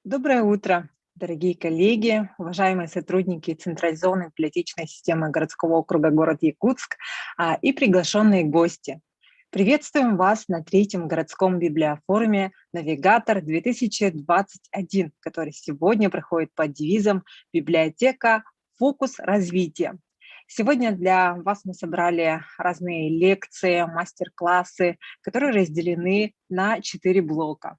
Доброе утро, дорогие коллеги, уважаемые сотрудники централизованной библиотечной системы городского округа город Якутск и приглашенные гости. Приветствуем вас на третьем городском библиофоруме «Навигатор-2021», который сегодня проходит под девизом «Библиотека. Фокус развития». Сегодня для вас мы собрали разные лекции, мастер-классы, которые разделены на 4 блока.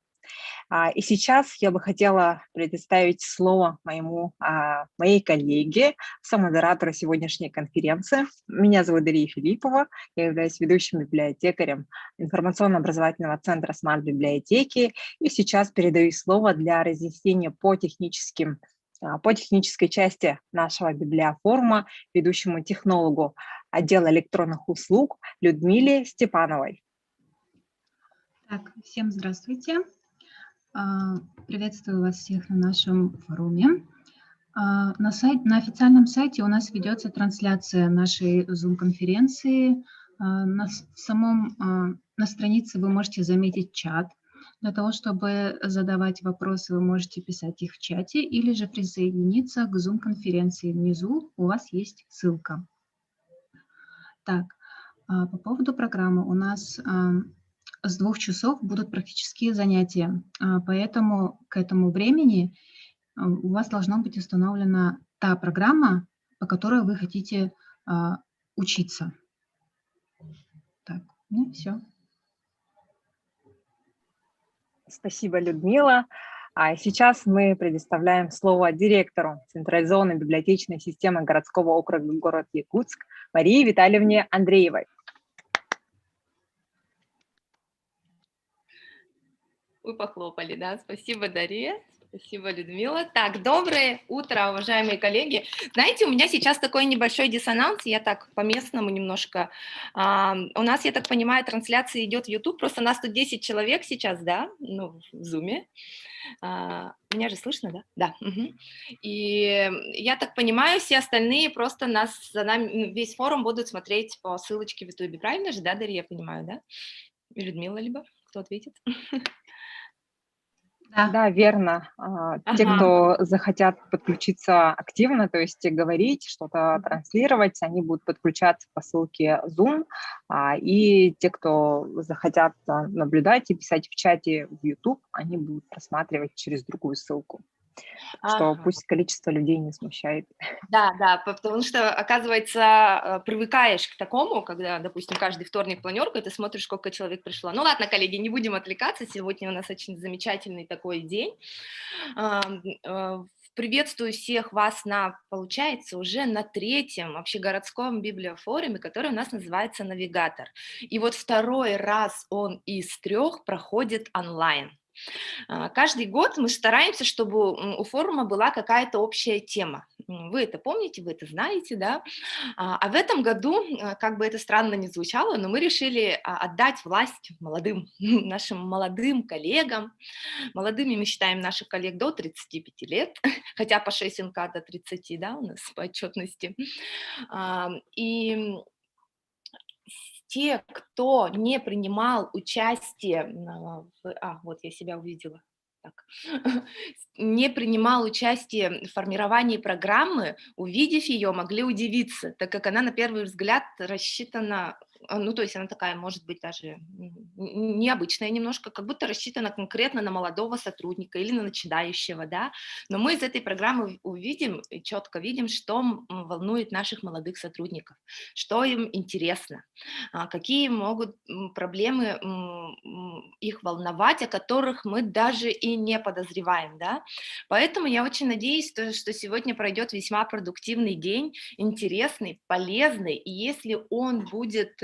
И сейчас я бы хотела предоставить слово моей коллеге, самодератору сегодняшней конференции. Меня зовут Дарья Филиппова, я являюсь ведущим библиотекарем информационно-образовательного центра «Смарт-библиотеки». И сейчас передаю слово для разъяснения по технической части нашего библиофорума ведущему технологу отдела электронных услуг Людмиле Степановой. Так, всем здравствуйте. Приветствую вас всех на нашем форуме. На официальном сайте у нас ведется трансляция нашей Zoom-конференции. На странице вы можете заметить чат. Для того, чтобы задавать вопросы, вы можете писать их в чате или же присоединиться к Zoom-конференции. Внизу у вас есть ссылка. Так, по поводу программы у нас с 2 часов будут практические занятия, поэтому к этому времени у вас должна быть установлена та программа, по которой вы хотите учиться. Так, ну все. Спасибо, Людмила. Сейчас мы предоставляем слово директору централизованной библиотечной системы городского округа город Якутск Марии Витальевне Андреевой. Вы похлопали, да? Спасибо, Дарья. Спасибо, Людмила. Так, доброе утро, уважаемые коллеги. Знаете, у меня сейчас такой небольшой диссонанс, я так по-местному немножко. У нас, я так понимаю, трансляция идет в YouTube, просто нас тут 10 человек сейчас, да, ну, в Zoom. Меня же слышно, да? Да. Угу. И я так понимаю, все остальные просто за нами, весь форум будут смотреть по ссылочке в YouTube, правильно же, да, Дарья, я понимаю, да? И Людмила либо? Кто ответит? Да, верно. Те, Ага. кто захотят подключиться активно, то есть говорить, что-то транслировать, они будут подключаться по ссылке Zoom, и те, кто захотят наблюдать и писать в чате в YouTube, они будут просматривать через другую ссылку. Что пусть количество людей не смущает. Да, потому что, оказывается, привыкаешь к такому, когда, допустим, каждый вторник планерка, и ты смотришь, сколько человек пришло. Ну ладно, коллеги, не будем отвлекаться, сегодня у нас очень замечательный такой день. Приветствую всех вас получается, уже на третьем общегородском библиофоруме, который у нас называется «Навигатор». И вот второй раз он из 3 проходит онлайн. Каждый год мы стараемся, чтобы у форума была какая-то общая тема. Вы это помните, вы это знаете, да? А в этом году, как бы это странно ни звучало, но мы решили отдать власть нашим молодым коллегам. Молодыми мы считаем наших коллег до 35 лет, хотя по 6 НК до 30, да, у нас по отчетности. И те, кто не принимал участие вот я себя увидела. Так. Не принимал участие в формировании программы, увидев ее, могли удивиться, так как она на первый взгляд рассчитана, ну, то есть она такая, может быть, даже необычная немножко, как будто рассчитана конкретно на молодого сотрудника или на начинающего, да, но мы из этой программы увидим, четко видим, что волнует наших молодых сотрудников, что им интересно, какие могут проблемы их волновать, о которых мы даже и не подозреваем, да. Поэтому я очень надеюсь, что сегодня пройдет весьма продуктивный день, интересный, полезный, и если он будет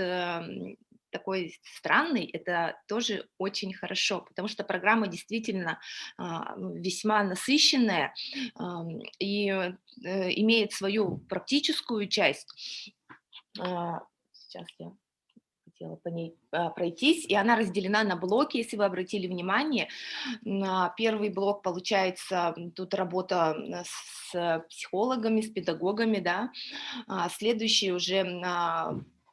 такой странный, это тоже очень хорошо, потому что программа действительно весьма насыщенная и имеет свою практическую часть. Сейчас я хотела по ней пройтись, и она разделена на блоки, если вы обратили внимание. На первый блок, получается, тут работа с психологами, с педагогами, да, следующий уже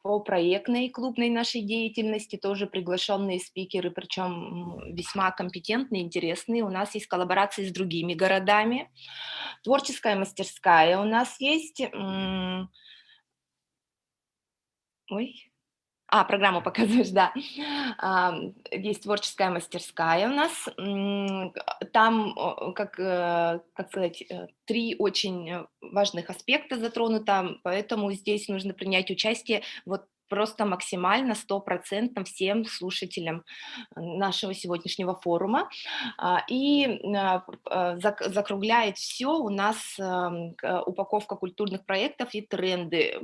по проектной клубной нашей деятельности, тоже приглашенные спикеры, причем весьма компетентные, интересные. У нас есть коллаборации с другими городами. Творческая мастерская у нас есть. Программу показываешь, да. Есть творческая мастерская у нас. Там, как сказать, 3 очень важных аспекта затронуто, поэтому здесь нужно принять участие вот просто максимально 100% всем слушателям нашего сегодняшнего форума. Закругляет все у нас упаковка культурных проектов и тренды.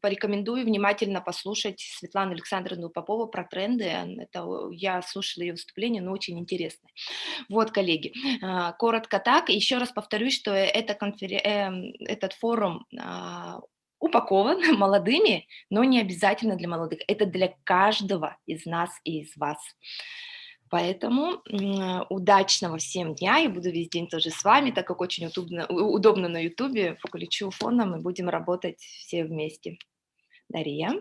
Порекомендую внимательно послушать Светлану Александровну Попову про тренды. Это я слушала ее выступление, но очень интересно. Вот, коллеги, коротко так. Еще раз повторюсь, что этот форум упакован молодыми, но не обязательно для молодых. Это для каждого из нас и из вас. Поэтому удачного всем дня. Я буду весь день тоже с вами, так как очень удобно на Ютубе. Включу фоном и будем работать все вместе. Дарья.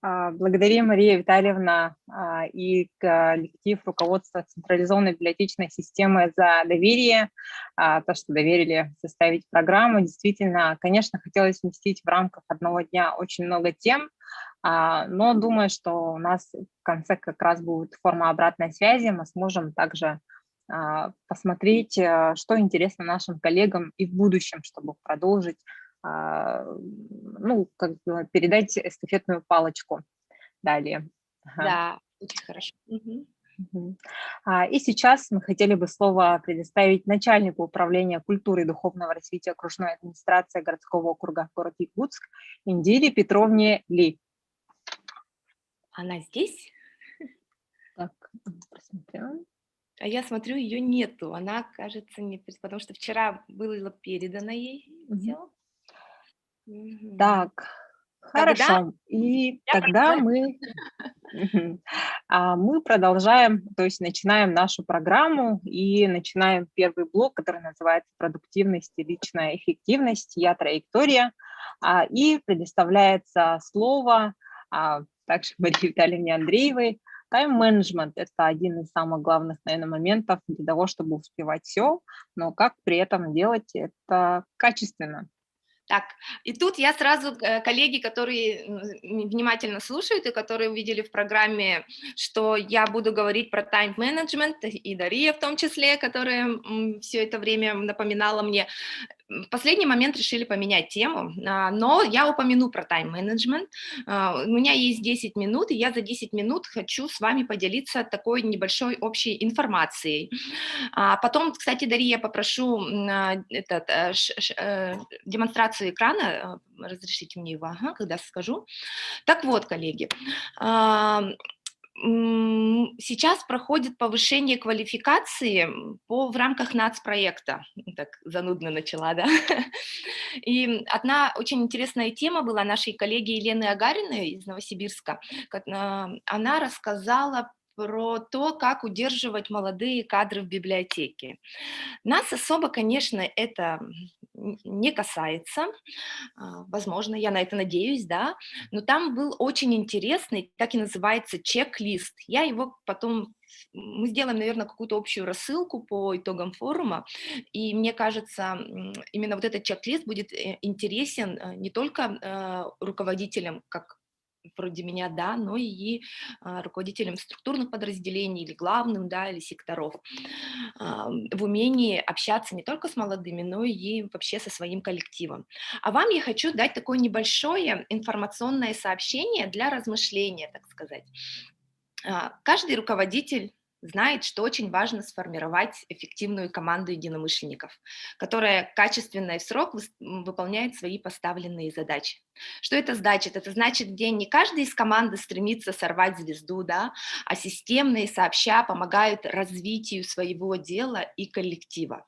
Благодарим, Мария Витальевна, и коллектив руководства централизованной библиотечной системы за доверие, то, что доверили составить программу. Действительно, конечно, хотелось вместить в рамках одного дня очень много тем, но думаю, что у нас в конце как раз будет форма обратной связи, мы сможем также посмотреть, что интересно нашим коллегам и в будущем, чтобы продолжить, передать эстафетную палочку далее. Да, очень хорошо. И сейчас мы хотели бы слово предоставить начальнику управления культуры и духовного развития окружной администрации городского округа город Якутск Индире Петровне Ли. Она здесь? Так, посмотрим. А я смотрю, ее нету. Она, кажется, не... Потому что вчера было передано ей все. Так, хорошо. И тогда мы продолжаем, то есть начинаем нашу программу и начинаем первый блок, который называется «Продуктивность и личная эффективность. Я траектория». И предоставляется слово также Марии Витальевне Андреевой. Тайм-менеджмент – это один из самых главных, наверное, моментов для того, чтобы успевать все, но как при этом делать это качественно. Так, и тут я сразу, коллеги, которые внимательно слушают и которые увидели в программе, что я буду говорить про тайм-менеджмент, и Дарья в том числе, которая все это время напоминала мне, в последний момент решили поменять тему, но я упомяну про тайм-менеджмент. У меня есть 10 минут, и я за 10 минут хочу с вами поделиться такой небольшой общей информацией. Потом, кстати, Дарья, я попрошу демонстрацию экрана, разрешите мне его, когда скажу. Так вот, коллеги, сейчас проходит повышение квалификации в рамках нацпроекта. Так занудно начала, да? И одна очень интересная тема была нашей коллеги Елены Агариной из Новосибирска. Она рассказала про то, как удерживать молодые кадры в библиотеке. Нас особо, конечно, это не касается, возможно, я на это надеюсь, да, но там был очень интересный, так и называется, чек-лист. Я его потом, мы сделаем, наверное, какую-то общую рассылку по итогам форума, и мне кажется, именно вот этот чек-лист будет интересен не только руководителям, как вроде меня, да, но и руководителям структурных подразделений или главным, да, или секторов, в умении общаться не только с молодыми, но и вообще со своим коллективом. А вам я хочу дать такое небольшое информационное сообщение для размышления, так сказать. Каждый руководитель знает, что очень важно сформировать эффективную команду единомышленников, которая качественно и в срок выполняет свои поставленные задачи. Что это значит? Это значит, где не каждый из команды стремится сорвать звезду, да, а системно и сообща помогают развитию своего дела и коллектива.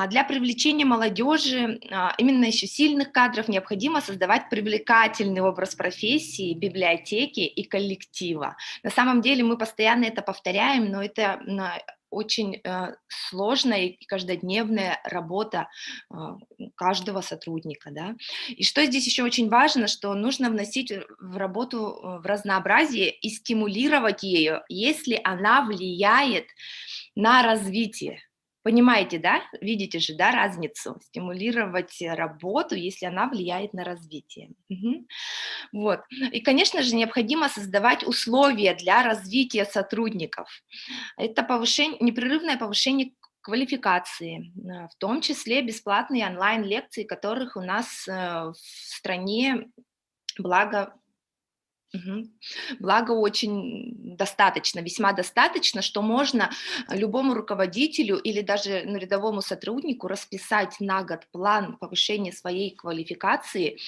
Для привлечения молодежи, именно еще сильных кадров, необходимо создавать привлекательный образ профессии, библиотеки и коллектива. На самом деле мы постоянно это повторяем, но это очень сложная и каждодневная работа каждого сотрудника. Да? И что здесь еще очень важно, что нужно вносить в работу в разнообразие и стимулировать ее, если она влияет на развитие. Понимаете, да? Видите же, да, разницу? Стимулировать работу, если она влияет на развитие. Мгм. Вот. И, конечно же, необходимо создавать условия для развития сотрудников. Это непрерывное повышение квалификации, в том числе бесплатные онлайн-лекции, которых у нас в стране, благо, благо очень достаточно, весьма достаточно, что можно любому руководителю или даже рядовому сотруднику расписать на год план повышения своей квалификации,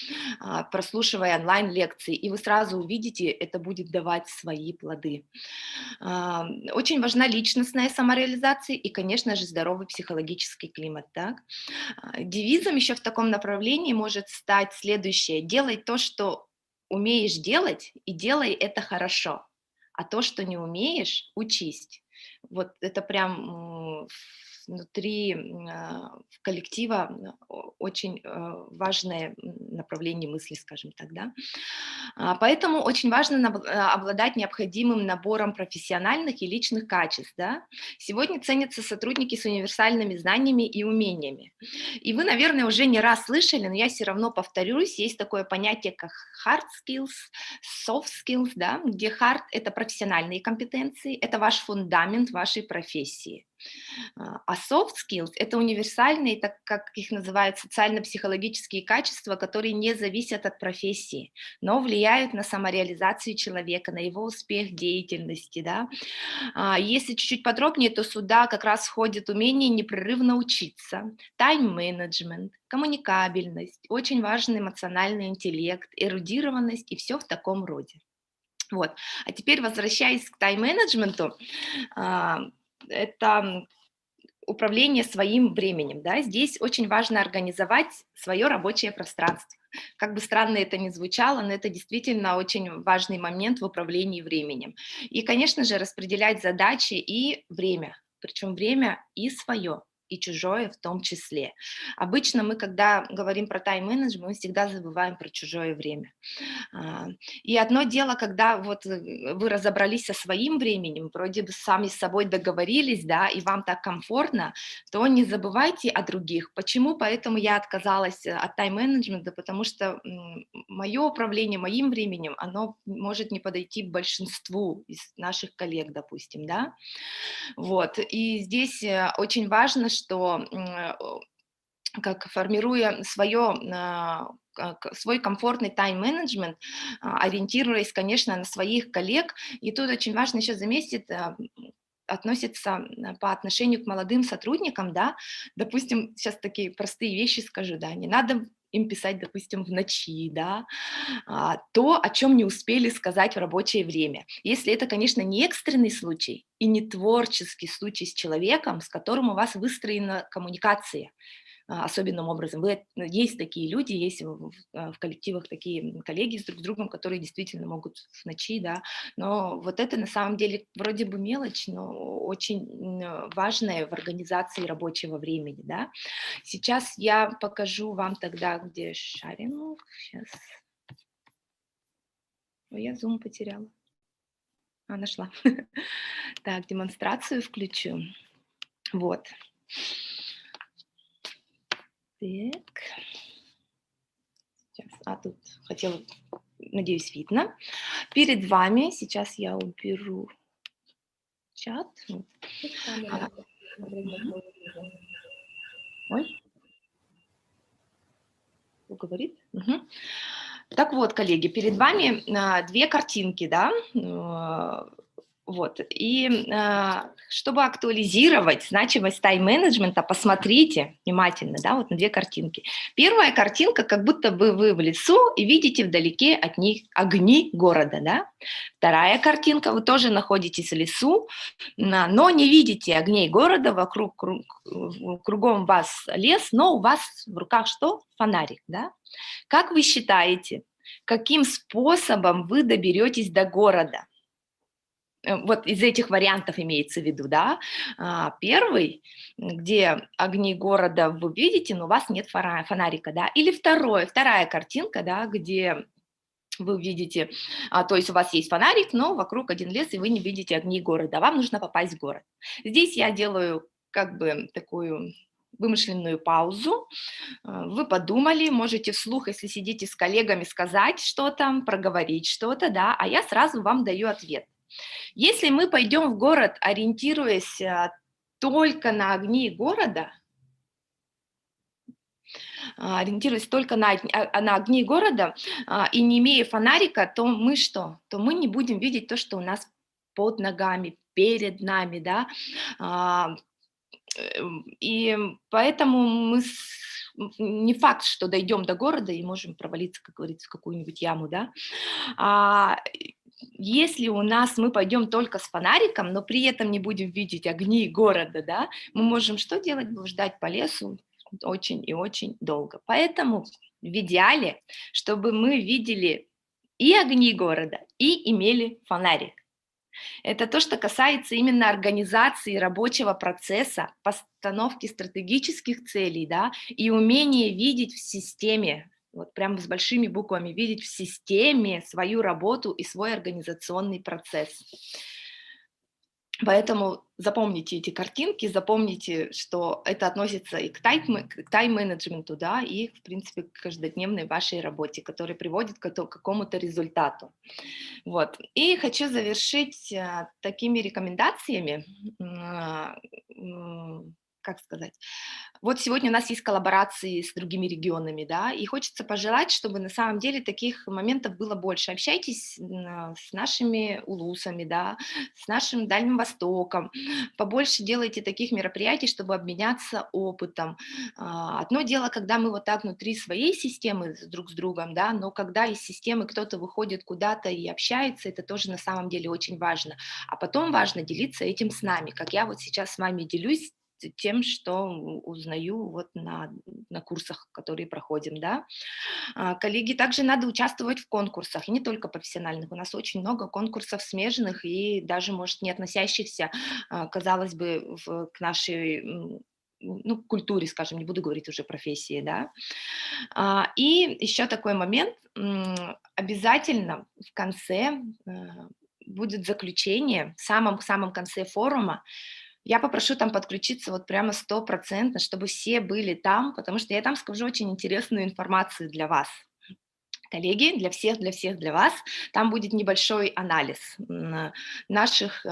прослушивая онлайн-лекции, и вы сразу увидите, это будет давать свои плоды. Очень важна личностная самореализация и, конечно же, здоровый психологический климат. Так? Девизом еще в таком направлении может стать следующее: делай то, что умеешь делать, и делай это хорошо, а то, что не умеешь, учись. Вот это прям внутри коллектива очень важное направление мысли, скажем так, да. Поэтому очень важно обладать необходимым набором профессиональных и личных качеств, да. Сегодня ценятся сотрудники с универсальными знаниями и умениями. И вы, наверное, уже не раз слышали, но я все равно повторюсь, есть такое понятие, как hard skills, soft skills, да, где hard – это профессиональные компетенции, это ваш фундамент вашей профессии. А soft skills – это универсальные, так как их называют, социально-психологические качества, которые не зависят от профессии, но влияют на самореализацию человека, на его успех деятельности. Да? Если чуть-чуть подробнее, то сюда как раз входит умение непрерывно учиться, тайм-менеджмент, коммуникабельность, очень важный эмоциональный интеллект, эрудированность и все в таком роде. Вот. А теперь, возвращаясь к тайм-менеджменту, это управление своим временем. Да? Здесь очень важно организовать свое рабочее пространство. Как бы странно это ни звучало, но это действительно очень важный момент в управлении временем. И, конечно же, распределять задачи и время, причем время и свое, и чужое в том числе. Обычно мы, когда говорим про тайм-менеджмент, мы всегда забываем про чужое время. И одно дело, когда вот вы разобрались со своим временем, вроде бы сами с собой договорились, да, и вам так комфортно, то не забывайте о других. Почему? Поэтому я отказалась от тайм-менеджмента, потому что мое управление моим временем, оно может не подойти большинству из наших коллег, допустим, да. Вот. И здесь очень важно, что как формируя свой комфортный тайм-менеджмент, ориентируясь, конечно, на своих коллег. И тут очень важно еще заметить, относится по отношению к молодым сотрудникам, да, допустим, сейчас такие простые вещи скажу, да, не надо им писать, допустим, в ночи, да, то, о чем не успели сказать в рабочее время. Если это, конечно, не экстренный случай и не творческий случай с человеком, с которым у вас выстроена коммуникация особенным образом. Есть такие люди, есть в коллективах такие коллеги друг с другом, которые действительно могут в ночи, да, но вот это на самом деле вроде бы мелочь, но очень важная в организации рабочего времени, да. Сейчас я покажу вам тогда, где шаринг, сейчас. Ой, я Zoom потеряла. Нашла. Так, демонстрацию включу. Вот. Так. Сейчас. Тут хотела, надеюсь, видно. Перед вами, сейчас я уберу чат. Ой. Кто говорит? Угу. Так вот, коллеги, перед вами две картинки, да. Вот, и чтобы актуализировать значимость тайм-менеджмента, посмотрите внимательно, да, вот на две картинки. Первая картинка, как будто бы вы в лесу и видите вдалеке от них огни города, да. Вторая картинка, вы тоже находитесь в лесу, но не видите огней города, кругом вас лес, но у вас в руках что? Фонарик, да. Как вы считаете, каким способом вы доберетесь до города? Вот из этих вариантов имеется в виду, да. Первый, где огни города вы видите, но у вас нет фонарика, да. Или вторая картинка, да, где вы видите, то есть у вас есть фонарик, но вокруг один лес, и вы не видите огни города. Вам нужно попасть в город. Здесь я делаю как бы такую вымышленную паузу. Вы подумали, можете вслух, если сидите с коллегами, сказать что-то, проговорить что-то, да, а я сразу вам даю ответ. Если мы пойдем в город, ориентируясь только на огни города, огни города и не имея фонарика, то мы что? То мы не будем видеть то, что у нас под ногами, перед нами, да. И поэтому мы не факт, что дойдем до города и можем провалиться, как говорится, в какую-нибудь яму, да. Если мы пойдем только с фонариком, но при этом не будем видеть огни города, да, мы можем что делать? Блуждать по лесу очень и очень долго. Поэтому в идеале, чтобы мы видели и огни города, и имели фонарик. Это то, что касается именно организации рабочего процесса, постановки стратегических целей, да, и умения видеть в системе, вот прям с большими буквами, видеть в системе свою работу и свой организационный процесс. Поэтому запомните эти картинки, запомните, что это относится и к тайм-менеджменту, да, и, в принципе, к каждодневной вашей работе, которая приводит к какому-то результату. Вот. И хочу завершить такими рекомендациями, как сказать. Вот сегодня у нас есть коллаборации с другими регионами, да, и хочется пожелать, чтобы на самом деле таких моментов было больше. Общайтесь с нашими улусами, да, с нашим Дальним Востоком, побольше делайте таких мероприятий, чтобы обменяться опытом. Одно дело, когда мы вот так внутри своей системы друг с другом, да, но когда из системы кто-то выходит куда-то и общается, это тоже на самом деле очень важно. А потом важно делиться этим с нами, как я вот сейчас с вами делюсь тем, что узнаю вот на курсах, которые проходим, да. Коллеги, также надо участвовать в конкурсах, и не только профессиональных. У нас очень много конкурсов смежных и даже, может, не относящихся, казалось бы, к нашей культуре, скажем, не буду говорить уже профессии, да. И еще такой момент, обязательно в конце будет заключение, в самом конце форума. Я попрошу там подключиться вот прямо 100%, чтобы все были там, потому что я там скажу очень интересную информацию для вас. Коллеги, для вас. Там будет небольшой анализ наших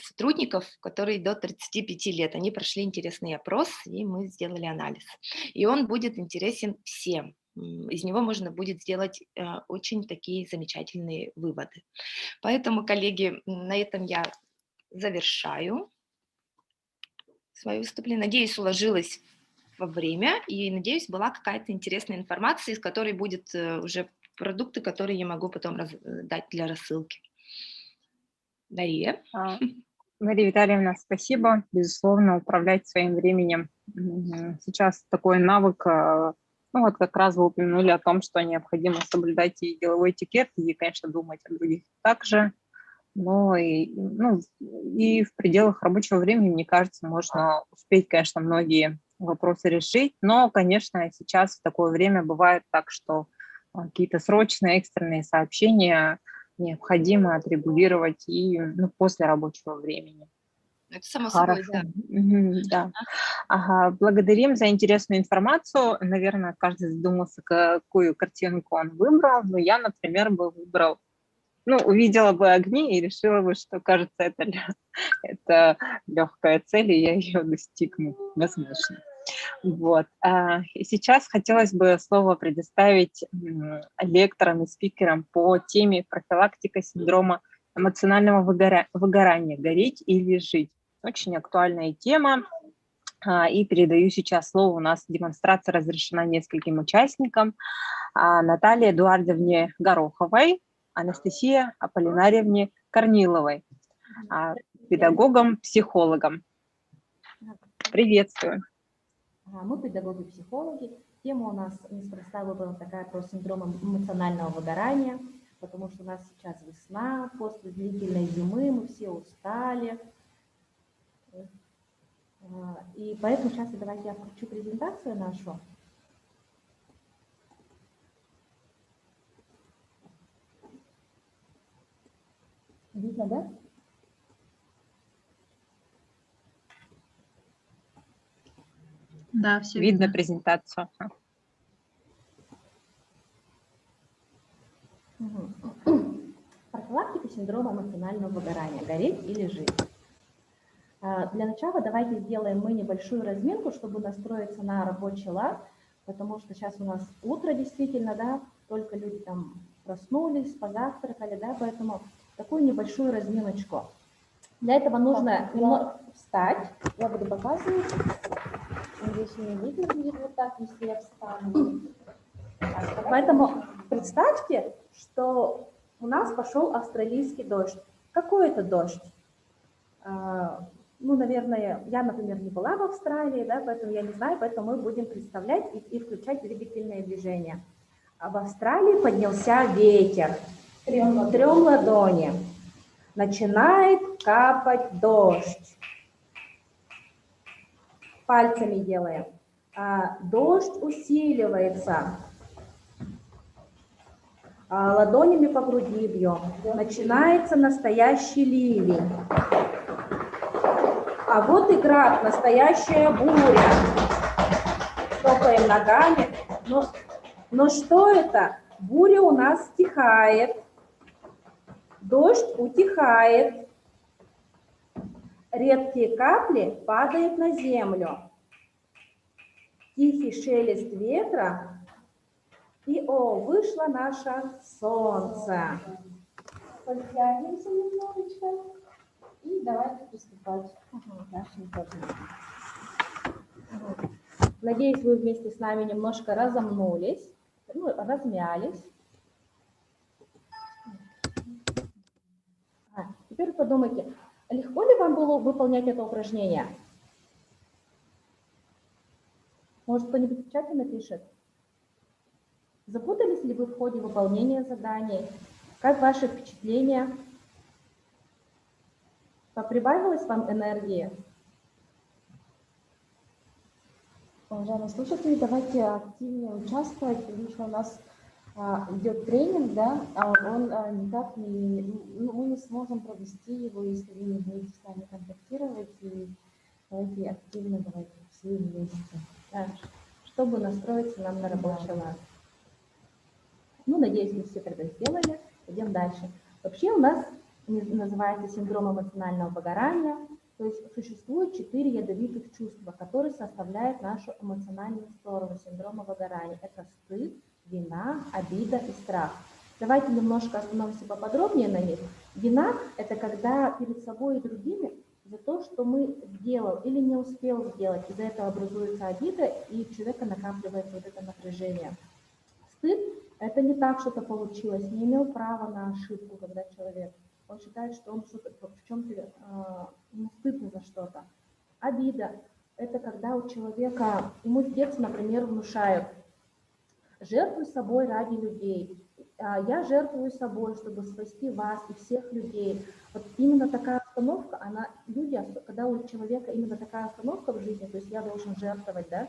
сотрудников, которые до 35 лет. Они прошли интересный опрос, и мы сделали анализ. И он будет интересен всем. Из него можно будет сделать очень такие замечательные выводы. Поэтому, коллеги, на этом я завершаю свое выступление. Надеюсь, уложилась во время, и, надеюсь, была какая-то интересная информация, из которой будет уже продукты, которые я могу потом дать для рассылки. Дарья. Мария Витальевна, спасибо. Безусловно, управлять своим временем. Сейчас такой навык, вот как раз вы упомянули о том, что необходимо соблюдать и деловой этикет, и, конечно, думать о других также. Но и в пределах рабочего времени, мне кажется, можно успеть, конечно, многие вопросы решить. Но, конечно, сейчас в такое время бывает так, что какие-то срочные, экстренные сообщения необходимо отрегулировать и после рабочего времени. Это само собой, да. Да. Ага. Благодарим за интересную информацию. Наверное, каждый задумался, какую картинку он выбрал. Но я, например, бы выбрал, увидела бы огни и решила бы, что, кажется, это легкая цель, и я ее достигну, возможно. Вот. И сейчас хотелось бы слово предоставить лекторам и спикерам по теме профилактика синдрома эмоционального выгорания, гореть или жить. Очень актуальная тема. И передаю сейчас слово. У нас демонстрация разрешена нескольким участникам. Наталье Эдуардовне Гороховой, Анастасии Аполлинарьевне Корниловой, педагогам, психологам. Приветствую. Мы педагоги-психологи. Тема у нас неспроста выбрана такая про синдром эмоционального выгорания, потому что у нас сейчас весна, после длительной зимы мы все устали. И поэтому сейчас давайте я включу презентацию нашу. Видно, да? Да, все Видно видно. презентацию. Профилактика синдрома эмоционального выгорания. Гореть или жить? Для начала давайте сделаем мы небольшую разминку, чтобы настроиться на рабочий лад, потому что сейчас у нас утро действительно, да, только люди там проснулись, позавтракали, да, поэтому такую небольшую разминочку. Для этого нужно немного встать. Я буду показывать. Здесь не видно будет вот так, если я встану. Поэтому представьте, что у нас пошел австралийский дождь. Какой это дождь? Ну, наверное, я, например, не была в Австралии, да, поэтому я не знаю, поэтому мы будем представлять и включать двигательные движения. А в Австралии поднялся ветер. Трем ладони. Начинает капать дождь. Пальцами делаем. Дождь усиливается. Ладонями по груди бьем. Начинается настоящий ливень. А вот и град, настоящая буря. Топаем ногами. Но что это? Буря у нас стихает. Дождь утихает. Редкие капли падают на землю. Тихий шелест ветра. И, вышло наше солнце. Подтягиваемся немножечко. И давайте приступать к нашим упражнениям. Надеюсь, вы вместе с нами немножко разомнулись, размялись. Теперь подумайте, легко ли вам было выполнять это упражнение? Может, кто-нибудь в чате напишет? Запутались ли вы в ходе выполнения заданий? Как ваши впечатления? Прибавилось вам энергии? Уважаемые слушатели, давайте активнее участвовать, потому что у нас идет тренинг, да, он никак не, мы не сможем провести его, если вы не будете с нами контактировать, и давайте активно, давайте все вместе. Да, чтобы настроиться нам на рабочий лад. Ну, надеюсь, мы все тогда сделали. Идем дальше. Вообще у нас называется синдром эмоционального выгорания. То есть существует 4 ядовитых чувства, которые составляют нашу эмоциональную сторону синдрома выгорания. Это стыд, вина, обида и страх. Давайте немножко остановимся поподробнее на них. Вина – это когда перед собой и другими за то, что мы сделал или не успел сделать. Из-за этого образуется обида, и у человека накапливается вот это напряжение. Стыд – это не так что-то получилось, не имел права на ошибку, когда человек. Он считает, что он в чем-то ему стыдно за что-то. Обида – это когда у человека, ему в детстве, например, внушают: жертвуй собой ради людей. Я жертвую собой, чтобы спасти вас и всех людей. Вот именно такая установка, когда у человека именно такая установка в жизни, то есть я должен жертвовать, да,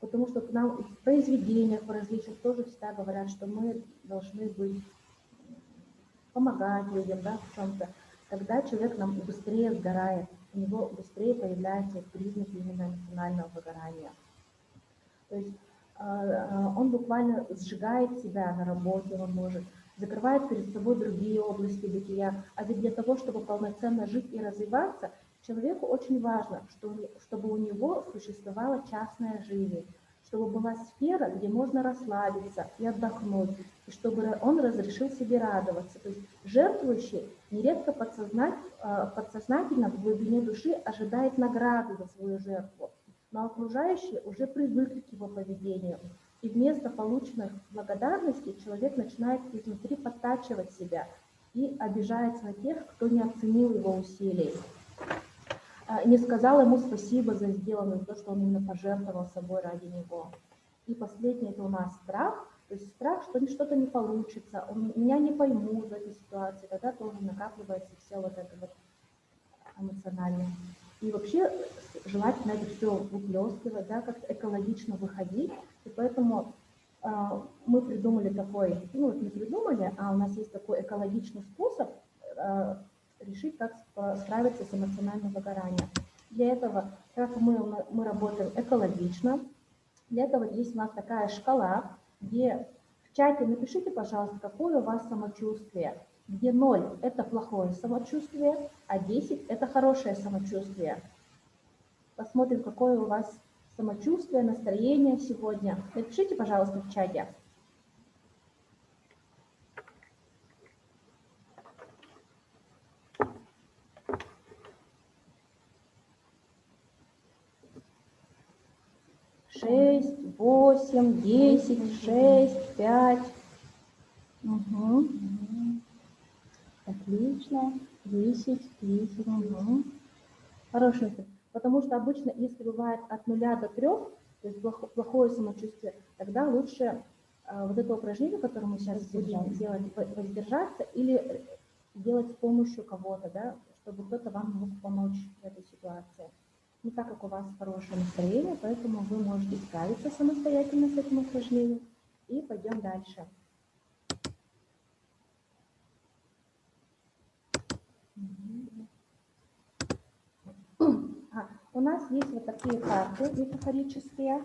потому что нам в произведениях, в различных тоже всегда говорят, что мы должны быть, помогать людям, да, в чем-то. Тогда человек нам быстрее сгорает, у него быстрее появляются признаки именно эмоционального выгорания. То есть он буквально сжигает себя на работе, он может, закрывает перед собой другие области бытия. А ведь для того, чтобы полноценно жить и развиваться, человеку очень важно, чтобы у него существовала частная жизнь, чтобы была сфера, где можно расслабиться и отдохнуть, и чтобы он разрешил себе радоваться. То есть жертвующий нередко подсознательно в глубине души ожидает награды за свою жертву, но окружающие уже привыкли к его поведению. И вместо полученных благодарностей человек начинает изнутри подтачивать себя и обижается на тех, кто не оценил его усилий, не сказал ему спасибо за сделанное, за то, что он именно пожертвовал собой ради него. И последнее — это у нас страх, то есть страх, что что-то не получится, меня не поймут в этой ситуации, тогда тоже накапливается все вот это вот эмоционально. И вообще желательно это все выплескивать, да, как-то экологично выходить, и поэтому мы придумали такой, ну не придумали, а у нас есть такой экологичный способ решить, как справиться с эмоциональным выгоранием. Для этого, как мы работаем экологично, для этого есть у нас такая шкала, где в чате напишите, пожалуйста, какое у вас самочувствие, где 0 – это плохое самочувствие, а 10 – это хорошее самочувствие. Посмотрим, какое у вас самочувствие, настроение сегодня. Напишите, пожалуйста, в чате. Шесть, 8, 10, 6, 5. Угу. Отлично. 10, 10. Угу. Хорошо. Потому что обычно, если бывает от 0 до 3, то есть плохое самочувствие, тогда лучше вот это упражнение, которое мы сейчас будем делать, воздержаться или делать с помощью кого-то, да, чтобы кто-то вам мог помочь в этой ситуации. Ну, так как у вас хорошее настроение, поэтому вы можете справиться самостоятельно с этим упражнением. И пойдем дальше. У нас есть вот такие карты метафорические.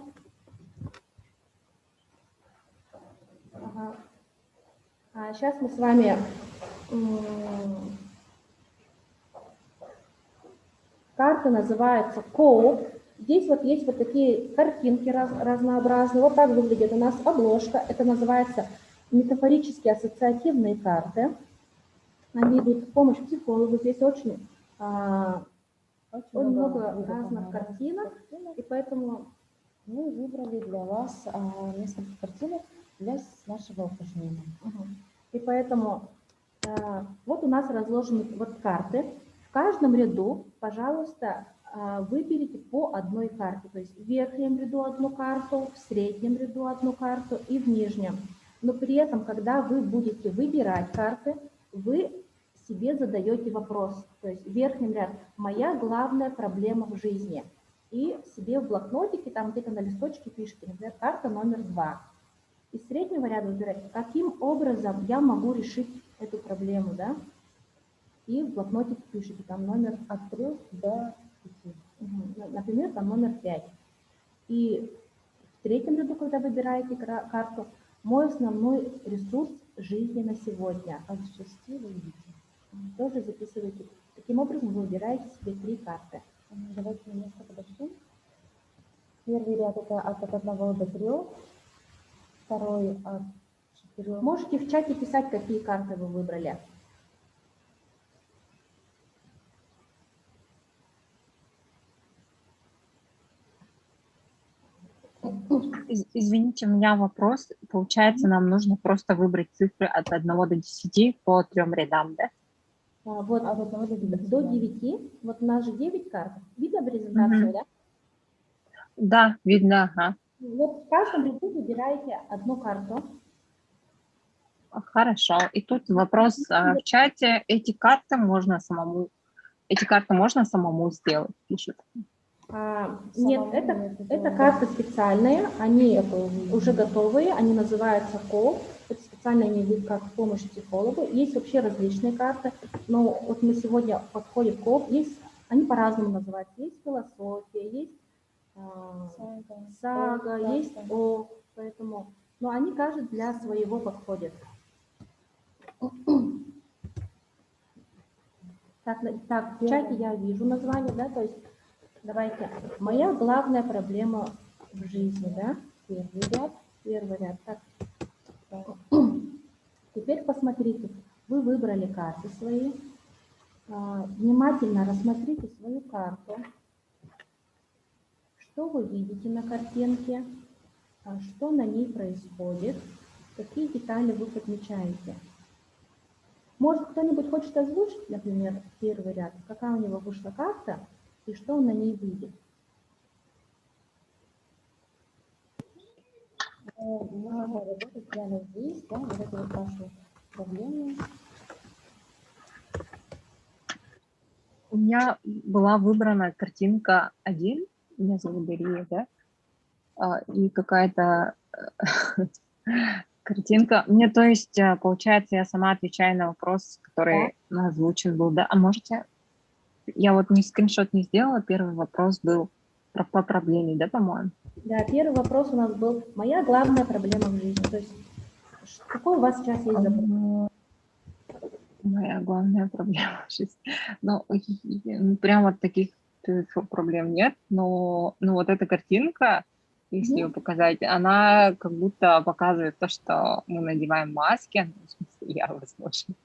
Ага. Сейчас мы с вами карты называются Коуп. Здесь вот есть вот такие картинки разнообразные. Вот так выглядит у нас обложка. Это называется метафорические ассоциативные карты. Они идут в помощь психологу. Здесь очень много разных картинок. И поэтому мы выбрали для вас несколько картинок для нашего упражнения. И поэтому вот у нас разложены вот карты. В каждом ряду, пожалуйста, выберите по одной карте. То есть в верхнем ряду одну карту, в среднем ряду одну карту и в нижнем. Но при этом, когда вы будете выбирать карты, вы себе задаете вопрос. То есть в верхнем ряду «Моя главная проблема в жизни». И себе в блокнотике, там где-то на листочке пишите, например, карта номер 2. Из среднего ряда выбирать, каким образом я могу решить эту проблему, да? И в блокнотике пишите, там номер от 3 до 5. Например, там номер 5. И в третьем ряду, когда выбираете карту, мой основной ресурс жизни на сегодня. От 6 до 9. Тоже записывайте. Таким образом вы выбираете себе 3 карты. Давайте немножко подождем. Первый ряд это от 1 до 3. Второй от 4. Можете в чате писать, какие карты вы выбрали. Извините, у меня вопрос. Получается, нам нужно просто выбрать цифры от 1 до 10 по 3 рядам, да? Вот до 9. Вот у нас же 9 карт. Видно презентацию, да? Да, видно, ага. Вот в каждом ряду выбираете одну карту. Хорошо. И тут вопрос в чате. Эти карты можно самому сделать, пишут. Нет, это карты специальные, они уже готовые, они называются КОП, это специально они идут как помощь психологу. Есть вообще различные карты, но вот мы сегодня подходим к КОП, они по-разному называются, есть философия, есть сага, есть ОП, поэтому, но они каждый для своего подходят. Так, в чате я вижу название, да, то есть давайте. Моя главная проблема в жизни, да? Первый ряд. Так. Теперь посмотрите, вы выбрали карты свои. Внимательно рассмотрите свою карту. Что вы видите на картинке? Что на ней происходит? Какие детали вы подмечаете? Может, кто-нибудь хочет озвучить, например, первый ряд, какая у него вышла карта и что он на ней видит? Можно работать прямо здесь, да, вот это вот ваши проблемы. У меня была выбрана картинка 1, меня зовут Дарья, да, и какая-то картинка. Мне, то есть, получается, я сама отвечаю на вопрос, который озвучен был, да. А можете? Я вот скриншот не сделала, первый вопрос был по проблеме, да, по-моему? Да, первый вопрос у нас был «Моя главная проблема в жизни». То есть, какой у вас сейчас есть запрос? Моя главная проблема в жизни. Ну, прям вот таких проблем нет, но вот эта картинка, если ее показать, она как будто показывает то, что мы надеваем маски, в смысле, я, возможно,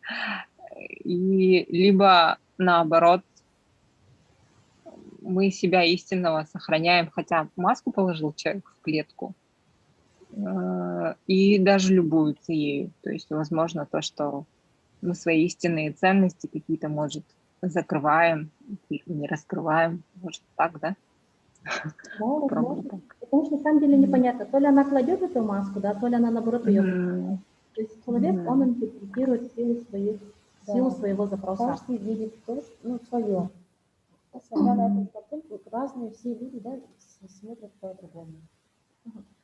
и либо наоборот, мы себя истинного сохраняем, хотя маску положил человек в клетку, и даже любуются ею. То есть, возможно, то, что мы свои истинные ценности какие-то, может, закрываем, не раскрываем, может, так, да? Да, возможно. Потому что на самом деле непонятно, то ли она кладет эту маску, да, то ли она наоборот ее. То есть человек, он интерпретирует силу своего запроса. Каждый видит свое. Смотря на эту картинку, разные все люди, да, смотрят по-другому.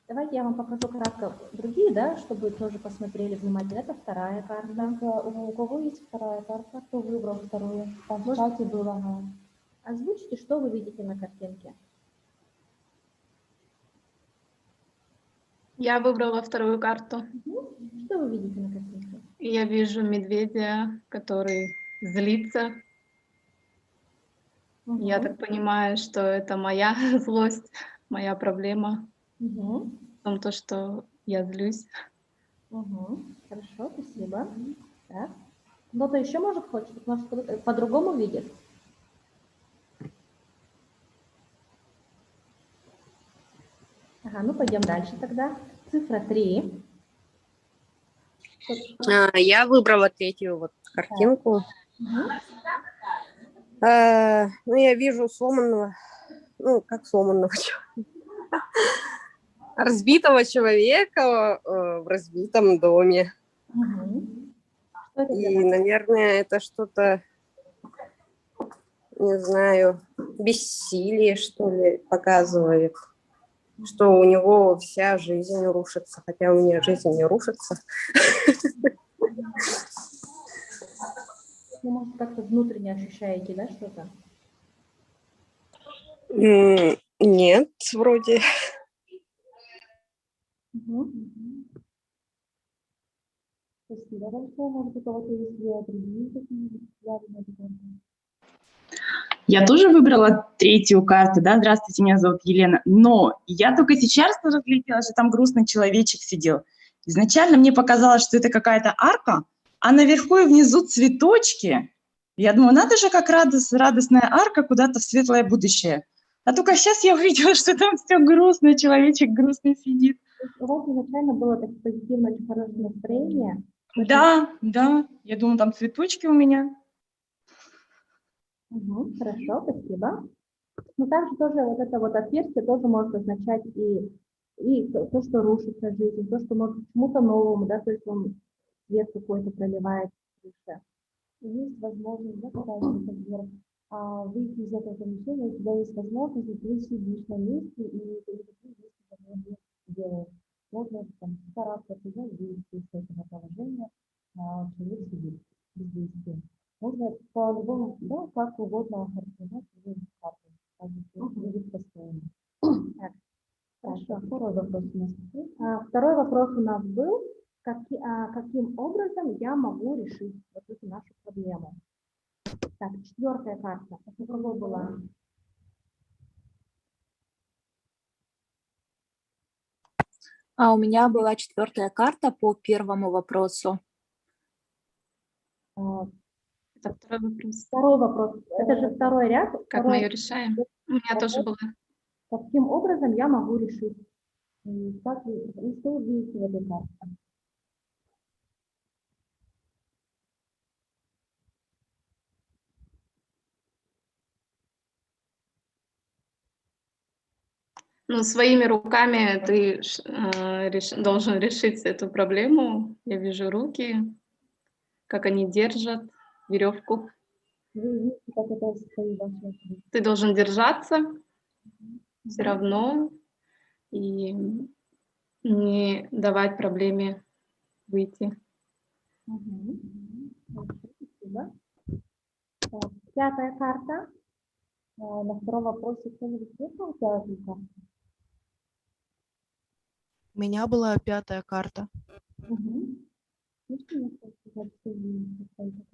Давайте я вам покажу кратко другие, да, чтобы тоже посмотрели внимательно. Это вторая карта. У кого есть вторая карта? Кто выбрал вторую? Там в чате было. Ага. Озвучите, что вы видите на картинке. Я выбрала вторую карту. Что вы видите на картинке? Я вижу медведя, который злится. Я так понимаю, что это моя злость, моя проблема в том, то, что я злюсь. Хорошо, спасибо. Так. Кто-то еще хочет, может, по-другому видит? Ага, ну пойдем дальше тогда. Цифра 3. Я выбрала третью вот картинку. Ну, я вижу сломанного, как сломанного разбитого человека в разбитом доме. И, наверное, это что-то, не знаю, бессилие, что ли, показывает, что у него вся жизнь рушится, хотя у меня жизнь не рушится. Ну, может, как-то внутренне ощущаете, да, что-то? Нет, вроде. Спасибо большое. Может, у кого-то есть другие какие-нибудь взгляды на эту карту? Я тоже выбрала третью карту, да, здравствуйте, меня зовут Елена, но я только сейчас разглядела, что там грустный человечек сидел. Изначально мне показалось, что это какая-то арка, а наверху и внизу цветочки. Я думаю, надо же, как радостная арка куда-то в светлое будущее. А только сейчас я увидела, что там все грустно, человечек грустный сидит. У вас изначально было такое позитивное, очень хорошее настроение. Да, я думаю, там цветочки у меня. Хорошо, спасибо. Но также тоже вот это вот отверстие тоже может означать и то, что рушится жизнь, то, что может к чему-то новому, да, то есть он свет какой-то проливает в душе. Есть возможность, да, например, выйти из этого помещения, у тебя есть возможность, если ты сидишь на месте и никакие действия не делаешь. Можно там стараться выйти из этого положения, человек сидит без действия. Можно по-любому, да, как угодно охарактеризовать свою карту, будет постоянно. Хорошо. Второй вопрос у нас. Второй вопрос у нас был, каким образом я могу решить вот эту нашу проблему. Так, четвертая карта. У кого была? А у меня была 4-я карта по первому вопросу. Это второй вопрос. Второй вопрос. Это же второй ряд. Как мы ее решаем? У меня тоже было. Каким образом я могу решить? Как что вы видите в этой карте? Ну, своими руками ты должен решить эту проблему. Я вижу руки, как они держат веревку. Вы видите, как это стоит вообще? Ты должен держаться все равно и не давать проблеме выйти. Спасибо. Так, 5-я карта. На втором вопросе кто-нибудь слышал 5-ю карту? У меня была 5-я карта.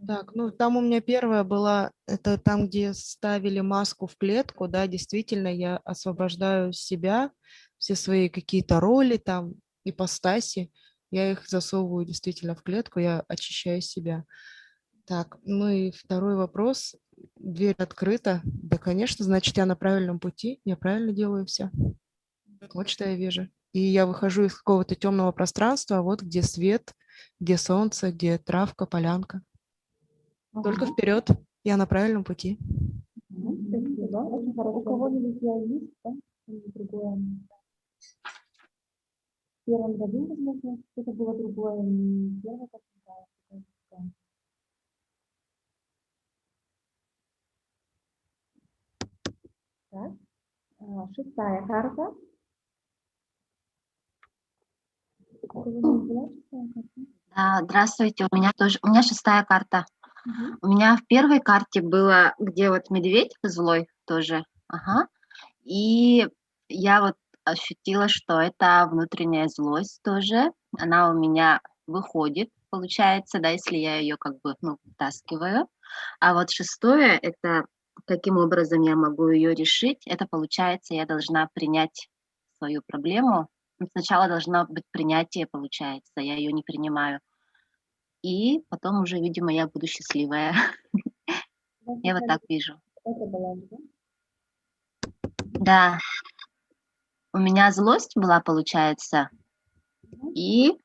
Так, ну там у меня первая была, это там, где ставили маску в клетку, да, действительно, я освобождаю себя, все свои какие-то роли там, ипостаси, я их засовываю действительно в клетку, я очищаю себя. Так, ну и второй вопрос, дверь открыта, да, конечно, значит, я на правильном пути, я правильно делаю все. Вот что я вижу. И я выхожу из какого-то темного пространства, вот где свет, где солнце, где травка, полянка. Только вперед, я на правильном пути. Спасибо. Очень хорошо. У кого-нибудь есть, да? Другое. В первом году, возможно, что-то было другое. Не первое, как так. 6-я карта. Да, здравствуйте, у меня 6-я карта. У меня в первой карте было, где вот медведь злой тоже, ага, и я вот ощутила, что это внутренняя злость тоже, она у меня выходит, получается, да, если я ее как бы, ну, втаскиваю. А вот 6-е, это каким образом я могу ее решить, это получается, я должна принять свою проблему. Сначала должно быть принятие, получается, я ее не принимаю. И потом уже, видимо, я буду счастливая. Я вот так вижу. Это была, Да. У меня злость была, получается, и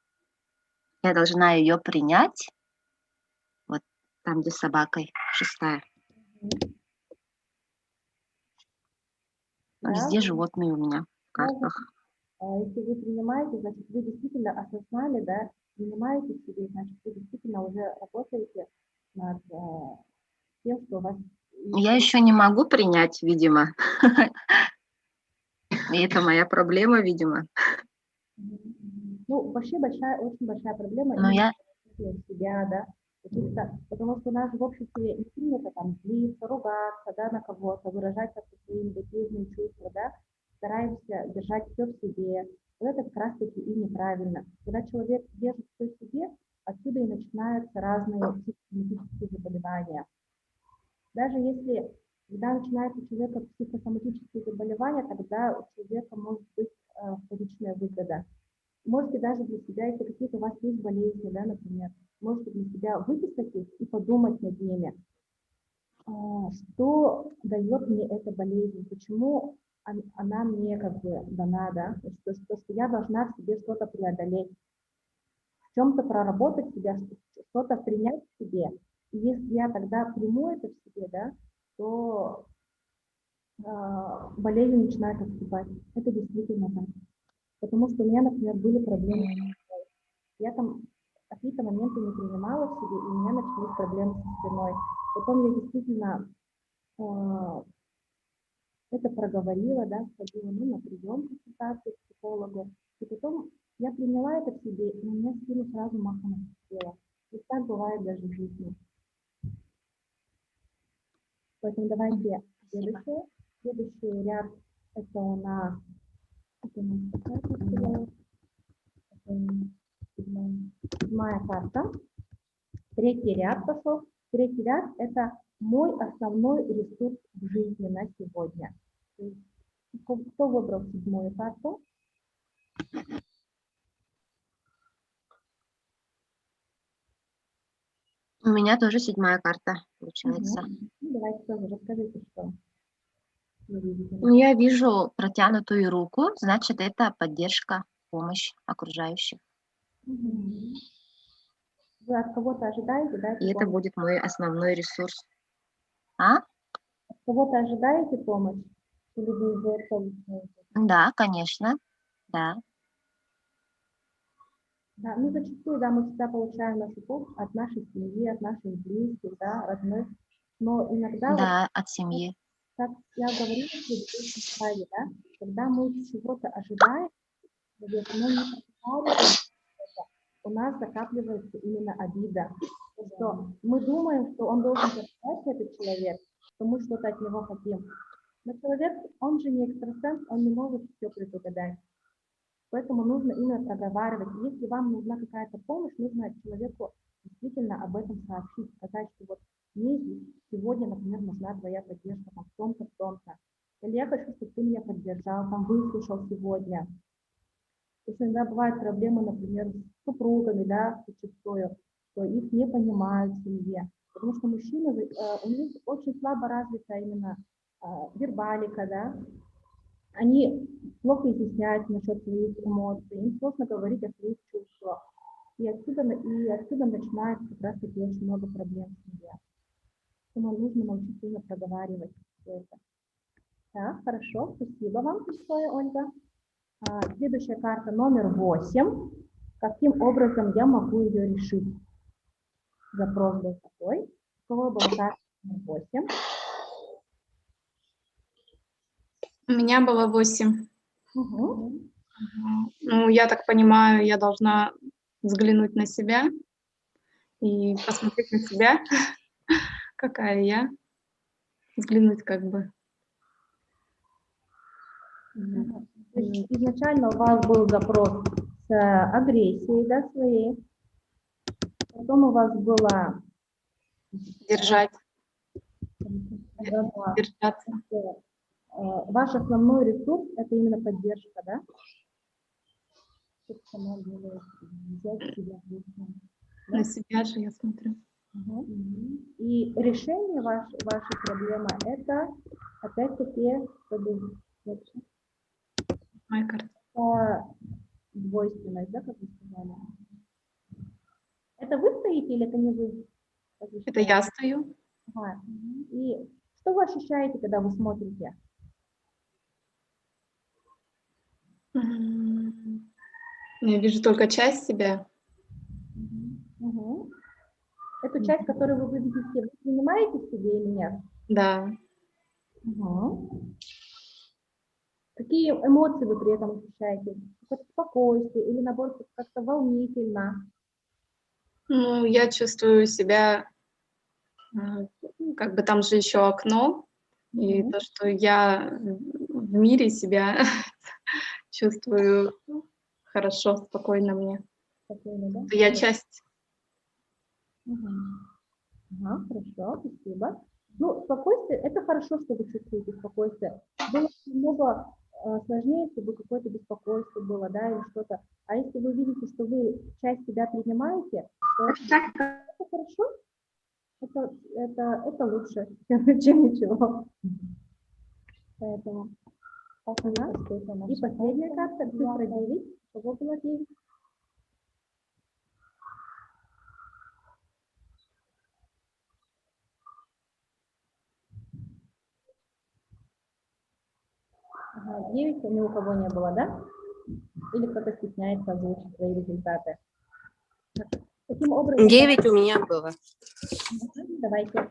я должна ее принять. Вот там, где с собакой, 6-я. А везде животные у меня в картах. Если вы принимаете, значит, вы действительно осознали, да, принимаете в себе, значит, вы действительно уже работаете над тем, что у вас... Я еще не могу принять, видимо. И это моя проблема, видимо. Ну, вообще очень большая проблема. Но я... себя, да, потому что у нас в обществе не принято там злиться, ругаться, да, на кого-то, выражать свои негативные чувства, да, стараемся держать все в себе. Вот это как раз-таки и неправильно. Когда человек держит все в себе, отсюда и начинаются разные психосоматические заболевания. Даже если, когда начинается у человека психосоматические заболевания, тогда у человека может быть вторичная выгода. Можете даже для себя, если какие-то у вас есть болезни, да, например, можете для себя выписать их и подумать над ними. Что дает мне эта болезнь, почему она мне как бы дана, да, что я должна в себе что-то преодолеть, в чем-то проработать себя, что-то принять в себе. И если я тогда приму это в себе, да, то болезнь начинает отступать. Это действительно так. Потому что у меня, например, были проблемы. Я там какие-то моменты не принимала в себе, и у меня начались проблемы со спиной. Потом я действительно это проговорила, да, сходила на прием, консультацию к психологу. И потом я приняла это в себе, и у меня спину сразу махом отпустила. И так бывает даже в жизни. Поэтому давайте следующее. Следующий ряд это у нас седьмая карта. 3-й ряд пошел. 3-й ряд – это мой основной ресурс в жизни на сегодня. Кто выбрал 7-ю карту? У меня тоже 7-я карта, получается. Ну, давайте тоже расскажите, что вы видите. Ну, я вижу протянутую руку, значит, это поддержка, помощь окружающих. Вы от кого-то ожидаете, да? И это будет мой основной ресурс. А? От кого-то ожидаете помощь? Или вы уже это выясняете? Да, конечно, да. Да, ну зачастую, да, мы всегда получаем нашу помощь от нашей семьи, от наших близких, да, родных. Но иногда, Да, от семьи. как я говорила в предыдущем слайде, да, когда мы чего-то ожидаем, но не представляем это, у нас закапливается именно обида. Что мы думаем, что он должен сказать, этот человек, что мы что-то от него хотим. Но человек, он же не экстрасенс, он не может все предугадать. Поэтому нужно именно проговаривать. Если вам нужна какая-то помощь, нужно человеку действительно об этом сообщить, сказать, что вот мне сегодня, например, нужна твоя поддержка там, в том-то, в том-то. Или я хочу, чтобы ты меня поддержал, там, выслушал сегодня. То есть иногда бывают проблемы, например, с супругами, да, зачастую, что их не понимают в семье. Потому что мужчины, у них очень слабо развита именно вербалика, да, они плохо изъясняют насчет своих эмоций, им сложно говорить о своих чувствах. И отсюда начинается как раз таки очень много проблем в семье. Поэтому нужно научиться проговаривать все это. Так, хорошо, спасибо вам большое, Ольга. Следующая карта номер 8. Каким образом я могу ее решить? Запрос был такой. У кого была карта номер 8? У меня было 8. Угу. Ну, я так понимаю, я должна взглянуть на себя и посмотреть на себя, какая я, взглянуть как бы. То есть изначально у вас был запрос с агрессией, да, своей. Потом у вас было... Держать. Держаться. Ваш основной ресурс – это именно поддержка, да? На себя же я смотрю. И решение вашей проблемы – это, опять-таки, Моя карта. Двойственность, да, как вы сказали? Это вы стоите или это не вы? Это я стою. Ага. И что вы ощущаете, когда вы смотрите? Я вижу только часть себя. Угу. Эту часть, которую вы видите, вы принимаете в себе или нет? Да. Угу. Какие эмоции вы при этом ощущаете? Какое-то спокойствие или, наоборот, как-то волнительно? Ну, я чувствую себя, как бы там же еще окно, и то, что я в мире себя чувствую хорошо, спокойно мне. Спокойно, да? Я часть. Ага, хорошо, спасибо. Ну, спокойствие, это хорошо, что вы чувствуете спокойствие. Было много сложнее, если бы какое-то беспокойство было, да, или что-то. А если вы видите, что вы часть себя принимаете, то это хорошо, это лучше, чем ничего. Поэтому. Ага. И последняя карта, цифра 9. Кого было 9? Ага, 9 ни у кого не было, да? Или кто-то стесняется озвучить свои результаты? Каким образом... 9 у меня было. Давайте.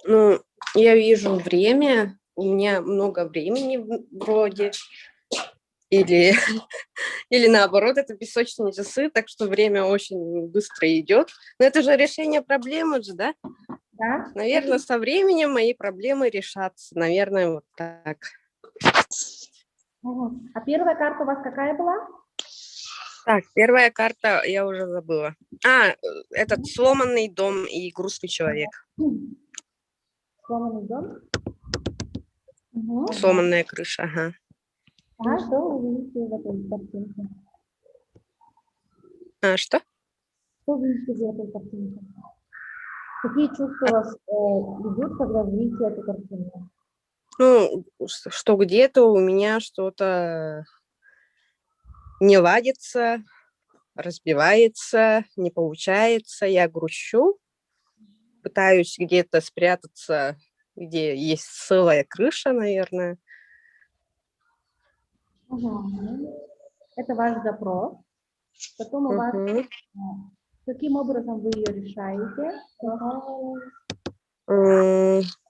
Ну, я вижу время, у меня много времени вроде, или наоборот, это песочные часы, так что время очень быстро идет. Но это же решение проблемы же, да? Да. Наверное, со временем мои проблемы решатся. Наверное, вот так. А первая карта у вас какая была? Так, первая карта я уже забыла. Этот сломанный дом и грустный человек. Сломанный дом? Сломанная крыша, ага. А что вы видите в этой картинке? Что? Что видите в этой картинке? Какие чувства у вас идут, когда вы видите эту картинку? Ну, что где-то у меня что-то не ладится, разбивается, не получается, я грущу, пытаюсь где-то спрятаться, где есть сырая крыша, наверное. Это ваш запрос. Потом у вас, каким образом вы ее решаете?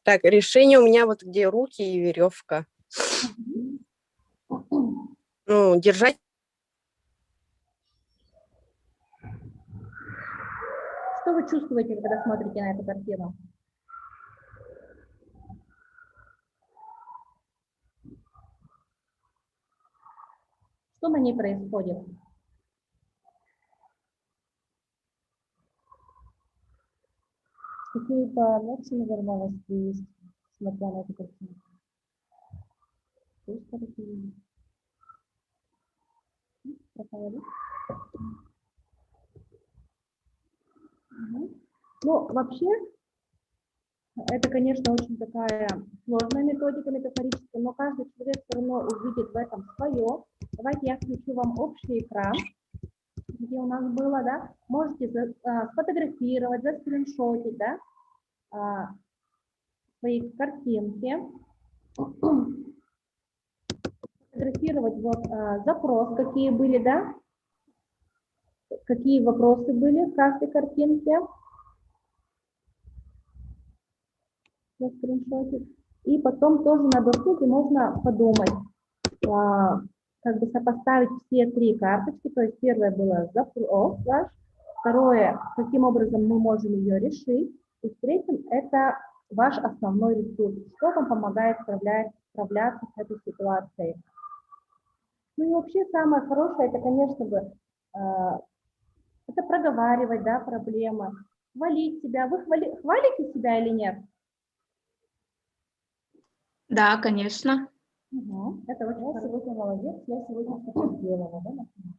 Так, решение у меня вот где руки и веревка. Ну, держать. Что вы чувствуете, когда смотрите на эту картину? Что на ней происходит? Какие-то эмоции, наверное, у вас есть, смотря на эту картину? Ну, вообще, это, конечно, очень такая сложная методика метафорическая, но каждый человек все равно увидит в этом свое. Давайте я включу вам общий экран, где у нас было, да, можете сфотографировать, заскриншотить, да, свои картинки, сфотографировать вот запрос, какие были, да, какие вопросы были в каждой картинке, заскриншотить, и потом тоже на досуге можно подумать, как бы сопоставить все три карточки, то есть первое было запрос ваш, второе, каким образом мы можем ее решить, и третьим это ваш основной ресурс, что вам помогает справляться с этой ситуацией. Ну и вообще самое хорошее, это, конечно бы, это проговаривать, да, проблемы, хвалить себя. Вы хвалите себя или нет? Да, конечно. Это очень хорошо. Сегодня молодец, я сегодня что-то сделала, да, например.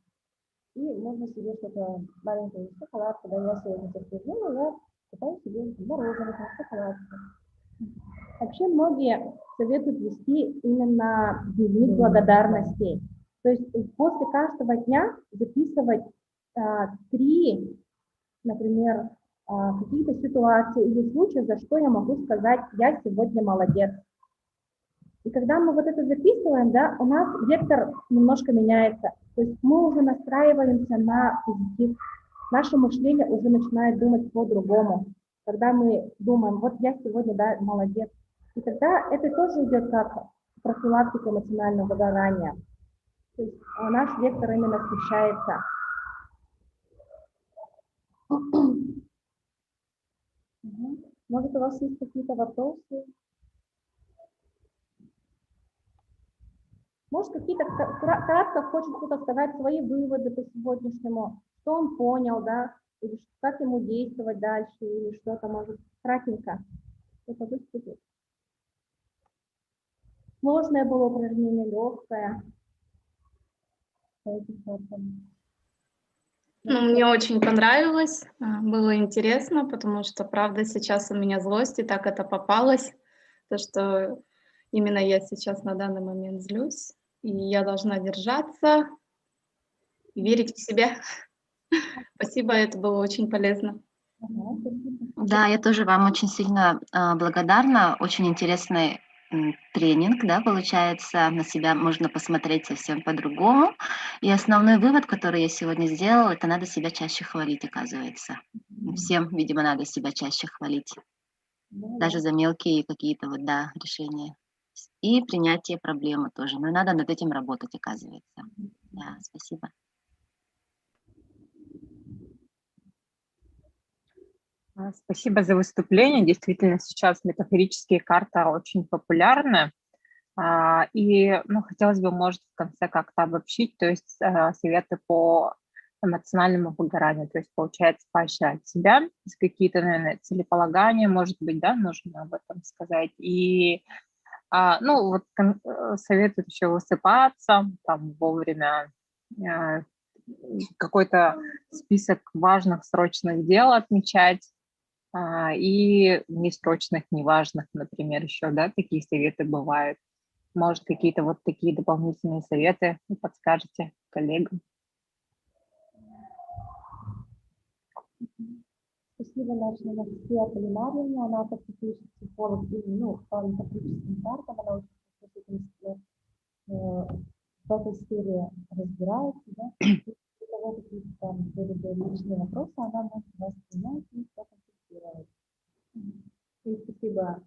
И можно себе что-то маленькое, шоколадку, да, я сегодня что-то сделала, я купаю себе мороженое, шоколадку. Вообще многие советуют вести именно дневник благодарностей. То есть после каждого дня записывать 3, например, какие-то ситуации или случаи, за что я могу сказать, я сегодня молодец. И когда мы вот это записываем, да, у нас вектор немножко меняется. То есть мы уже настраиваемся на позитив. Наше мышление уже начинает думать по-другому. Когда мы думаем, вот я сегодня, да, молодец. И тогда это тоже идет как профилактика эмоционального выгорания. То есть наш вектор именно смещается. Может, у вас есть какие-то вопросы? Может, какие-то кратко хочет кто-то сказать свои выводы по сегодняшнему, что он понял, да, или как ему действовать дальше, или что-то, может, кратенько. Что-то выступит. Сложное было упражнение, легкое. Ну, мне очень понравилось, было интересно, потому что, правда, сейчас у меня злость, и так это попалось, то, что именно я сейчас на данный момент злюсь, и я должна держаться и верить в себя. Спасибо, это было очень полезно. Да, я тоже вам очень сильно благодарна. Очень интересный тренинг, да, получается, на себя можно посмотреть совсем по-другому. И основной вывод, который я сегодня сделала, это надо себя чаще хвалить, оказывается. Всем, видимо, надо себя чаще хвалить. Даже за мелкие какие-то вот, да, решения. И принятие проблемы тоже. Но надо над этим работать, оказывается. Да, спасибо. Спасибо за выступление. Действительно, сейчас метафорические карты очень популярны. И хотелось бы, может, в конце как-то обобщить, то есть советы по эмоциональному выгоранию. То есть, получается, поощрять себя, какие-то, наверное, целеполагания, может быть, да, нужно об этом сказать. И, советуют еще высыпаться, там, вовремя какой-то список важных срочных дел отмечать, и несрочных, неважных, например, еще, да, такие советы бывают. Может, какие-то вот такие дополнительные советы вы подскажете коллегам? Спасибо, Наша Анастасия Полинарьевна. Она практический психолог, и, по метафорическим картам, она очень в этой сфере разбирается, да. Если у кого какие-то там были бы личные вопросы, она может вас принять и проконсультировать. И спасибо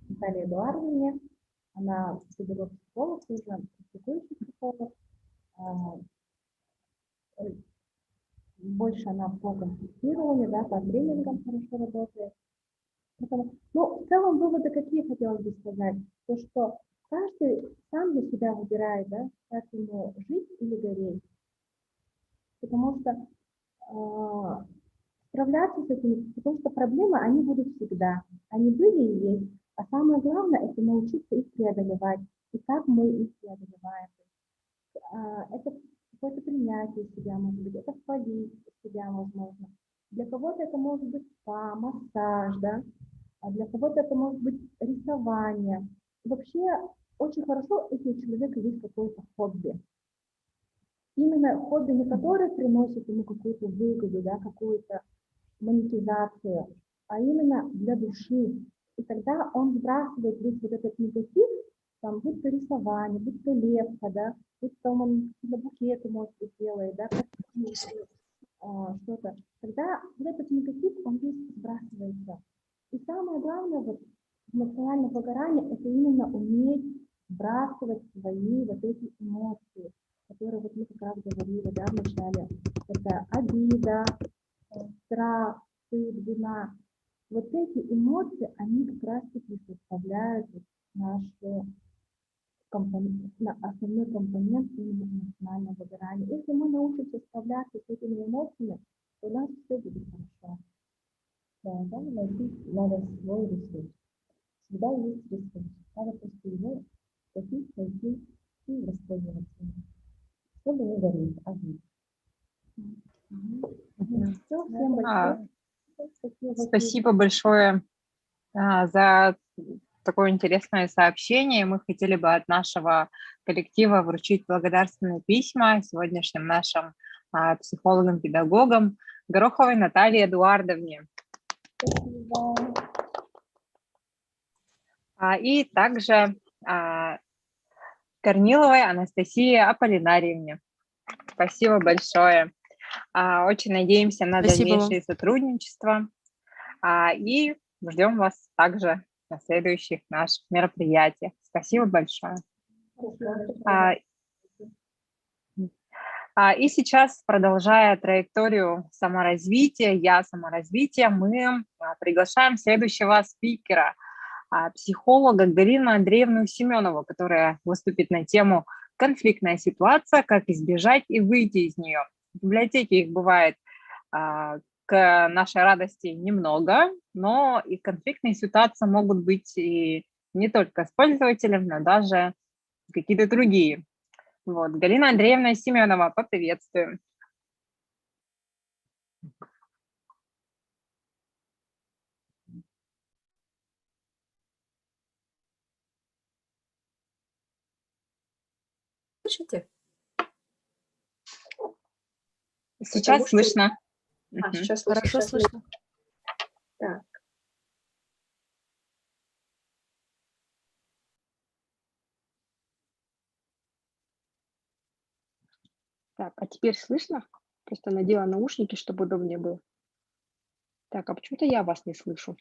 Наталье Эдуардовне. Она педагог-психолог, тоже практикующий психолог. Больше она по консультированию, да, по тренингам хорошо работает. Поэтому, в целом выводы какие хотелось бы сказать? То, что каждый сам для себя выбирает, да, как ему жить или гореть. Потому что справляться с этим, потому что проблемы, они будут всегда. Они были и есть. А самое главное, это научиться их преодолевать. И как мы их преодолеваем. Это какое-то принятие себя, может быть, это хвалить себя, возможно. Для кого-то это может быть спа, массаж, да, а для кого-то это может быть рисование. Вообще очень хорошо, если у человека есть какое-то хобби. Именно хобби, не которое приносит ему какую-то выгоду, да, какую-то монетизацию, а именно для души. И тогда он сбрасывает весь вот этот негатив, там, будь то рисование, будь то лепка, да, будь то он какие-то букеты, может быть, делает, да, что-то. Тогда вот этот негатив, он весь сбрасывается. И самое главное вот, в эмоциональном выгорании, это именно уметь сбрасывать свои вот эти эмоции, которые вот мы как раз говорили, да, в начале. Это обида, страх, стыд, вина. Вот эти эмоции, они как раз-таки составляют наш основной компонент именно эмоционального выгорания. Если мы научимся справляться с этими эмоциями, то у нас все будет хорошо. Да, надо свой ресурс. Всегда есть ресурс. Надо просто его купить, найти и воспользоваться им. Чтобы не гореть, а жить. Все, всем большое. Спасибо большое за такое интересное сообщение. Мы хотели бы от нашего коллектива вручить благодарственные письма сегодняшним нашим психологам-педагогам Гороховой Наталье Эдуардовне. Спасибо. И также Корниловой Анастасии Аполлинариевне. Спасибо большое. Очень надеемся на дальнейшее сотрудничество. И ждем вас также на следующих наших мероприятиях. Спасибо большое. И сейчас, продолжая траекторию саморазвития, саморазвития, мы приглашаем следующего спикера, психолога Галину Андреевну Семенову, которая выступит на тему «Конфликтная ситуация. Как избежать и выйти из нее». В библиотеке их бывает, к нашей радости, немного, но и конфликтные ситуации могут быть и не только с пользователем, но даже какие-то другие. Вот. Галина Андреевна Семенова, поприветствуем. Слышите? Сейчас слышно. Сейчас хорошо слышно. Так. Так, а теперь слышно? Просто надела наушники, чтобы удобнее было. Так, а почему-то я вас не слышу.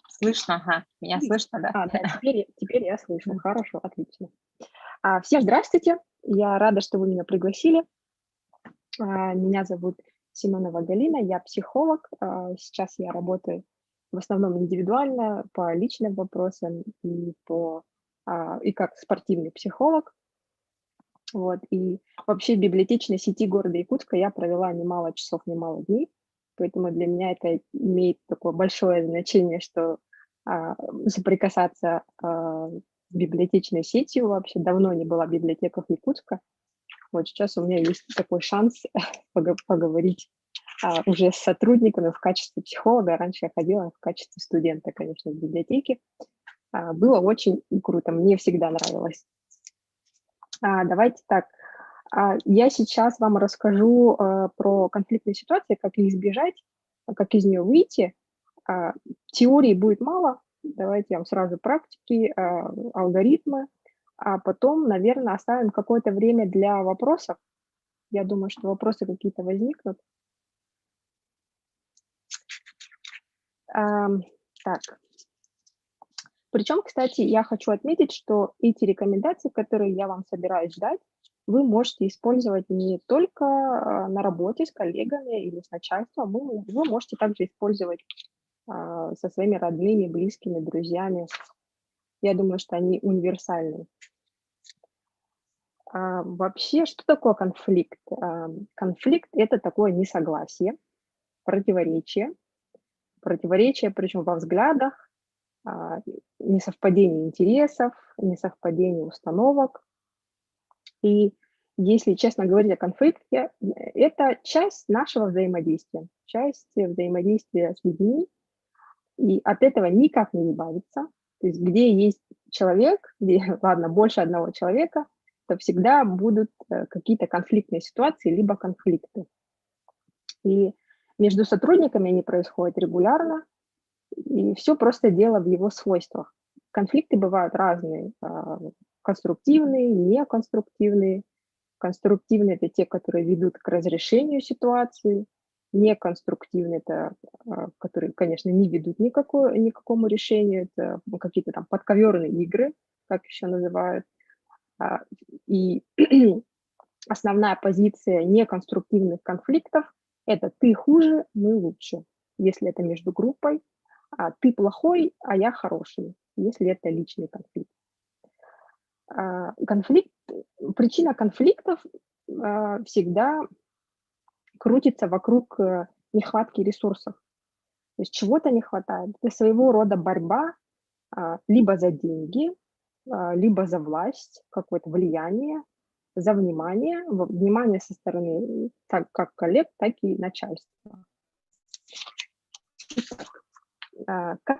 Слышно, ага. Меня слышно, да? Да, теперь я слышу. Хорошо, отлично. Всем здравствуйте. Я рада, что вы меня пригласили. Меня зовут Семенова Галина, я психолог. Сейчас я работаю в основном индивидуально по личным вопросам и как спортивный психолог. Вот. И вообще в библиотечной сети города Якутска я провела немало часов, немало дней, поэтому для меня это имеет такое большое значение, что соприкасаться с библиотечной сетью. Вообще давно не была в библиотеках Якутска. Вот сейчас у меня есть такой шанс поговорить уже с сотрудниками в качестве психолога. Раньше я ходила в качестве студента, конечно, в библиотеке. Было очень круто, мне всегда нравилось. Давайте так, я сейчас вам расскажу про конфликтные ситуации, как их избежать, как из нее выйти. Теории будет мало, давайте я вам сразу практики, алгоритмы, а потом, наверное, оставим какое-то время для вопросов. Я думаю, что вопросы какие-то возникнут. Так. Причем, кстати, я хочу отметить, что эти рекомендации, которые я вам собираюсь дать, вы можете использовать не только на работе с коллегами или с начальством, вы можете также использовать со своими родными, близкими, друзьями. Я думаю, что они универсальны. Вообще, что такое конфликт? Конфликт – это такое несогласие, противоречие, причем во взглядах, несовпадение интересов, несовпадение установок. И если честно говорить о конфликте, это часть нашего взаимодействия, часть взаимодействия с людьми, и от этого никак не избавиться. То есть где есть человек, где, ладно, больше одного человека, то всегда будут какие-то конфликтные ситуации, либо конфликты. И между сотрудниками они происходят регулярно, и все просто дело в его свойствах. Конфликты бывают разные, конструктивные, неконструктивные. Конструктивные – это те, которые ведут к разрешению ситуации. Неконструктивные – это которые, конечно, не ведут никакому решению. Это какие-то там подковерные игры, как еще называют. И основная позиция неконструктивных конфликтов – это ты хуже, мы лучше. Если это между группой, ты плохой, а я хороший, если это личный конфликт. Причина конфликтов всегда крутится вокруг нехватки ресурсов. То есть чего-то не хватает. Это своего рода борьба либо за деньги, либо за власть, какое-то влияние, за внимание со стороны как коллег, так и начальства.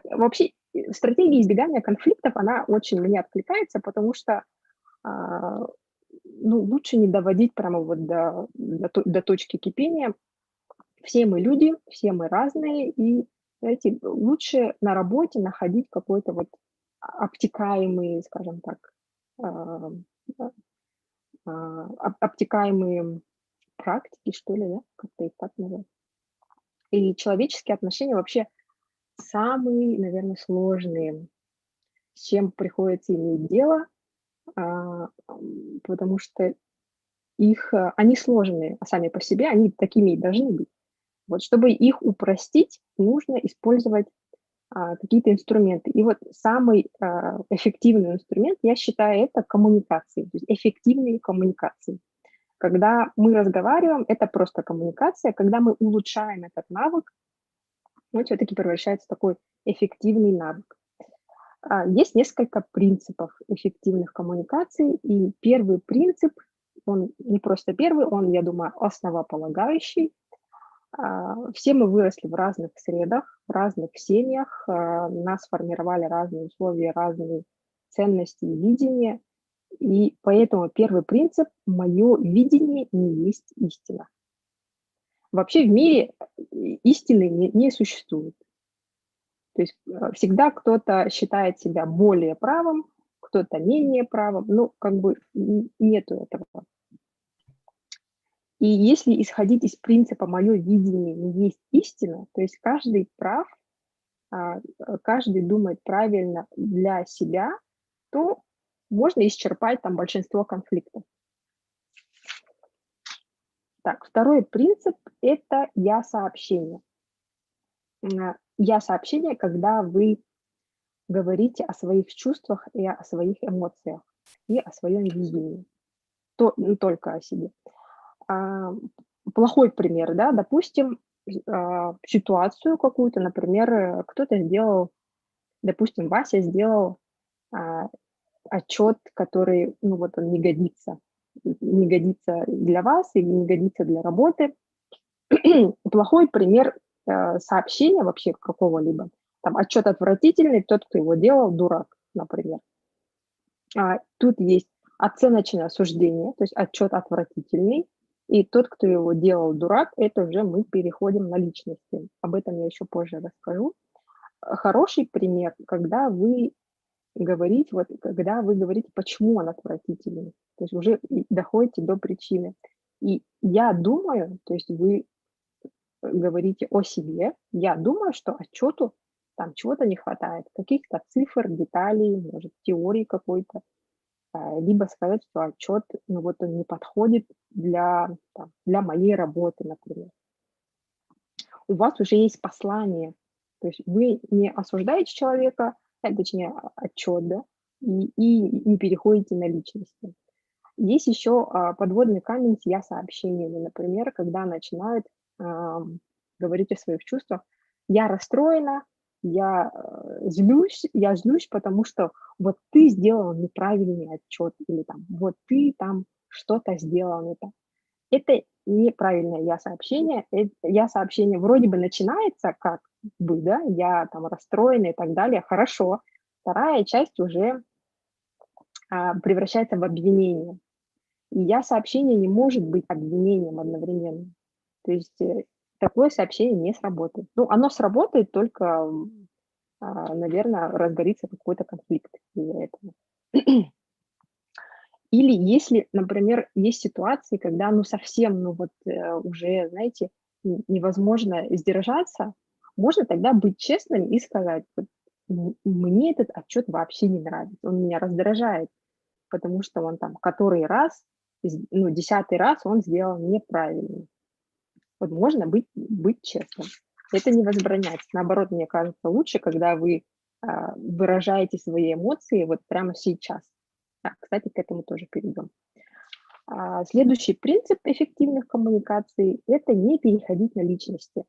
Вообще стратегия избегания конфликтов, она очень мне откликается, потому что лучше не доводить прямо вот до точки кипения. Все мы люди, все мы разные, и знаете, лучше на работе находить какой-то вот обтекаемый, скажем так, обтекаемые практики, что ли, да? Как-то их так называют. И человеческие отношения вообще самые, наверное, сложные, с чем приходится иметь дело, потому что они сложные сами по себе, они такими и должны быть. Вот чтобы их упростить, нужно использовать какие-то инструменты. И вот самый эффективный инструмент, я считаю, это коммуникации, то есть эффективные коммуникации. Когда мы разговариваем, это просто коммуникация. Когда мы улучшаем этот навык, он все-таки превращается в такой эффективный навык. Есть несколько принципов эффективных коммуникаций. И первый принцип, он не просто первый, он, я думаю, основополагающий. Все мы выросли в разных средах, в разных семьях, нас формировали разные условия, разные ценности и видения. И поэтому первый принцип – мое видение не есть истина. Вообще в мире истины не существует. То есть всегда кто-то считает себя более правым, кто-то менее правым, нету этого. И если исходить из принципа «моё видение не есть истина», то есть каждый прав, каждый думает правильно для себя, то можно исчерпать там большинство конфликтов. Так, второй принцип – это «я-сообщение». «Я-сообщение», когда вы говорите о своих чувствах и о своих эмоциях, и о своем видении, не только о себе. Плохой пример, да, допустим, ситуацию какую-то, например, кто-то сделал, допустим, Вася сделал отчет, который, он не годится. не годится для вас или не годится для работы. Плохой пример сообщения вообще какого-либо. Там отчет отвратительный, тот, кто его делал, дурак, например. Тут есть оценочное суждение, то есть отчет отвратительный, и тот, кто его делал, дурак, это уже мы переходим на личности. Об этом я еще позже расскажу. Хороший пример, когда вы говорите, почему он отвратительный, то есть уже доходите до причины. И я думаю, то есть вы говорите о себе, я думаю, что отчету там чего-то не хватает, каких-то цифр, деталей, может, теории какой-то, либо сказать, что отчет, он не подходит для моей работы, например. У вас уже есть послание, то есть вы не осуждаете человека, точнее, отчет, да, и не переходите на личности. Есть еще подводный камень с я-сообщениями, например, когда начинают говорить о своих чувствах. Я расстроена, я злюсь, потому что вот ты сделал неправильный отчет, или там, вот ты там что-то сделал не так. Это неправильное я-сообщение. Я-сообщение вроде бы начинается как бы, да, я там расстроена и так далее, хорошо. Вторая часть уже превращается в обвинение. И я-сообщение не может быть обвинением одновременно. То есть такое сообщение не сработает. Оно сработает только, наверное, разгорится какой-то конфликт из-за этого. Или если, например, есть ситуации, когда совсем, уже, знаете, невозможно сдержаться, можно тогда быть честным и сказать, мне этот отчет вообще не нравится, он меня раздражает, потому что он там который раз, 10-й раз он сделал неправильно. Вот можно быть честным. Это не возбраняется. Наоборот, мне кажется, лучше, когда вы выражаете свои эмоции вот прямо сейчас. Кстати, к этому тоже перейдем. Следующий принцип эффективных коммуникаций – это не переходить на личности.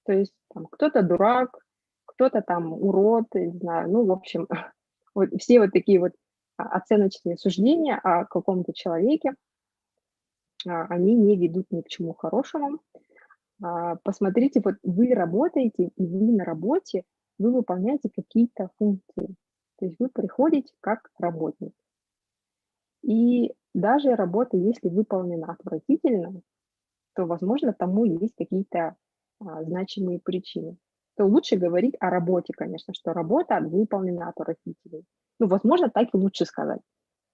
То есть там, кто-то дурак, кто-то там урод, не знаю, в общем, вот все вот такие вот оценочные суждения о каком-то человеке, они не ведут ни к чему хорошему. Посмотрите, вот вы работаете, и вы на работе, вы выполняете какие-то функции. То есть вы приходите как работник. И даже работа, если выполнена отвратительно, то, возможно, тому есть какие-то значимые причины. То лучше говорить о работе, конечно, что работа выполнена отвратительно. Возможно, так и лучше сказать,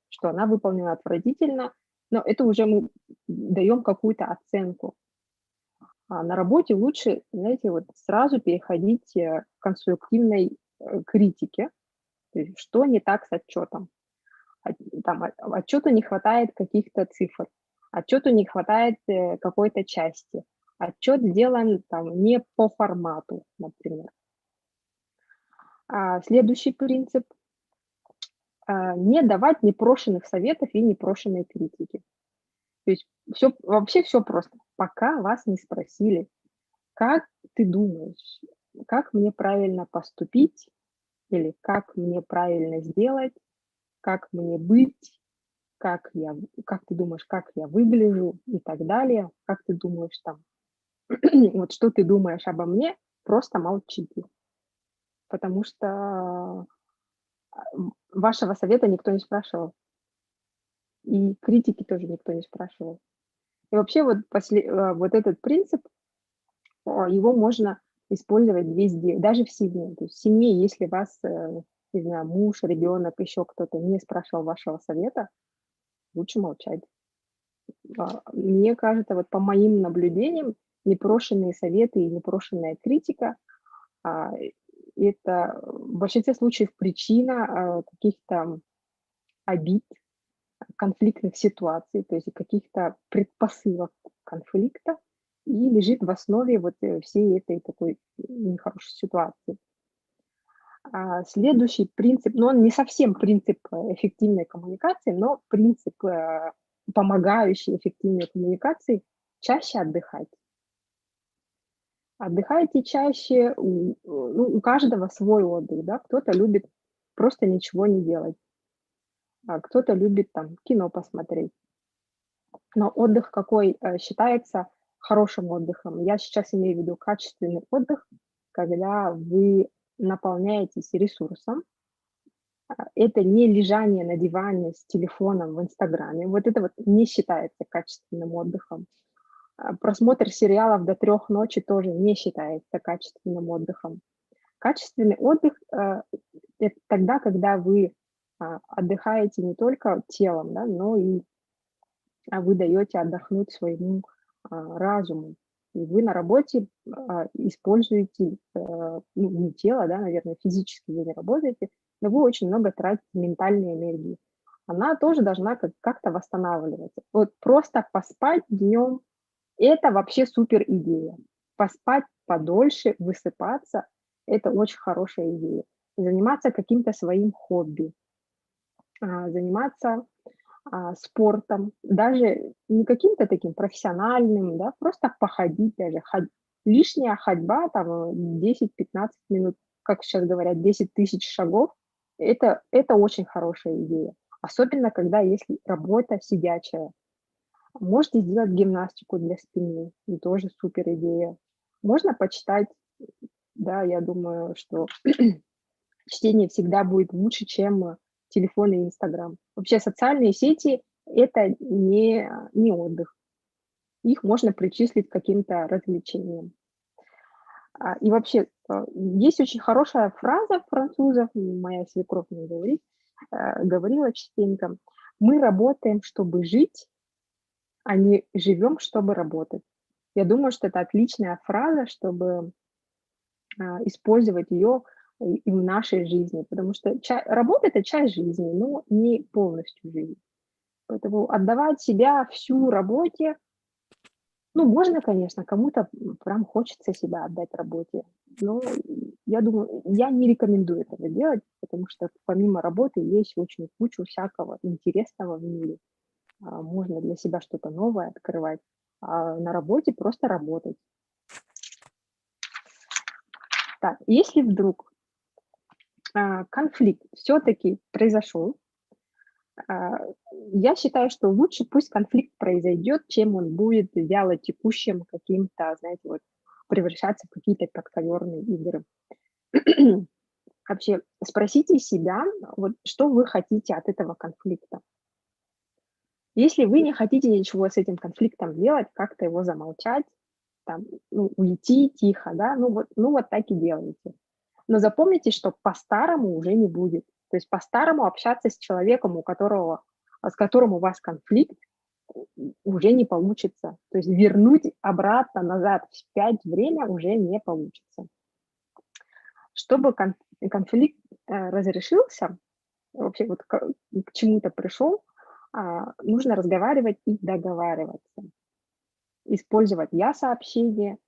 что она выполнена отвратительно, но это уже мы даем какую-то оценку. На работе лучше, знаете, вот сразу переходить к конструктивной критике, то есть что не так с отчетом. Там, отчету не хватает каких-то цифр, отчету не хватает какой-то части, отчет сделан там не по формату, например. Следующий принцип – не давать непрошенных советов и непрошенной критики. То есть вообще все просто. Пока вас не спросили, как ты думаешь, как мне правильно поступить или как мне правильно сделать, как мне быть, как ты думаешь, как я выгляжу и так далее, как ты думаешь там, вот что ты думаешь обо мне, просто молчите. Потому что вашего совета никто не спрашивал. И критики тоже никто не спрашивал. И вообще вот этот принцип, его можно использовать везде, даже в семье. То есть в семье, если вас, не знаю, муж, ребенок, еще кто-то не спрашивал вашего совета, лучше молчать. Мне кажется, вот по моим наблюдениям, непрошенные советы и непрошенная критика это в большинстве случаев причина каких-то обид, конфликтных ситуаций, то есть каких-то предпосылок конфликта, и лежит в основе вот всей этой такой нехорошей ситуации. Следующий принцип, он не совсем принцип эффективной коммуникации, но принцип, помогающий эффективной коммуникации, чаще отдыхать. Отдыхайте чаще, у каждого свой отдых, да, кто-то любит просто ничего не делать, а кто-то любит там кино посмотреть, Но отдых какой считается хорошим отдыхом? Я сейчас имею в виду качественный отдых, когда вы наполняетесь ресурсом. Это не лежание на диване с телефоном в Инстаграме. Вот это вот не считается качественным отдыхом. Просмотр сериалов до 3 ночи тоже не считается качественным отдыхом. Качественный отдых это тогда, когда вы отдыхаете не только телом, да, но и вы даете отдохнуть своему разуму. И вы на работе используете, ну, не тело, да, наверное, физически вы не работаете, но вы очень много тратите ментальной энергии. Она тоже должна как-то восстанавливаться. Вот просто поспать днем – это вообще супер идея. Поспать подольше, высыпаться – это очень хорошая идея. Заниматься каким-то своим хобби, заниматься спортом, даже не каким-то таким профессиональным, да, просто походить даже. Лишняя ходьба, там 10-15 минут, как сейчас говорят, 10 тысяч шагов, это очень хорошая идея. Особенно, когда если работа сидячая. Можете сделать гимнастику для спины, и тоже супер идея. Можно почитать, да, я думаю, что чтение всегда будет лучше, чем телефон и Инстаграм. Вообще социальные сети – это не отдых. Их можно причислить к каким-то развлечениям. И вообще есть очень хорошая фраза французов, моя свекровь мне говорила частенько: мы работаем, чтобы жить, а не живем, чтобы работать. Я думаю, что это отличная фраза, чтобы использовать ее и в нашей жизни, потому что работа – это часть жизни, но не полностью жизнь. Поэтому отдавать себя всю работе, ну, можно, конечно, кому-то прям хочется себя отдать работе, но я думаю, я не рекомендую этого делать, потому что помимо работы есть очень кучу всякого интересного в мире. Можно для себя что-то новое открывать, а на работе просто работать. Так, если вдруг конфликт все-таки произошел, я считаю, что лучше пусть конфликт произойдет, чем он будет вяло текущим каким-то, знаете, вот превращаться в какие-то подковерные игры. Вообще, спросите себя, вот что вы хотите от этого конфликта. Если вы не хотите ничего с этим конфликтом делать, как-то его замолчать, там, ну, уйти тихо, да, ну вот так и делайте. Но запомните, что по-старому уже не будет. То есть по-старому общаться с человеком, с которым у вас конфликт, уже не получится. То есть вернуть обратно, назад, вспять время уже не получится. Чтобы конфликт разрешился, вообще вот к чему-то пришел, нужно разговаривать и договариваться. Использовать «я-сообщение»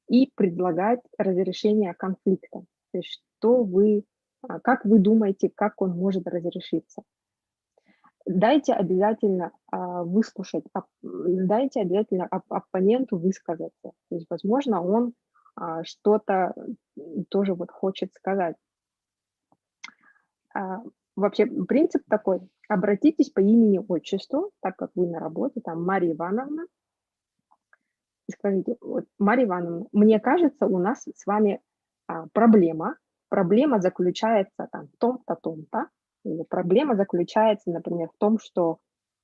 и предлагать разрешение конфликта. То есть как вы думаете, как он может разрешиться. Дайте обязательно выслушать, дайте обязательно оппоненту высказаться. То есть, возможно, он что-то тоже вот хочет сказать. Вообще принцип такой: обратитесь по имени-отчеству, так как вы на работе, там, Марья Ивановна, и скажите: вот, Марья Ивановна, мне кажется, у нас с вами проблема. Проблема заключается там в том-то, том-то. Или проблема заключается, например, в том, что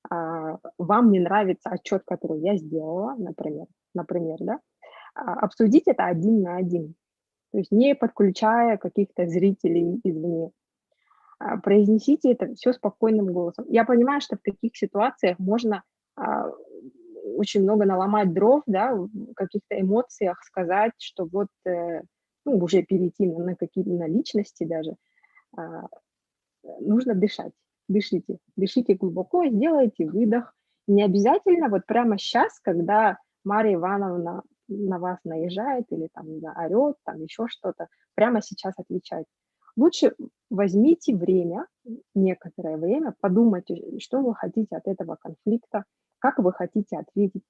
вам не нравится отчет, который я сделала, например, да. Обсудить это 1 на 1, то есть не подключая каких-то зрителей извне. Произнесите это все спокойным голосом. Я понимаю, что в таких ситуациях можно очень много наломать дров, да, в каких-то эмоциях сказать, что вот, ну, уже перейти на какие-то личности даже. Нужно дышать. Дышите глубоко, сделайте выдох. Не обязательно вот прямо сейчас, когда Марья Ивановна на вас наезжает или там орет, там еще что-то, прямо сейчас отвечать. Лучше возьмите время, некоторое время, подумайте, что вы хотите от этого конфликта, как вы хотите ответить,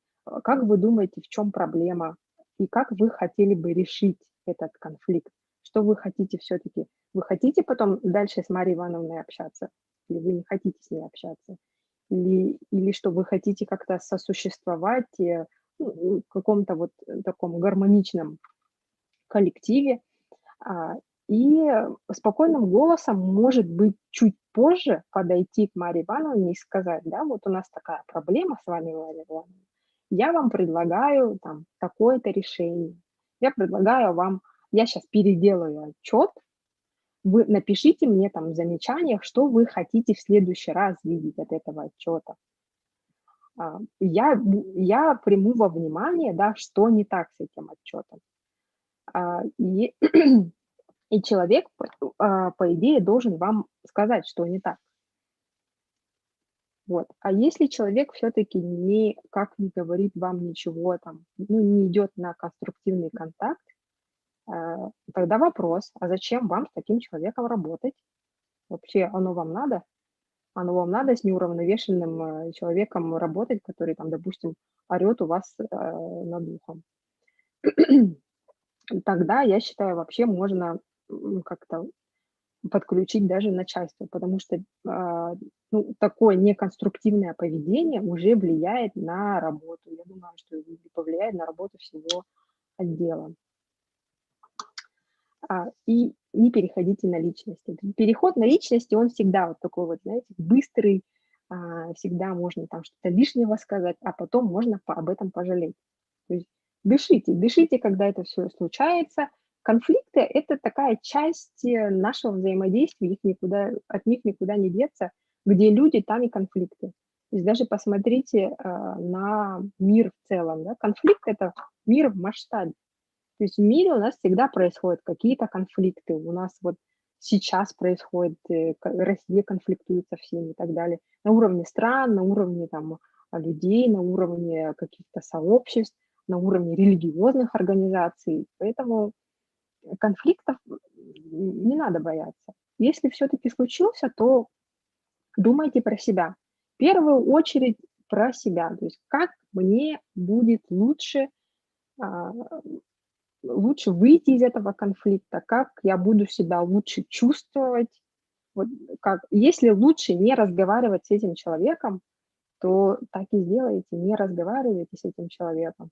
как вы думаете, в чем проблема, и как вы хотели бы решить этот конфликт. Что вы хотите все-таки? Вы хотите потом дальше с Марьей Ивановной общаться? Или вы не хотите с ней общаться? или что вы хотите как-то сосуществовать в каком-то вот таком гармоничном коллективе. И спокойным голосом, может быть, чуть позже подойти к Марье Ивановне и сказать, да, вот у нас такая проблема с вами, Марья Ивановна, я вам предлагаю там такое-то решение, я предлагаю вам, я сейчас переделаю отчет, вы напишите мне там в замечаниях, что вы хотите в следующий раз видеть от этого отчета. Я приму во внимание, да, что не так с этим отчетом. И человек, по идее, должен вам сказать, что не так. Вот. А если человек все-таки никак не говорит вам ничего, там, не идет на конструктивный контакт, тогда вопрос, а зачем вам с таким человеком работать? Вообще оно вам надо? Оно вам надо с неуравновешенным человеком работать, который, там, допустим, орет у вас над ухом? Тогда, я считаю, вообще можно как-то подключить даже начальство, потому что такое неконструктивное поведение уже влияет на работу. Я думаю, что повлияет на работу всего отдела. И не переходите на личности. Переход на личности, он всегда вот такой вот, знаете, быстрый, всегда можно там что-то лишнего сказать, а потом можно об этом пожалеть. То есть дышите, когда это все случается. Конфликты – это такая часть нашего взаимодействия, от них никуда не деться. Где люди, там и конфликты. То есть даже посмотрите на мир в целом. Да? Конфликт – это мир в масштабе. То есть в мире у нас всегда происходят какие-то конфликты. У нас вот сейчас происходит, Россия конфликтует со всеми и так далее. На уровне стран, на уровне там, людей, на уровне каких-то сообществ, на уровне религиозных организаций. Поэтому конфликтов не надо бояться. Если все-таки случился, то думайте про себя. В первую очередь про себя. То есть как мне будет лучше выйти из этого конфликта, как я буду себя лучше чувствовать. Вот если лучше не разговаривать с этим человеком, то так и сделайте, не разговаривайте с этим человеком.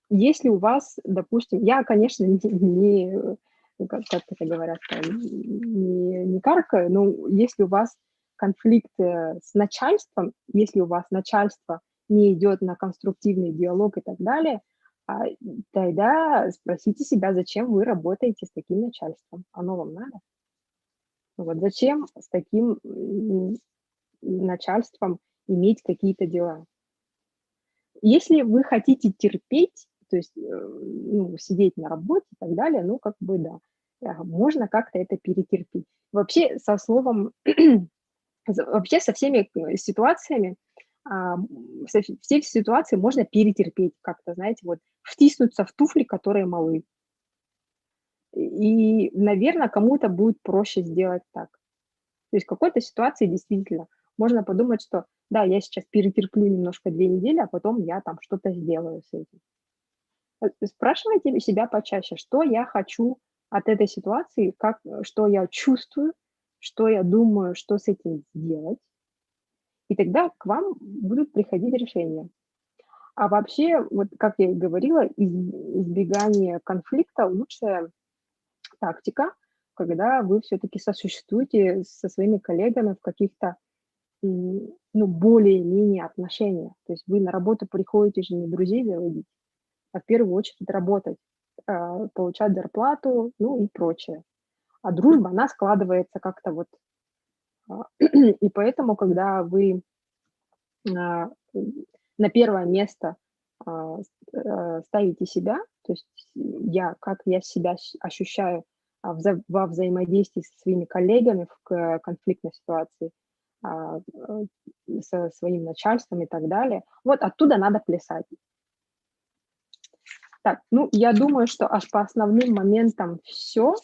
Если у вас, допустим, я, конечно, как это говорят, не каркаю, но если у вас конфликт с начальством, если у вас начальство не идет на конструктивный диалог и так далее, тогда спросите себя, зачем вы работаете с таким начальством? Оно вам надо? Вот зачем с таким начальством иметь какие-то дела? Если вы хотите терпеть, то есть сидеть на работе и так далее, да, можно как-то это перетерпеть. Вообще со всеми ситуациями, все ситуации можно перетерпеть как-то, знаете, вот втиснуться в туфли, которые малы. И, наверное, кому-то будет проще сделать так. То есть в какой-то ситуации действительно можно подумать, что да, я сейчас перетерплю немножко 2 недели, а потом я там что-то сделаю с этим. Спрашивайте себя почаще, что я хочу от этой ситуации, что я чувствую, что я думаю, что с этим сделать. И тогда к вам будут приходить решения. А вообще, вот как я и говорила, избегание конфликта – лучшая тактика, когда вы все-таки сосуществуете со своими коллегами в каких-то более-менее отношениях. То есть вы на работу приходите же не друзей заводить, а в первую очередь работать, получать зарплату, и прочее. А дружба, она складывается как-то вот. И поэтому, когда вы на первое место ставите себя, то есть как я себя ощущаю во взаимодействии со своими коллегами в конфликтной ситуации, со своим начальством и так далее, вот оттуда надо плясать. Так, я думаю, что аж по основным моментам все.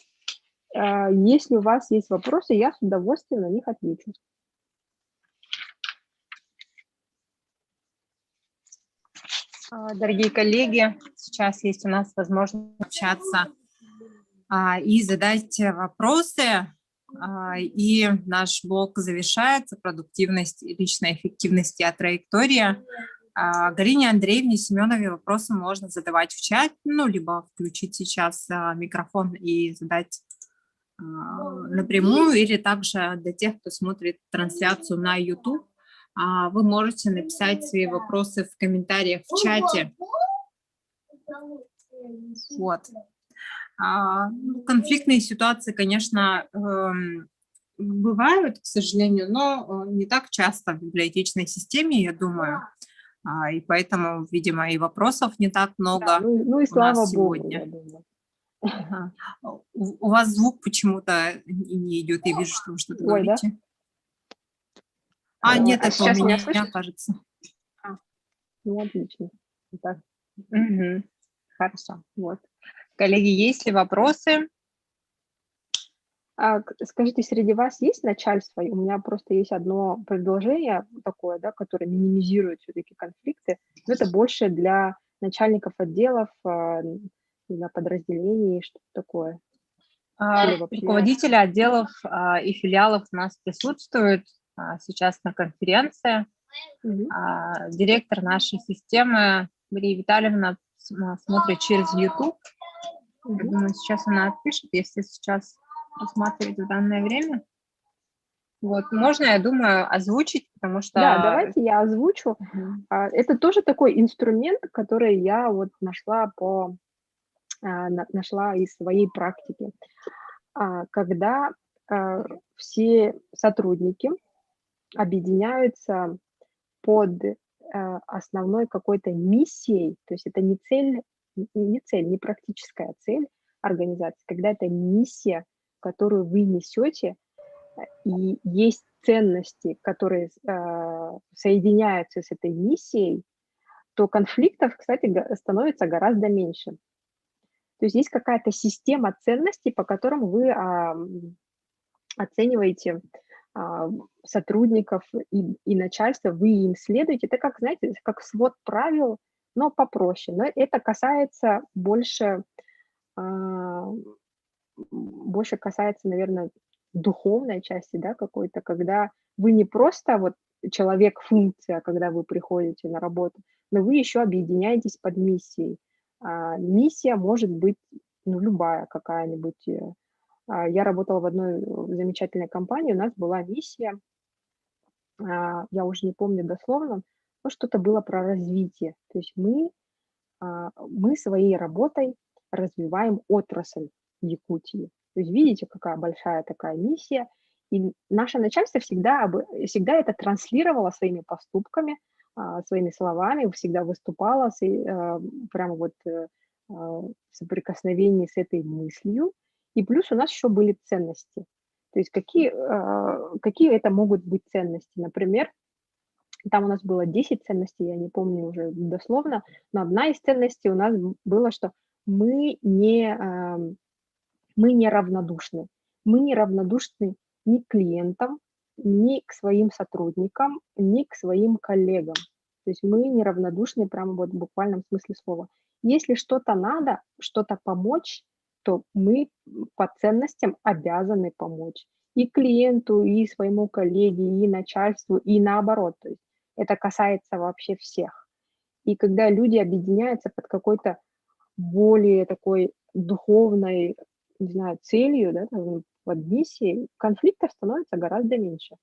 Если у вас есть вопросы, я с удовольствием на них отвечу. Дорогие коллеги, сейчас есть у нас возможность общаться и задать вопросы. И наш блок завершается. Продуктивность и личная эффективность и траектория. Галине Андреевне Семеновой вопросы можно задавать в чат, ну, либо включить сейчас микрофон и задать напрямую, или также для тех, кто смотрит трансляцию на YouTube, вы можете написать свои вопросы в комментариях в чате. Вот. Конфликтные ситуации, конечно, бывают, к сожалению, но не так часто в библиотечной системе, я думаю. И поэтому, видимо, и вопросов не так много, да, ну и у слава нас Богу, сегодня. я думаю. Ага. У вас звук почему-то не идет, я вижу, что вы что-то Ой, да? говорите. Нет, это у сейчас меня меня, слышите? кажется. Ну, отлично. Так. Мгм. Хорошо. Вот. Коллеги, есть ли вопросы? Скажите, среди вас есть начальство? У меня просто есть одно предложение такое, да, которое минимизирует все-таки конфликты, но это больше для начальников отделов, для подразделений, что-то такое. Или вообще... Руководители отделов и филиалов у нас присутствуют сейчас на конференции. Директор нашей системы Мария Витальевна смотрит через YouTube. Я думаю, сейчас она отпишет, если сейчас рассматривать в данное время. Вот, можно, я думаю, озвучить, потому что... Да, давайте я озвучу. Это тоже такой инструмент, который я вот нашла из своей практики. Когда все сотрудники объединяются под основной какой-то миссией, то есть это не практическая цель организации, когда это миссия, которую вы несете, и есть ценности, которые соединяются с этой миссией, то конфликтов, кстати, становится гораздо меньше. То есть есть какая-то система ценностей, по которым вы оцениваете сотрудников и начальство, вы им следуете. Это как, знаете, как свод правил, но попроще. Но это касается больше касается, наверное, духовной части, да, какой-то, когда вы не просто вот человек-функция, когда вы приходите на работу, но вы еще объединяетесь под миссией. Миссия может быть, ну, любая какая-нибудь. Я работала в одной замечательной компании, у нас была миссия, я уже не помню дословно, но что-то было про развитие. То есть мы своей работой развиваем отрасль Якутии. То есть видите, какая большая такая миссия. И наше начальство всегда это транслировало своими поступками, своими словами, всегда выступало прямо вот в соприкосновении с этой мыслью. И плюс у нас еще были ценности. То есть какие это могут быть ценности? Например, там у нас было 10 ценностей, я не помню уже дословно, но одна из ценностей у нас была, что мы не равнодушны. Мы не равнодушны ни к клиентам, ни к своим сотрудникам, ни к своим коллегам. То есть мы не равнодушны прямо вот в буквальном смысле слова. Если что-то надо, что-то помочь, то мы по ценностям обязаны помочь и клиенту, и своему коллеге, и начальству, и наоборот. То есть это касается вообще всех. И когда люди объединяются под какой-то более такой духовной, не знаю, целью, да, под миссией, конфликтов становится гораздо меньше.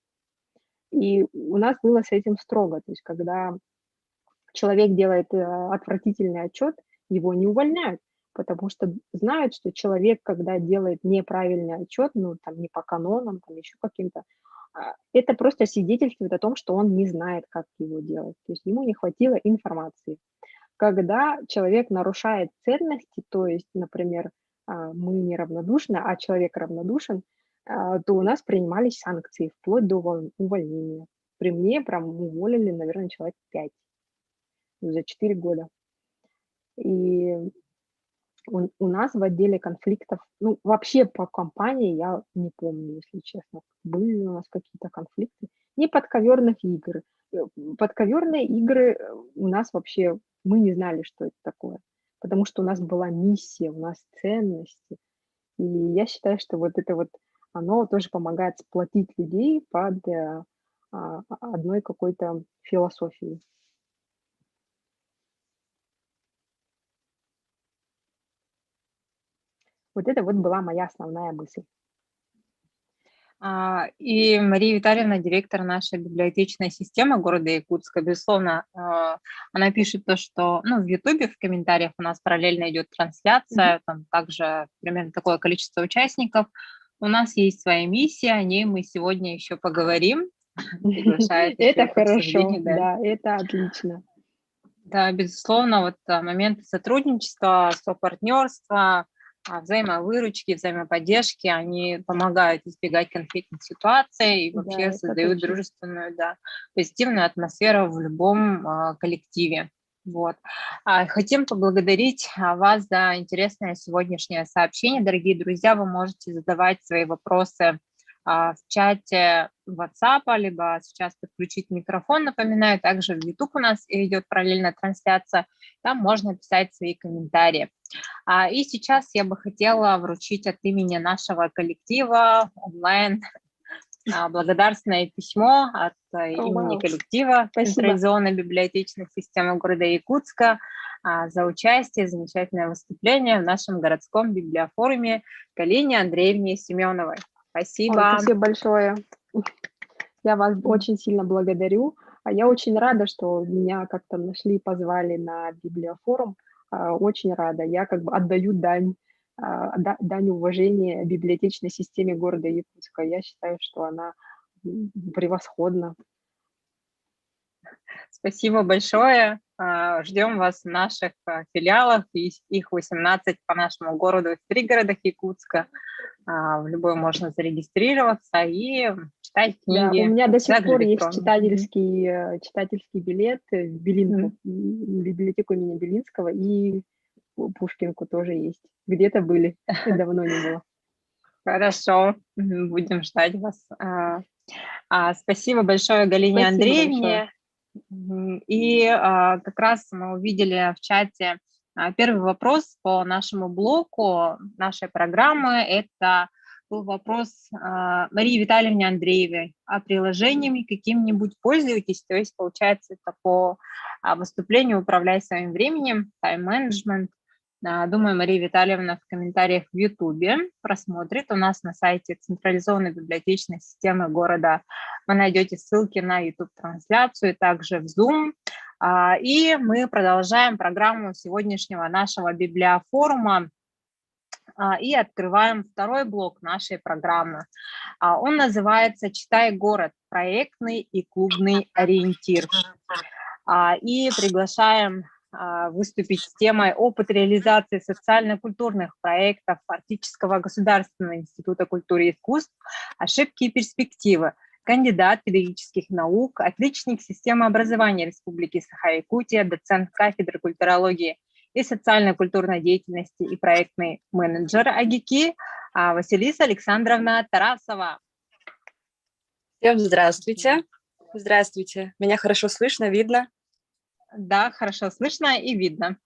И у нас было с этим строго. То есть когда человек делает отвратительный отчет, его не увольняют, потому что знают, что человек, когда делает неправильный отчет, ну, там, не по канонам, там, еще каким-то, это просто свидетельствует о том, что он не знает, как его делать. То есть ему не хватило информации. Когда человек нарушает ценности, то есть, например, мы неравнодушны, а человек равнодушен, то у нас принимались санкции, вплоть до увольнения. При мне прям уволили, наверное, человек 5 за 4 года. И у нас в отделе конфликтов, ну, вообще по компании я не помню, если честно, были ли у нас какие-то конфликты. Не подковерных игр. Подковерные игры у нас вообще, мы не знали, что это такое, потому что у нас была миссия, у нас ценности. И я считаю, что вот это вот оно тоже помогает сплотить людей под одной какой-то философией. Вот это вот была моя основная мысль. И Мария Витальевна, директор нашей библиотечной системы города Якутска, безусловно, она пишет то, что в Ютубе в комментариях у нас параллельно идет трансляция, там также примерно такое количество участников. У нас есть своя миссия, о ней мы сегодня еще поговорим. Приглашает Это еще к хорошо, обсуждению, да, это отлично. Да, безусловно, вот моменты сотрудничества, сопартнерства, взаимовыручки, взаимоподдержки, они помогают избегать конфликтных ситуаций и Да, вообще это создают точно. дружественную, позитивную атмосферу в любом коллективе. Вот. Хотим поблагодарить вас за интересное сегодняшнее сообщение. Дорогие друзья, вы можете задавать свои вопросы в чате WhatsApp, либо сейчас подключить микрофон, напоминаю, также в YouTube у нас идет параллельная трансляция, там можно писать свои комментарии. И сейчас я бы хотела вручить от имени нашего коллектива онлайн благодарственное письмо от имени коллектива централизованной библиотечной системы города Якутска за участие, замечательное выступление в нашем городском библиофоруме Галине Андреевне Семеновой. Спасибо. Ой, спасибо большое. Я вас очень сильно благодарю. Я очень рада, что меня как-то нашли, позвали на библиофорум. Очень рада. Я как бы отдаю дань уважения библиотечной системе города Якутска. Я считаю, что она превосходна. Спасибо большое. Ждем вас в наших филиалах. Их 18 по нашему городу и в пригородах Якутска. В любой можно зарегистрироваться и читать книги. Да, у меня до сих также пор есть электронные. читательский билет в Белинку, в библиотеку имени Белинского, и Пушкинку тоже есть. Где-то были, давно не было. Хорошо, будем ждать вас. Спасибо большое Галине Спасибо Андреевне. И как раз мы увидели в чате первый вопрос по нашему блоку нашей программы. Это был вопрос Марии Витальевне Андреевой. А приложениями каким-нибудь пользуетесь? То есть, получается, это по выступлению «Управляй своим временем», тайм-менеджмент. Думаю, Мария Витальевна в комментариях в Ютубе просмотрит. У нас на сайте централизованной библиотечной системы города вы найдете ссылки на YouTube-трансляцию, также в Zoom. И мы продолжаем программу сегодняшнего нашего библиофорума и открываем второй блок нашей программы. Он называется «Читай город. Проектный и клубный ориентир». И приглашаем выступить с темой «Опыт реализации социально-культурных проектов Арктического государственного института культуры и искусств. Ошибки и перспективы». Кандидат педагогических наук, отличник системы образования Республики Саха-Якутия, доцент кафедры культурологии и социально-культурной деятельности и проектный менеджер АГИКИ Василиса Александровна Тарасова. Всем здравствуйте. Здравствуйте. Меня хорошо слышно, видно? Да, хорошо слышно и видно.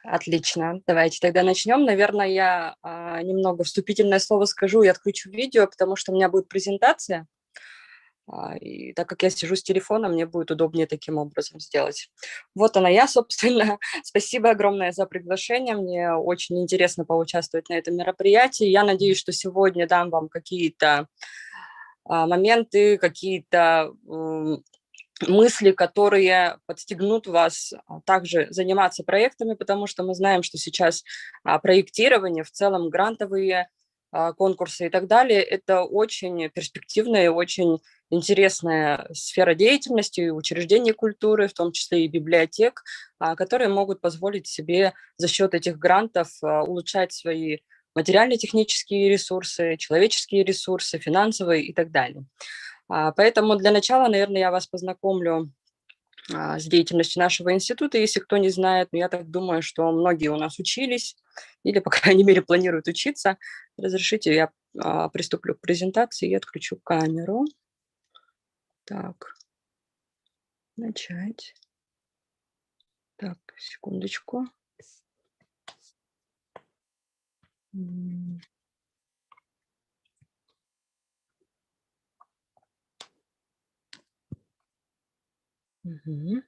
Отлично. Давайте тогда начнем. Наверное, я немного вступительное слово скажу и отключу видео, потому что у меня будет презентация. И так как я сижу с телефона, мне будет удобнее таким образом сделать. Вот она я, собственно. Спасибо огромное за приглашение. Мне очень интересно поучаствовать на этом мероприятии. Я надеюсь, что сегодня дам вам какие-то моменты, какие-то мысли, которые подстегнут вас также заниматься проектами, потому что мы знаем, что сейчас проектирование, в целом грантовые конкурсы и так далее, это очень перспективная и очень интересная сфера деятельности учреждений культуры, в том числе и библиотек, которые могут позволить себе за счет этих грантов улучшать свои материально-технические ресурсы, человеческие ресурсы, финансовые и так далее. Поэтому для начала, наверное, я вас познакомлю с деятельностью нашего института. Если кто не знает, но я так думаю, что многие у нас учились или, по крайней мере, планируют учиться. Разрешите, я приступлю к презентации и отключу камеру. Так, начать. Так, секундочку. Мгм.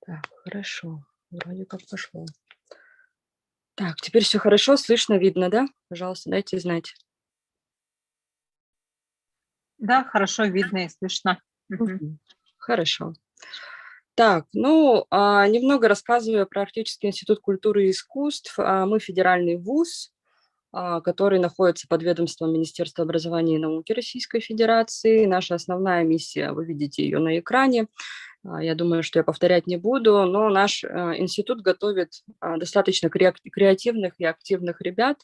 Так, хорошо. Вроде как пошло. Так, теперь все хорошо, слышно, видно, да? Пожалуйста, дайте знать. Да, хорошо видно и слышно. Мгм. Мгм. Хорошо. Так, ну, немного рассказываю про Арктический институт культуры и искусств. Мы федеральный вуз, который находится под ведомством Министерства образования и науки Российской Федерации. Наша основная миссия, вы видите ее на экране. Я думаю, что я повторять не буду, но наш институт готовит достаточно креативных и активных ребят,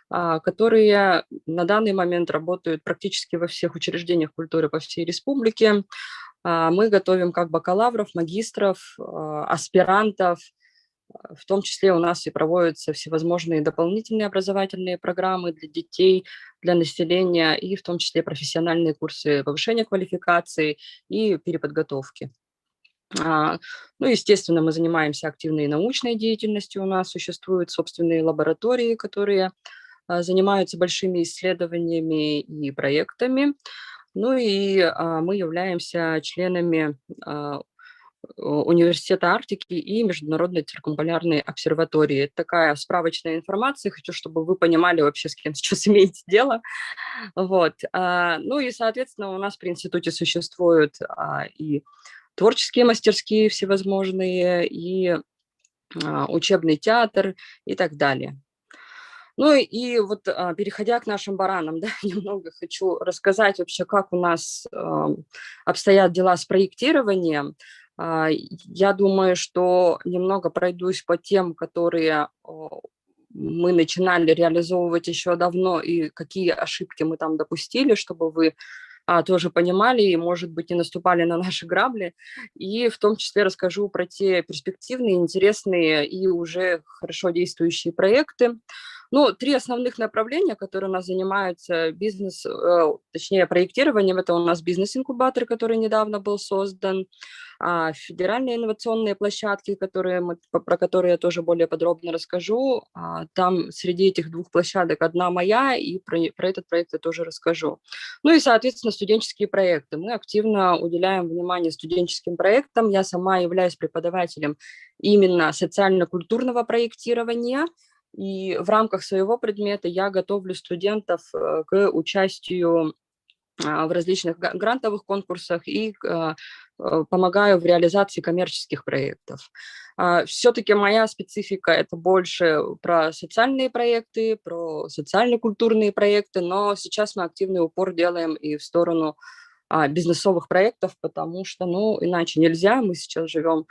которые на данный момент работают практически во всех учреждениях культуры по всей республике. Мы готовим как бакалавров, магистров, аспирантов. В том числе у нас и проводятся всевозможные дополнительные образовательные программы для детей, для населения, и в том числе профессиональные курсы повышения квалификации и переподготовки. А, Ну, естественно, мы занимаемся активной научной деятельностью. У нас существуют собственные лаборатории, которые занимаются большими исследованиями и проектами. Ну и мы являемся членами Университета Арктики и Международной циркумполярной обсерватории. Это такая справочная информация. Хочу, чтобы вы понимали вообще, с кем сейчас имеете дело. Вот. Ну и, соответственно, у нас при институте существуют и творческие мастерские всевозможные, и учебный театр и так далее. Ну и вот, переходя к нашим баранам, да, немного хочу рассказать вообще, как у нас обстоят дела с проектированием. Я думаю, что немного пройдусь по тем, которые мы начинали реализовывать еще давно, и какие ошибки мы там допустили, чтобы вы тоже понимали и, может быть, не наступали на наши грабли. И в том числе расскажу про те перспективные, интересные и уже хорошо действующие проекты. Ну, 3 основных направления, которые у нас занимаются точнее, проектированием. Это у нас бизнес-инкубатор, который недавно был создан, федеральные инновационные площадки, про которые я тоже более подробно расскажу. Там среди этих 2 площадок одна моя, и про этот проект я тоже расскажу. Ну и, соответственно, студенческие проекты. Мы активно уделяем внимание студенческим проектам. Я сама являюсь преподавателем именно социально-культурного проектирования, и в рамках своего предмета я готовлю студентов к участию в различных грантовых конкурсах и помогаю в реализации коммерческих проектов. Все-таки моя специфика – это больше про социальные проекты, про социально-культурные проекты, но сейчас мы активный упор делаем и в сторону бизнесовых проектов, потому что, ну, иначе нельзя. Мы сейчас живем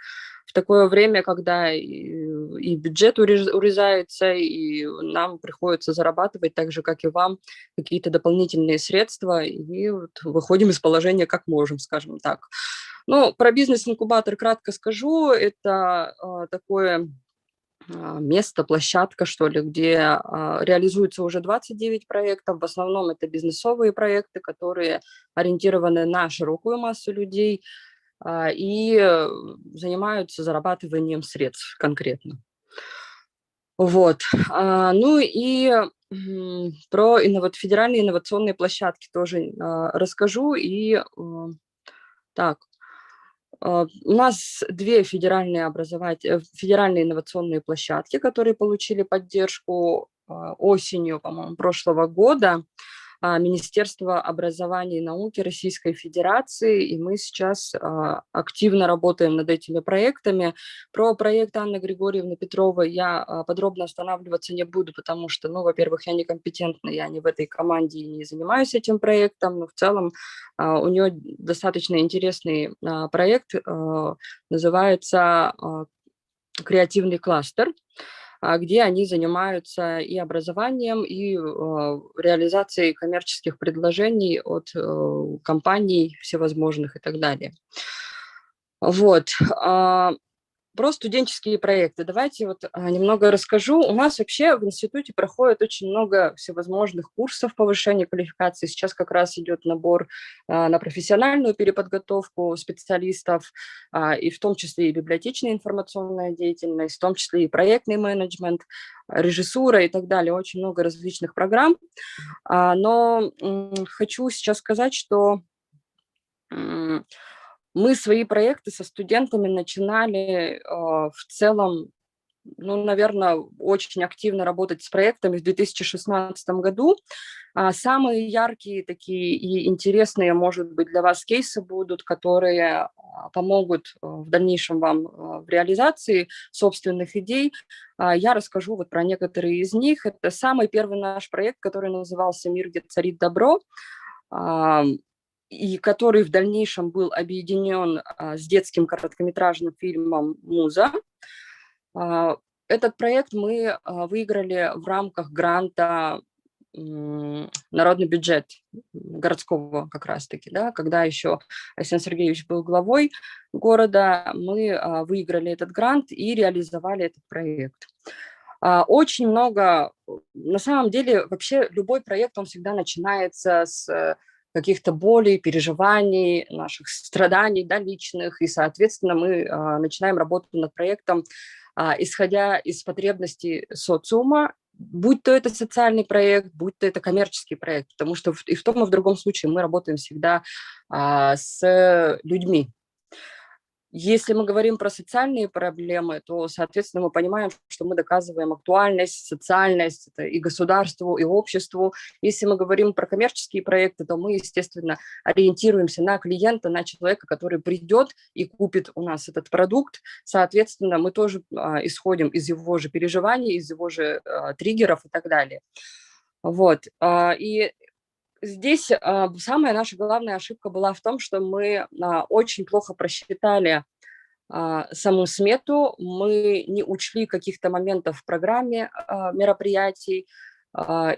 в такое время, когда и бюджет урезается, и нам приходится зарабатывать так же, как и вам, какие-то дополнительные средства, и вот выходим из положения как можем, скажем так. Ну, про бизнес-инкубатор кратко скажу. Это такое место, площадка, что ли, где реализуется уже 29 проектов. В основном это бизнесовые проекты, которые ориентированы на широкую массу людей и занимаются зарабатыванием средств конкретно. Вот. Ну и про федеральные инновационные площадки тоже расскажу. Так, у нас 2 федеральные инновационные площадки, которые получили поддержку осенью, по-моему, прошлого года. Министерства образования и науки Российской Федерации, и мы сейчас активно работаем над этими проектами. Про проект Анны Григорьевны Петровой я подробно останавливаться не буду, потому что, ну, во-первых, я некомпетентна, я не в этой команде и не занимаюсь этим проектом, но в целом у нее достаточно интересный проект, называется «Креативный кластер», где они занимаются и образованием, и реализацией коммерческих предложений от компаний всевозможных и так далее. Вот. про студенческие проекты. Давайте вот немного расскажу. У нас вообще в институте проходит очень много всевозможных курсов повышения квалификации. Сейчас как раз идет набор на профессиональную переподготовку специалистов, и в том числе и библиотечная информационная деятельность, в том числе и проектный менеджмент, режиссура и так далее. Очень много различных программ. Но хочу сейчас сказать, что мы свои проекты со студентами начинали в целом, ну, наверное, очень активно работать с проектами в 2016 году. Самые яркие такие и интересные, может быть, для вас кейсы будут, которые помогут в дальнейшем вам в реализации собственных идей. Я расскажу вот про некоторые из них. Это самый первый наш проект, который назывался «Мир, где царит добро», и который в дальнейшем был объединен с детским короткометражным фильмом «Муза». Этот проект мы выиграли в рамках гранта «Народный бюджет» городского как раз-таки, да, когда еще Александр Сергеевич был главой города, мы выиграли этот грант и реализовали этот проект. Очень много, на самом деле, вообще любой проект, он всегда начинается с каких-то болей, переживаний, наших страданий, да, личных, и, соответственно, мы начинаем работу над проектом, исходя из потребностей социума, будь то это социальный проект, будь то это коммерческий проект, потому что и в том, и в другом случае мы работаем всегда с людьми. Если мы говорим про социальные проблемы, то, соответственно, мы понимаем, что мы доказываем актуальность, социальность это и государству, и обществу. Если мы говорим про коммерческие проекты, то мы, естественно, ориентируемся на клиента, на человека, который придет и купит у нас этот продукт. Соответственно, мы тоже исходим из его же переживаний, из его же триггеров и так далее. Вот. И здесь самая наша главная ошибка была в том, что мы очень плохо просчитали саму смету, мы не учли каких-то моментов в программе мероприятий,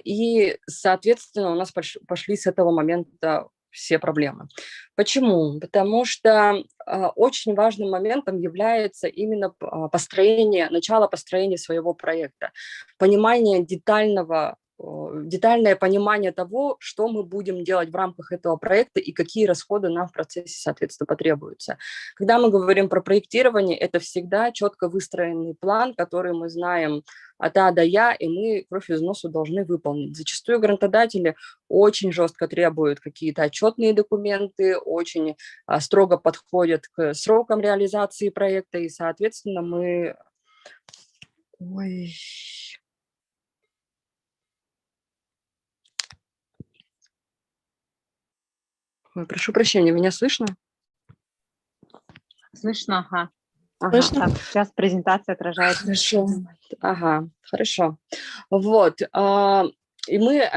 и, соответственно, у нас пошли с этого момента все проблемы. Почему? Потому что очень важным моментом является именно начало построения своего проекта, понимание детальное понимание того, что мы будем делать в рамках этого проекта и какие расходы нам в процессе, соответственно, потребуются. Когда мы говорим про проектирование, это всегда четко выстроенный план, который мы знаем от А до Я, и мы кровь из носу должны выполнить. Зачастую грантодатели очень жестко требуют какие-то отчетные документы, очень строго подходят к срокам реализации проекта, и, соответственно, мы... Ой, прошу прощения, меня слышно? Слышно, ага. Слышно? Так, сейчас презентация отражается. Хорошо. Ага, хорошо. Вот. И мы,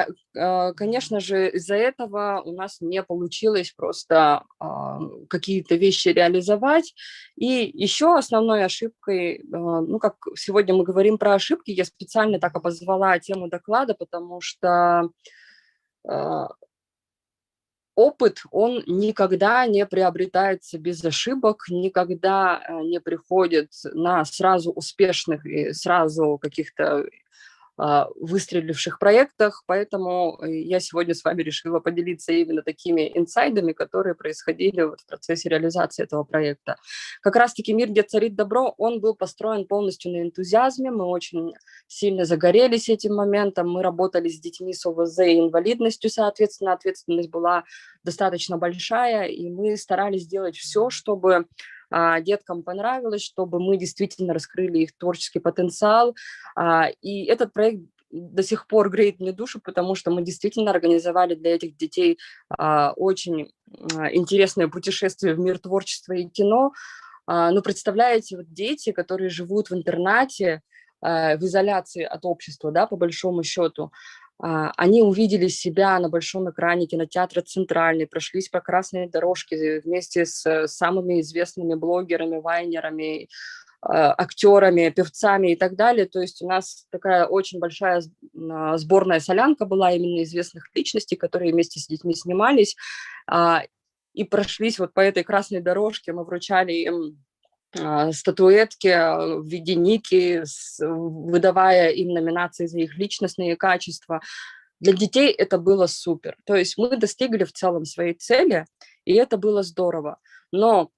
конечно же, из-за этого у нас не получилось просто какие-то вещи реализовать. И еще основной ошибкой, ну, как сегодня мы говорим про ошибки, я специально так обозвала тему доклада, потому что опыт, он никогда не приобретается без ошибок, никогда не приходит на сразу успешных и сразу каких-то выстреливших проектах, поэтому я сегодня с вами решила поделиться именно такими инсайдами, которые происходили вот в процессе реализации этого проекта. Как раз-таки «Мир, где царит добро», он был построен полностью на энтузиазме, мы очень сильно загорелись этим моментом, мы работали с детьми с ОВЗ и инвалидностью, соответственно, ответственность была достаточно большая, и мы старались сделать все, чтобы деткам понравилось, чтобы мы действительно раскрыли их творческий потенциал. И этот проект до сих пор греет мне душу, потому что мы действительно организовали для этих детей очень интересное путешествие в мир творчества и кино. Ну, представляете, вот дети, которые живут в интернате, в изоляции от общества, да, по большому счету, они увидели себя на большом экране кинотеатра «Центральный», прошлись по красной дорожке вместе с самыми известными блогерами, вайнерами, актерами, певцами и так далее. То есть у нас такая очень большая сборная солянка была именно известных личностей, которые вместе с детьми снимались и прошлись вот по этой красной дорожке. Мы вручали им статуэтки в виде ники, выдавая им номинации за их личностные качества. Для детей это было супер. То есть мы достигли в целом своей цели, и это было здорово. Но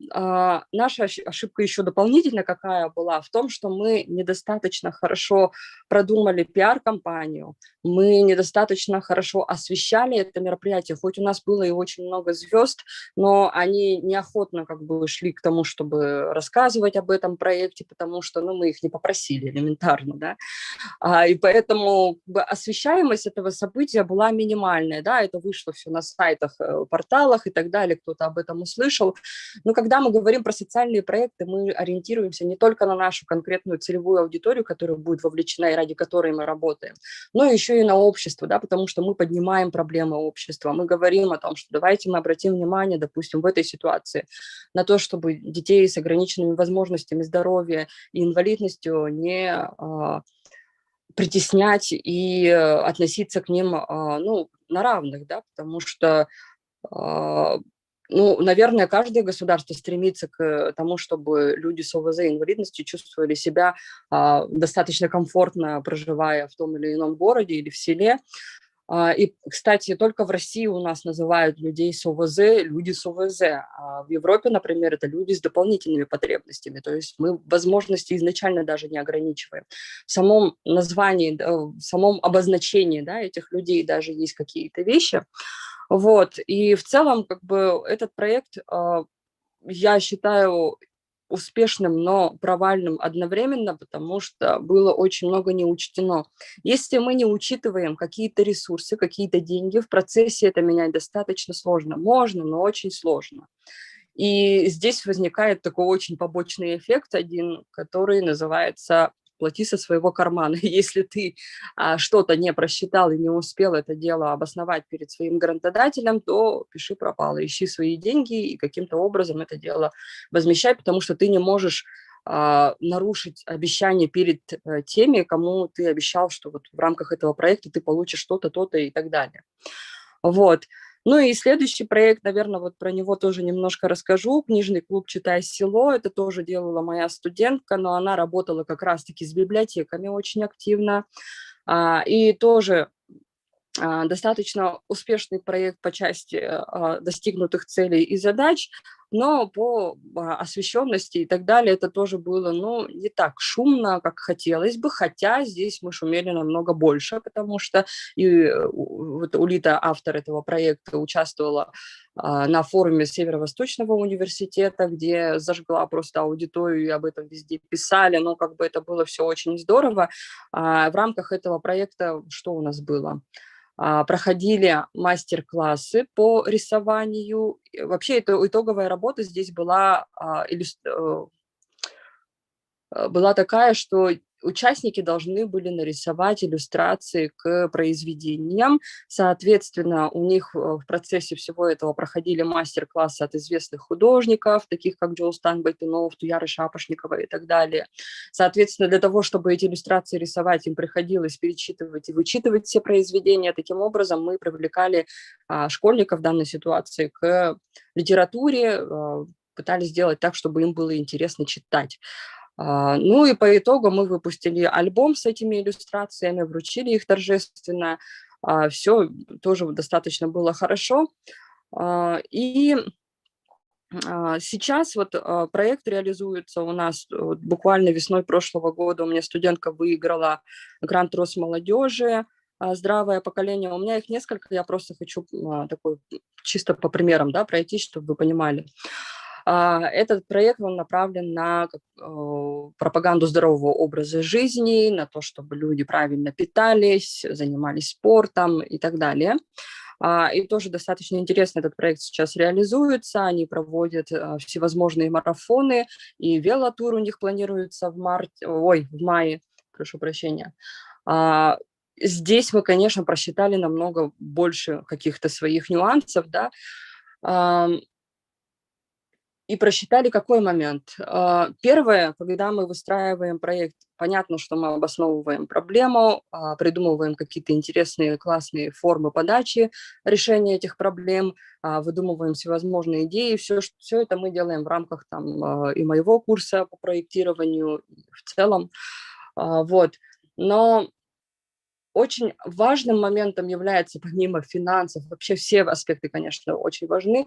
наша ошибка еще дополнительно какая была? В том, что мы недостаточно хорошо продумали пиар-компанию, мы недостаточно хорошо освещали это мероприятие. Хоть у нас было и очень много звезд, но они неохотно как бы шли к тому, чтобы рассказывать об этом проекте, потому что мы их не попросили элементарно, да. И поэтому как бы освещаемость этого события была минимальная, да, это вышло все на сайтах, порталах и так далее, кто-то об этом услышал. Но когда мы говорим про социальные проекты, мы ориентируемся не только на нашу конкретную целевую аудиторию, которая будет вовлечена и ради которой мы работаем, но еще и на общество, да, потому что мы поднимаем проблемы общества, мы говорим о том, что давайте мы обратим внимание, допустим, в этой ситуации на то, чтобы детей с ограниченными возможностями здоровья и инвалидностью не притеснять и относиться к ним, на равных, да, потому что наверное, каждое государство стремится к тому, чтобы люди с ОВЗ и инвалидностью чувствовали себя достаточно комфортно, проживая в том или ином городе или в селе. И, кстати, только в России у нас называют людей с ОВЗ люди с ОВЗ, а в Европе, например, это люди с дополнительными потребностями, то есть мы возможности изначально даже не ограничиваем. В самом названии, в самом обозначении, да, этих людей даже есть какие-то вещи. Вот, и в целом, как бы, этот проект, я считаю успешным, но провальным одновременно, потому что было очень много не учтено. Если мы не учитываем какие-то ресурсы, какие-то деньги, в процессе это менять достаточно сложно. Можно, но очень сложно. И здесь возникает такой очень побочный эффект один, который называется «плати со своего кармана». Если ты что-то не просчитал и не успел это дело обосновать перед своим грантодателем, то пиши пропало, ищи свои деньги и каким-то образом это дело возмещай, потому что ты не можешь нарушить обещание перед теми, кому ты обещал, что вот в рамках этого проекта ты получишь что-то, то-то и так далее. Вот. Ну и следующий проект, наверное, вот про него тоже немножко расскажу. Книжный клуб «Читай село». Это тоже делала моя студентка, но она работала как раз-таки с библиотеками очень активно. И тоже достаточно успешный проект по части достигнутых целей и задач, но по освещенности и так далее это тоже было, не так шумно, как хотелось бы, хотя здесь мы шумели намного больше, потому что и вот Улита, автор этого проекта, участвовала на форуме Северо-Восточного университета, где зажгла просто аудиторию, и об этом везде писали, но как бы это было все очень здорово. В рамках этого проекта что у нас было? Проходили мастер-классы по рисованию. Вообще, это итоговая работа здесь была такая, что участники должны были нарисовать иллюстрации к произведениям. Соответственно, у них в процессе всего этого проходили мастер-классы от известных художников, таких как Джоустан Байтунов, Туяра Шапошникова и так далее. Соответственно, для того, чтобы эти иллюстрации рисовать, им приходилось перечитывать и вычитывать все произведения. Таким образом, мы привлекали школьников в данной ситуации к литературе, пытались сделать так, чтобы им было интересно читать. Ну и по итогу мы выпустили альбом с этими иллюстрациями, вручили их торжественно. Все тоже достаточно было хорошо. И сейчас вот проект реализуется у нас буквально весной прошлого года. У меня студентка выиграла грант Росмолодежи «Здравое поколение». У меня их несколько, я просто хочу такой чисто по примерам, да, пройтись, чтобы вы понимали. Этот проект, он направлен на пропаганду здорового образа жизни, на то, чтобы люди правильно питались, занимались спортом и так далее. И тоже достаточно интересно этот проект сейчас реализуется. Они проводят всевозможные марафоны, и велотур у них планируется в мае, прошу прощения. Здесь мы, конечно, просчитали намного больше каких-то своих нюансов, да. И просчитали какой момент. Первое, когда мы выстраиваем проект, понятно, что мы обосновываем проблему, придумываем какие-то интересные, классные формы подачи решения этих проблем, выдумываем всевозможные идеи. Все это мы делаем в рамках там, и моего курса по проектированию в целом. Вот. Но очень важным моментом является, помимо финансов, вообще все аспекты, конечно, очень важны.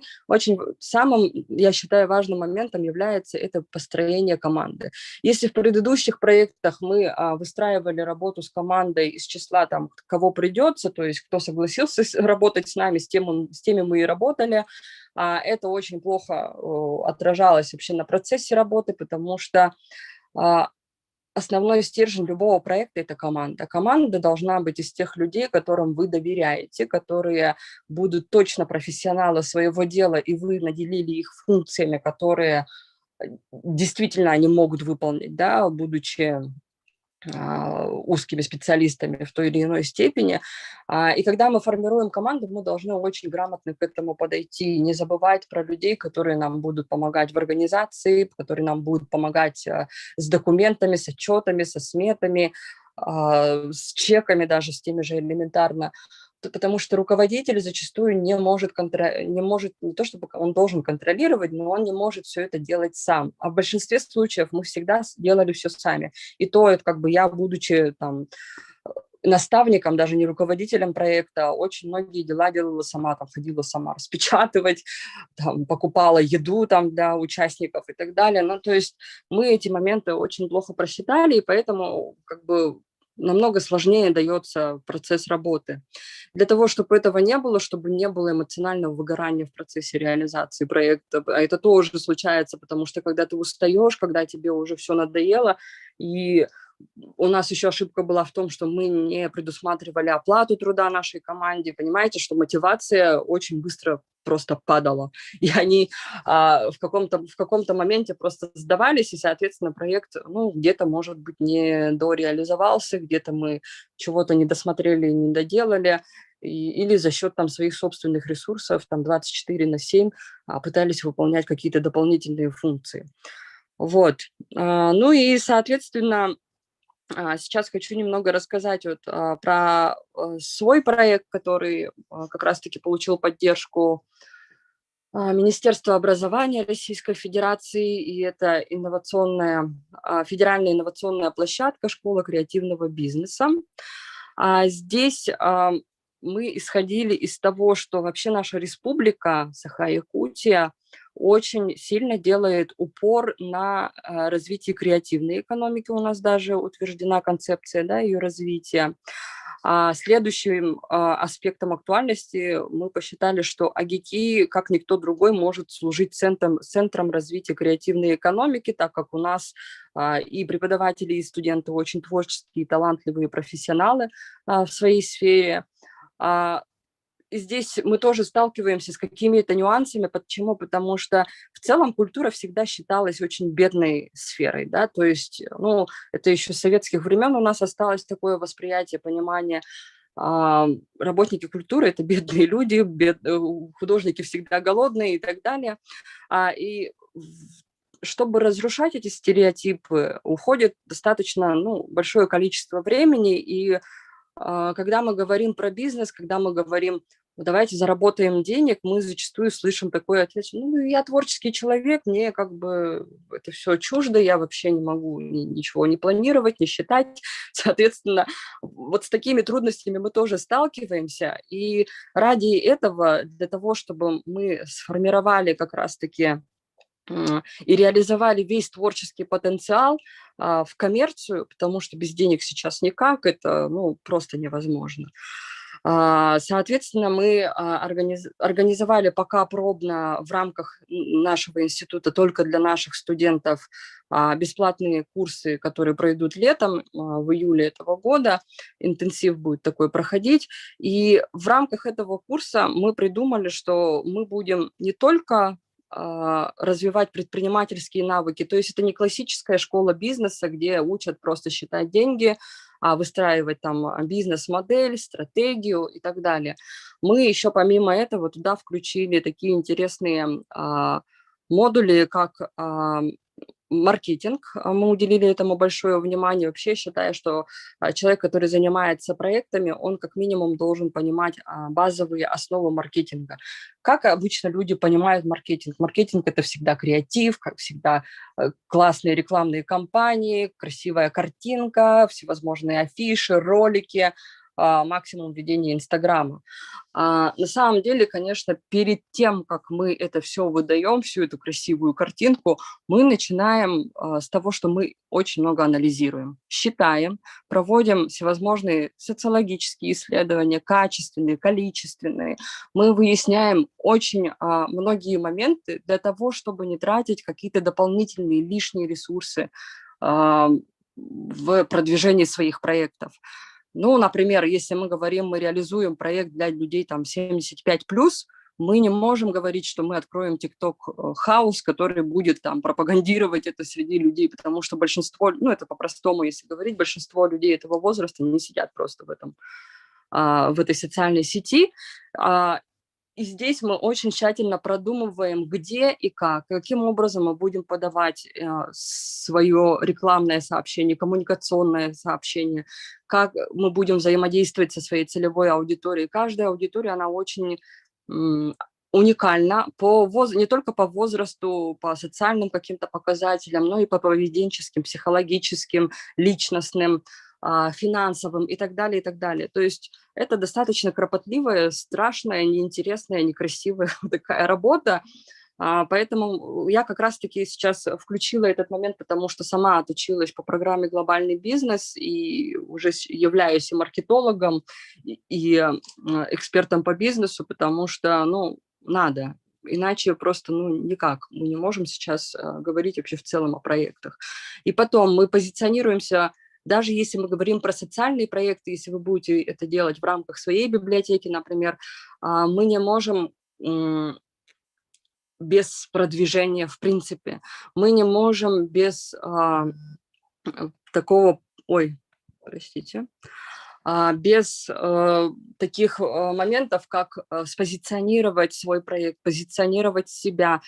Самым, я считаю, важным моментом является это построение команды. Если в предыдущих проектах мы выстраивали работу с командой из числа там, кого придется, то есть кто согласился работать с нами, с теми мы и работали, это очень плохо отражалось вообще на процессе работы, потому что основной стержень любого проекта – это команда. Команда должна быть из тех людей, которым вы доверяете, которые будут точно профессионалы своего дела, и вы наделили их функциями, которые действительно они могут выполнить, да, будучи узкими специалистами в той или иной степени. И когда мы формируем команду, мы должны очень грамотно к этому подойти, не забывать про людей, которые нам будут помогать в организации, которые нам будут помогать с документами, с отчетами, со сметами, с чеками даже, с теми же элементарно. Потому что руководитель зачастую не может, не то чтобы он должен контролировать, но он не может все это делать сам. А в большинстве случаев мы всегда делали все сами. И то, это как бы я, будучи там наставником, даже не руководителем проекта, очень многие дела делала сама, там, ходила сама распечатывать, там, покупала еду там, для участников и так далее. Ну, то есть мы эти моменты очень плохо просчитали, и поэтому как бы намного сложнее дается процесс работы. Для того, чтобы этого не было, чтобы не было эмоционального выгорания в процессе реализации проекта, а это тоже случается, потому что когда ты устаешь, когда тебе уже все надоело, и у нас еще ошибка была в том, что мы не предусматривали оплату труда нашей команде. Понимаете, что мотивация очень быстро просто падала. И они в каком-то моменте просто сдавались, и, соответственно, проект где-то, может быть, не дореализовался, где-то мы чего-то не досмотрели, не доделали, или за счет там, своих собственных ресурсов там, 24/7 пытались выполнять какие-то дополнительные функции. Вот. Ну и, соответственно, сейчас хочу немного рассказать про свой проект, который как раз-таки получил поддержку Министерства образования Российской Федерации, и это федеральная инновационная площадка «Школа креативного бизнеса». Здесь мы исходили из того, что вообще наша республика, Саха-Якутия, очень сильно делает упор на развитие креативной экономики. У нас даже утверждена концепция, да, ее развития. Следующим аспектом актуальности мы посчитали, что АГИКИ, как никто другой, может служить центром развития креативной экономики, так как у нас и преподаватели, и студенты очень творческие, талантливые профессионалы в своей сфере. И здесь мы тоже сталкиваемся с какими-то нюансами. Почему? Потому что в целом культура всегда считалась очень бедной сферой, да, то есть, это еще с советских времен у нас осталось такое восприятие, понимание. Работники культуры – это бедные люди, художники всегда голодные и так далее. И чтобы разрушать эти стереотипы, уходит достаточно большое количество времени, и когда мы говорим про бизнес, когда мы говорим, давайте заработаем денег, мы зачастую слышим такой ответ, я творческий человек, мне как бы это все чуждо, я вообще не могу ничего не планировать, не считать. Соответственно, вот с такими трудностями мы тоже сталкиваемся, и ради этого, для того, чтобы мы сформировали как раз-таки и реализовали весь творческий потенциал в коммерцию, потому что без денег сейчас никак, это просто невозможно. Соответственно, мы организовали пока пробно в рамках нашего института только для наших студентов бесплатные курсы, которые пройдут летом, в июле этого года. Интенсив будет такой проходить. И в рамках этого курса мы придумали, что мы будем не только развивать предпринимательские навыки. То есть это не классическая школа бизнеса, где учат просто считать деньги, выстраивать там бизнес-модель, стратегию и так далее. Мы еще помимо этого туда включили такие интересные модули, как маркетинг, мы уделили этому большое внимание. Вообще считаю, что человек, который занимается проектами, он как минимум должен понимать базовые основы маркетинга. Как обычно люди понимают маркетинг? Маркетинг – это всегда креатив, как всегда классные рекламные кампании, красивая картинка, всевозможные афиши, ролики, максимум ведения Инстаграма. На самом деле, конечно, перед тем, как мы это все выдаем, всю эту красивую картинку, мы начинаем с того, что мы очень много анализируем, считаем, проводим всевозможные социологические исследования, качественные, количественные. Мы выясняем очень многие моменты для того, чтобы не тратить какие-то дополнительные лишние ресурсы в продвижении своих проектов. Ну, например, если мы говорим, мы реализуем проект для людей там 75+, мы не можем говорить, что мы откроем TikTok хаус, который будет там пропагандировать это среди людей, потому что большинство, ну, это по-простому, если говорить, большинство людей этого возраста не сидят просто в этой социальной сети. И здесь мы очень тщательно продумываем, где и как, каким образом мы будем подавать свое рекламное сообщение, коммуникационное сообщение, как мы будем взаимодействовать со своей целевой аудиторией. Каждая аудитория, она очень уникальна не только по возрасту, по социальным каким-то показателям, но и по поведенческим, психологическим, личностным, финансовым и так далее, и так далее. То есть это достаточно кропотливая, страшная, неинтересная, некрасивая такая работа. Поэтому я как раз-таки сейчас включила этот момент, потому что сама отучилась по программе «Глобальный бизнес» и уже являюсь и маркетологом, и экспертом по бизнесу, потому что, надо. Иначе просто, никак. Мы не можем сейчас говорить вообще в целом о проектах. И потом мы позиционируемся. Даже если мы говорим про социальные проекты, если вы будете это делать в рамках своей библиотеки, например, мы не можем без продвижения в принципе. Мы не можем без такого... без таких моментов, как спозиционировать свой проект, позиционировать себя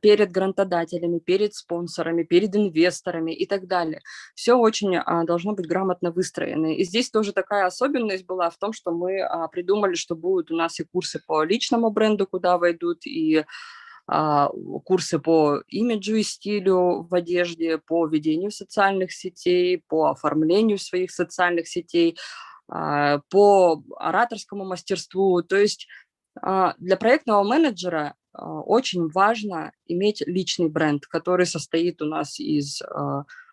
перед грантодателями, перед спонсорами, перед инвесторами и так далее. Все очень должно быть грамотно выстроено. И здесь тоже такая особенность была в том, что мы придумали, что будут у нас и курсы по личному бренду, куда войдут, и курсы по имиджу и стилю в одежде, по ведению социальных сетей, по оформлению своих социальных сетей, по ораторскому мастерству. То есть для проектного менеджера очень важно иметь личный бренд, который состоит у нас из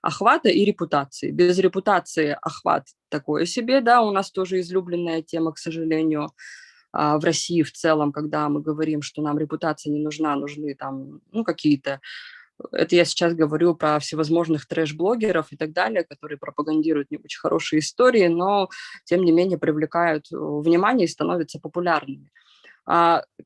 охвата и репутации. Без репутации охват такое себе, да, у нас тоже излюбленная тема, к сожалению, в России в целом, когда мы говорим, что нам репутация не нужна, нужны там, какие-то... Это я сейчас говорю про всевозможных трэш-блогеров и так далее, которые пропагандируют не очень хорошие истории, но, тем не менее, привлекают внимание и становятся популярными.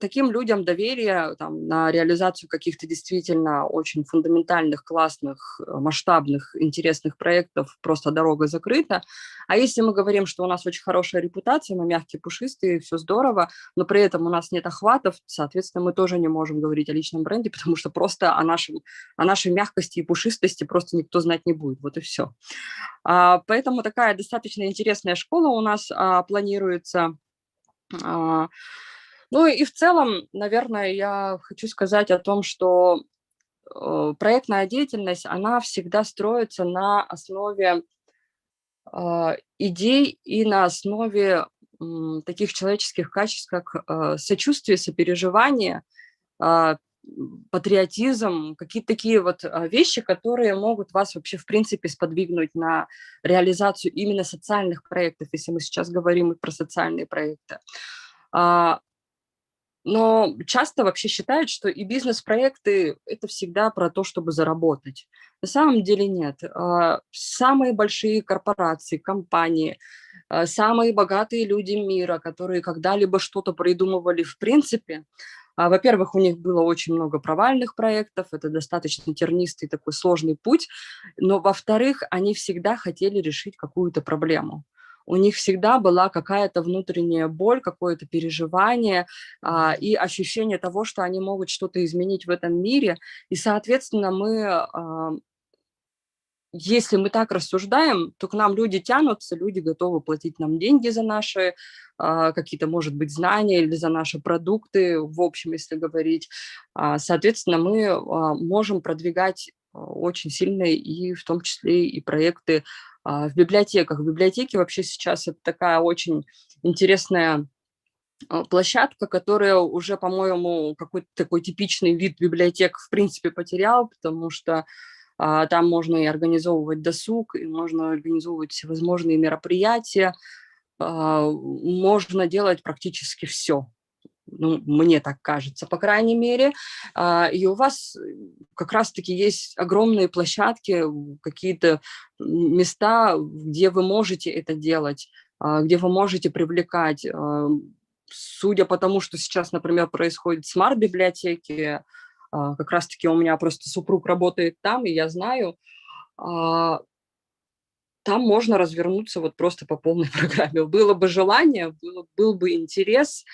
Таким людям доверие на реализацию каких-то действительно очень фундаментальных, классных, масштабных, интересных проектов просто дорога закрыта. А если мы говорим, что у нас очень хорошая репутация, мы мягкие, пушистые, все здорово, но при этом у нас нет охватов, соответственно, мы тоже не можем говорить о личном бренде, потому что просто о нашей мягкости и пушистости просто никто знать не будет. Вот и все. Поэтому такая достаточно интересная школа у нас планируется. И в целом, наверное, я хочу сказать о том, что проектная деятельность, она всегда строится на основе идей и на основе таких человеческих качеств, как сочувствие, сопереживание, патриотизм, какие-то такие вот вещи, которые могут вас вообще, в принципе, сподвигнуть на реализацию именно социальных проектов, если мы сейчас говорим про социальные проекты. Но часто вообще считают, что и бизнес-проекты – это всегда про то, чтобы заработать. На самом деле нет. Самые большие корпорации, компании, самые богатые люди мира, которые когда-либо что-то придумывали в принципе, во-первых, у них было очень много провальных проектов, это достаточно тернистый такой сложный путь, но, во-вторых, они всегда хотели решить какую-то проблему. у них всегда была какая-то внутренняя боль, какое-то переживание и ощущение того, что они могут что-то изменить в этом мире. И, соответственно, если мы так рассуждаем, то к нам люди тянутся, люди готовы платить нам деньги за наши какие-то, может быть, знания или за наши продукты, в общем, если говорить. Соответственно, мы можем продвигать очень сильно и в том числе и проекты в библиотеках. Библиотеки вообще сейчас это такая очень интересная площадка, которая уже, по-моему, какой-то такой типичный вид библиотек в принципе потерял, потому что там можно и организовывать досуг, и можно организовывать всевозможные мероприятия, можно делать практически все. Ну, мне так кажется, по крайней мере. И у вас как раз-таки есть огромные площадки, какие-то места, где вы можете это делать, где вы можете привлекать. Судя по тому, что сейчас, например, происходит в смарт-библиотеке, как раз-таки у меня просто супруг работает там, и я знаю, там можно развернуться вот просто по полной программе. Было бы желание, был бы интерес,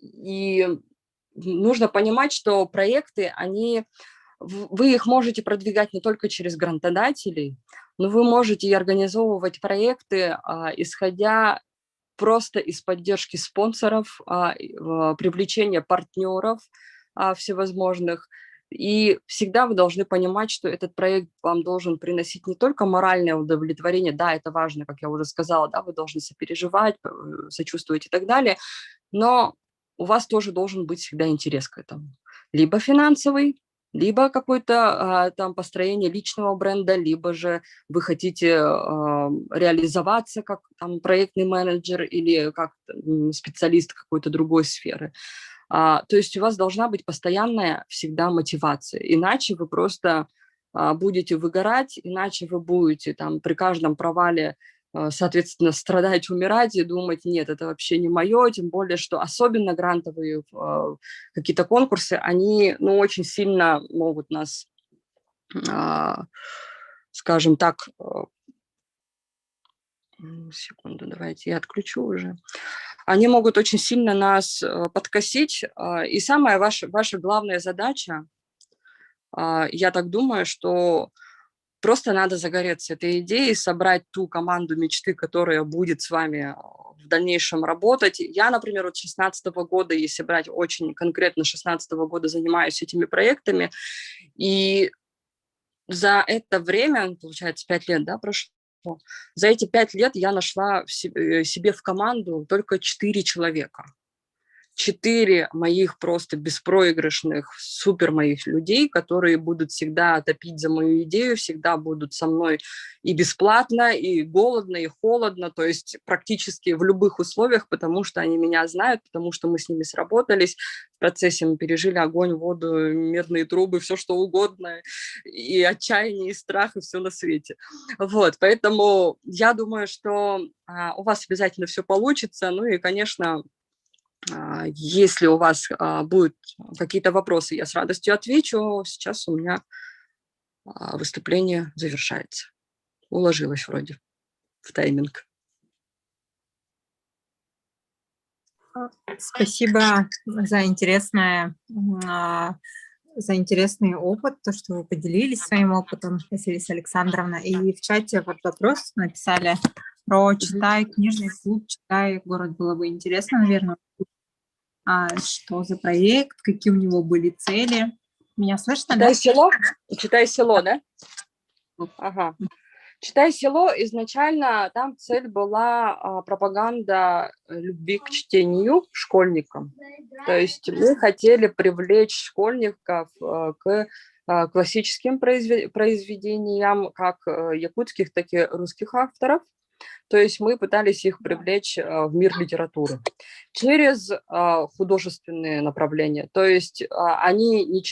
и нужно понимать, что проекты, вы их можете продвигать не только через грантодателей, но вы можете и организовывать проекты, исходя просто из поддержки спонсоров, привлечения партнеров всевозможных. И всегда вы должны понимать, что этот проект вам должен приносить не только моральное удовлетворение, да, это важно, как я уже сказала, да, вы должны сопереживать, сочувствовать и так далее, но у вас тоже должен быть всегда интерес к этому. Либо финансовый, либо какое-то там построение личного бренда, либо же вы хотите реализоваться как там проектный менеджер или как специалист какой-то другой сферы. То есть у вас должна быть постоянная всегда мотивация, иначе вы просто будете выгорать, иначе вы будете там при каждом провале, соответственно, страдать, умирать и думать, нет, это вообще не мое, тем более, что особенно грантовые какие-то конкурсы, они, ну, очень сильно могут нас, скажем так, секунду, давайте я отключу уже. Они могут очень сильно нас подкосить, и самая ваша главная задача, я так думаю, что просто надо загореться этой идеей, собрать ту команду мечты, которая будет с вами в дальнейшем работать. Я, например, от 2016 года, если брать очень конкретно 2016 года, занимаюсь этими проектами, и за это время, получается, 5 лет, да, прошло, за эти 5 лет я нашла себе в команду только 4 человека. 4 моих просто беспроигрышных, супер моих людей, которые будут всегда топить за мою идею, всегда будут со мной и бесплатно, и голодно, и холодно, то есть практически в любых условиях, потому что они меня знают, потому что мы с ними сработались, в процессе мы пережили огонь, воду, медные трубы, все что угодно, и отчаяние, и страх, и все на свете. Вот, поэтому я думаю, что у вас обязательно все получится, ну и, конечно, если у вас будут какие-то вопросы, я с радостью отвечу. Сейчас у меня выступление завершается. Уложилась вроде в тайминг. Спасибо за интересный опыт, то, что вы поделились своим опытом, Василиса Александровна. И в чате вот вопрос написали про «Читай книжный клуб», «Читай город». Было бы интересно, наверное, что за проект, какие у него были цели. Меня слышно, «Читай да? село»? «Читай село», да? Ага. «Читай село» изначально, там цель была пропаганда любви к чтению школьникам. То есть мы хотели привлечь школьников к классическим произведениям, как якутских, так и русских авторов. То есть мы пытались их привлечь в мир литературы через художественные направления. То есть они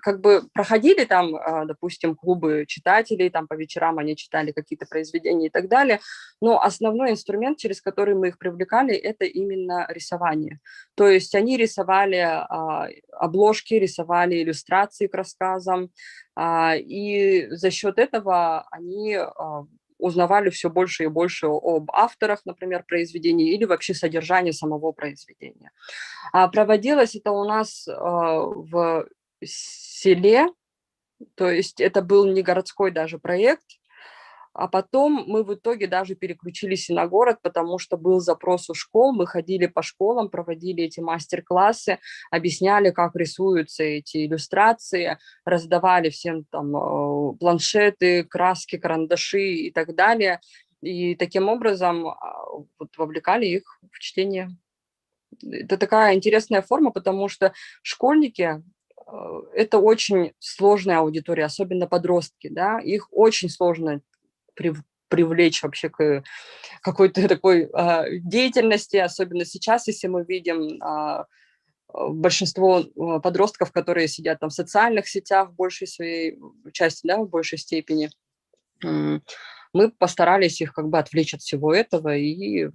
как бы проходили там, допустим, клубы читателей, там по вечерам они читали какие-то произведения и так далее, но основной инструмент, через который мы их привлекали, это именно рисование. То есть они рисовали обложки, рисовали иллюстрации к рассказам, и за счет этого они узнавали все больше и больше об авторах, например, произведений или вообще содержании самого произведения. А проводилось это у нас в селе, то есть это был не городской даже проект, а потом мы в итоге даже переключились и на город, потому что был запрос у школ, мы ходили по школам, проводили эти мастер-классы, объясняли, как рисуются эти иллюстрации, раздавали всем там планшеты, краски, карандаши и так далее. И таким образом вот, вовлекали их в чтение. Это такая интересная форма, потому что школьники это очень сложная аудитория, особенно подростки, да, их очень сложно привлечь вообще к какой-то такой деятельности, особенно сейчас, если мы видим большинство подростков, которые сидят там в социальных сетях в большей своей части, да, в большей степени, мы постарались их как бы отвлечь от всего этого и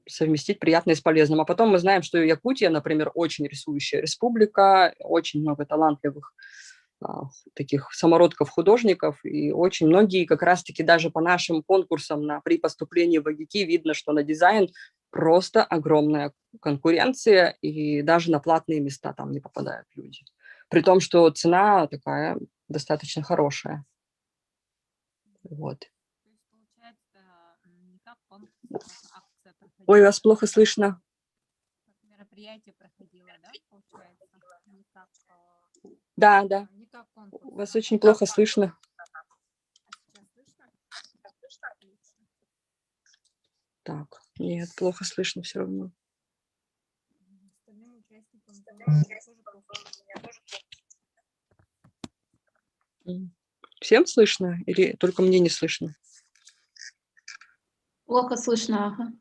совместить приятное с полезным. А потом мы знаем, что Якутия, например, очень рисующая республика, очень много талантливых таких самородков художников, и очень многие как раз-таки даже по нашим конкурсам при поступлении в АГИКи видно, что на дизайн просто огромная конкуренция, и даже на платные места там не попадают люди. При том, что цена такая достаточно хорошая. Вот. Ой, вас плохо слышно. Мероприятие проходило, да, получается? Никак, Да, да. никак конкурс. Вас очень плохо слышно. Так, нет, плохо слышно все равно. Всем слышно или только мне не слышно? Плохо слышно, ага.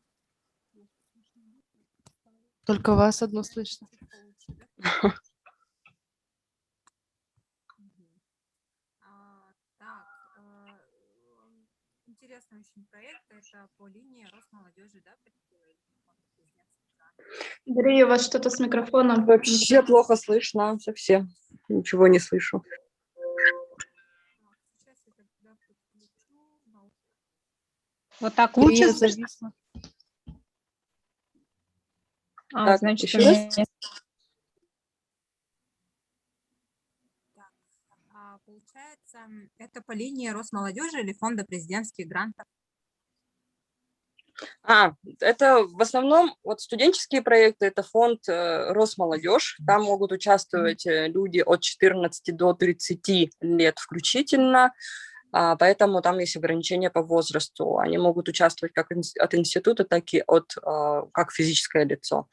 Только вас одно слышно. Интересный очень проект. Это по линии Росмолодежи, да? Дарья, у вас что-то с микрофоном? Вообще плохо слышно, совсем. Ничего не слышу. Вот так лучше Привет, слышно? зависла. Так, Значит, еще у меня раз? Получается, это по линии Росмолодежи или Фонда президентских грантов? Это в основном вот студенческие проекты, это фонд Росмолодежь. Там могут участвовать люди от 14 до 30 лет включительно. Поэтому там есть ограничения по возрасту. Они могут участвовать как от института, так и как физическое лицо.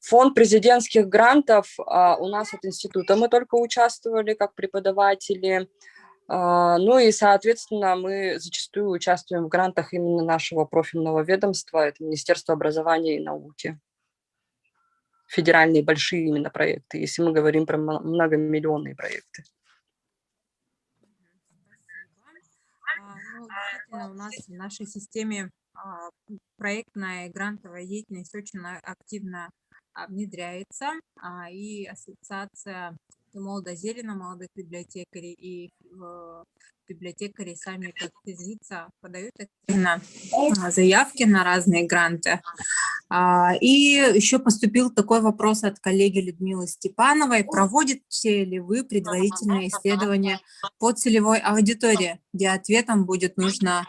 Фонд президентских грантов у нас от института мы только участвовали как преподаватели. Ну и, соответственно, мы зачастую участвуем в грантах именно нашего профильного ведомства, это Министерство образования и науки. Федеральные большие именно проекты, если мы говорим про многомиллионные проекты. Ну, действительно, у нас в нашей системе проектная и грантовая деятельность очень активно внедряется, и ассоциация молодо-зелено, молодых библиотекарей и библиотекари сами как физлица подают активно заявки на разные гранты. И еще поступил такой вопрос от коллеги Людмилы Степановой. Проводите ли вы предварительные исследования по целевой аудитории, где ответом будет нужно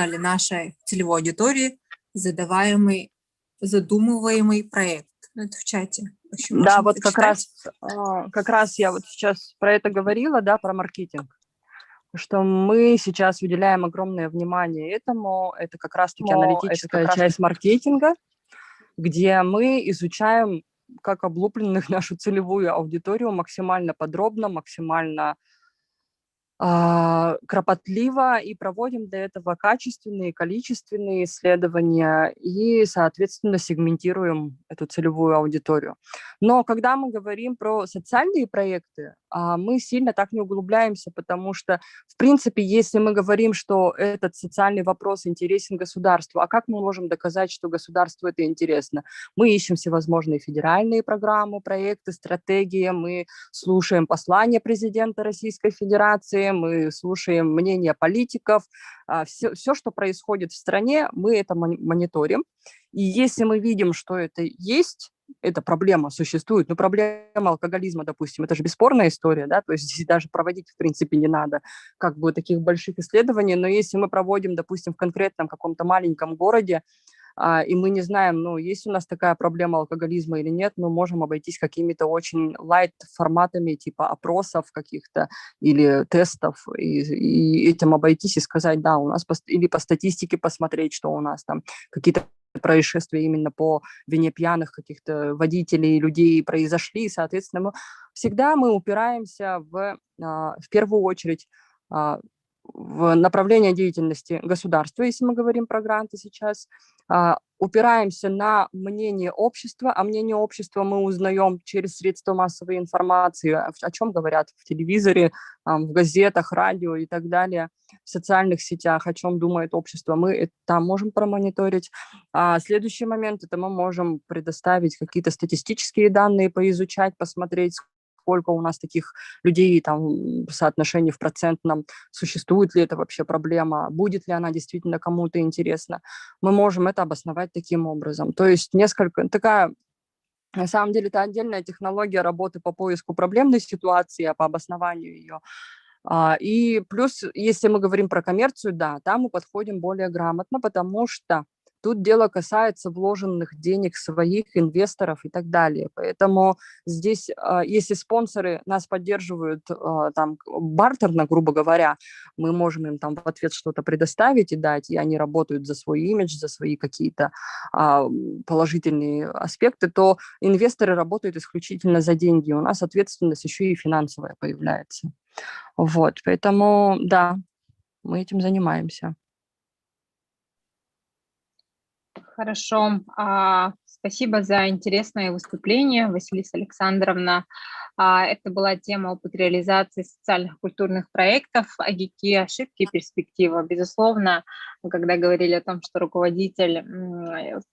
ли нашей целевой аудитории задумываемый проект? Это в чате. Да, вот как раз я вот сейчас про это говорила, да, про маркетинг, что мы сейчас уделяем огромное внимание этому. Это как раз-таки аналитическая часть маркетинга, где мы изучаем, как облупленных нашу целевую аудиторию максимально подробно, максимально кропотливо, и проводим для этого качественные, количественные исследования и, соответственно, сегментируем эту целевую аудиторию. Но когда мы говорим про социальные проекты, мы сильно так не углубляемся, потому что, в принципе, если мы говорим, что этот социальный вопрос интересен государству, а как мы можем доказать, что государству это интересно? Мы ищем всевозможные федеральные программы, проекты, стратегии, мы слушаем послания президента Российской Федерации, мы слушаем мнения политиков, все, что происходит в стране, мы это мониторим. И если мы видим, что это есть, эта проблема существует, ну, проблема алкоголизма, допустим, это же бесспорная история, да, то есть здесь даже проводить, в принципе, не надо как бы таких больших исследований, но если мы проводим, допустим, в конкретном каком-то маленьком городе, и мы не знаем, ну, есть у нас такая проблема алкоголизма или нет, мы можем обойтись какими-то очень лайт форматами, типа опросов каких-то или тестов, и этим обойтись и сказать, да, у нас, или по статистике посмотреть, что у нас там какие-то происшествия именно по вине пьяных каких-то водителей, людей произошли, соответственно, всегда мы упираемся в первую очередь в направление деятельности государства, если мы говорим про гранты сейчас, упираемся на мнение общества, а мнение общества мы узнаем через средства массовой информации, о чем говорят в телевизоре, в газетах, радио и так далее, в социальных сетях, о чем думает общество, мы это можем промониторить. Следующий момент – это мы можем предоставить какие-то статистические данные, поизучать, посмотреть, сколько у нас таких людей, там, в соотношении в процентном, существует ли это вообще проблема, будет ли она действительно кому-то интересна. Мы можем это обосновать таким образом. То есть на самом деле, это отдельная технология работы по поиску проблемной ситуации, по обоснованию ее. И плюс, если мы говорим про коммерцию, да, там мы подходим более грамотно, потому что тут дело касается вложенных денег своих инвесторов и так далее. Поэтому здесь, если спонсоры нас поддерживают там бартерно, грубо говоря, мы можем им там в ответ что-то предоставить и дать, и они работают за свой имидж, за свои какие-то положительные аспекты, то инвесторы работают исключительно за деньги. У нас ответственность еще и финансовая появляется. Вот, поэтому, да, мы этим занимаемся. Хорошо. Спасибо за интересное выступление, Василиса Александровна. Это была тема опыт реализации социальных и культурных проектов, АГИКи, ошибки и перспективы. Безусловно, когда говорили о том, что руководитель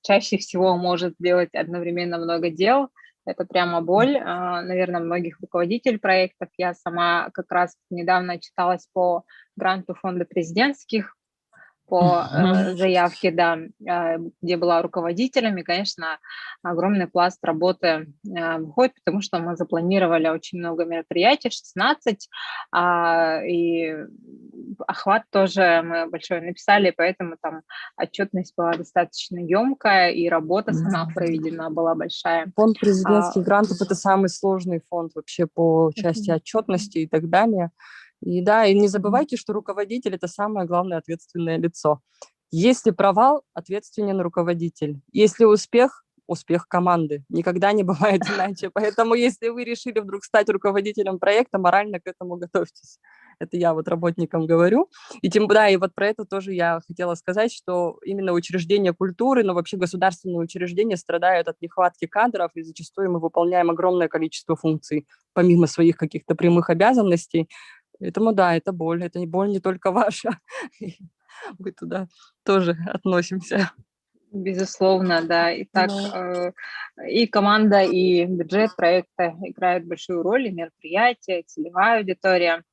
чаще всего может делать одновременно много дел, это прямо боль, наверное, многих руководителей проектов. Я сама как раз недавно отчиталась по гранту фонда президентских, по заявке, да, где была руководителем, и, конечно, огромный пласт работы выходит, потому что мы запланировали очень много мероприятий, 16, и охват тоже мы большой написали, поэтому там отчетность была достаточно емкая, и работа сама проведена была большая. Фонд президентских грантов – это самый сложный фонд вообще по части отчетности и так далее. И да, и не забывайте, что руководитель – это самое главное ответственное лицо. Если провал, ответственен руководитель. Если успех – успех команды. Никогда не бывает иначе. Поэтому если вы решили вдруг стать руководителем проекта, морально к этому готовьтесь. Это я вот работникам говорю. И и вот про это тоже я хотела сказать, что именно учреждения культуры, но вообще государственные учреждения страдают от нехватки кадров, и зачастую мы выполняем огромное количество функций, помимо своих каких-то прямых обязанностей. Поэтому да, это боль не только ваша. Мы туда тоже относимся. Безусловно, да. Итак, и команда, и бюджет проекта играют большую роль, и мероприятия, целевая аудитория.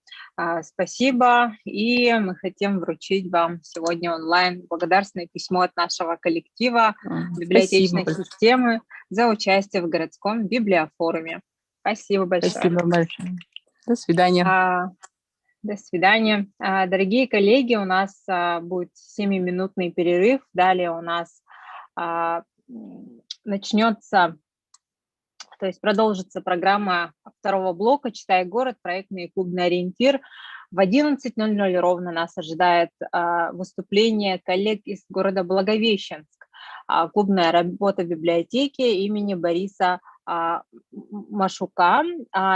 Спасибо, и мы хотим вручить вам сегодня онлайн благодарственное письмо от нашего коллектива библиотечной системы за участие в городском библиофоруме. Спасибо большое. Спасибо большое. До свидания. До свидания. Дорогие коллеги, у нас будет 7-минутный перерыв. Далее у нас продолжится программа второго блока «Читай город. Проектный и клубный ориентир». В 11:00 ровно нас ожидает выступление коллег из города Благовещенск. Клубная работа в библиотеке имени Бориса Машука.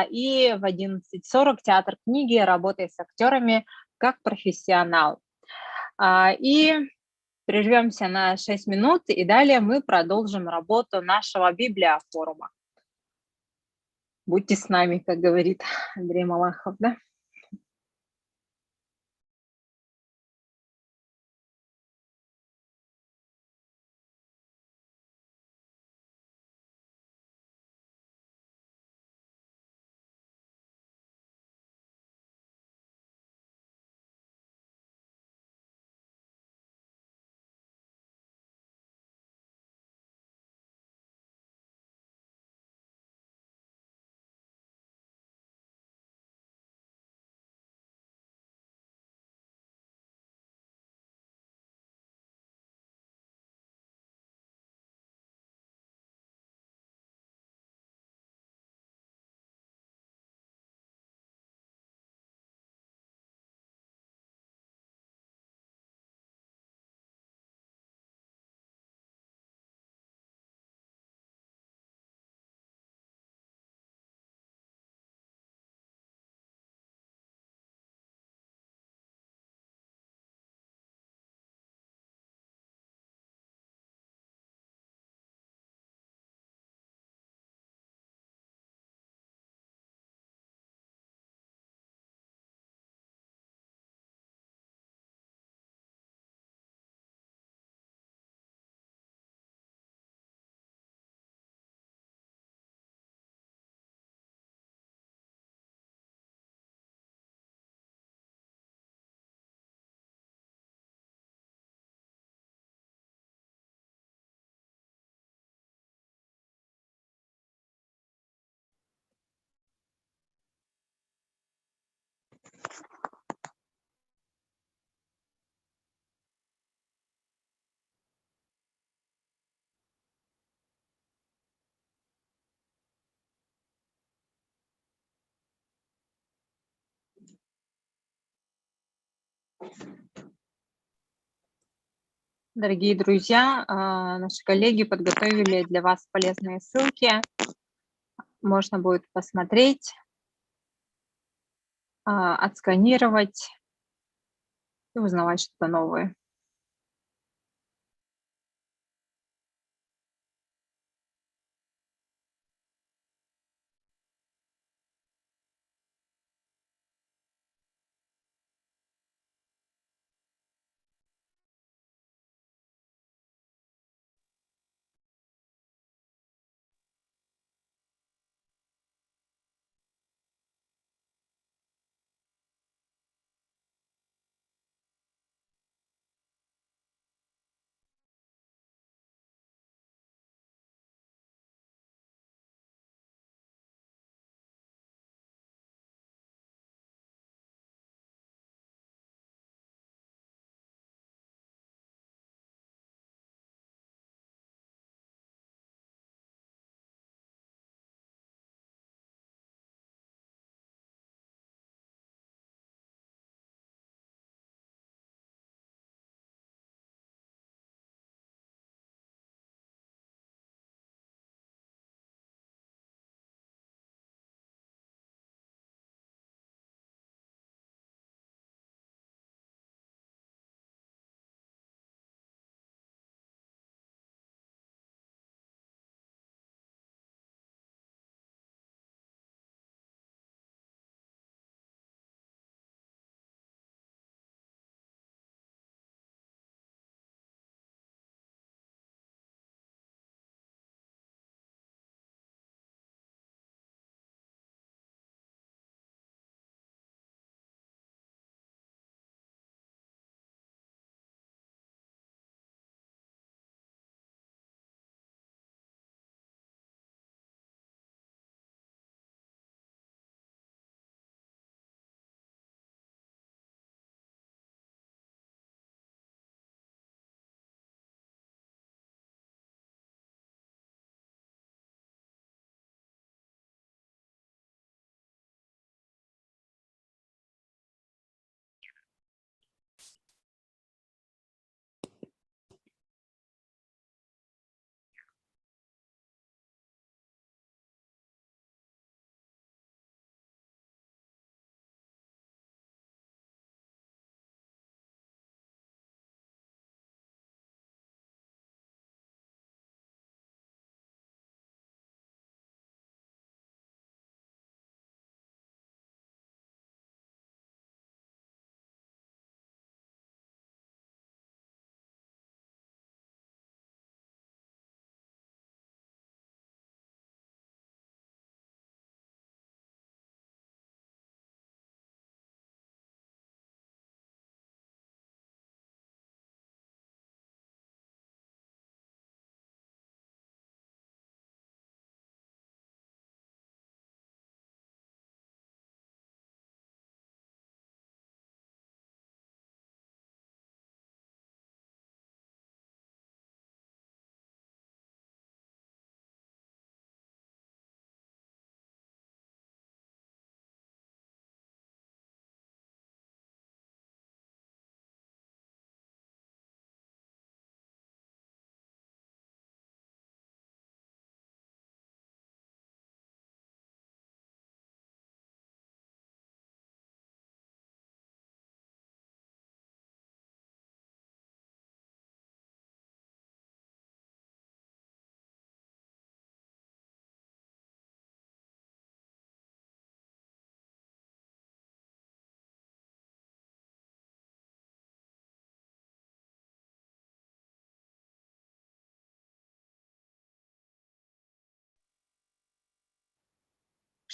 И в 11:40 театр книги «Работай с актерами как профессионал». И прервемся на 6 минут, и далее мы продолжим работу нашего библиофорума. Будьте с нами, как говорит Андрей Малахов, да? Дорогие друзья, наши коллеги подготовили для вас полезные ссылки. Можно будет посмотреть, отсканировать и узнавать что-то новое.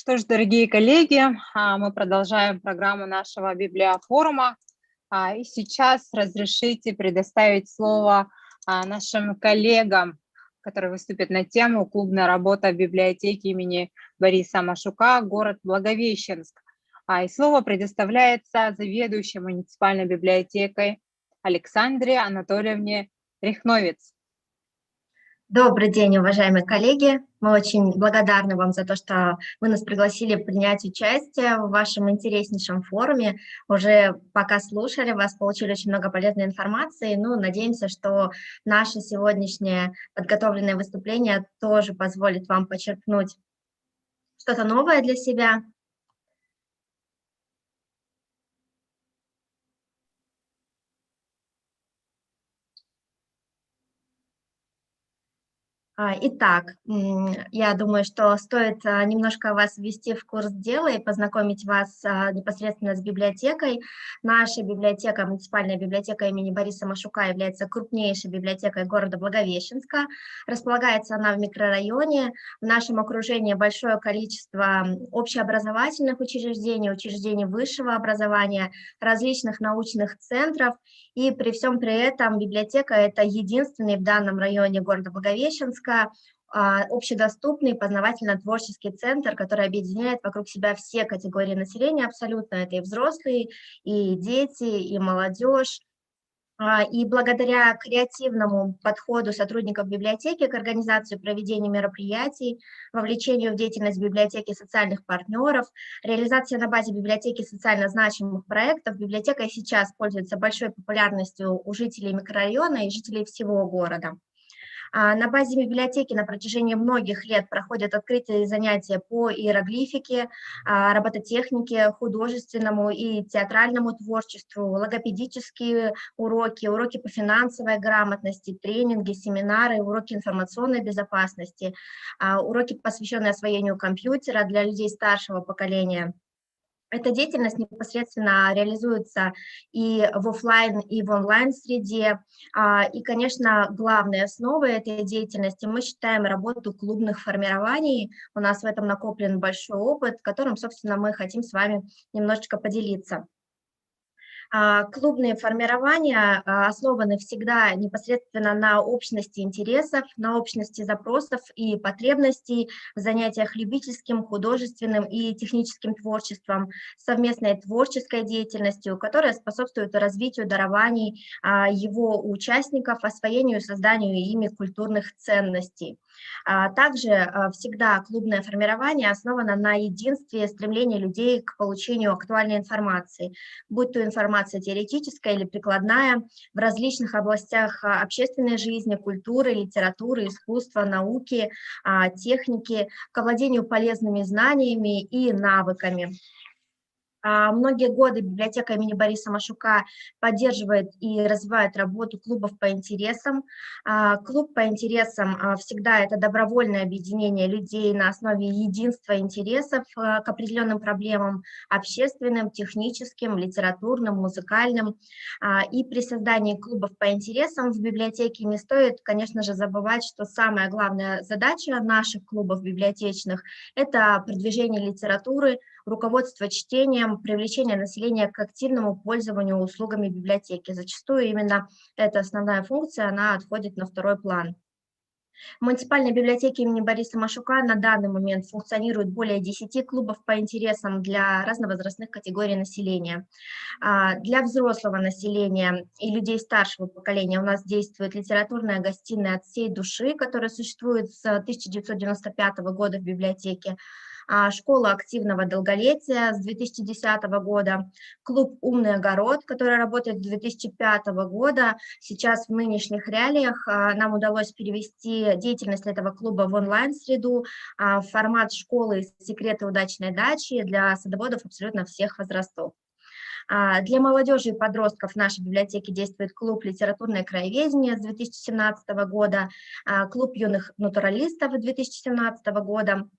Что ж, дорогие коллеги, мы продолжаем программу нашего библиофорума. И сейчас разрешите предоставить слово нашим коллегам, которые выступят на тему «Клубная работа в библиотеке имени Бориса Машука, город Благовещенск». И слово предоставляется заведующей муниципальной библиотекой Александре Анатольевне Рихновец. Добрый день, уважаемые коллеги. Мы очень благодарны вам за то, что вы нас пригласили принять участие в вашем интереснейшем форуме. Уже пока слушали вас, получили очень много полезной информации. Ну, надеемся, что наше сегодняшнее подготовленное выступление тоже позволит вам почерпнуть что-то новое для себя. Итак, я думаю, что стоит немножко вас ввести в курс дела и познакомить вас непосредственно с библиотекой. Наша библиотека, муниципальная библиотека имени Бориса Машука, является крупнейшей библиотекой города Благовещенска. Располагается она в микрорайоне. В нашем окружении большое количество общеобразовательных учреждений, учреждений высшего образования, различных научных центров. И при всем при этом библиотека – это единственный в данном районе города Благовещенска общедоступный познавательно-творческий центр, который объединяет вокруг себя все категории населения абсолютно. Это и взрослые, и дети, и молодежь. И благодаря креативному подходу сотрудников библиотеки к организации и проведению мероприятий, вовлечению в деятельность библиотеки социальных партнеров, реализация на базе библиотеки социально значимых проектов, библиотека сейчас пользуется большой популярностью у жителей микрорайона и жителей всего города. На базе библиотеки на протяжении многих лет проходят открытые занятия по иероглифике, робототехнике, художественному и театральному творчеству, логопедические уроки, уроки по финансовой грамотности, тренинги, семинары, уроки информационной безопасности, уроки, посвященные освоению компьютера для людей старшего поколения. Эта деятельность непосредственно реализуется и в офлайн, и в онлайн среде. И, конечно, главной основой этой деятельности мы считаем работу клубных формирований. У нас в этом накоплен большой опыт, которым, собственно, мы хотим с вами немножечко поделиться. Клубные формирования основаны всегда непосредственно на общности интересов, на общности запросов и потребностей в занятиях любительским, художественным и техническим творчеством, совместной творческой деятельностью, которая способствует развитию дарований его участников, освоению и созданию ими культурных ценностей. Также всегда клубное формирование основано на единстве стремления людей к получению актуальной информации, будь то информация теоретическая или прикладная, в различных областях общественной жизни, культуры, литературы, искусства, науки, техники, к овладению полезными знаниями и навыками. Многие годы библиотека имени Бориса Машука поддерживает и развивает работу клубов по интересам. Клуб по интересам всегда это добровольное объединение людей на основе единства интересов к определенным проблемам общественным, техническим, литературным, музыкальным. И при создании клубов по интересам в библиотеке не стоит, конечно же, забывать, что самая главная задача наших клубов библиотечных – это продвижение литературы, руководство чтением, привлечение населения к активному пользованию услугами библиотеки. Зачастую именно эта основная функция, она отходит на второй план. В муниципальной библиотеке имени Бориса Машука на данный момент функционирует более 10 клубов по интересам для разновозрастных категорий населения. Для взрослого населения и людей старшего поколения у нас действует литературная гостиная «От всей души», которая существует с 1995 года в библиотеке. Школа активного долголетия с 2010 года, клуб «Умный огород», который работает с 2005 года. Сейчас в нынешних реалиях нам удалось перевести деятельность этого клуба в онлайн-среду, в формат школы «Секреты удачной дачи» для садоводов абсолютно всех возрастов. Для молодежи и подростков в нашей библиотеке действует клуб «Литературное краеведение» с 2017 года, клуб юных натуралистов с 2017 года.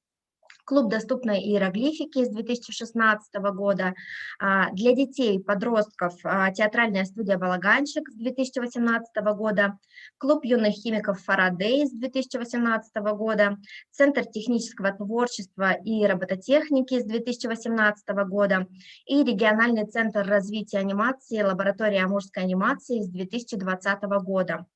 Клуб доступной иероглифики с 2016 года. Для детей и подростков театральная студия «Балаганчик» с 2018 года. Клуб юных химиков «Фарадей» с 2018 года. Центр технического творчества и робототехники с 2018 года. И региональный центр развития анимации «Лаборатория амурской анимации» с 2020 года.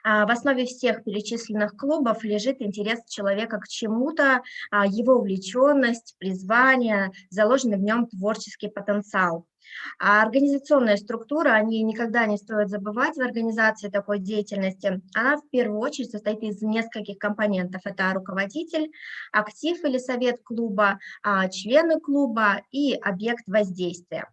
В основе всех перечисленных клубов лежит интерес человека к чему-то, его увлеченность, призвание, заложенный в нем творческий потенциал. А организационная структура, они никогда не стоит забывать в организации такой деятельности, она в первую очередь состоит из нескольких компонентов. Это руководитель, актив или совет клуба, члены клуба и объект воздействия.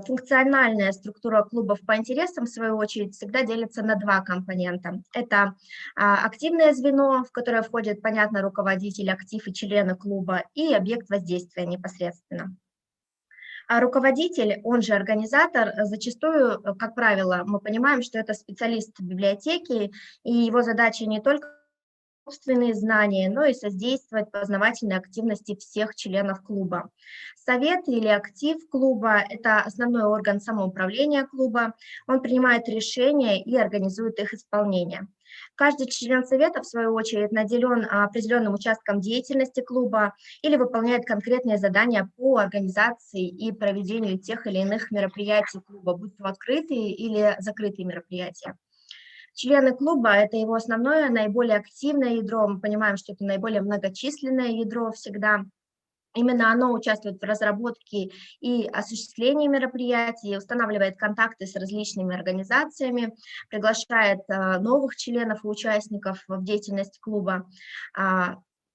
Функциональная структура клубов по интересам, в свою очередь, всегда делится на два компонента. Это активное звено, в которое входит, понятно, руководитель, актив и члены клуба, и объект воздействия непосредственно. А руководитель, он же организатор, зачастую, как правило, мы понимаем, что это специалист библиотеки, и его задача не только собственные знания, но и содействовать познавательной активности всех членов клуба. Совет или актив клуба – это основной орган самоуправления клуба, он принимает решения и организует их исполнение. Каждый член совета, в свою очередь, наделен определенным участком деятельности клуба или выполняет конкретные задания по организации и проведению тех или иных мероприятий клуба, будь то открытые или закрытые мероприятия. Члены клуба – это его основное, наиболее активное ядро. Мы понимаем, что это наиболее многочисленное ядро всегда. Именно оно участвует в разработке и осуществлении мероприятий, устанавливает контакты с различными организациями, приглашает новых членов и участников в деятельность клуба.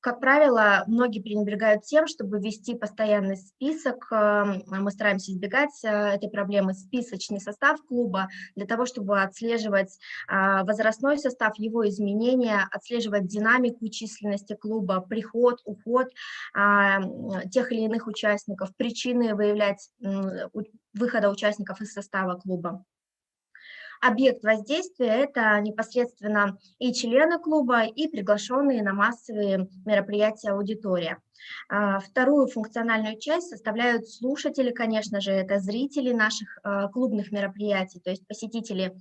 Как правило, многие пренебрегают тем, чтобы вести постоянный список, мы стараемся избегать этой проблемы, списочный состав клуба, для того, чтобы отслеживать возрастной состав, его изменения, отслеживать динамику численности клуба, приход, уход тех или иных участников, причины выявлять выхода участников из состава клуба. Объект воздействия – это непосредственно и члены клуба, и приглашенные на массовые мероприятия аудитория. Вторую функциональную часть составляют слушатели, конечно же, это зрители наших клубных мероприятий, то есть посетители,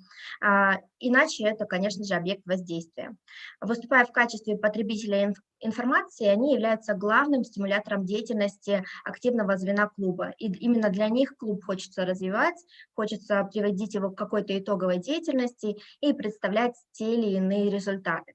иначе это, конечно же, объект воздействия. Выступая в качестве потребителя информации, они являются главным стимулятором деятельности активного звена клуба. И именно для них клуб хочется развивать, хочется приводить его к какой-то итоговой деятельности и представлять те или иные результаты.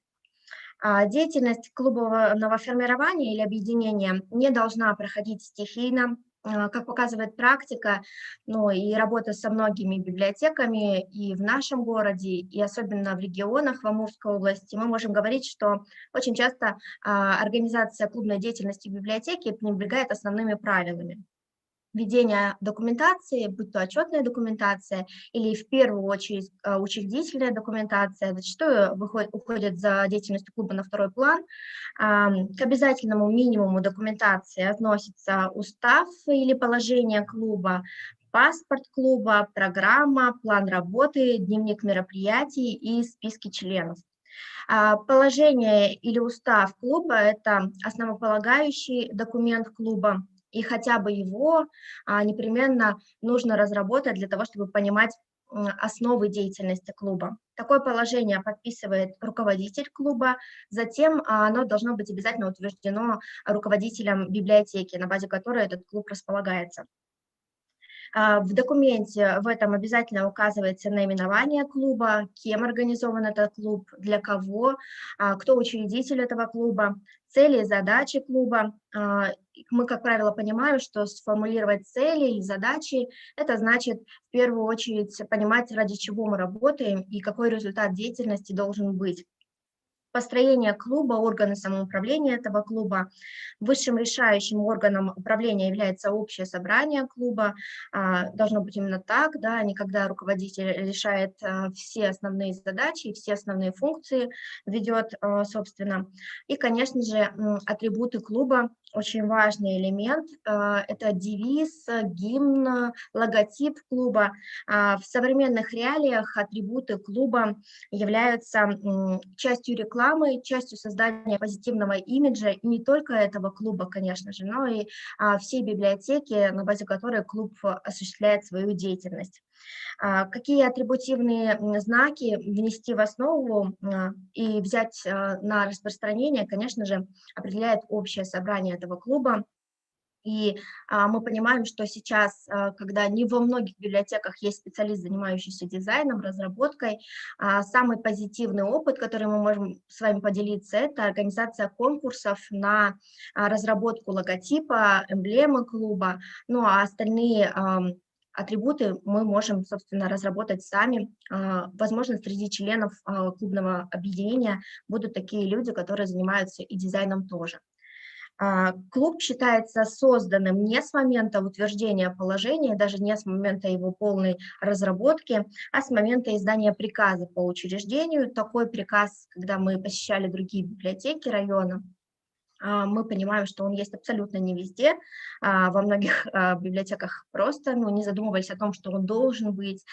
Деятельность клубного формирования или объединения не должна проходить стихийно. Как показывает практика, ну и работа со многими библиотеками и в нашем городе, и особенно в регионах, в Амурской области, мы можем говорить, что очень часто организация клубной деятельности библиотеки пренебрегает основными правилами. Ведение документации, будь то отчетная документация или в первую очередь учредительная документация, зачастую уходит за деятельностью клуба на второй план. К обязательному минимуму документации относится устав или положение клуба, паспорт клуба, программа, план работы, дневник мероприятий и списки членов. Положение или устав клуба – это основополагающий документ клуба, и хотя бы его непременно нужно разработать для того, чтобы понимать основы деятельности клуба. Такое положение подписывает руководитель клуба, затем оно должно быть обязательно утверждено руководителем библиотеки, на базе которой этот клуб располагается. В документе в этом обязательно указывается наименование клуба, кем организован этот клуб, для кого, кто учредитель этого клуба, цели и задачи клуба. Мы, как правило, понимаем, что сформулировать цели и задачи – это значит в первую очередь понимать, ради чего мы работаем и какой результат деятельности должен быть. Построение клуба, органы самоуправления этого клуба. Высшим решающим органом управления является общее собрание клуба. Должно быть именно так, да, не когда руководитель решает все основные задачи, все основные функции ведет, собственно. И, конечно же, атрибуты клуба. Очень важный элемент – это девиз, гимн, логотип клуба. В современных реалиях атрибуты клуба являются частью рекламы рекламы, частью создания позитивного имиджа, и не только этого клуба, конечно же, но и всей библиотеки, на базе которой клуб осуществляет свою деятельность. Какие атрибутивные знаки внести в основу и взять на распространение, конечно же, определяет общее собрание этого клуба. И мы понимаем, что сейчас, когда не во многих библиотеках есть специалист, занимающийся дизайном, разработкой, самый позитивный опыт, который мы можем с вами поделиться, это организация конкурсов на разработку логотипа, эмблемы клуба, ну а остальные атрибуты мы можем, собственно, разработать сами. Возможно, среди членов клубного объединения будут такие люди, которые занимаются и дизайном тоже. Клуб считается созданным не с момента утверждения положения, даже не с момента его полной разработки, а с момента издания приказа по учреждению. Такой приказ, когда мы посещали другие библиотеки района, мы понимаем, что он есть абсолютно не везде, во многих библиотеках просто не задумывались о том, что он должен быть.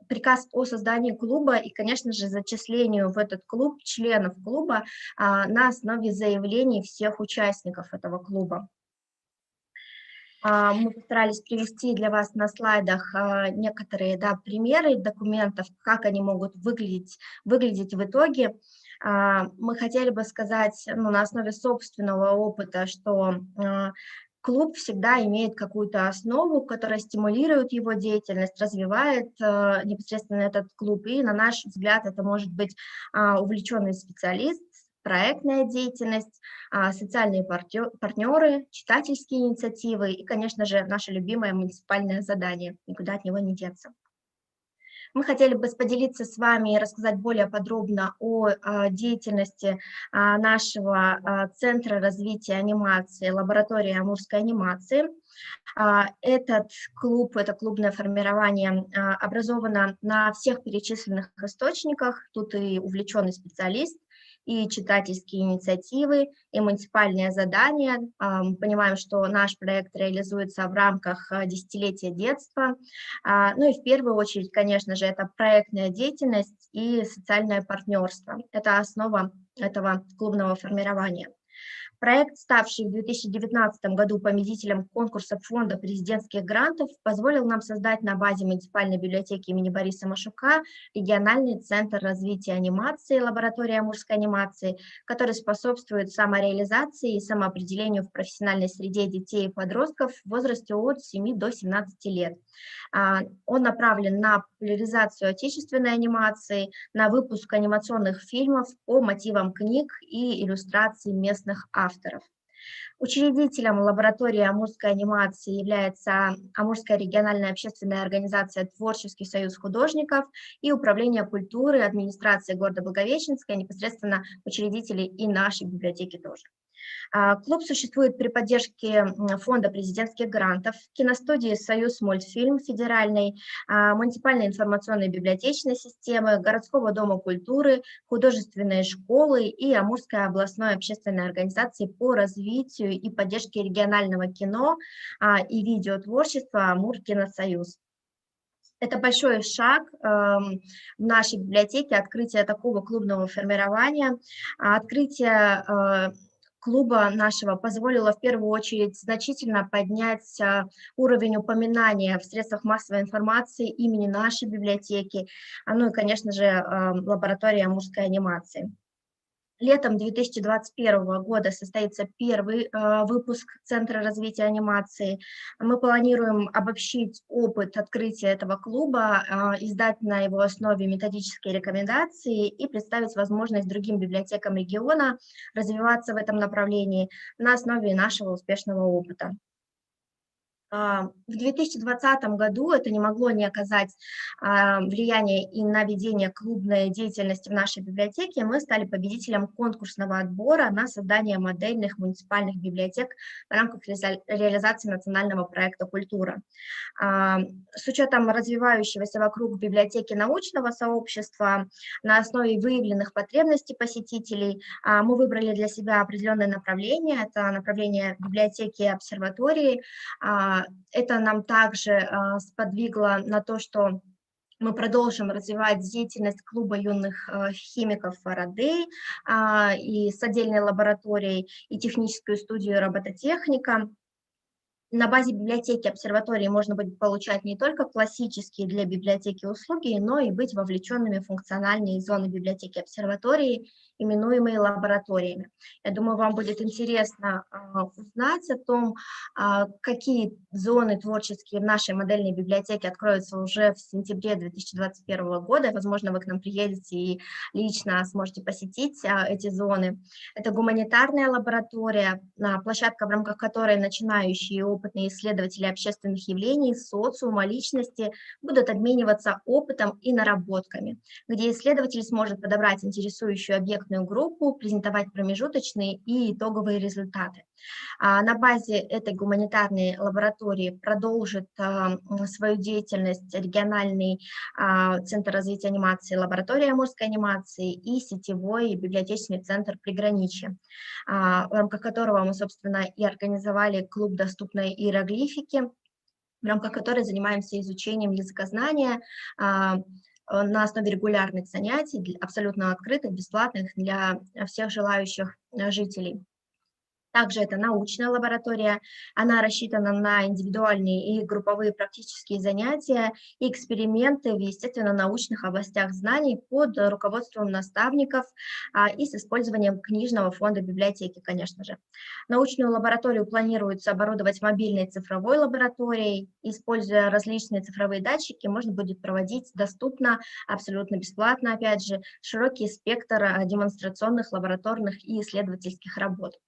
Приказ о создании клуба и, конечно же, зачислению в этот клуб членов клуба на основе заявлений всех участников этого клуба. Мы постарались привести для вас на слайдах некоторые примеры документов, как они могут выглядеть в итоге. Мы хотели бы сказать на основе собственного опыта, что клуб всегда имеет какую-то основу, которая стимулирует его деятельность, развивает непосредственно этот клуб. И, на наш взгляд, это может быть увлеченный специалист, проектная деятельность, социальные партнеры, читательские инициативы и, конечно же, наше любимое муниципальное задание. Никуда от него не деться. Мы хотели бы поделиться с вами и рассказать более подробно о деятельности нашего Центра развития анимации, лаборатории амурской анимации. Этот клуб, это клубное формирование образовано на всех перечисленных источниках. Тут и увлеченный специалист, и читательские инициативы, и муниципальные задания. Мы понимаем, что наш проект реализуется в рамках десятилетия детства. Ну и в первую очередь, конечно же, это проектная деятельность и социальное партнерство. Это основа этого клубного формирования. Проект, ставший в 2019 году победителем конкурса фонда президентских грантов, позволил нам создать на базе муниципальной библиотеки имени Бориса Машука региональный центр развития анимации, лаборатория амурской анимации, который способствует самореализации и самоопределению в профессиональной среде детей и подростков в возрасте от 7 до 17 лет. Он направлен на популяризацию отечественной анимации, на выпуск анимационных фильмов по мотивам книг и иллюстраций местных авторов. Учредителем лаборатории амурской анимации является Амурская региональная общественная организация «Творческий союз художников» и Управление культуры администрации города Благовещенска, непосредственно учредители и нашей библиотеки тоже. Клуб существует при поддержке фонда президентских грантов, киностудии «Союз мультфильм» федеральной, муниципальной информационной библиотечной системы, городского дома культуры, художественной школы и Амурской областной общественной организации по развитию и поддержке регионального кино и видеотворчества «Амур-Киносоюз». Это большой шаг в нашей библиотеке, открытие такого клубного формирования, открытие клуба нашего позволило в первую очередь значительно поднять уровень упоминания в средствах массовой информации имени нашей библиотеки, ну и, конечно же, лаборатории амурской анимации. Летом 2021 года состоится первый выпуск Центра развития анимации. Мы планируем обобщить опыт открытия этого клуба, издать на его основе методические рекомендации и представить возможность другим библиотекам региона развиваться в этом направлении на основе нашего успешного опыта. В 2020 году это не могло не оказать влияния и на ведение клубной деятельности в нашей библиотеке. Мы стали победителем конкурсного отбора на создание модельных муниципальных библиотек в рамках реализации национального проекта «Культура». С учетом развивающегося вокруг библиотеки научного сообщества, на основе выявленных потребностей посетителей, мы выбрали для себя определенное направление. Это направление библиотеки и обсерватории. Это нам также сподвигло на то, что мы продолжим развивать деятельность клуба юных химиков Фарадей и с отдельной лабораторией и техническую студию робототехника. На базе библиотеки обсерватории можно будет получать не только классические для библиотеки услуги, но и быть вовлеченными в функциональные зоны библиотеки обсерватории, именуемые лабораториями. Я думаю, вам будет интересно узнать о том, какие зоны творческие в нашей модельной библиотеке откроются уже в сентябре 2021 года. Возможно, вы к нам приедете и лично сможете посетить эти зоны. Это гуманитарная лаборатория, площадка, в рамках которой начинающие и опытные исследователи общественных явлений, социума, личности будут обмениваться опытом и наработками, где исследователь сможет подобрать интересующую объектную группу, презентовать промежуточные и итоговые результаты. На базе этой гуманитарной лаборатории продолжит свою деятельность региональный Центр развития анимации, лаборатория амурской анимации и сетевой библиотечный центр приграничья, в рамках которого мы, собственно, и организовали клуб доступной иероглифики, в рамках которой занимаемся изучением языкознания на основе регулярных занятий, абсолютно открытых, бесплатных для всех желающих жителей. Также это научная лаборатория, она рассчитана на индивидуальные и групповые практические занятия и эксперименты в естественно-научных областях знаний под руководством наставников и с использованием книжного фонда библиотеки, конечно же. Научную лабораторию планируется оборудовать мобильной цифровой лабораторией. Используя различные цифровые датчики, можно будет проводить доступно, абсолютно бесплатно, опять же, широкий спектр демонстрационных, лабораторных и исследовательских работ.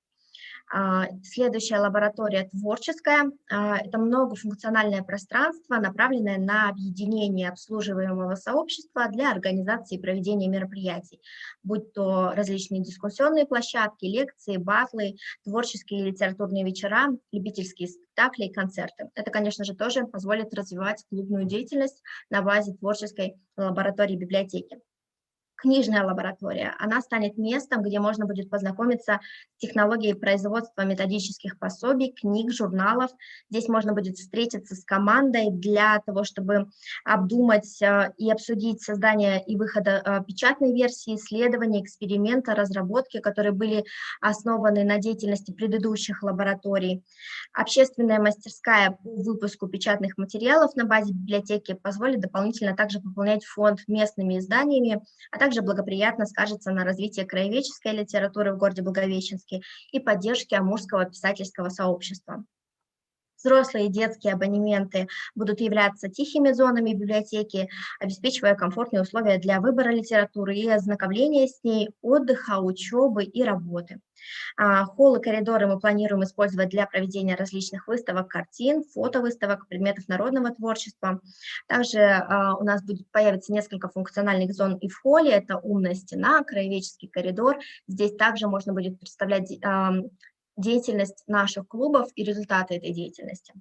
Следующая лаборатория творческая. Это многофункциональное пространство, направленное на объединение обслуживаемого сообщества для организации и проведения мероприятий, будь то различные дискуссионные площадки, лекции, батлы, творческие и литературные вечера, любительские спектакли и концерты. Это, конечно же, тоже позволит развивать клубную деятельность на базе творческой лаборатории библиотеки. Книжная лаборатория, она станет местом, где можно будет познакомиться с технологией производства методических пособий, книг, журналов. Здесь можно будет встретиться с командой для того, чтобы обдумать и обсудить создание и выхода печатной версии, исследования, эксперимента, разработки, которые были основаны на деятельности предыдущих лабораторий. Общественная мастерская по выпуску печатных материалов на базе библиотеки позволит дополнительно также пополнять фонд местными изданиями, а также благоприятно скажется на развитии краеведческой литературы в городе Благовещенске и поддержке амурского писательского сообщества. Взрослые и детские абонементы будут являться тихими зонами библиотеки, обеспечивая комфортные условия для выбора литературы и ознакомления с ней, отдыха, учебы и работы. Холл и коридоры мы планируем использовать для проведения различных выставок, картин, фотовыставок, предметов народного творчества. Также у нас появится несколько функциональных зон и в холле. Это умная стена, краеведческий коридор. Здесь также можно будет представлять деятельность наших клубов и результаты этой деятельности.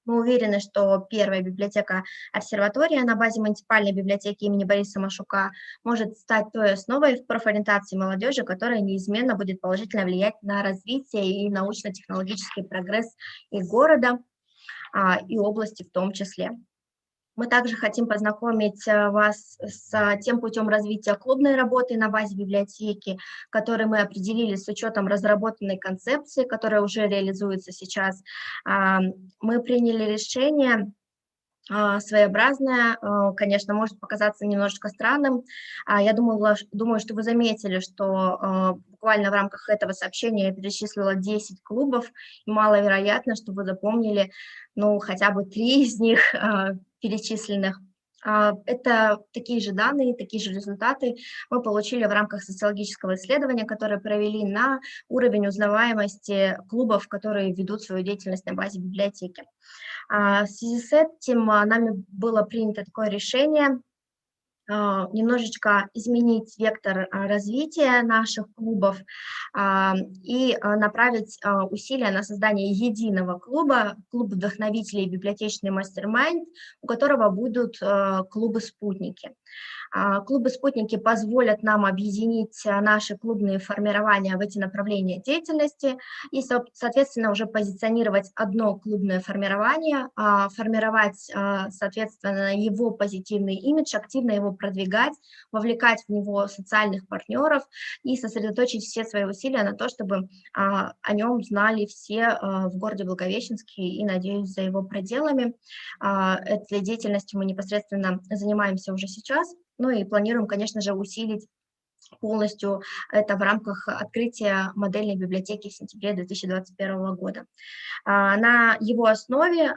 Мы уверены, что первая библиотека обсерватория на базе муниципальной библиотеки имени Бориса Машука может стать той основой в профориентации молодежи, которая неизменно будет положительно влиять на развитие и научно-технологический прогресс и города, и области в том числе. Мы также хотим познакомить вас с тем путем развития клубной работы на базе библиотеки, который мы определили с учетом разработанной концепции, которая уже реализуется сейчас. Мы приняли решение своеобразное, конечно, может показаться немножечко странным. Я думаю, что вы заметили, что буквально в рамках этого сообщения я перечислила 10 клубов, и маловероятно, что вы запомнили, ну, хотя бы 3 из них перечисленных. Это такие же данные, такие же результаты мы получили в рамках социологического исследования, которое провели на уровень узнаваемости клубов, которые ведут свою деятельность на базе библиотеки. В связи с этим нами было принято такое решение немножечко изменить вектор развития наших клубов и направить усилия на создание единого клуба, клуб вдохновителей библиотечный мастер-майнд, у которого будут клубы-спутники. Клубы-спутники позволят нам объединить наши клубные формирования в эти направления деятельности и, соответственно, уже позиционировать одно клубное формирование, формировать, соответственно, его позитивный имидж, активно его продвигать, вовлекать в него социальных партнеров и сосредоточить все свои усилия на то, чтобы о нем знали все в городе Благовещенске и, надеюсь, за его пределами. Этой деятельностью мы непосредственно занимаемся уже сейчас. Ну и планируем, конечно же, усилить полностью это в рамках открытия модельной библиотеки в сентябре 2021 года. На его основе,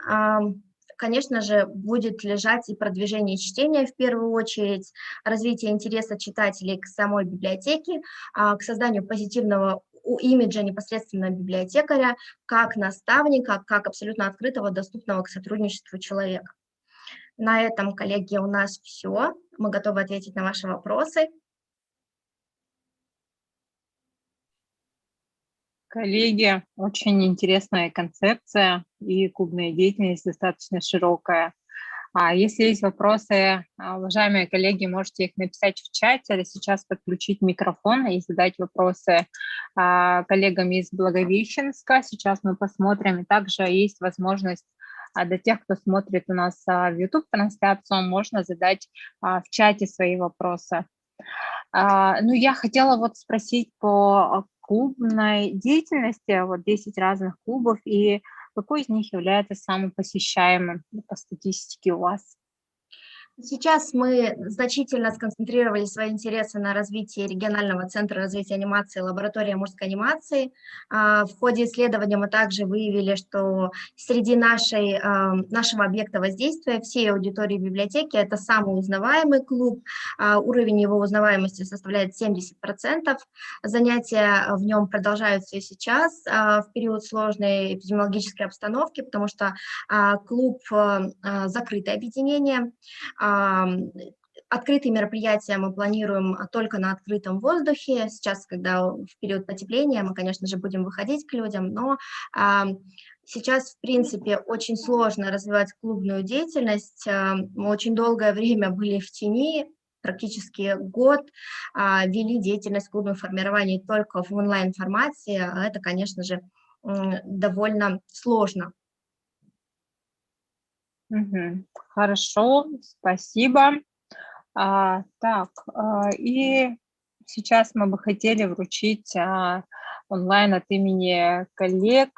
конечно же, будет лежать и продвижение чтения в первую очередь, развитие интереса читателей к самой библиотеке, к созданию позитивного имиджа непосредственно библиотекаря, как наставника, как абсолютно открытого, доступного к сотрудничеству человека. На этом, коллеги, у нас все. Мы готовы ответить на ваши вопросы. Коллеги, очень интересная концепция и клубная деятельность достаточно широкая. Если есть вопросы, уважаемые коллеги, можете их написать в чате или сейчас подключить микрофон и задать вопросы коллегам из Благовещенска. Сейчас мы посмотрим. И также есть возможность для тех, кто смотрит у нас в YouTube-трансляцию, можно задать в чате свои вопросы. Ну, я хотела вот спросить по клубной деятельности, вот 10 разных клубов, и какой из них является самым посещаемым по статистике у вас? Сейчас мы значительно сконцентрировали свои интересы на развитии регионального центра развития анимации «Лаборатория мужской анимации». В ходе исследования мы также выявили, что среди нашего объекта воздействия всей аудитории библиотеки это самый узнаваемый клуб. Уровень его узнаваемости составляет 70%. Занятия в нем продолжаются и сейчас, в период сложной эпидемиологической обстановки, потому что клуб – закрытое объединение. Открытые мероприятия мы планируем только на открытом воздухе. Сейчас, когда в период потепления, мы, конечно же, будем выходить к людям, но сейчас, в принципе, очень сложно развивать клубную деятельность. Мы очень долгое время были в тени, практически год вели деятельность клубного формирования только в онлайн-формате. Это, конечно же, довольно сложно. Хорошо, спасибо. И сейчас мы бы хотели вручить онлайн от имени коллег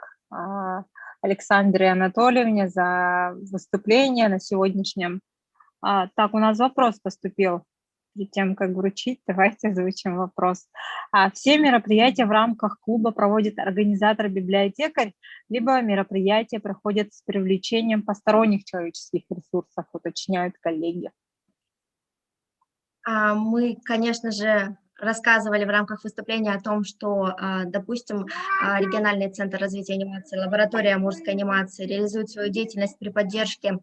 Александре Анатольевне за выступление на сегодняшнем. Так, у нас вопрос поступил. Перед тем, как вручить, давайте озвучим вопрос. Все мероприятия в рамках клуба проводит организатор-библиотекарь, либо мероприятия проходят с привлечением посторонних человеческих ресурсов, уточняют коллеги. Мы, конечно же, рассказывали в рамках выступления о том, что, допустим, региональный центр развития анимации, лаборатория мужской анимации реализует свою деятельность при поддержке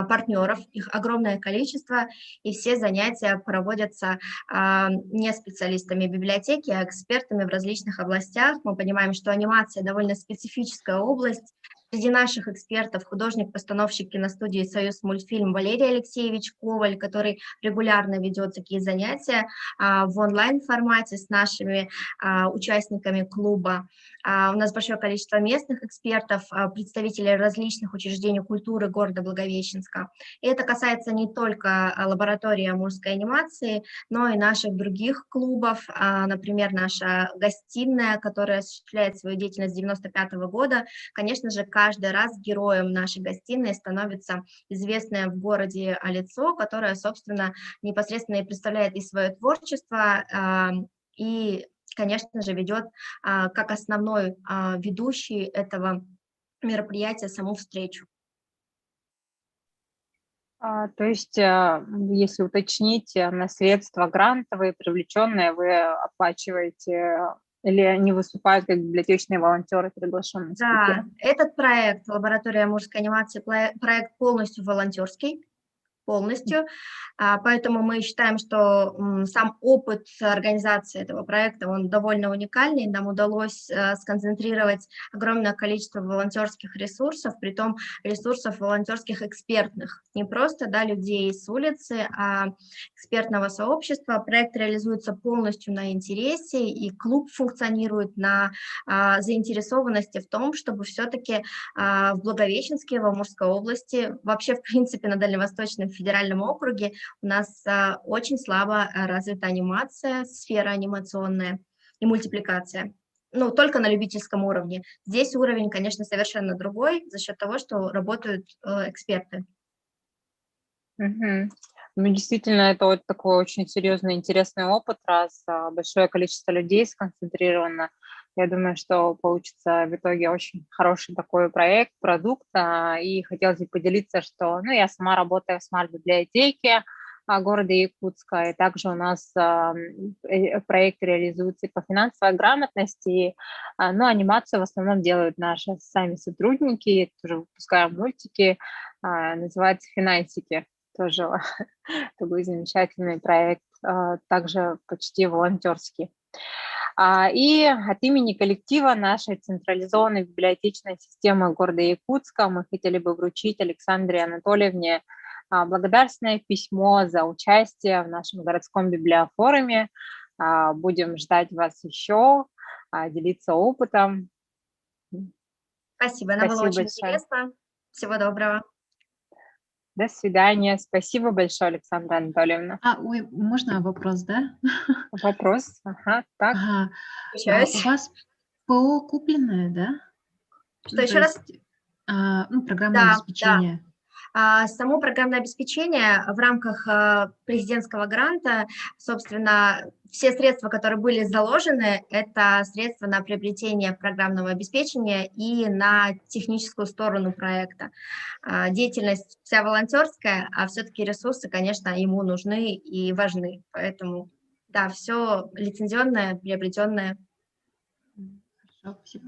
партнеров, их огромное количество, и все занятия проводятся не специалистами библиотеки, а экспертами в различных областях. Мы понимаем, что анимация довольно специфическая область. Среди наших экспертов художник-постановщик киностудии «Союз мультфильм» Валерий Алексеевич Коваль, который регулярно ведет такие занятия в онлайн-формате с нашими участниками клуба. У нас большое количество местных экспертов, представителей различных учреждений культуры города Благовещенска. И это касается не только лаборатории мужской анимации, но и наших других клубов, например, наша гостиная, которая осуществляет свою деятельность с 1995 года. Конечно же, каждый раз героем нашей гостиной становится известное в городе лицо, которое, собственно, непосредственно и представляет и свое творчество, и, конечно же, ведет как основной ведущий этого мероприятия саму встречу. То есть, если уточнить, на средства грантовые, привлеченные, вы оплачиваете, или они выступают как библиотечные волонтеры, приглашенные спикеры? Да, этот проект «Лаборатория мужской анимации» проект полностью волонтерский. полностью, поэтому мы считаем, что сам опыт организации этого проекта, он довольно уникальный, нам удалось сконцентрировать огромное количество волонтерских ресурсов, притом ресурсов волонтерских экспертных, не просто людей с улицы, а экспертного сообщества. Проект реализуется полностью на интересе, и клуб функционирует на заинтересованности в том, чтобы все-таки в Благовещенске, в Амурской области, вообще, в принципе, на Дальневосточном федеральном округе у нас очень слабо развита анимация, сфера анимационная и мультипликация. Ну, только на любительском уровне. Здесь уровень, конечно, совершенно другой за счет того, что работают эксперты. Ну, действительно, это вот такой очень серьезный, интересный опыт, раз большое количество людей сконцентрировано. Я думаю, что получится в итоге очень хороший такой проект, продукт. И хотелось бы поделиться, что я сама работаю в смарт-библиотеке города Якутска, и также у нас проект реализуется по финансовой грамотности, но анимацию в основном делают наши сами сотрудники, тоже выпускаем мультики, называется «Финансики». Тоже такой замечательный проект, также почти волонтерский. И от имени коллектива нашей централизованной библиотечной системы города Якутска мы хотели бы вручить Александре Анатольевне благодарственное письмо за участие в нашем городском библиофоруме. Будем ждать вас еще, делиться опытом. Спасибо, нам было очень большое. интересно. Всего доброго. До свидания. Спасибо большое, Александра Анатольевна. Ой, можно вопрос, да? Вопрос, ага, так. Ага. У вас ПО купленное, да? Что, еще раз? Программное обеспечение. Само программное обеспечение в рамках президентского гранта, собственно, все средства, которые были заложены, это средства на приобретение программного обеспечения и на техническую сторону проекта. Деятельность вся волонтерская, а все-таки ресурсы, конечно, ему нужны и важны. Поэтому, да, все лицензионное, приобретенное. Хорошо, спасибо.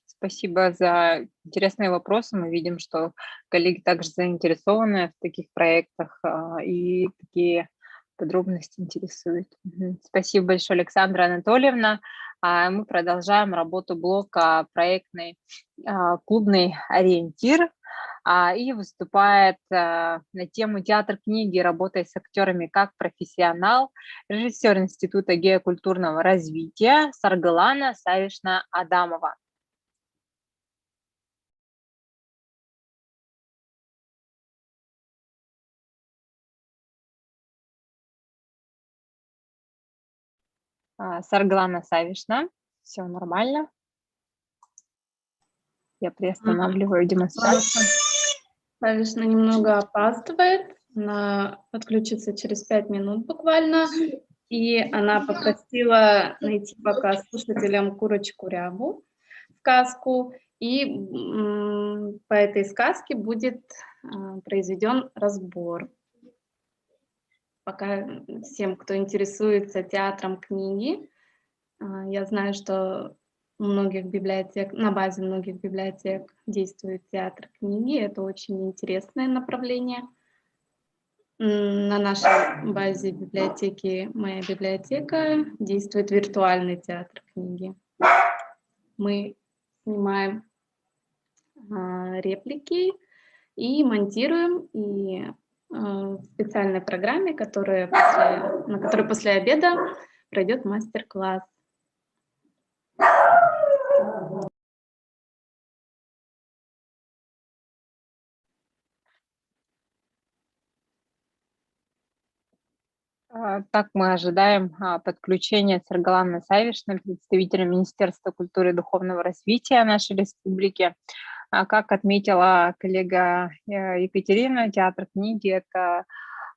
Спасибо за интересные вопросы. Мы видим, что коллеги также заинтересованы в таких проектах и такие подробности интересуют. Спасибо большое, Александра Анатольевна. Мы продолжаем работу блока проектный клубный ориентир. И выступает на тему театр книги, работая с актерами как профессионал, режиссер Института геокультурного развития Саргалана Савишна Адамова. Саргалана Савишна, все нормально. Я приостанавливаю демонстрацию. Савишна немного опаздывает, она подключится через 5 минут буквально, и она попросила найти пока слушателям курочку-рябу, сказку, и по этой сказке будет произведен разбор. Пока всем, кто интересуется театром книги, я знаю, что у многих библиотек, на базе многих библиотек действует театр книги. Это очень интересное направление. На нашей базе библиотеки «Моя библиотека» действует виртуальный театр книги. Мы снимаем реплики и монтируем, и в специальной программе, на которой после обеда пройдет мастер-класс. Так, мы ожидаем подключения Саргаланы Савишны, представителя Министерства культуры и духовного развития нашей республики. Как отметила коллега Екатерина, театр книги – это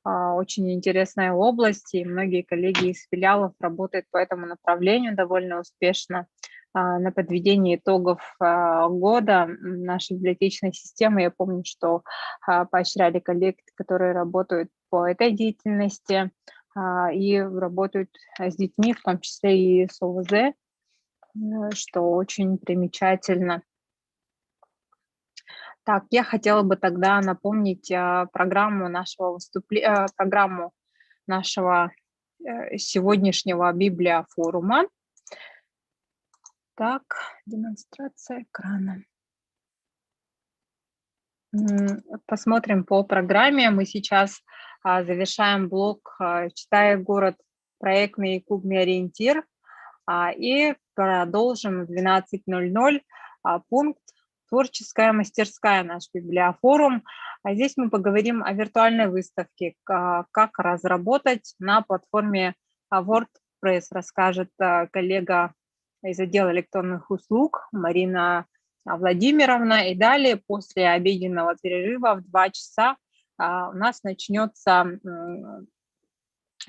очень интересная область, и многие коллеги из филиалов работают по этому направлению довольно успешно. На подведении итогов года нашей библиотечной системы я помню, что поощряли коллег, которые работают по этой деятельности и работают с детьми, в том числе и с ОВЗ, что очень примечательно. Так, я хотела бы тогда напомнить программу нашего сегодняшнего библиофорума. Так, демонстрация экрана. Посмотрим по программе. Мы сейчас завершаем блок «Читай город. Проектный клубный ориентир» и продолжим в 12:00 пункт «Творческая мастерская», наш библиофорум. Здесь мы поговорим о виртуальной выставке, как разработать на платформе WordPress, расскажет коллега из отдела электронных услуг Марина Владимировна. И далее, после обеденного перерыва в 2 часа у нас начнется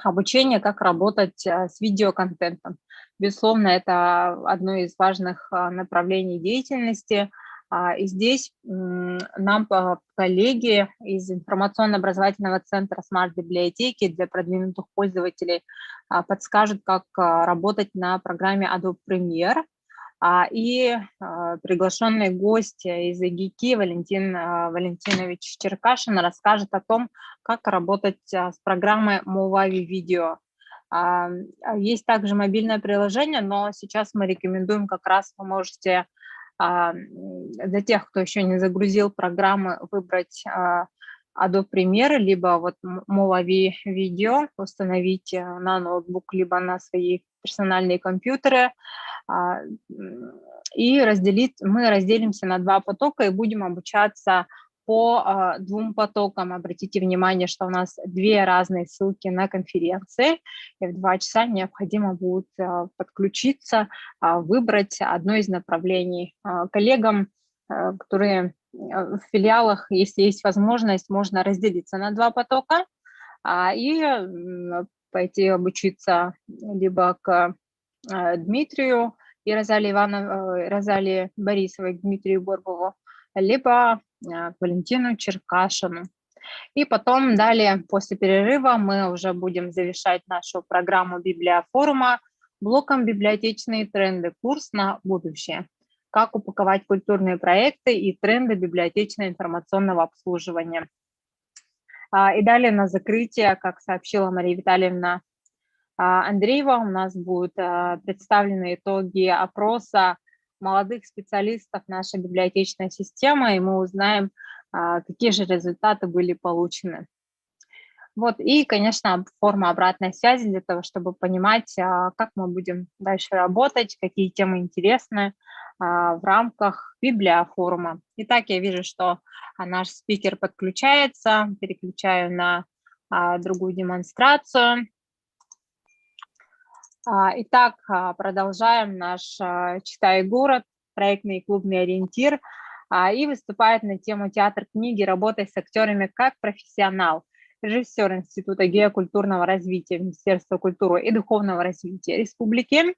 обучение, как работать с видеоконтентом. Безусловно, это одно из важных направлений деятельности. И здесь нам коллеги из информационно-образовательного центра смарт-библиотеки для продвинутых пользователей подскажут, как работать на программе Adobe Premiere. И приглашенный гость из ИГИКИ Валентин Валентинович Черкашин расскажет о том, как работать с программой Movavi Video. Есть также мобильное приложение, но сейчас мы рекомендуем, как раз вы можете для тех, кто еще не загрузил программы, выбрать Adobe Premiere, либо вот Movavi Video, установить на ноутбук, либо на свои персональные компьютеры. И мы разделимся на 2 потока и будем обучаться по 2 потокам. Обратите внимание, что у нас 2 разные ссылки на конференции, и в 2 часа необходимо будет подключиться, выбрать одно из направлений. Коллегам, которые в филиалах, если есть возможность, можно разделиться на 2 потока и пойти обучиться либо к Дмитрию и Розалии Борисовой, к Дмитрию Горбову, либо к Валентину Черкашину. И потом далее, после перерыва, мы уже будем завершать нашу программу библиофорума блоком «Библиотечные тренды. Курс на будущее. Как упаковать культурные проекты и тренды библиотечно-информационного обслуживания». И далее на закрытие, как сообщила Мария Витальевна Андреева, у нас будут представлены итоги опроса молодых специалистов нашей библиотечной системы, и мы узнаем, какие же результаты были получены. Вот, и, конечно, форма обратной связи для того, чтобы понимать, как мы будем дальше работать, какие темы интересны в рамках библиофорума. Итак, я вижу, что наш спикер подключается. Переключаю на другую демонстрацию. Итак, продолжаем наш «Читай город», проектный клубный ориентир, и выступает на тему «Театр книги. Работай с актерами как профессионал». Режиссер Института геокультурного развития Министерства культуры и духовного развития Республики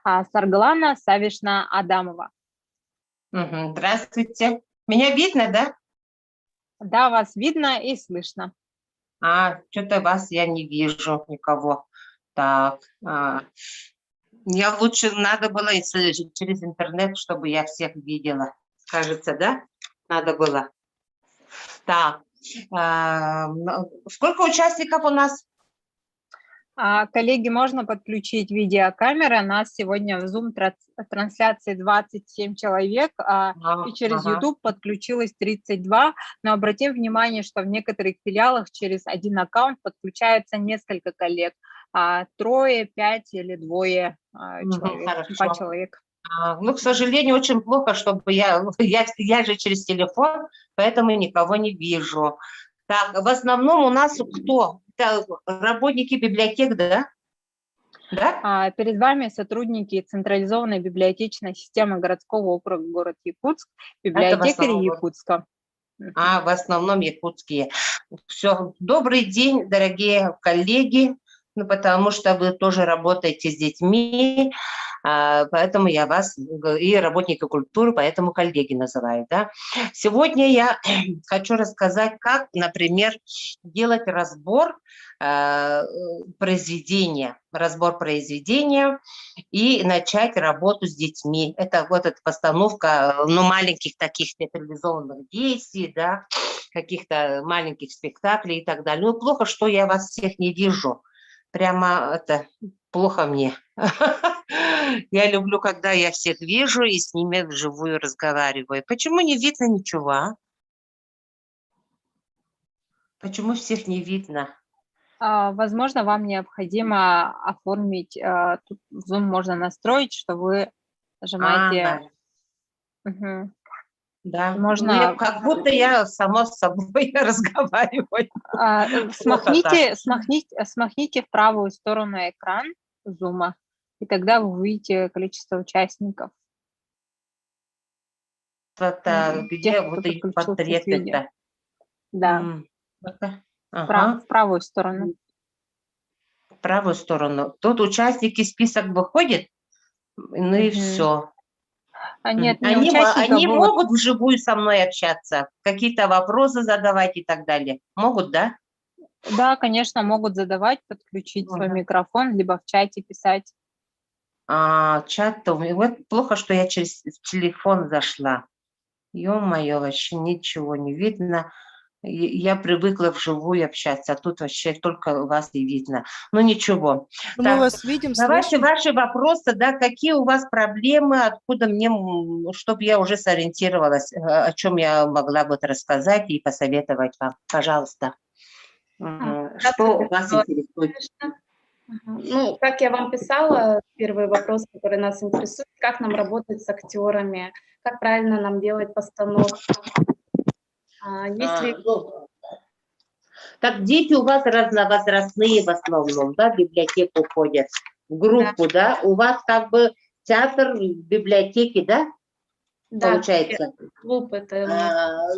Сарглана Савишна Адамова. Здравствуйте. Меня видно, да? Да, вас видно и слышно. Что-то вас я не вижу, никого. Так, я лучше надо было через интернет, чтобы я всех видела. Кажется, да? Надо было. Так, сколько участников у нас? Коллеги, можно подключить видеокамеры. Нас сегодня в Zoom-трансляции 27 человек, и через YouTube подключилось 32. Но обратим внимание, что в некоторых филиалах через один аккаунт подключаются несколько коллег. 3, 5 или 2 человек, 2 человека. Ну, к сожалению, очень плохо, чтобы я же через телефон, поэтому никого не вижу. Так, в основном у нас кто? Это работники библиотек, да? Да? Перед вами сотрудники централизованной библиотечной системы городского округа город Якутск, библиотекари Якутска. В основном якутские. Все. Добрый день, дорогие коллеги, потому что вы тоже работаете с детьми. поэтому я вас и работники культуры, поэтому коллеги называю, да. Сегодня я хочу рассказать, как, например, делать разбор произведения и начать работу с детьми. Это вот эта постановка, ну, маленьких таких театрализованных действий, да, каких-то маленьких спектаклей и так далее. Ну, плохо, что я вас всех не вижу. Прямо это плохо мне. Я люблю, когда я всех вижу и с ними вживую разговариваю. Почему не видно ничего? А? Почему всех не видно? Возможно, вам необходимо оформить, тут в Zoom можно настроить, что вы нажимаете. Мгм. Да, ну, Можно как будто я сама с собой разговариваю. Плохо так. смахните в правую сторону экран Zoom, и тогда вы увидите количество участников, Это тех, где кто вот и подключился с портрет видео. это? Да, Ну-ка. в Ага, правую сторону. в правую сторону. Тут участники список выходит, ну и Мгм. все. Нет, не участников, Они вы вот, могут вживую со мной общаться, какие-то вопросы задавать и так далее. Могут, да? да, конечно, могут задавать, подключить свой Ага. микрофон, либо в чате писать. Чат-то вот плохо, что я через телефон зашла. Ё-моё, вообще ничего не видно. Я привыкла вживую общаться, а тут вообще только вас и видно. Ну ничего. Мы Так, вас видим, давайте слышим. ваши вопросы, да, какие у вас проблемы, откуда мне, чтобы я уже сориентировалась, о чем я могла бы рассказать и посоветовать вам. Пожалуйста. Что вас интересует? Ну, как я вам писала, первый вопрос, который нас интересует, как нам работать с актерами, как правильно нам делать постановку. Если Так дети у вас разновозрастные в основном, да, в библиотеку ходят, в группу, да? У вас как бы театр в библиотеке, да? Получается. Клуб это у нас.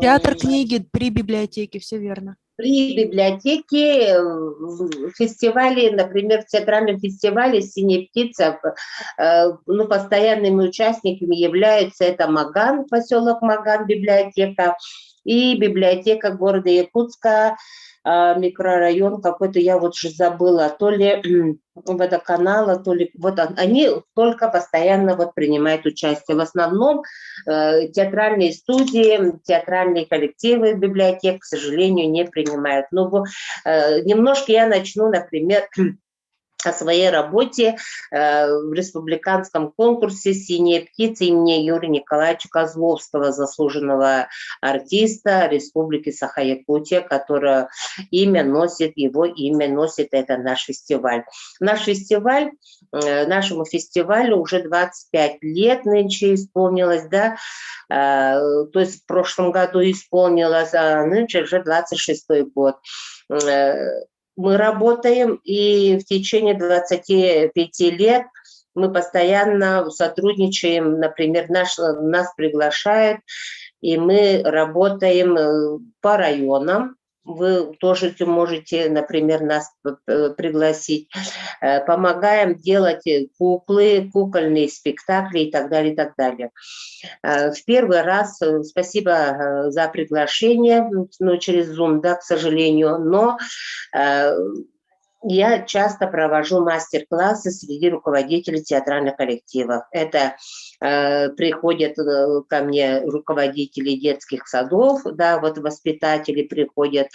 Театр книги при библиотеке, все верно. При библиотеке, в фестивале, например, в театральном фестивале «Синяя птица», ну, постоянными участниками являются это Маган, поселок Маган, библиотека, и библиотека города Якутска, микрорайон какой-то, я вот же забыла, то ли водоканала, то ли... Вот они только постоянно вот принимают участие. В основном театральные студии, театральные коллективы библиотек, к сожалению, не принимают. Но немножко я начну, например, о своей работе в республиканском конкурсе «Синяя птица» имени Юрия Николаевича Козловского, заслуженного артиста Республики Саха-Якутия, которое его имя носит это наш фестиваль. Нашему фестивалю уже 25 лет нынче исполнилось, да, то есть в прошлом году исполнилось, а нынче уже 26-й год. Мы работаем, и в течение 25 лет мы постоянно сотрудничаем. Например, нас приглашают, и мы работаем по районам. Вы тоже можете, например, нас пригласить. Помогаем делать куклы, кукольные спектакли и так далее, и так далее. В первый раз спасибо за приглашение, ну, через Zoom, да, к сожалению, но я часто провожу мастер-классы среди руководителей театральных коллективов. Это приходят ко мне руководители детских садов, да, вот воспитатели приходят.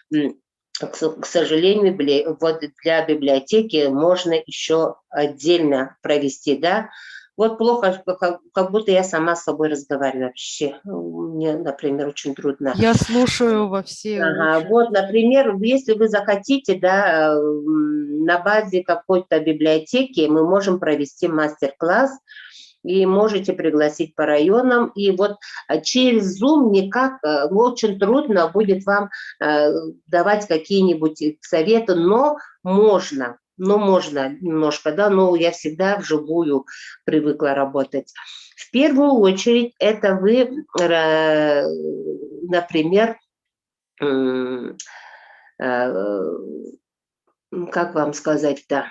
К сожалению, вот для библиотеки можно еще отдельно провести, да. Вот плохо, как будто я сама с собой разговариваю вообще. Мне, например, очень трудно. Я слушаю во все уши. Вот, например, если вы захотите, да, на базе какой-то библиотеки мы можем провести мастер-класс, и можете пригласить по районам. И вот через Zoom никак, очень трудно будет вам давать какие-нибудь советы, но можно немножко, да, но я всегда вживую привыкла работать. В первую очередь это вы, например, как вам сказать-то,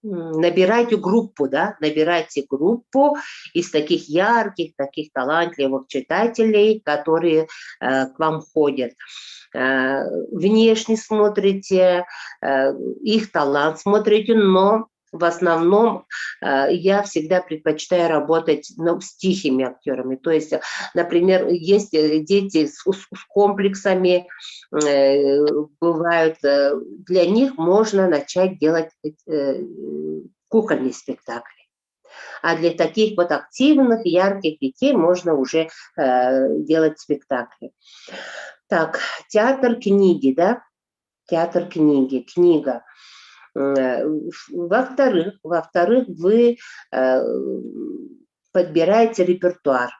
набирайте группу, да, набирайте группу из таких ярких, таких талантливых читателей, которые к вам ходят. Внешне смотрите, их талант смотрите, но в основном я всегда предпочитаю работать с тихими актерами. То есть, например, есть дети с комплексами, бывают, для них можно начать делать кукольные спектакли. А для таких вот активных, ярких детей можно уже делать спектакли. Так, театр книги, да? Театр книги, книга. Во-вторых, вы подбираете репертуар.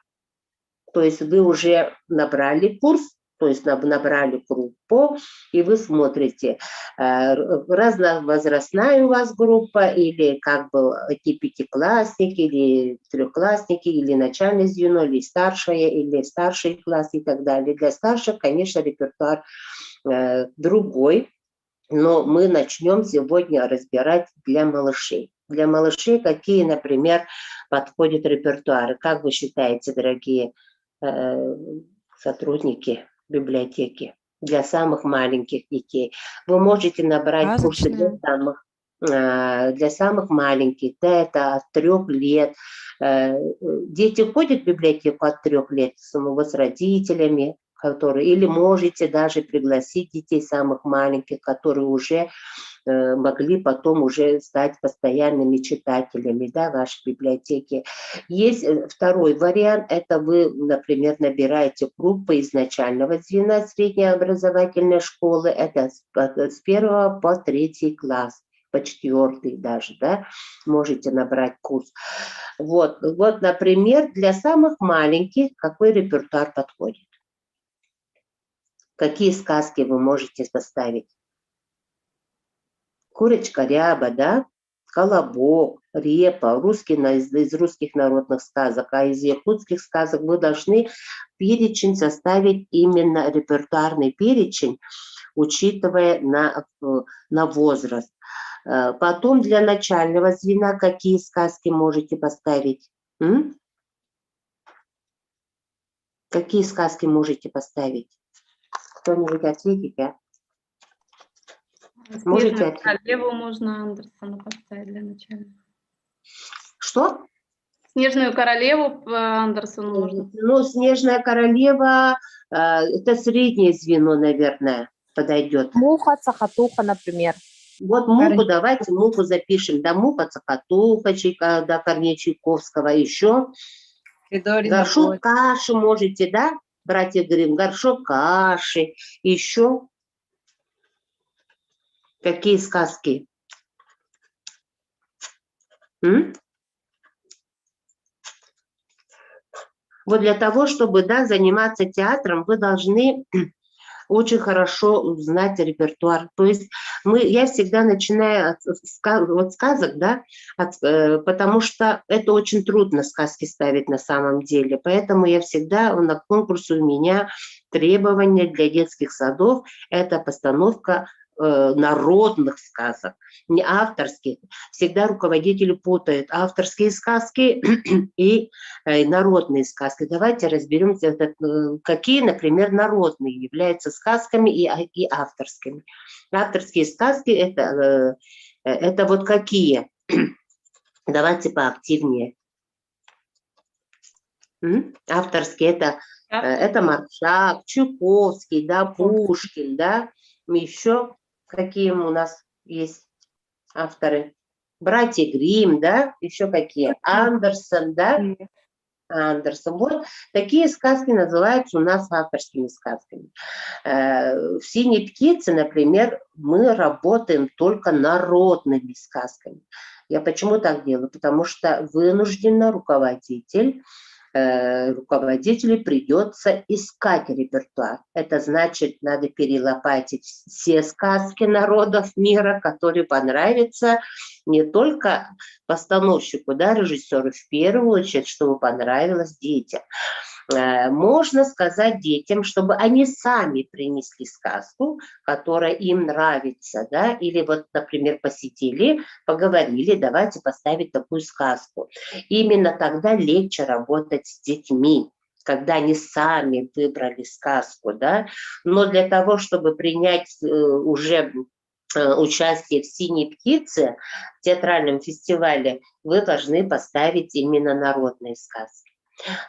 То есть вы уже набрали курс, то есть набрали группу, и вы смотрите, разновозрастная у вас группа, или как бы эти пятиклассники, или трехклассники, или начальное звено, или старший класс и так далее. Для старших, конечно, репертуар другой. Но мы начнем сегодня разбирать для малышей. Для малышей какие, например, подходят репертуары? Как вы считаете, дорогие сотрудники библиотеки, для самых маленьких детей? Вы можете набрать курсы для самых маленьких, да, это от 3 лет. Дети ходят в библиотеку от 3 лет с родителями, или можете даже пригласить детей самых маленьких, которые уже могли потом уже стать постоянными читателями, да, вашей библиотеки. Есть второй вариант, это вы, например, набираете группы из начального звена среднеобразовательной школы, это с 1 по 3 класс, по 4 даже, да, можете набрать курс. Вот, например, для самых маленьких какой репертуар подходит? Какие сказки вы можете составить? Курочка Ряба, да? Колобок, Репа, из русских народных сказок, а из якутских сказок вы должны перечень составить, именно репертуарный перечень, учитывая на возраст. Потом для начального звена какие сказки можете поставить? Какие сказки можете поставить? Кто-нибудь ответить, а? Снежную королеву можно Андерсона поставить для начала. Что? Снежную королеву Андерсону можно. Ну, Снежная королева, это среднее звено, наверное, подойдет. Муха, цокотуха, например. Вот муху, давайте муху запишем. Да, муха, цокотуха, да, Корнея Чайковского, еще. Горшок каши можете, да, братья Гримм, горшок каши, еще. Какие сказки? Вот для того, чтобы, да, заниматься театром, вы должны очень хорошо знать репертуар. То есть я всегда начинаю от сказок, да, потому что это очень трудно сказки ставить на самом деле. Поэтому я всегда на конкурсе у меня требования для детских садов – это постановка народных сказок, не авторских. Всегда руководители путают авторские сказки и народные сказки. Давайте разберемся, какие, например, народные являются сказками и авторскими. Авторские сказки это вот какие? Давайте поактивнее. Авторские это Маршак, Чуковский, да, Пушкин, да, еще какие у нас есть авторы? Братья Гримм, да, еще какие? Андерсон, да? Андерсон. Вот такие сказки называются у нас авторскими сказками. В «Синей птице», например, мы работаем только народными сказками. Я почему так делаю? Потому что вынужденно руководителю придется искать репертуар. Это значит, надо перелопатить все сказки народов мира, которые понравятся не только постановщику, да, режиссеру, в первую очередь, чтобы понравилось детям. Можно сказать детям, чтобы они сами принесли сказку, которая им нравится, да, или вот, например, посетили, поговорили, давайте поставить такую сказку. Именно тогда легче работать с детьми, когда они сами выбрали сказку, да, но для того, чтобы принять уже участие в «Синей птице», в театральном фестивале, вы должны поставить именно народные сказки.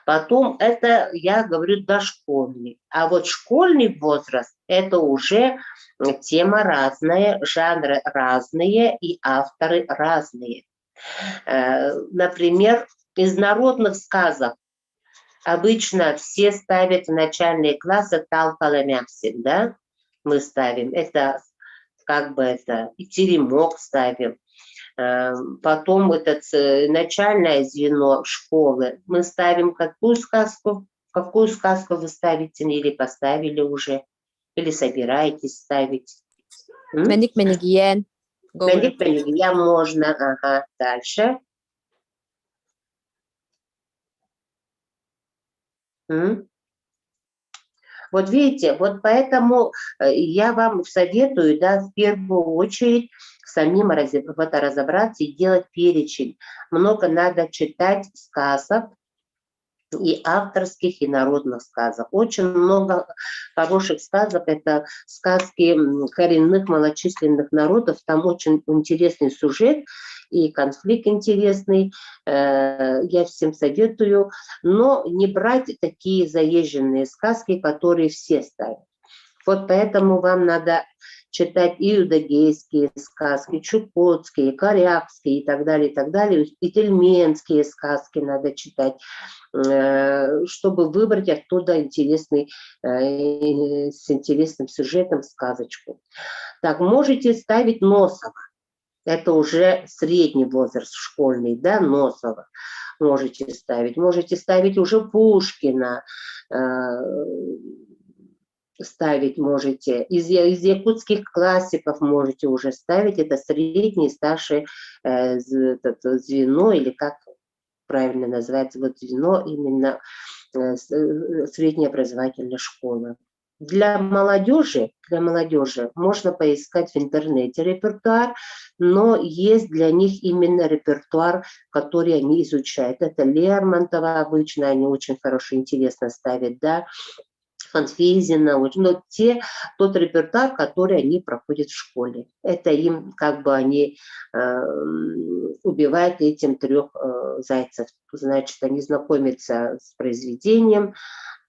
Потом это, я говорю, дошкольный. А вот школьный возраст – это уже тема разная, жанры разные и авторы разные. Например, из народных сказок обычно все ставят в начальные классы «Талкаламяксик», да? Мы ставим. Это как бы это и теремок ставим. Потом начальное звено школы. Мы ставим какую сказку? Какую сказку вы ставите или поставили уже? Или собираетесь ставить? Мэник-мэнигиян. Мэник-мэнигиян можно. Ага. Дальше. Вот видите, вот поэтому я вам советую, да, в первую очередь самим в это разобраться и делать перечень. Много надо читать сказок, и авторских, и народных сказок. Очень много хороших сказок. Это сказки коренных малочисленных народов. Там очень интересный сюжет и конфликт интересный. Я всем советую. Но не брать такие заезженные сказки, которые все ставят. Вот поэтому вам надо читать и иудагейские сказки, чукотские, корякские и так далее, и тельменские сказки надо читать, чтобы выбрать оттуда интересный, с интересным сюжетом сказочку. Так, можете ставить Носова. Это уже средний возраст школьный, да, Носова можете ставить. Можете ставить уже Пушкина, ставить можете. Из якутских классиков можете уже ставить. Это среднее, старшее звено, или как правильно называется, вот звено именно средней образовательной школы. Для молодежи можно поискать в интернете репертуар, но есть для них именно репертуар, который они изучают. Это Лермонтова обычно, они очень хорошо, интересно ставят, да, Фанфизина, но тот репертуар, который они проходят в школе. Это им как бы они убивают этим 3 зайцев. Значит, они знакомятся с произведением,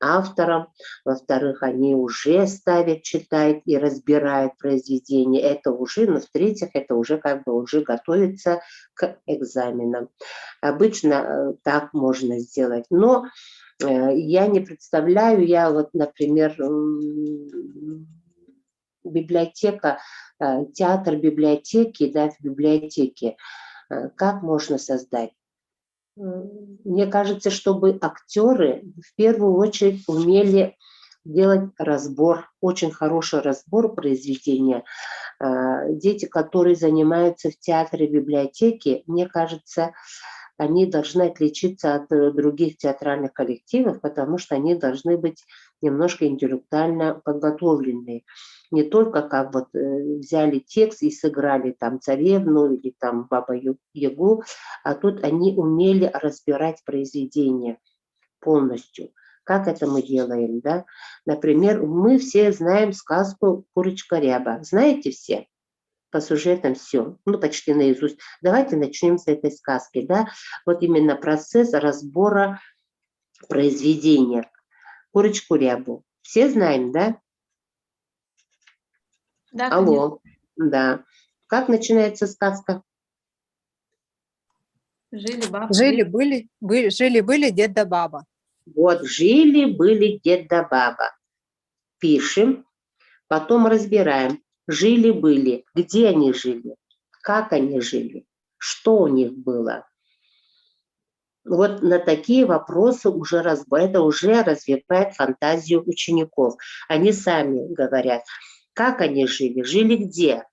автором. Во-вторых, они уже ставят, читают и разбирают произведение. Это уже, но в-третьих, это уже как бы уже готовится к экзаменам. Обычно так можно сделать. Но я не представляю, я вот, например, библиотека, театр библиотеки, да, в библиотеке, как можно создать? Мне кажется, чтобы актеры в первую очередь умели делать разбор, очень хороший разбор произведения. Дети, которые занимаются в театре библиотеки, мне кажется, они должны отличиться от других театральных коллективов, потому что они должны быть немножко интеллектуально подготовленные. Не только как вот взяли текст и сыграли там царевну или там Бабу-Ягу, а тут они умели разбирать произведение полностью. Как это мы делаем, да? Например, мы все знаем сказку «Курочка-ряба». Знаете все? По сюжетам все, ну почти наизусть. Давайте начнем с этой сказки, да? Вот именно процесс разбора произведения. «Курочку-рябу». Все знаем, да? Да, алло, да. Как начинается сказка? Жили-были дед да баба. Вот, жили-были дед да баба. Пишем, потом разбираем. Жили-были. Где они жили? Как они жили? Что у них было? Вот на такие вопросы это уже развивает фантазию учеников. Они сами говорят, как они жили, жили где,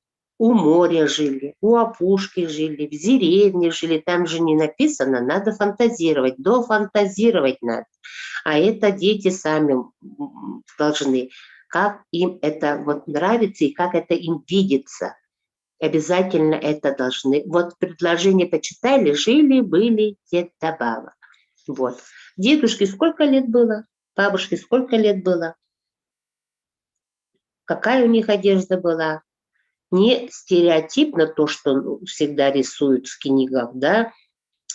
у моря жили, у опушки жили, в деревне жили. Там же не написано, надо фантазировать, дофантазировать надо. А это дети сами должны, как им это вот нравится и как это им видится. Обязательно это должны. Вот предложение почитали, жили, были, дед да баба. Вот. Дедушке сколько лет было? Бабушке сколько лет было? Какая у них одежда была? Не стереотипно то, что всегда рисуют в книгах, да,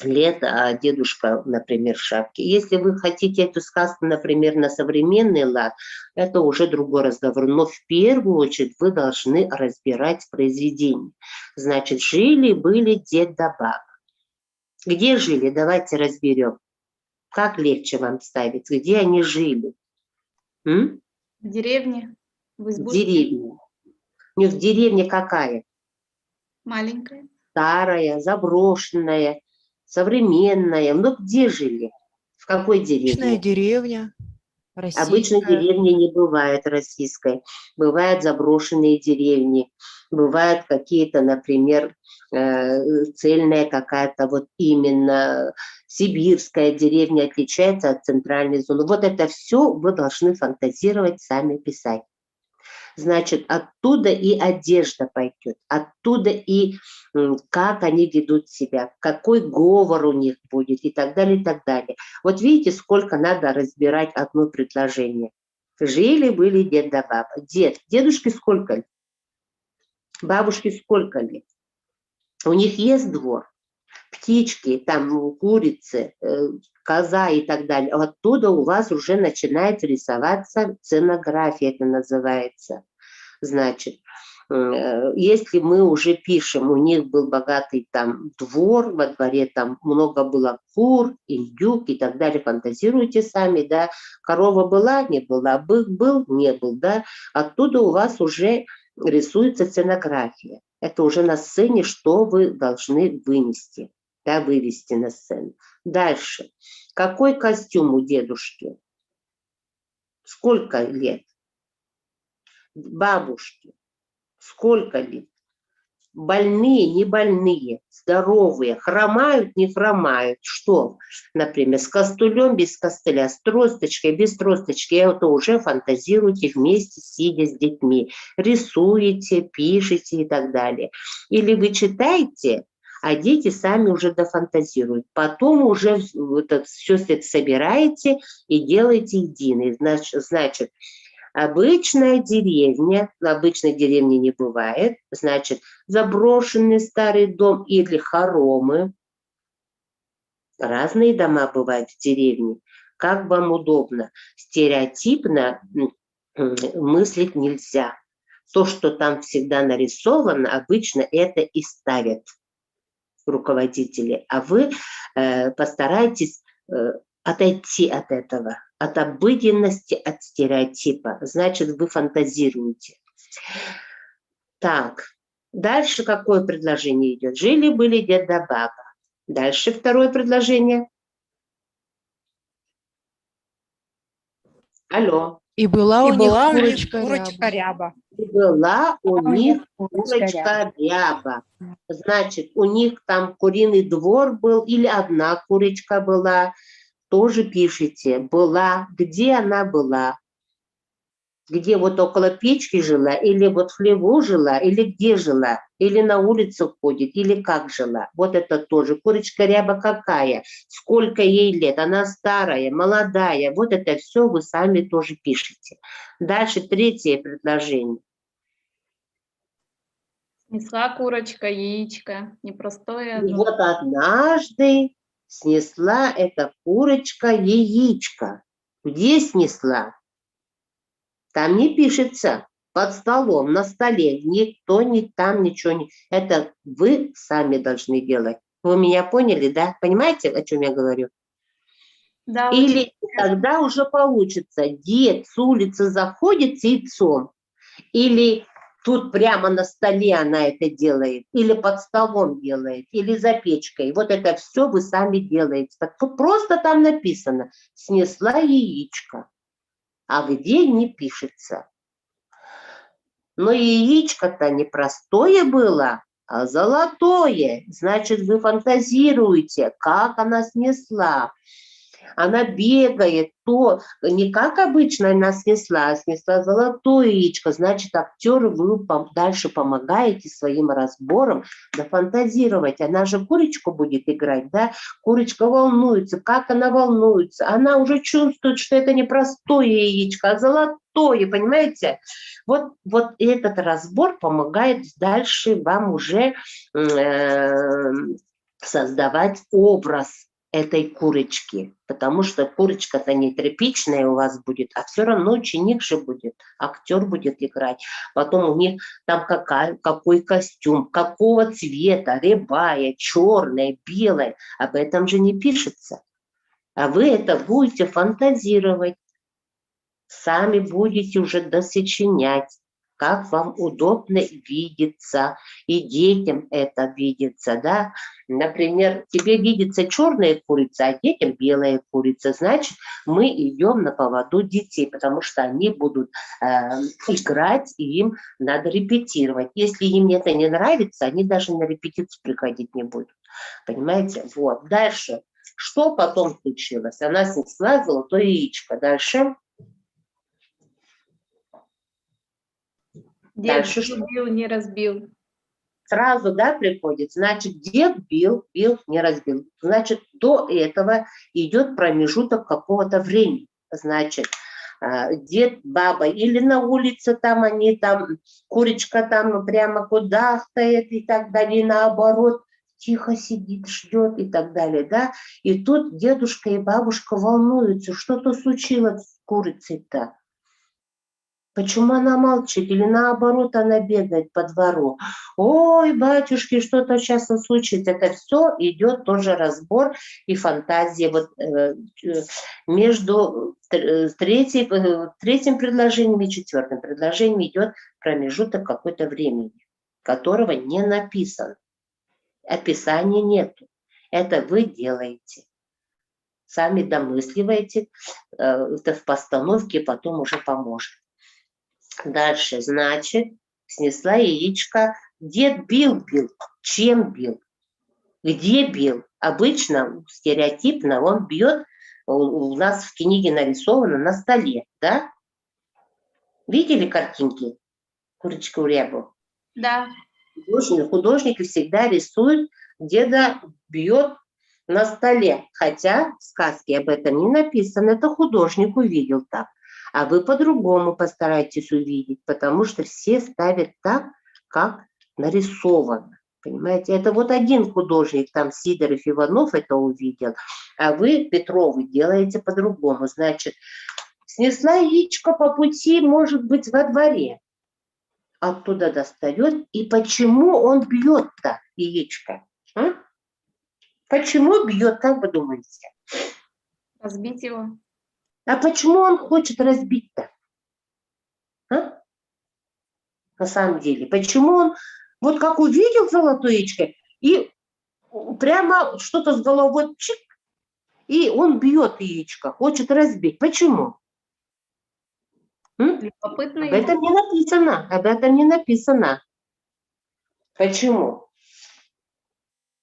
лето, а дедушка, например, в шапке. Если вы хотите эту сказку, например, на современный лад, это уже другой разговор. Но в первую очередь вы должны разбирать произведение. Значит, жили-были дед да баба. Где жили? Давайте разберем. Как легче вам ставить? Где они жили? В деревне, в В избушке. деревне. Не в деревне какая? Маленькая. Старая, заброшенная, современная. Но где жили? В какой Обычная деревне? деревня, Обычной российская. деревни не бывает российской. Бывают заброшенные деревни. Бывают какие-то, например, цельная какая-то вот именно сибирская деревня отличается от центральной зоны. Вот это все вы должны фантазировать, сами писать. Значит, оттуда и одежда пойдет, оттуда и как они ведут себя, какой говор у них будет и так далее, и так далее. Вот видите, сколько надо разбирать одно предложение. Жили-были дед да баба. Дедушке сколько лет? Бабушке сколько лет? У них есть двор, птички, там курицы, коза и так далее. Оттуда у вас уже начинает рисоваться сценография, это называется. Значит, если мы уже пишем, у них был богатый там двор, во дворе там много было кур, индюк и так далее, фантазируйте сами, да, корова была, не была, бык был, не был, да, оттуда у вас уже рисуется сценография. Это уже на сцене, что вы должны вынести, да, вывести на сцену. Дальше. Какой костюм у дедушки? Сколько лет? Бабушки? Сколько лет? Больные, не больные, здоровые, хромают, не хромают. Что? Например, с костылем, без костыля, с тросточкой, без тросточки. Это уже фантазируете вместе, сидя с детьми. Рисуете, пишете и так далее. Или вы читаете, а дети сами уже дофантазируют. Потом уже это, все это собираете и делаете единый. Значит, обычная деревня, обычной деревни не бывает, значит, заброшенный старый дом или хоромы. Разные дома бывают в деревне. Как вам удобно. Стереотипно мыслить нельзя. То, что там всегда нарисовано, обычно это и ставят руководители. А вы постарайтесь отойти от этого, от обыденности, от стереотипа. Значит, вы фантазируете. Так, дальше какое предложение идет? Жили-были дед да баба. Дальше второе предложение. Алло. И была у них курочка курочка-ряба. ряба. И была у них курочка-ряба. Значит, у них там куриный двор был или одна курочка была. Тоже пишите. Была. Где она была? Где вот около печки жила? Или вот в хлеву жила? Или где жила? Или на улицу ходит? Или как жила? Вот это тоже. Курочка-ряба какая? Сколько ей лет? Она старая, молодая? Вот это все вы сами тоже пишете. Дальше третье предложение. Снесла курочка яичко. Непростое. И вот однажды снесла эта курочка яичко. Где снесла? Там не пишется. Под столом, на столе. Никто там ничего не... Это вы сами должны делать. Вы меня поняли, да? Понимаете, о чем я говорю? Да, Или тогда уже получится. Дед с улицы заходит с яйцом. Или тут прямо на столе она это делает. Или под столом делает. Или за печкой. Вот это все вы сами делаете. Так просто там написано. Снесла яичко. А где не пишется. Но яичко-то не простое было, а золотое. Значит, вы фантазируете, как она снесла. Она бегает, то не как обычно она снесла, а снесла золотое яичко. Значит, актеру вы дальше помогаете своим разбором дофантазировать. Она же курочку будет играть, да? Курочка волнуется. Как она волнуется? Она уже чувствует, что это не простое яичко, а золотое, понимаете? Вот этот разбор помогает дальше вам уже создавать образ этой курочки, потому что курочка-то не тряпичная у вас будет, а все равно ученик же будет, актер будет играть. Потом у них там какой костюм, какого цвета, рябая, черная, белая, об этом же не пишется. А вы это будете фантазировать, сами будете уже досочинять, как вам удобно видится, и детям это видится, да. Например, тебе видится черная курица, а детям белая курица. Значит, мы идем на поводу детей, потому что они будут играть, и им надо репетировать. Если им это не нравится, они даже на репетицию приходить не будут. Понимаете? Вот. Дальше. Что потом случилось? Она снесла золотое яичко. Дальше. Дед бил, не разбил. Сразу, да, приходит. Значит, дед бил, не разбил. Значит, до этого идет промежуток какого-то времени. Значит, дед, баба или на улице там они там, курочка там прямо кудахтает и так далее, наоборот, тихо сидит, ждет и так далее, да. И тут дедушка и бабушка волнуются, что-то случилось с курицей-то. Почему она молчит? Или наоборот, она бегает по двору. Ой, батюшки, что-то сейчас случится. Это все идет тоже разбор и фантазия. Вот между третьим предложением и четвертым предложением идет промежуток какой-то времени, которого не написано. Описания нету. Это вы делаете. Сами домысливаете. Это в постановке потом уже поможет. Дальше, значит, снесла яичко. Дед бил. Чем бил? Где бил? Обычно, стереотипно, он бьет, у нас в книге нарисовано, на столе, да? Видели картинки? Курочку рябу? Да. Художники всегда рисуют, деда бьет на столе. Хотя в сказке об этом не написано, это художник увидел так. А вы по-другому постарайтесь увидеть, потому что все ставят так, как нарисовано. Понимаете, это вот один художник, там Сидоров, Иванов это увидел, а вы, Петровы, делаете по-другому. Значит, снесла яичко по пути, может быть, во дворе. Оттуда достает. И почему он бьет-то яичко? Почему бьет, как вы думаете? Разбить его. А почему он хочет разбить-то? На самом деле. Почему он, вот как увидел золотое яичко, и прямо что-то с головой чик, и он бьет яичко, хочет разбить. Почему? Любопытно. Об этом не написано. Об этом не написано. Почему?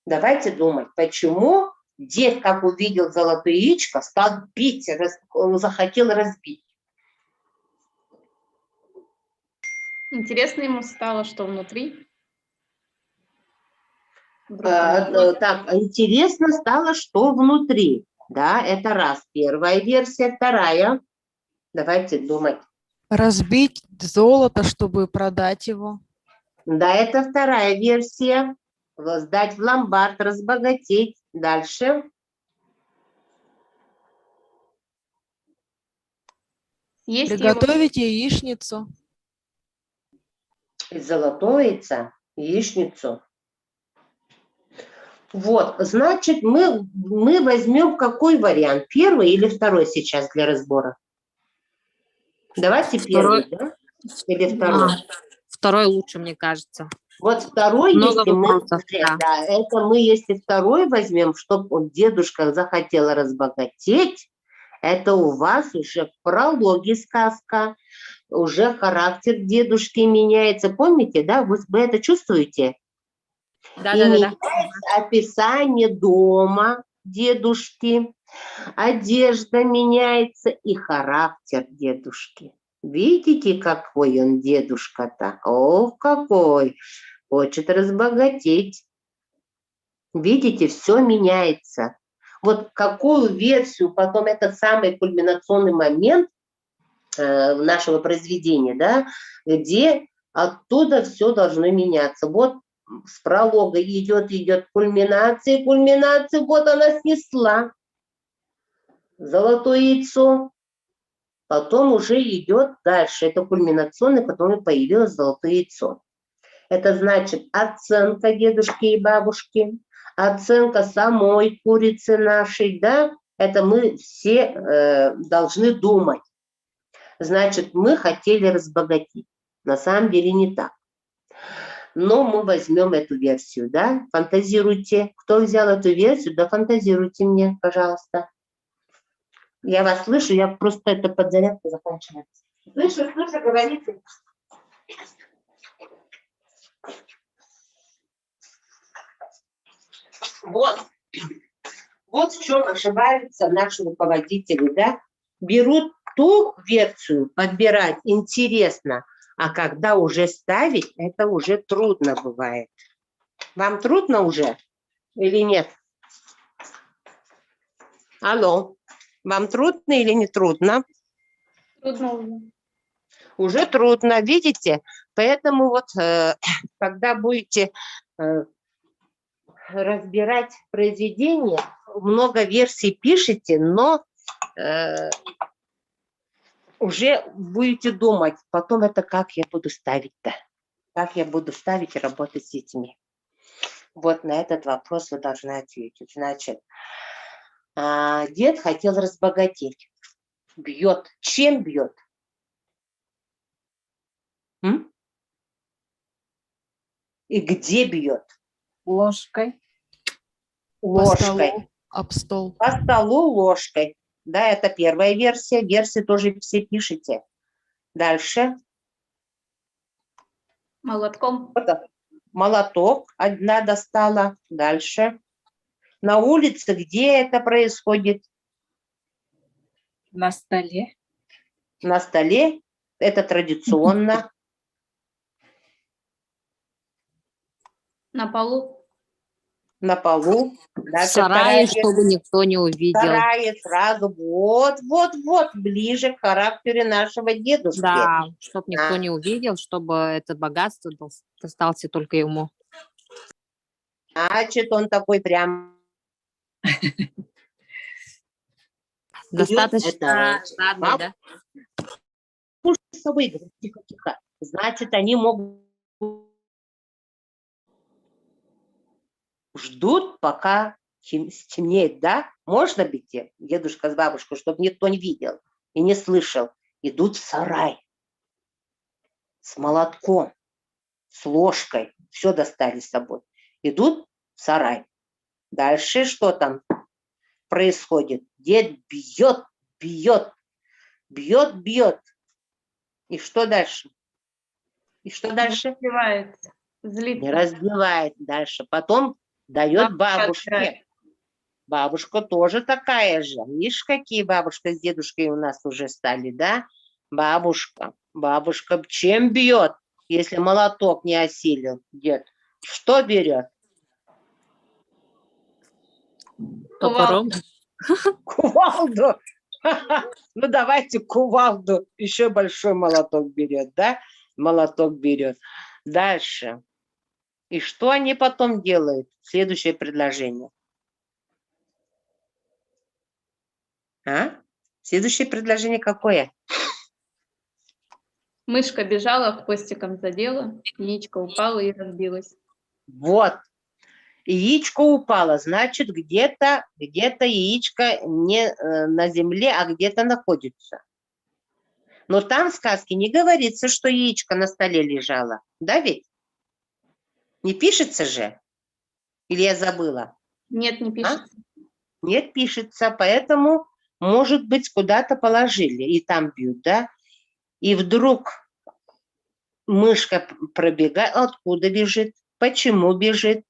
Давайте думать, почему дед, как увидел золотое яичко, стал бить, захотел разбить. Интересно ему стало, что внутри. Так, интересно стало, что внутри. Да, это раз. Первая версия. Вторая. Давайте думать. Разбить золото, чтобы продать его. Да, это вторая версия. Сдать в ломбард, разбогатеть. Дальше. Приготовить яичницу. Из золотого яйца яичницу. Вот, значит, мы возьмем какой вариант? Первый или второй сейчас для разбора? Давайте первый, да? Или второй? Второй лучше, мне кажется. Вот второй, Много если вопросов, да, это мы, если второй возьмем, чтобы дедушка захотела разбогатеть, это у вас уже в прологе сказка. уже характер дедушки меняется. Помните, да? Вы это чувствуете? Да, И да, да, да. меняется описание дома дедушки, одежда меняется и характер дедушки. Видите, какой он дедушка-то? Ох, какой! Хочет разбогатеть. Видите, все меняется. Вот какую версию потом этот самый кульминационный момент нашего произведения, да, где оттуда все должно меняться. Вот с пролога идет кульминация, вот она снесла золотое яйцо, потом уже идет дальше, это кульминационный, потом появилось золотое яйцо. Это значит оценка дедушки и бабушки, оценка самой курицы нашей, да, это мы все должны думать. Значит, мы хотели разбогатеть. На самом деле не так. Но мы возьмем эту версию, да? Фантазируйте. Кто взял эту версию, да фантазируйте мне, пожалуйста. Я вас слышу, я просто это подзарядка заканчивается. Слышу, говорите. Вот в чем ошибаются наши руководители, да? Берут ту версию, подбирать интересно, а когда уже ставить, это уже трудно бывает. Вам трудно уже или нет? Алло, вам трудно или не трудно? Трудно уже. Уже трудно, видите? Поэтому вот, когда будете разбирать произведение, много версий пишите, но уже будете думать, потом это как я буду ставить-то? Как я буду ставить и работать с детьми? Вот на этот вопрос вы должны ответить. Значит, дед хотел разбогатеть. Бьет. Чем бьет? И где бьет? Ложкой. Ложкой. По столу, об стол. По столу ложкой. Да, это первая версия. Версии тоже все пишите. Дальше. Молотком. Молоток одна достала. Дальше. На улице где это происходит? На столе. На столе. Это традиционно. На полу. На полу. В сарае, чтобы никто не увидел. В сарае сразу. Вот, ближе к характеру нашего дедушки. Да, чтобы никто не увидел, чтобы это богатство достался только ему. Значит, он такой прям... Достаточно жадный, да? Тихо. Значит, они могут... Ждут, пока стемнеет, да? Можно бить дедушка с бабушкой, чтобы никто не видел и не слышал. Идут в сарай с молотком, с ложкой. Все достали с собой. Идут в сарай. Дальше что там происходит? Дед бьет. И что дальше? Разбивается. Злится. Не разбивает дальше. Потом дает бабушке. Бабушка тоже такая же. Видишь, какие бабушка с дедушкой у нас уже стали, да? Бабушка чем бьет, если молоток не осилил дед? Что берет? Топором. Кувалду. Ну, давайте кувалду. Еще большой молоток берет, да? Молоток берет. Дальше. И что они потом делают? Следующее предложение. Следующее предложение какое? Мышка бежала, хвостиком задела, яичко упало и разбилось. Вот. Яичко упало, значит, где-то яичко не на земле, а где-то находится. Но там в сказке не говорится, что яичко на столе лежало. Да ведь? Не пишется же? Или я забыла? Нет, не пишется. Нет, пишется, поэтому, может быть, куда-то положили, и там бьют, да? и вдруг мышка пробегает, откуда бежит, почему бежит.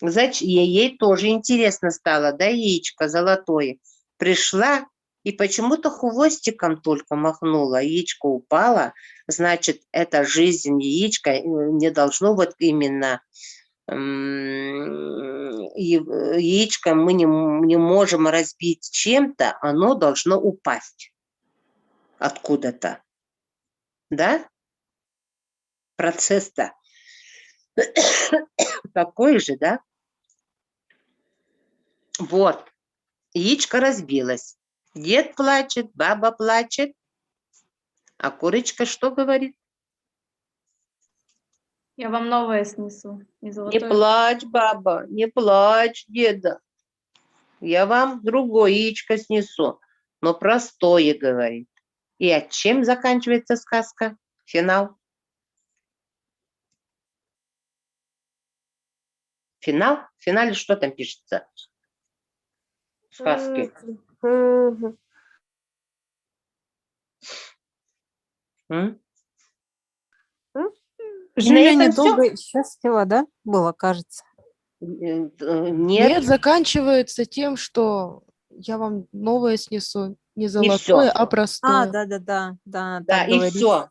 Ей тоже интересно стало, да, яичко золотое. Пришла и почему-то хвостиком только махнула, яичко упало, значит, это жизнь яичка не должно вот именно яичко мы не можем разбить чем-то, оно должно упасть откуда-то, да? Процесс-то такой же, да? Вот, яичко разбилось. Дед плачет, баба плачет, а курочка что говорит? Я вам новое снесу. Не плачь, баба, не плачь, деда. Я вам другое яичко снесу, но простое, говорит. И от чем заканчивается сказка? Финал. Финал? В финале что там пишется? Сказки. Жили они долго и счастливо, да? Было, кажется. Нет, заканчивается тем, что я вам новое снесу. Не золотое, а простое. Да, Да, и все.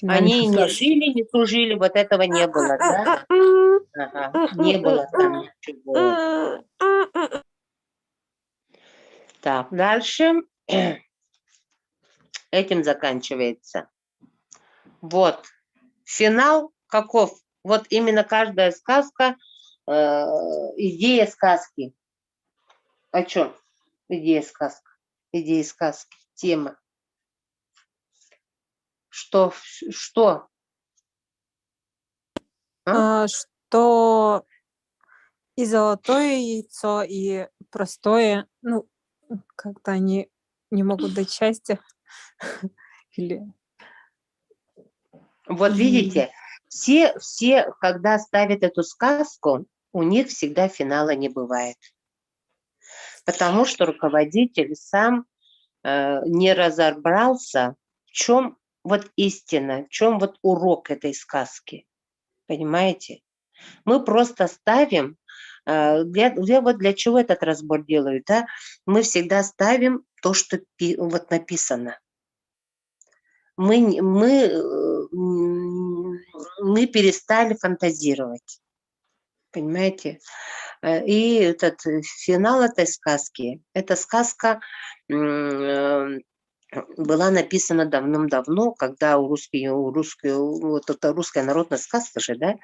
Они не жили, не тужили, вот этого не было, да? Ага, не было там ничего. Так, дальше. Этим заканчивается. Вот. Финал каков? Вот именно каждая сказка, идея сказки. О чем? Идея сказки. Идея сказки. Тема. Что? Что и золотое яйцо, и простое, ну, как-то они не могут дать счастья. Или... Вот видите, все, когда ставят эту сказку, у них всегда финала не бывает. Потому что руководитель сам не разобрался, в чем вот истина, в чем вот урок этой сказки. Понимаете? Мы просто ставим, для чего этот разбор делают, да? Мы всегда ставим то, что вот написано. Мы перестали фантазировать. Понимаете? И этот финал этой сказки, эта сказка была написана давным-давно, когда вот эта русская народная сказка же, да,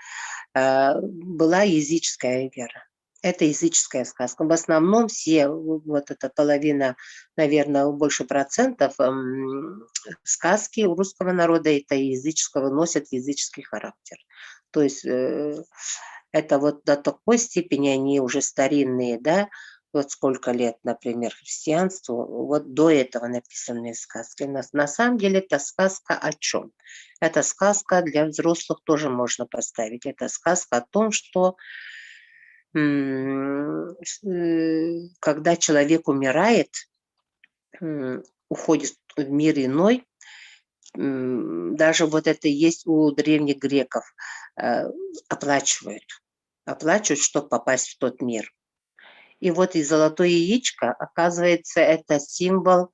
была языческая вера. Это языческая сказка. В основном все, вот эта половина, наверное, больше процентов сказки у русского народа это языческого, носят языческий характер. То есть это вот до такой степени они уже старинные, да, вот сколько лет, например, христианству, вот до этого написанные сказки. На самом деле это сказка о чем? Это сказка для взрослых тоже можно поставить. Это сказка о том, что когда человек умирает, уходит в мир иной, даже вот это есть у древних греков, оплачивают, чтобы попасть в тот мир. И вот и золотое яичко, оказывается, это символ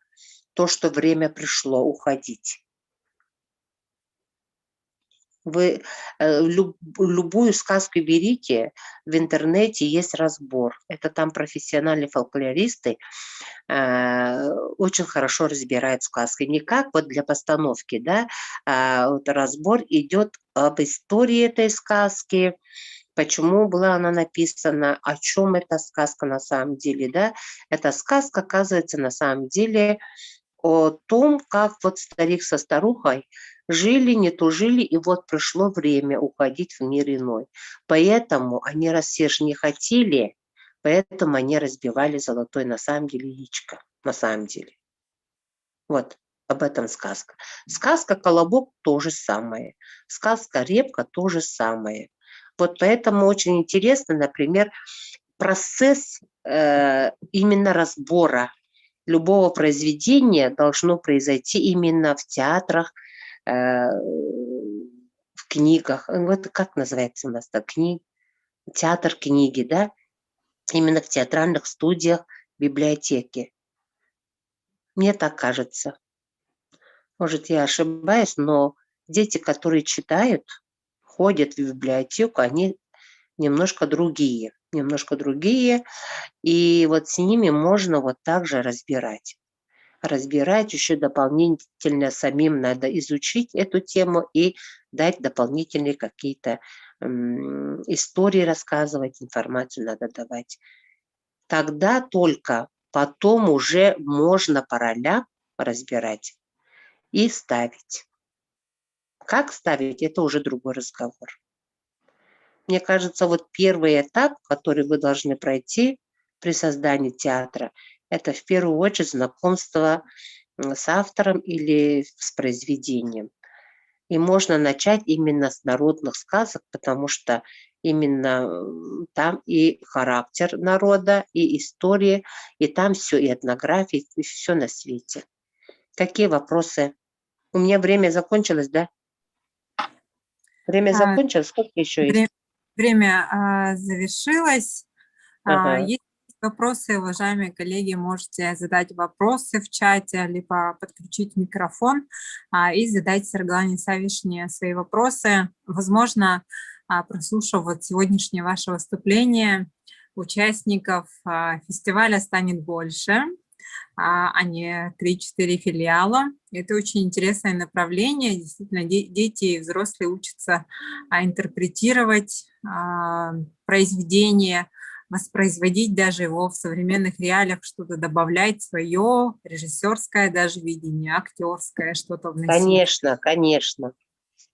то, что время пришло уходить. Вы любую сказку берите, в интернете есть разбор. Это там профессиональные фольклористы очень хорошо разбирают сказки. Не как вот для постановки, да, вот разбор идет об истории этой сказки, почему была она написана, о чем эта сказка на самом деле, да. Эта сказка, оказывается, на самом деле о том, как вот старик со старухой жили, не тужили, и вот пришло время уходить в мир иной. Поэтому они, раз все же не хотели, поэтому они разбивали золотое на самом деле яичко. На самом деле. Вот об этом сказка. Сказка «Колобок» то же самое. Сказка «Репка» то же самое. Вот поэтому очень интересно, например, процесс именно разбора любого произведения должно произойти именно в театрах, в книгах. Вот как называется у нас так? Театр книги, да? Именно в театральных студиях, библиотеки. Мне так кажется. Может, я ошибаюсь, но дети, которые читают, ходят в библиотеку, они немножко другие. И вот с ними можно вот так же разбирать. Еще дополнительно самим надо изучить эту тему и дать дополнительные какие-то истории рассказывать, информацию надо давать. Тогда только потом уже можно по ролям разбирать и ставить. Как ставить, это уже другой разговор. Мне кажется, вот первый этап, который вы должны пройти при создании театра, это в первую очередь знакомство с автором или с произведением. И можно начать именно с народных сказок, потому что именно там и характер народа, и история, и там все, и этнография, и все на свете. Какие вопросы? У меня время закончилось, да? Время закончилось? Сколько еще есть? Время завершилось. Ага. Есть вопросы, уважаемые коллеги, можете задать вопросы в чате, либо подключить микрофон и задать Светлане Савишне свои вопросы. Возможно, прослушав вот сегодняшнее ваше выступление, участников фестиваля станет больше, а не 3-4 филиала. Это очень интересное направление. Действительно, дети и взрослые учатся интерпретировать произведение, воспроизводить даже его в современных реалиях, что-то добавлять свое, режиссерское даже видение, актерское, что-то вносить.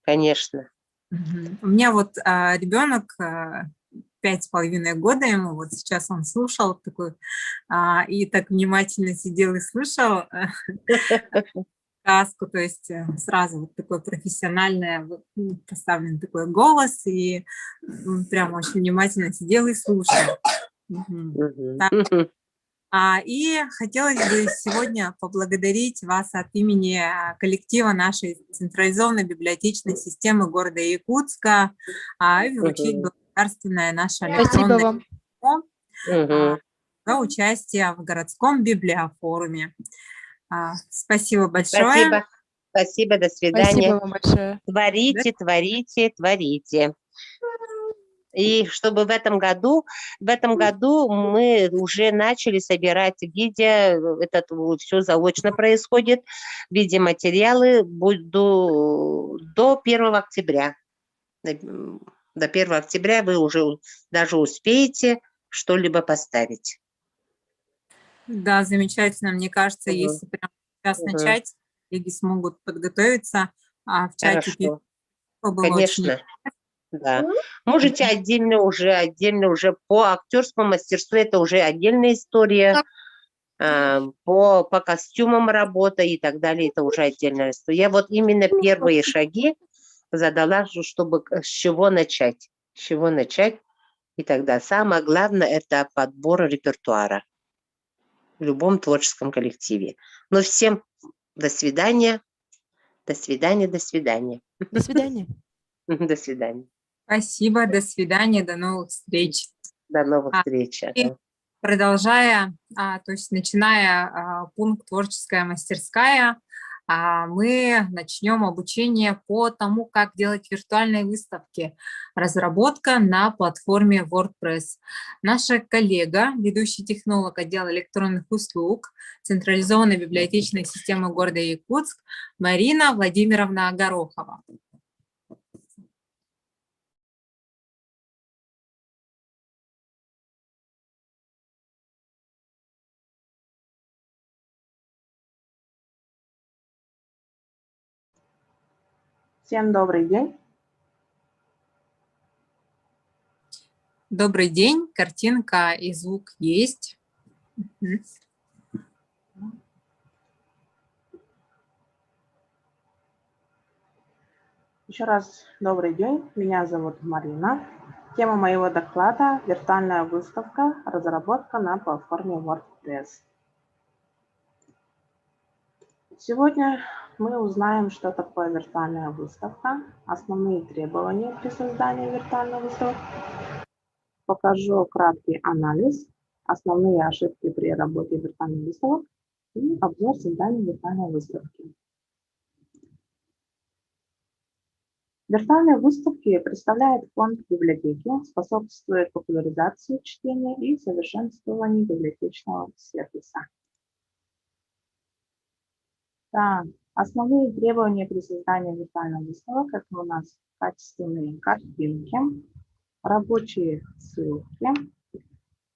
Конечно. У меня вот ребенок 5,5 года ему, вот сейчас он слушал такой, и так внимательно сидел и слушал сказку, то есть сразу вот такой профессиональный поставлен такой голос, и он прям очень внимательно сидел и слушал. И хотелось бы сегодня поблагодарить вас от имени коллектива нашей централизованной библиотечной системы города Якутска и вручить благодарственное наше электронное письмо за участие в городском библиофоруме. Спасибо большое. Спасибо, до свидания. Спасибо вам большое. Творите. И чтобы в этом году мы уже начали собирать видео, это все заочно происходит, видеоматериалы буду до 1 октября. До 1 октября вы уже даже успеете что-либо поставить. Да, замечательно. Мне кажется, если прямо сейчас начать, коллеги смогут подготовиться, в чате Хорошо. было Конечно. очень... Да. Можете отдельно уже по актерскому мастерству, это уже отдельная история, по костюмам работа и так далее, это уже отдельная история. Я вот именно первые шаги задала, чтобы с чего начать, и тогда самое главное это подбор репертуара в любом творческом коллективе. Но всем до свидания. До свидания. До свидания. До свидания. Спасибо, до свидания, до новых встреч. До новых встреч. И продолжая, то есть начиная пункт «Творческая мастерская», мы начнем обучение по тому, как делать виртуальные выставки. Разработка на платформе WordPress. Наша коллега, ведущий технолог отдела электронных услуг централизованной библиотечной системы города Якутск Марина Владимировна Горохова. Всем добрый день. Добрый день. Картинка и звук есть. Еще раз добрый день. Меня зовут Марина. Тема моего доклада – виртуальная выставка, разработка на платформе WordPress. Сегодня мы узнаем, что такое виртуальная выставка, основные требования при создании виртуальной выставки. Покажу краткий анализ, основные ошибки при работе виртуальных выставок и обзор создания виртуальной выставки. Виртуальные выставки представляют фонд библиотеки, способствуют популяризации чтения и совершенствованию библиотечного сервиса. Так, основные требования при создании виртуальных выставок — это у нас качественные картинки, рабочие ссылки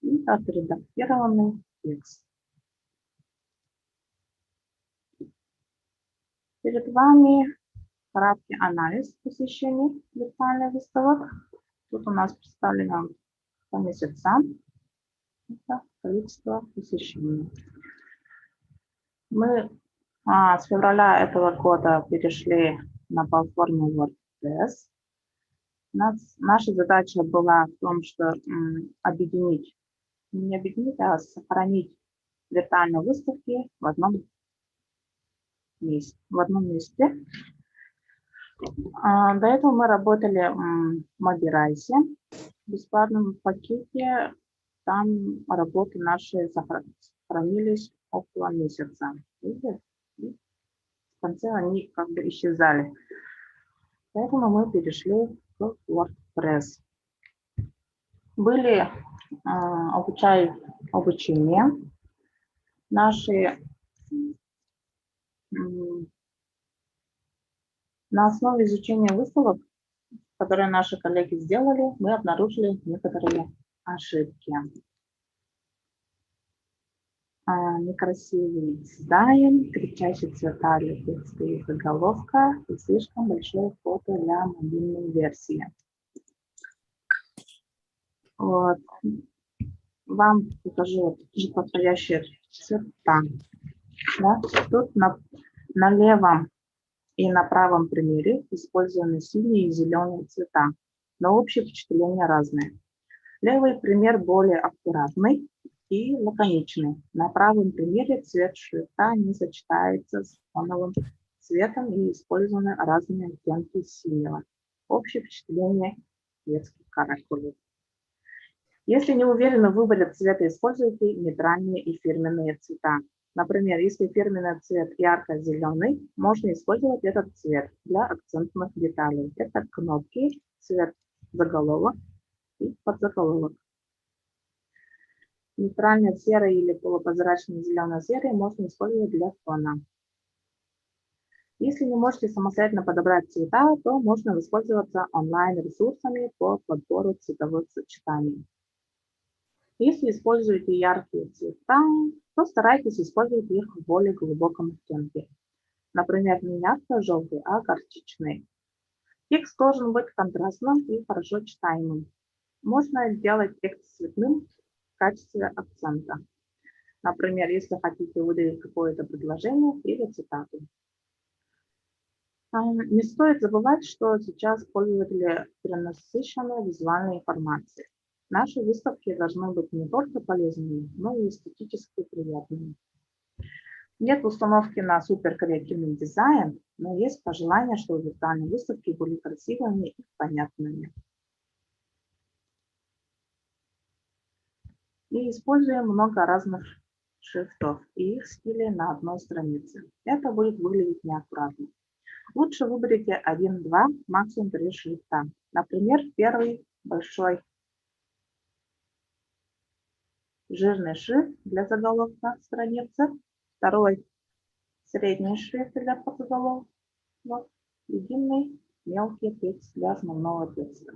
и отредактированный текст. Перед вами краткий анализ посещений виртуальных выставок. Тут у нас представлено по месяцам это количество посещений. Мы с февраля этого года перешли на платформу WordPress. Наша задача была в том, что объединить, не объединить, а сохранить виртуальные выставки в одном месте. До этого мы работали в Мобирайсе, в бесплатном пакете. Там работы наши сохранились около месяца. Видите? И в конце они как бы исчезали. Поэтому мы перешли в WordPress. Были обучения. На основе изучения выставок, которые наши коллеги сделали, мы обнаружили некоторые ошибки. Некрасивый дизайн, кричащие цвета для текста и заголовка и слишком большое фото для мобильной версии. Вот. Вам покажу подходящие цвета. Да? Тут на левом и на правом примере использованы синие и зеленые цвета, но общее впечатление разное. Левый пример более аккуратный и лаконичный. На правом примере цвет шрифта не сочетается с фоновым цветом и использованы разные оттенки синего. Общее впечатление детских каракулей. Если не уверены в выборе цвета, используйте нейтральные и фирменные цвета. Например, если фирменный цвет ярко-зеленый, можно использовать этот цвет для акцентных деталей. Это кнопки, цвет заголовок и подзаголовок. Нейтральный серый или полупрозрачный зелено-серый можно использовать для фона. Если не можете самостоятельно подобрать цвета, то можно воспользоваться онлайн-ресурсами по подбору цветовых сочетаний. Если используете яркие цвета, то старайтесь использовать их в более глубоком оттенке. Например, не ярко-желтый, а горчичный. Текст должен быть контрастным и хорошо читаемым. Можно сделать текст цветным в качестве акцента. Например, если хотите выделить какое-то предложение или цитату. Не стоит забывать, что сейчас пользователи перенасыщены визуальной информацией. Наши выставки должны быть не только полезными, но и эстетически приятными. Нет установки на суперкреативный дизайн, но есть пожелание, чтобы виртуальные выставки были красивыми и понятными. И используем много разных шрифтов и их стилей на одной странице. Это будет выглядеть неаккуратно. Лучше выберите 1-2, максимум 3 шрифта. Например, первый большой жирный шрифт для заголовка страницы, второй средний шрифт для подзаголовка, и длинный мелкий текст для основного текста.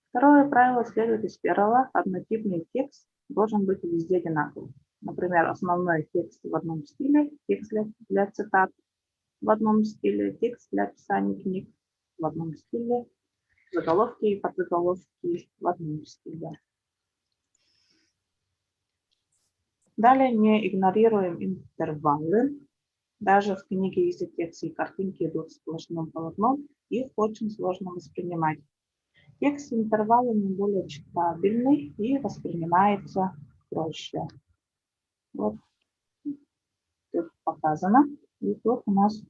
Второе правило следует из первого. Однотипный текст должен быть везде одинаковым. Например, основной текст в одном стиле, текст для цитат в одном стиле, текст для описания книг в одном стиле, заголовки и подзаголовки в одном стиле. Далее не игнорируем интервалы. Даже в книге, если текст и картинки идут сплошным полотном, их очень сложно воспринимать. Текст с интервалами более читабельный и воспринимается проще. Вот тут показано. И тут у нас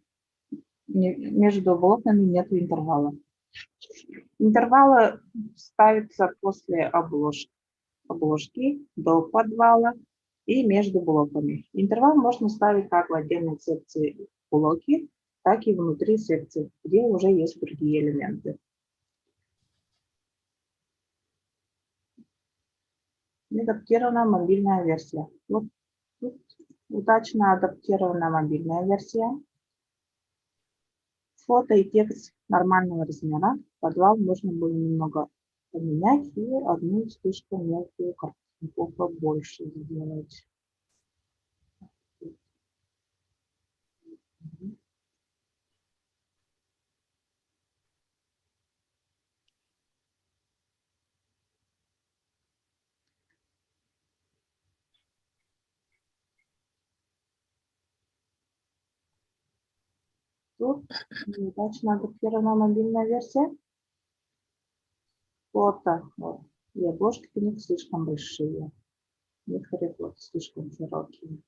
между блоками нет интервала. Интервалы ставятся после обложки до подвала и между блоками. Интервал можно ставить как в отдельной секции блоки, так и внутри секции, где уже есть другие элементы. Адаптированная мобильная версия. Вот тут удачно адаптированная мобильная версия. Фото и текст нормального размера. Подвал можно было немного поменять и одну слишком мелкую картинку побольше сделать. Тут удачно адаптированная мобильная версия. Фото вот, и обложки у них слишком большие. Некоторые фото слишком широкие.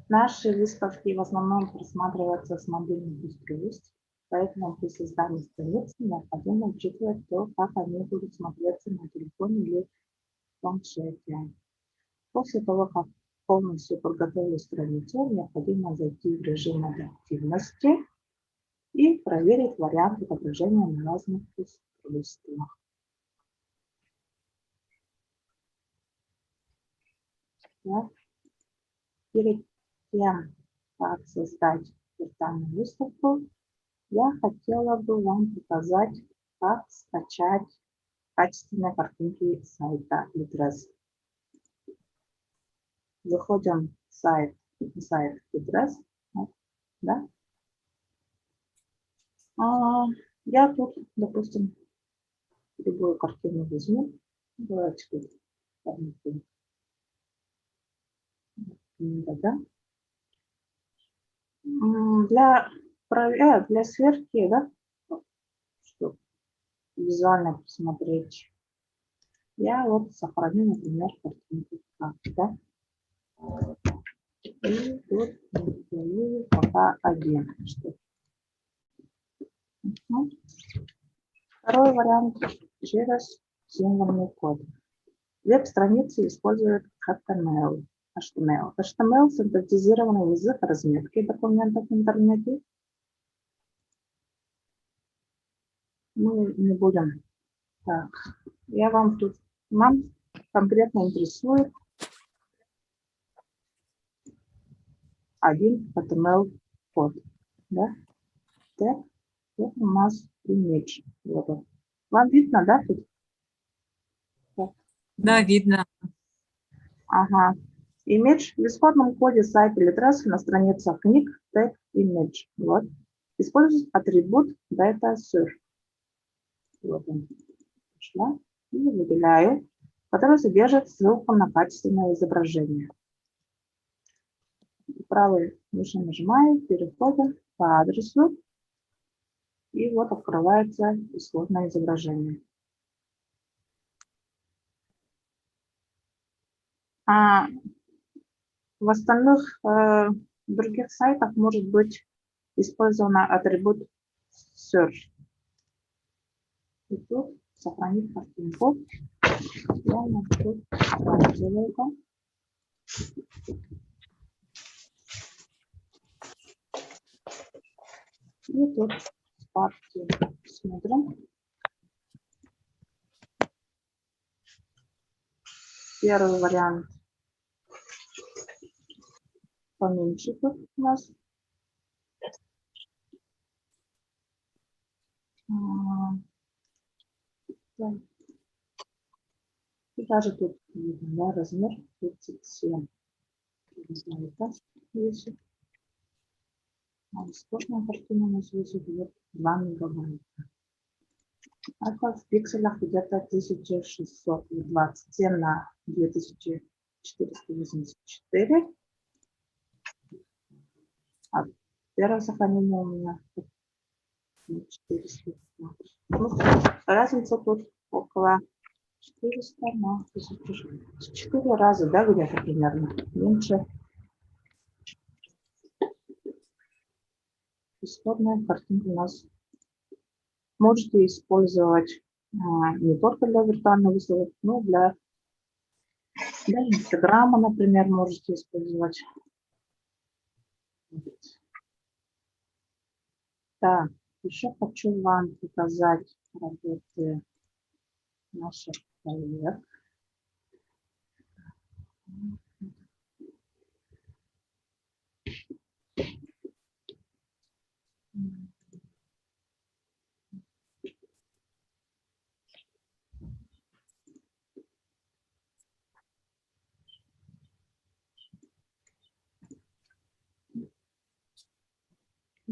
Наши выставки в основном просматриваются с мобильных устройств, поэтому при создании страниц необходимо учитывать то, как они будут смотреться на телефоне или планшете. После того, как полностью подготовили страницу, необходимо зайти в режим адаптивности и проверить вариант отображения на разных устройствах. Перед тем, как создать виртуальную выставку, я хотела бы вам показать, как скачать качественные картинки с сайта Litres. Заходим в сайт Litres. Да? Я тут, допустим, любую картину возьму. Давайте тут картинку. Да. Для сверки, да, чтобы визуально посмотреть, я вот сохраню, например, картинку так, да. И тут пока один. Второй вариант через символьный код. Веб-страницы используют HTML. HTML – синтетизированный язык разметки документов в интернете. Мы не будем. Так, нам конкретно интересует один HTML код. Да? Так, это у нас image. Вот. Вам видно, да, тут? Так. Да, видно. Ага. Image в исходном коде сайта Litres на страницах книг tag image. Вот. Использует атрибут DataSearch. Вот он. Пошла. И выделяю, который содержит ссылку на качественное изображение. Правой мышью нажимаю, переходим по адресу. И вот открывается исходное изображение. В остальных других сайтах может быть использован атрибут search. И тут сохранить картинку. Я тут делаю это. И тут партию смотрим. Первый вариант поменьше тут у нас. И даже тут видно, да, размер 37. Не знаю, да, весит. Сложная картина у нас весит 2 мегабайта. Это в пикселях где-то 1627 на 2484. А первое сохранение у меня 400. Ну, разница тут около 400 на 1000. 4 раза, да, где-то примерно. Меньше. Исходная картинка у нас. Можете использовать не только для виртуальных выставок, но для Инстаграма, например, можете использовать. Так, еще хочу вам показать работы наших коллег.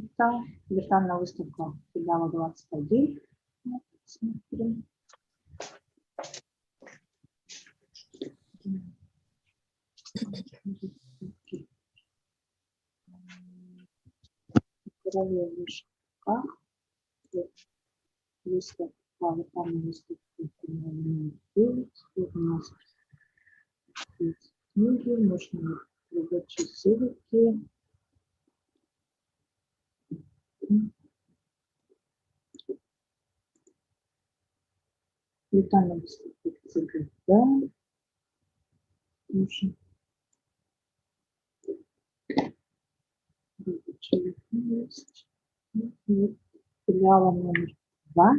Это виртуальная выставка филиала 21. Смотрим. Выставка. Выставка виртуальная выставка. У нас есть книги, можно рабочие ссылки. Виртуальная выставка ЦГД. Можно рабочие есть. Филиала номер 2.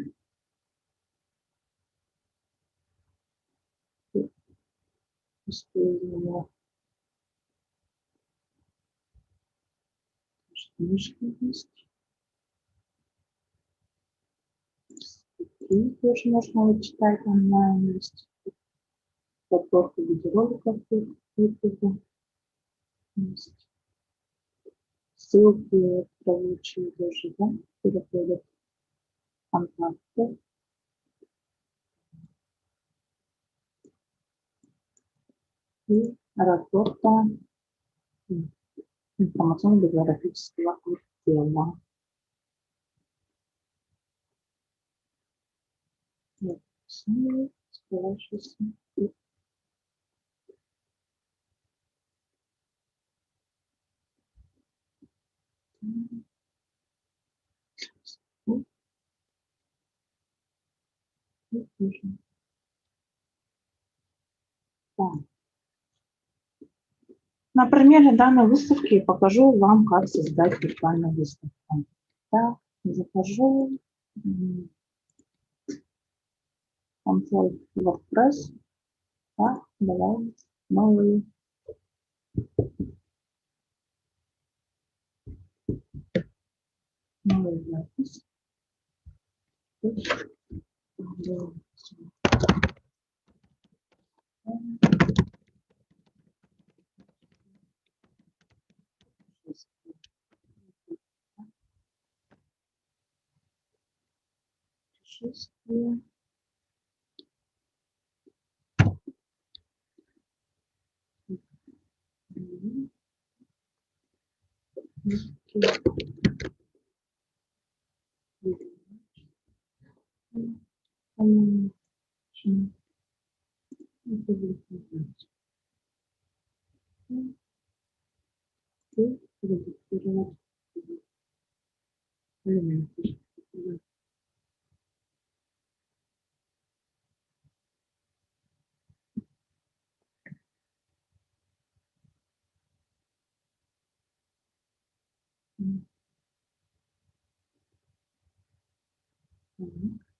Используем книжки есть. И тоже можно читать онлайн. Есть подборка видеороликов в YouTube. Есть ссылки рабочие тоже, да, переходят контакты. И работа информационно-библиографического отдела. На примере данной выставки покажу вам, как создать виртуальную выставку. Так, захожу в консоль WordPress. Так, добавим новый. Новый запись. Путешествие.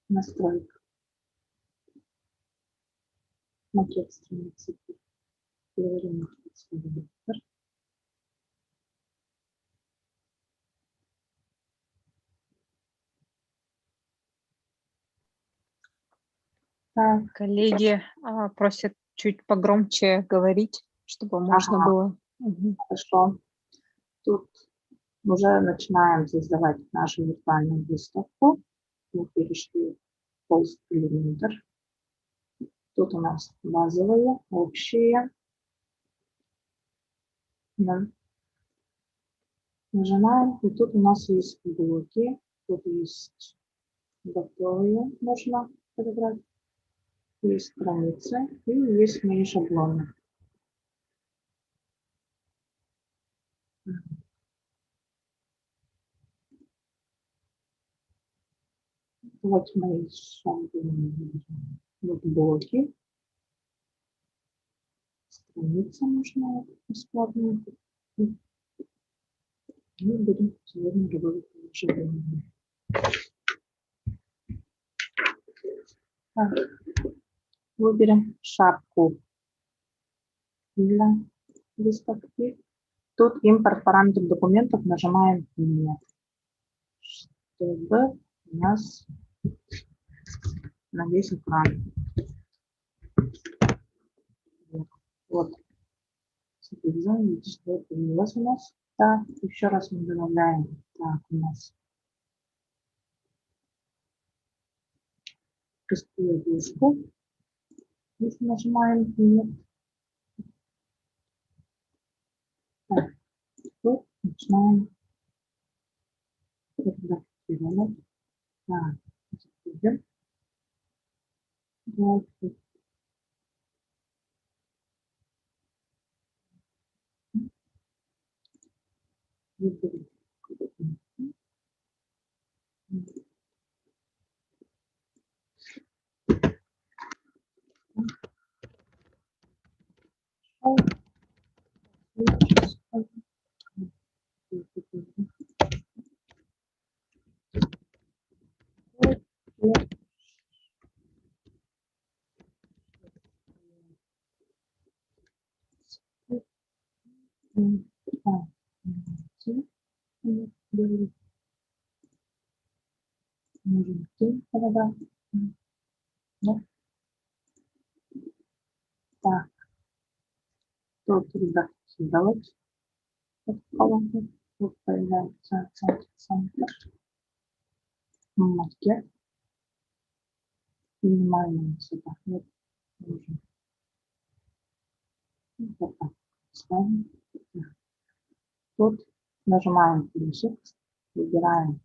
Настройка. Макет страницы. Переводим на Так, коллеги просят чуть погромче говорить, чтобы можно было. Хорошо. Тут уже начинаем создавать нашу виртуальную выставку. Мы перешли в Post Elementor. Тут у нас базовые, общие. Да. Нажимаем, и тут у нас есть блоки. Тут есть готовые, можно подобрать. Есть страницы и есть мои шаблоны. Вот мои шаблоны. Вот блоки. Страница нужна бесплатная. Мы будем сегодня работать по шаблонам. Так, выберем шапку для выставки. Тут импорт параметров документов нажимаем «Нет», чтобы у нас на весь экран. Вот. Видите, что это появилось у нас. Так, еще раз мы добавляем. Так, у нас простую дужку. Если нажимаем «Нет». Так, тут начинаем редактировать. Так, заходим. Дальше. Выберем. Так, тут редактировать. Тут появляется центр. Макет. Минимально сюда. Вот, нужно. Вот так. Ставим. Тут нажимаем плюсик, выбираем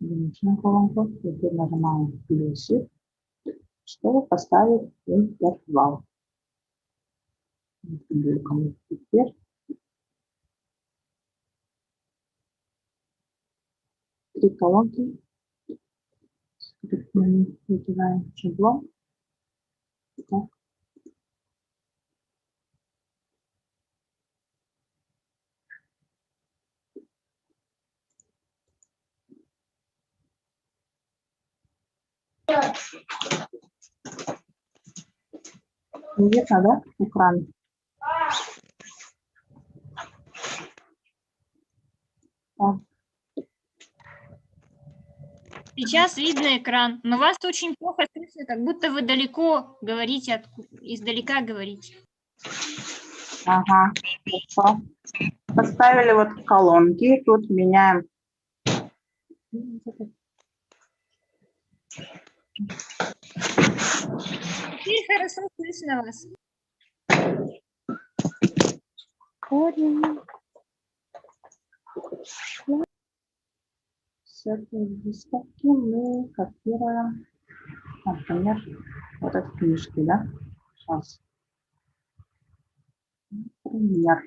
единичную колонку, теперь нажимаем плюсик, чтобы поставить интервал. Теперь три колонки, мы выбираем шаблон. Так. Видно, да, экран? Так. Сейчас видно экран, но вас очень плохо слышно, как будто вы далеко говорите, издалека говорите. Ага, хорошо. Поставили вот колонки, тут меняем. Теперь хорошо слышно вас. Корень. С этой выставки мы копируем, например, вот эту книжки, да? Сейчас. Например.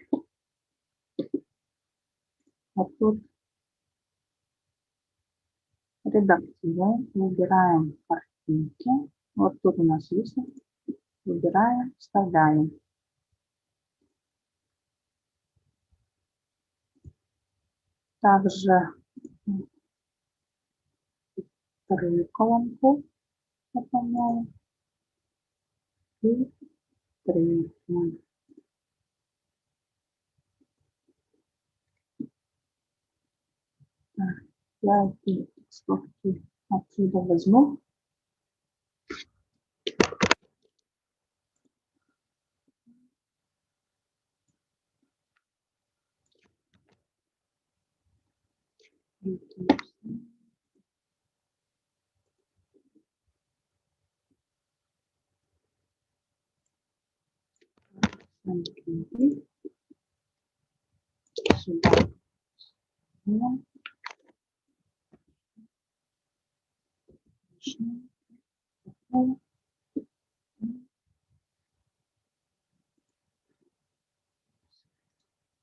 Вот тут редактируем, выбираем картинки. Вот тут у нас есть. Выбираем, вставляем. Также вторую колонку заполняем. И третью. Так, я эти текстовки отсюда возьму. Сюда.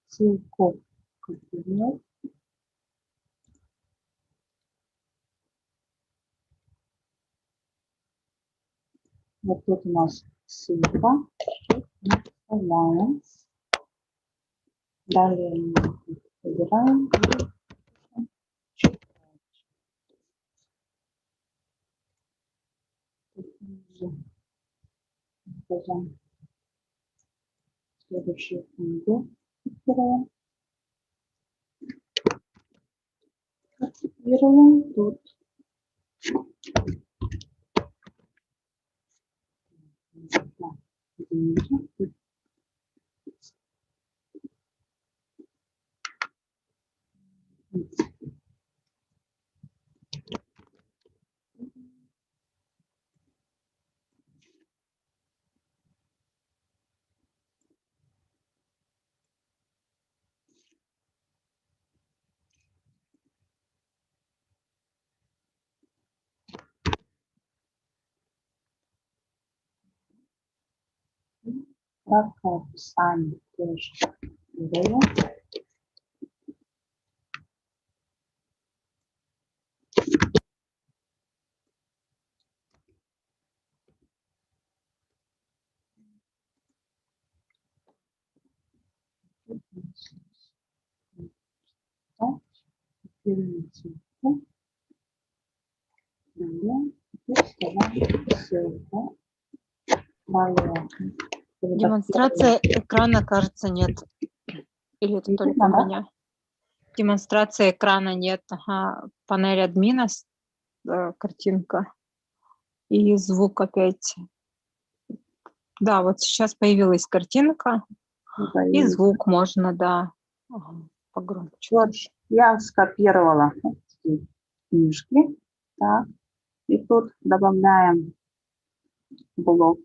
Ссылку копировать. Вот тут у нас ссылка. Вставляем. Далее мы выбираем. Указываем следующую книгу. Выбираем. Копируем тут. Кратко описание тоже берем. Копируем ссылку. Далее вставляем ссылку. Далее Демонстрация экрана, кажется, нет. Или это только у меня? Демонстрация экрана нет. Ага. Панель админа, картинка. И звук опять. Да, вот сейчас появилась картинка. И звук можно, да. Погромче. Вот я скопировала книжки. Так. И тут добавляем блок.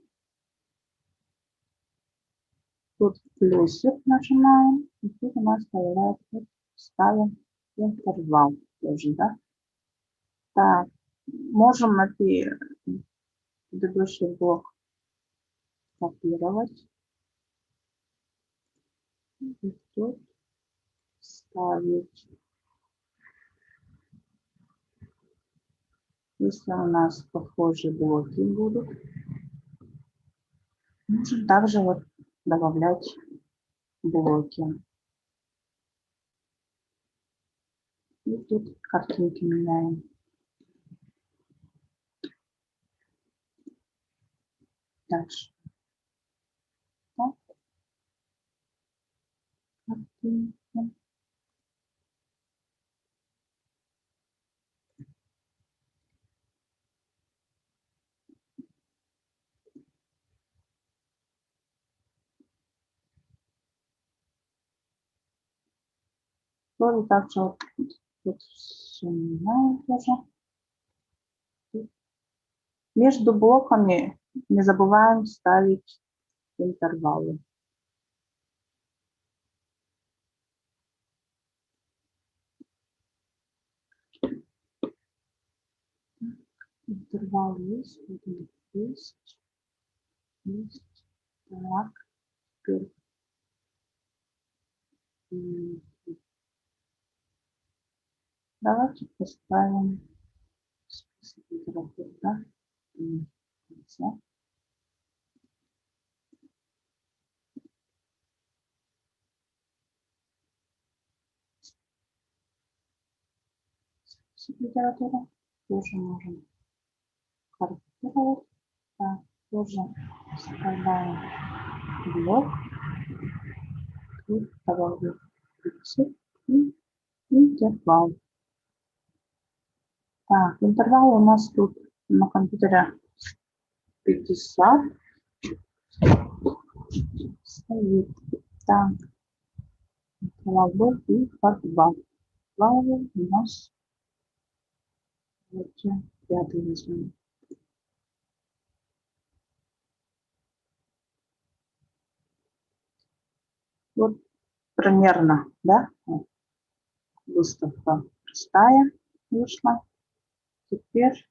Тут плюсик нажимаем. И тут у нас появляется, ставим интервал тоже, да? Так, можем найти предыдущий блок, копировать. И тут ставить. Если у нас похожие блоки будут, можем также вот добавлять блоки. И тут картинки меняем. Дальше. Так. Картинки. Тоже также вот тут все меняем тоже. Между блоками не забываем ставить интервалы. Интервал есть, есть, есть. Так, теперь. Давайте поставим список литературы, да? Все. Список литературы тоже можем корректировать. Так, тоже вставляем блок. Тут добавим и интервал. Так, интервал у нас тут на компьютере 50. Стоит. Так, интервал был и под 2. Славы у нас пятый возьмем. Вот примерно, да, выставка простая вышла. Теперь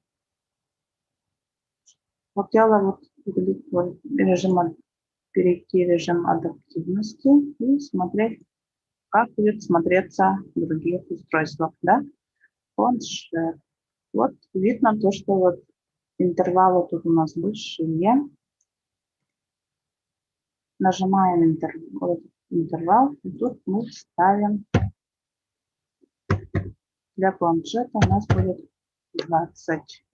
хотела вот перейти в режим адаптивности и смотреть, как будет смотреться в других устройствах, да. Планшет. Вот видно то, что вот интервалы тут у нас большие. Нажимаем интервал, и тут мы ставим для планшета у нас будет 20.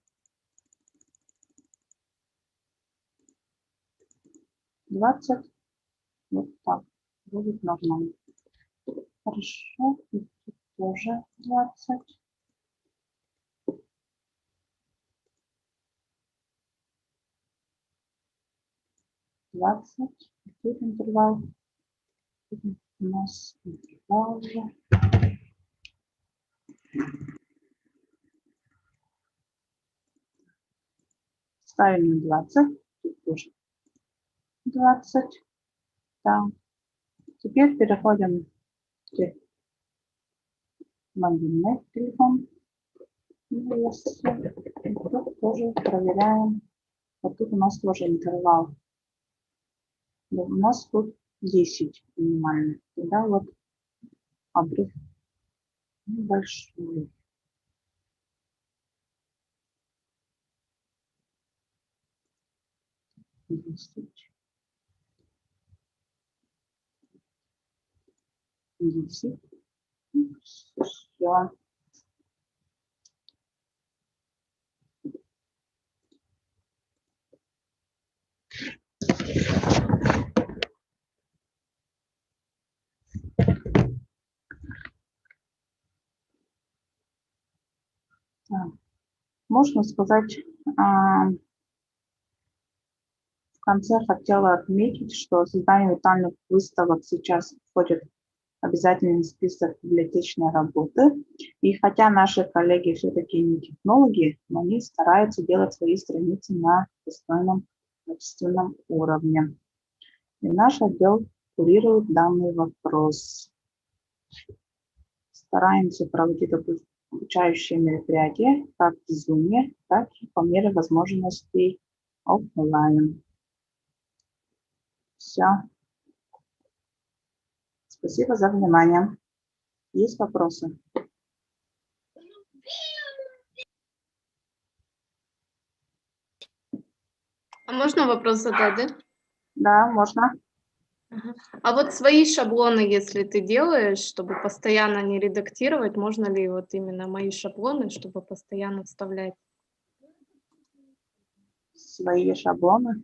20. Вот так. Будет нормально. Хорошо. И тут тоже 20. Тут интервал. Тут у нас интервал уже. Ставим 20. Тут тоже 20. Да. Теперь переходим к мобильный телефон. Тут тоже проверяем. Вот тут у нас тоже интервал. У нас тут 10 минимальный. Тогда вот обрыв небольшой. Десять. Все. Можно сказать, в конце хотела отметить, что создание виртуальных выставок сейчас входит в обязательный список библиотечной работы. И хотя наши коллеги все-таки не технологи, но они стараются делать свои страницы на достойном качественном уровне. И наш отдел курирует данный вопрос. Стараемся проводить обучающие мероприятия как в Zoom, так и по мере возможностей офлайн. Все. Спасибо за внимание. Есть вопросы? А можно вопрос задать, да? Да, можно. А вот свои шаблоны, если ты делаешь, чтобы постоянно не редактировать, можно ли вот именно мои шаблоны, чтобы постоянно вставлять? Свои шаблоны?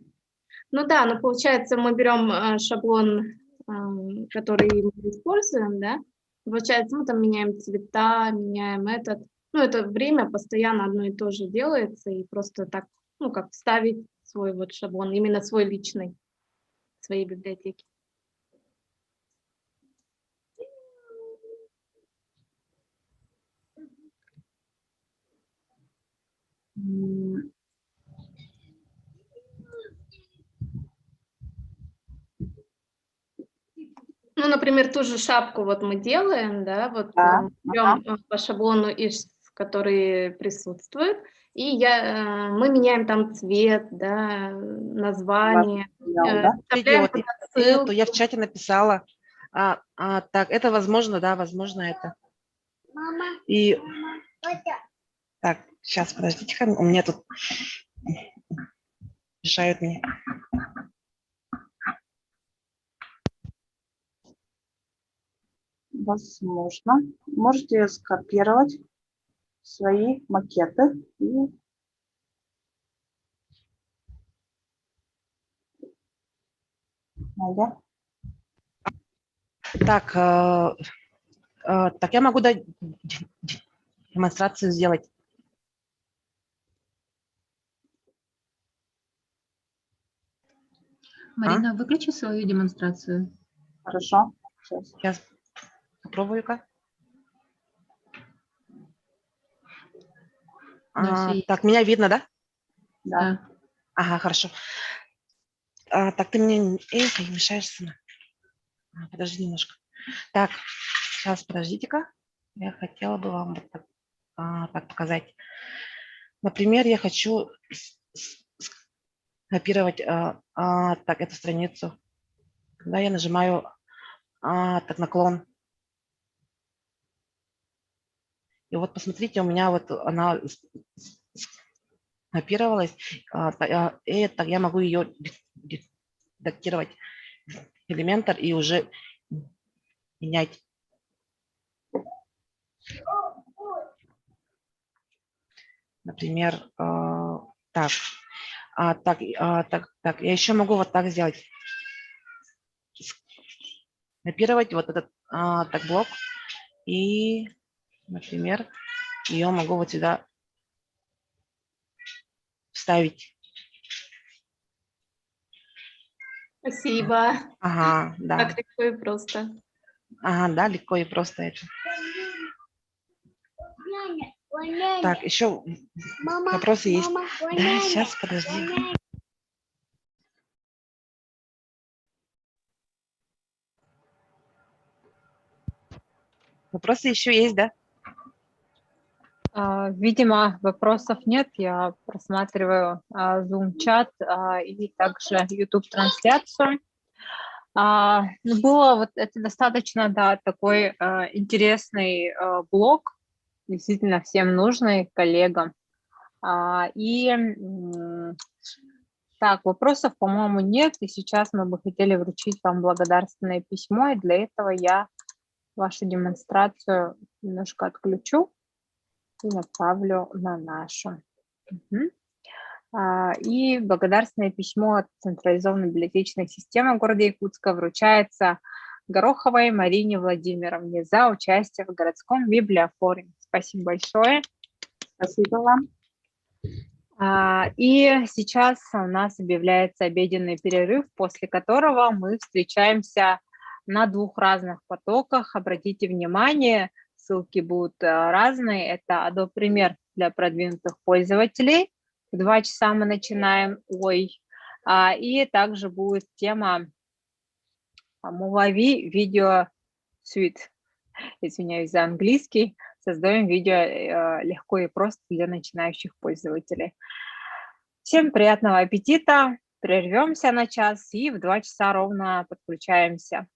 Ну да, но получается, мы берем шаблон, который мы используем, да? Получается, мы там меняем цвета, меняем этот. Ну, это время постоянно одно и то же делается, и просто так, ну, как вставить свой вот шаблон, именно свой личный, в своей библиотеке. Ну, например, ту же шапку вот мы делаем, да, вот Да. берем по шаблону, который присутствует, и мы меняем там цвет, да, название, вставляем Вот ссылку. эту я в чате написала. Так, это возможно, да, возможно это. И так, сейчас, подождите, у меня тут мешают мне. Возможно. Можете скопировать свои макеты и Надя. Так, так я могу демонстрацию сделать. Марина, выключи свою демонстрацию. Хорошо. Сейчас попробую-ка. Так, меня видно, да? Да. Ага, хорошо. Так, ты мне мешаешь сама. Подожди немножко. Так, сейчас, подождите-ка. Я хотела бы вам вот так показать. Например, я хочу копировать так, эту страницу. Когда я нажимаю так наклон. И вот посмотрите, у меня вот она копировалась. И так я могу ее редактировать Elementor и уже менять. Например, так. Так, я еще могу вот так сделать. Копировать вот этот так блок. И, например, ее могу вот сюда вставить. Спасибо. Ага, да. Так легко и просто. Ага, да, легко и просто это. Так, еще вопросы есть. Да, сейчас, подожди. Вопросы еще есть, да? Видимо, вопросов нет. Я просматриваю Zoom-чат и также YouTube-трансляцию. Было вот это достаточно, да, такой интересный блог, действительно всем нужный, коллегам. Так, вопросов, по-моему, нет. И сейчас мы бы хотели вручить вам благодарственное письмо. И для этого я вашу демонстрацию немножко отключу и направлю на нашу. И благодарственное письмо от централизованной библиотечной системы города Якутска вручается Гороховой Марине Владимировне за участие в городском библиофоруме. Спасибо большое. Спасибо вам. И сейчас у нас объявляется обеденный перерыв, после которого мы встречаемся на двух разных потоках. Обратите внимание, ссылки будут разные. Это Adobe Premiere для продвинутых пользователей. В 2 часа мы начинаем. И также будет тема Movavi Video Suite. Извиняюсь за английский. Создаем видео легко и просто для начинающих пользователей. Всем приятного аппетита. Прервемся на час и в 2 часа ровно подключаемся.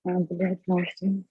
Блядь, новости.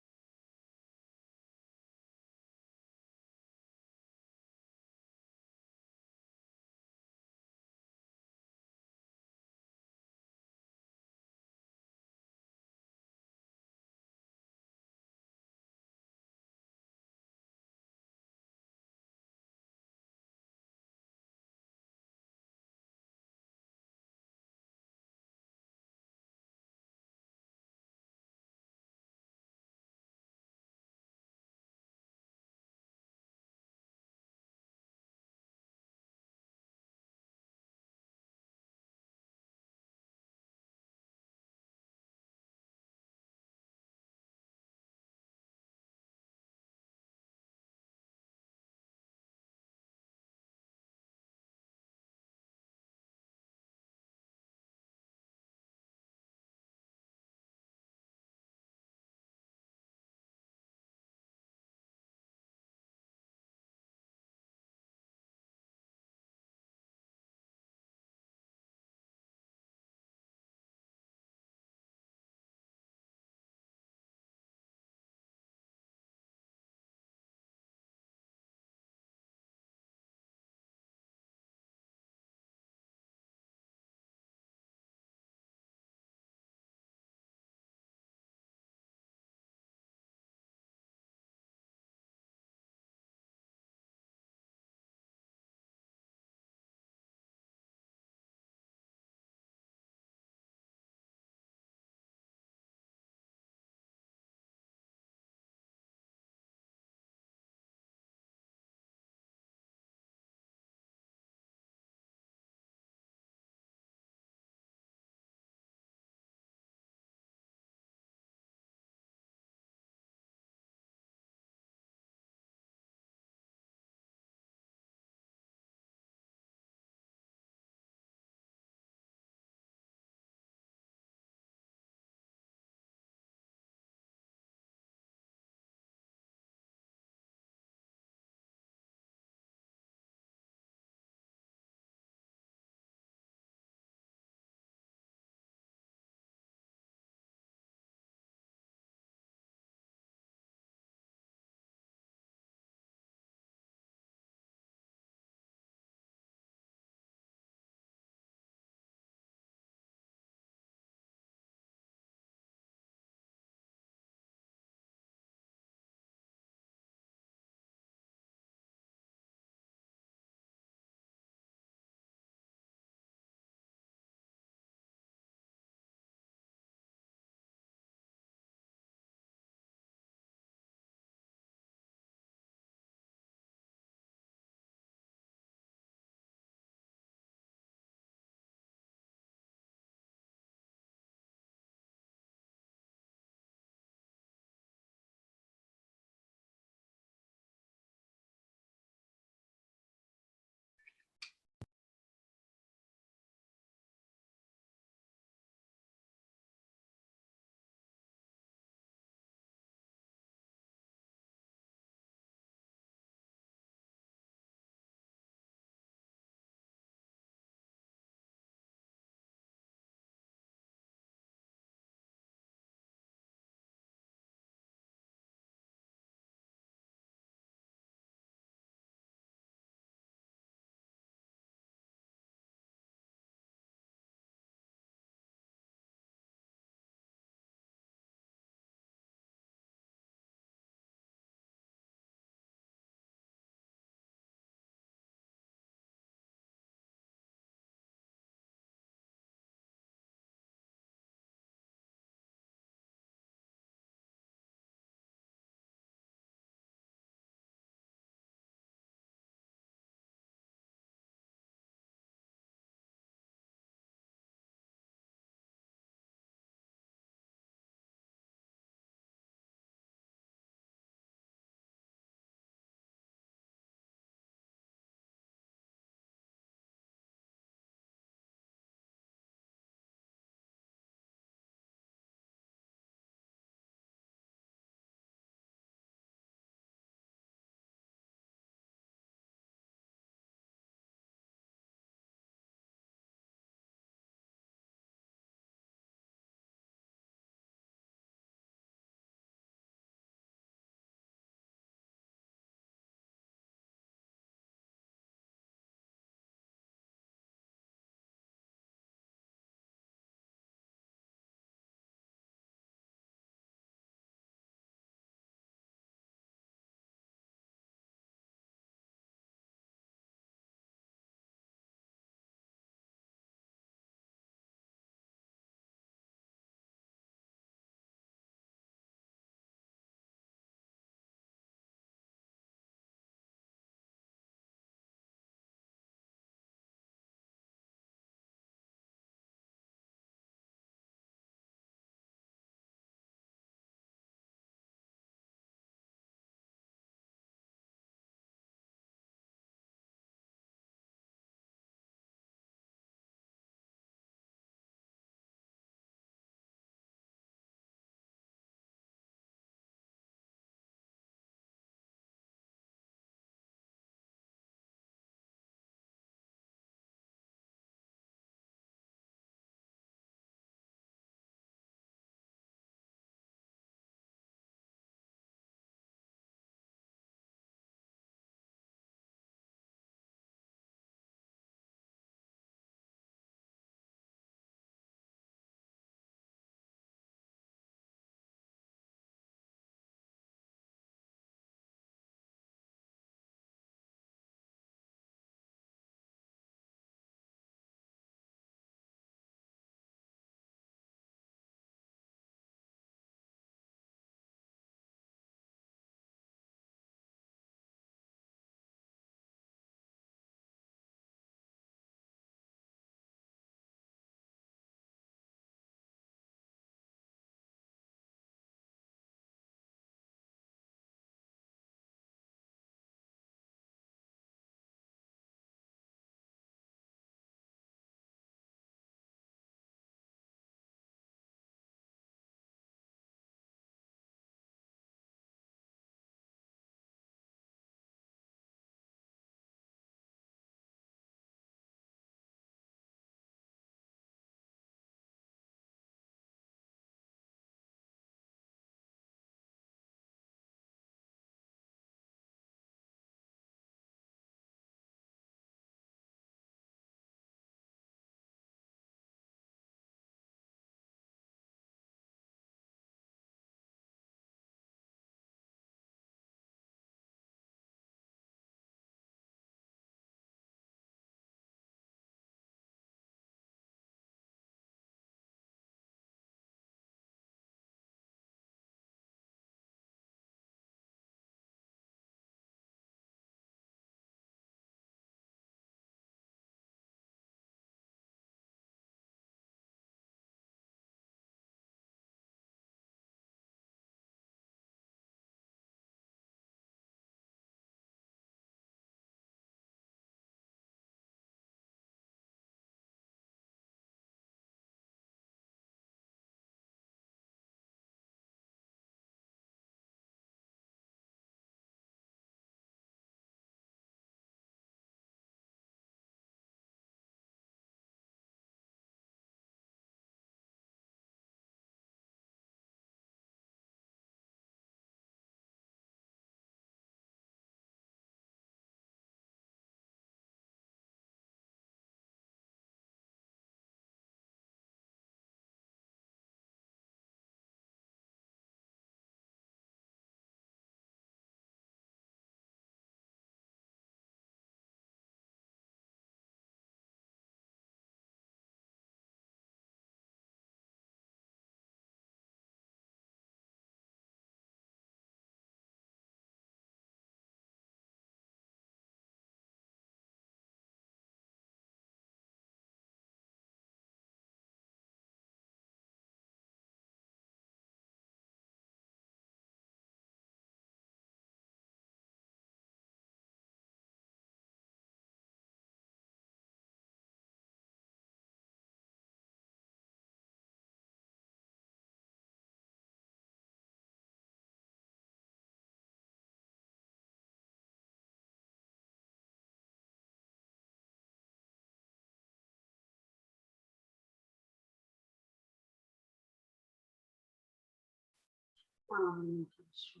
Ну, хорошо.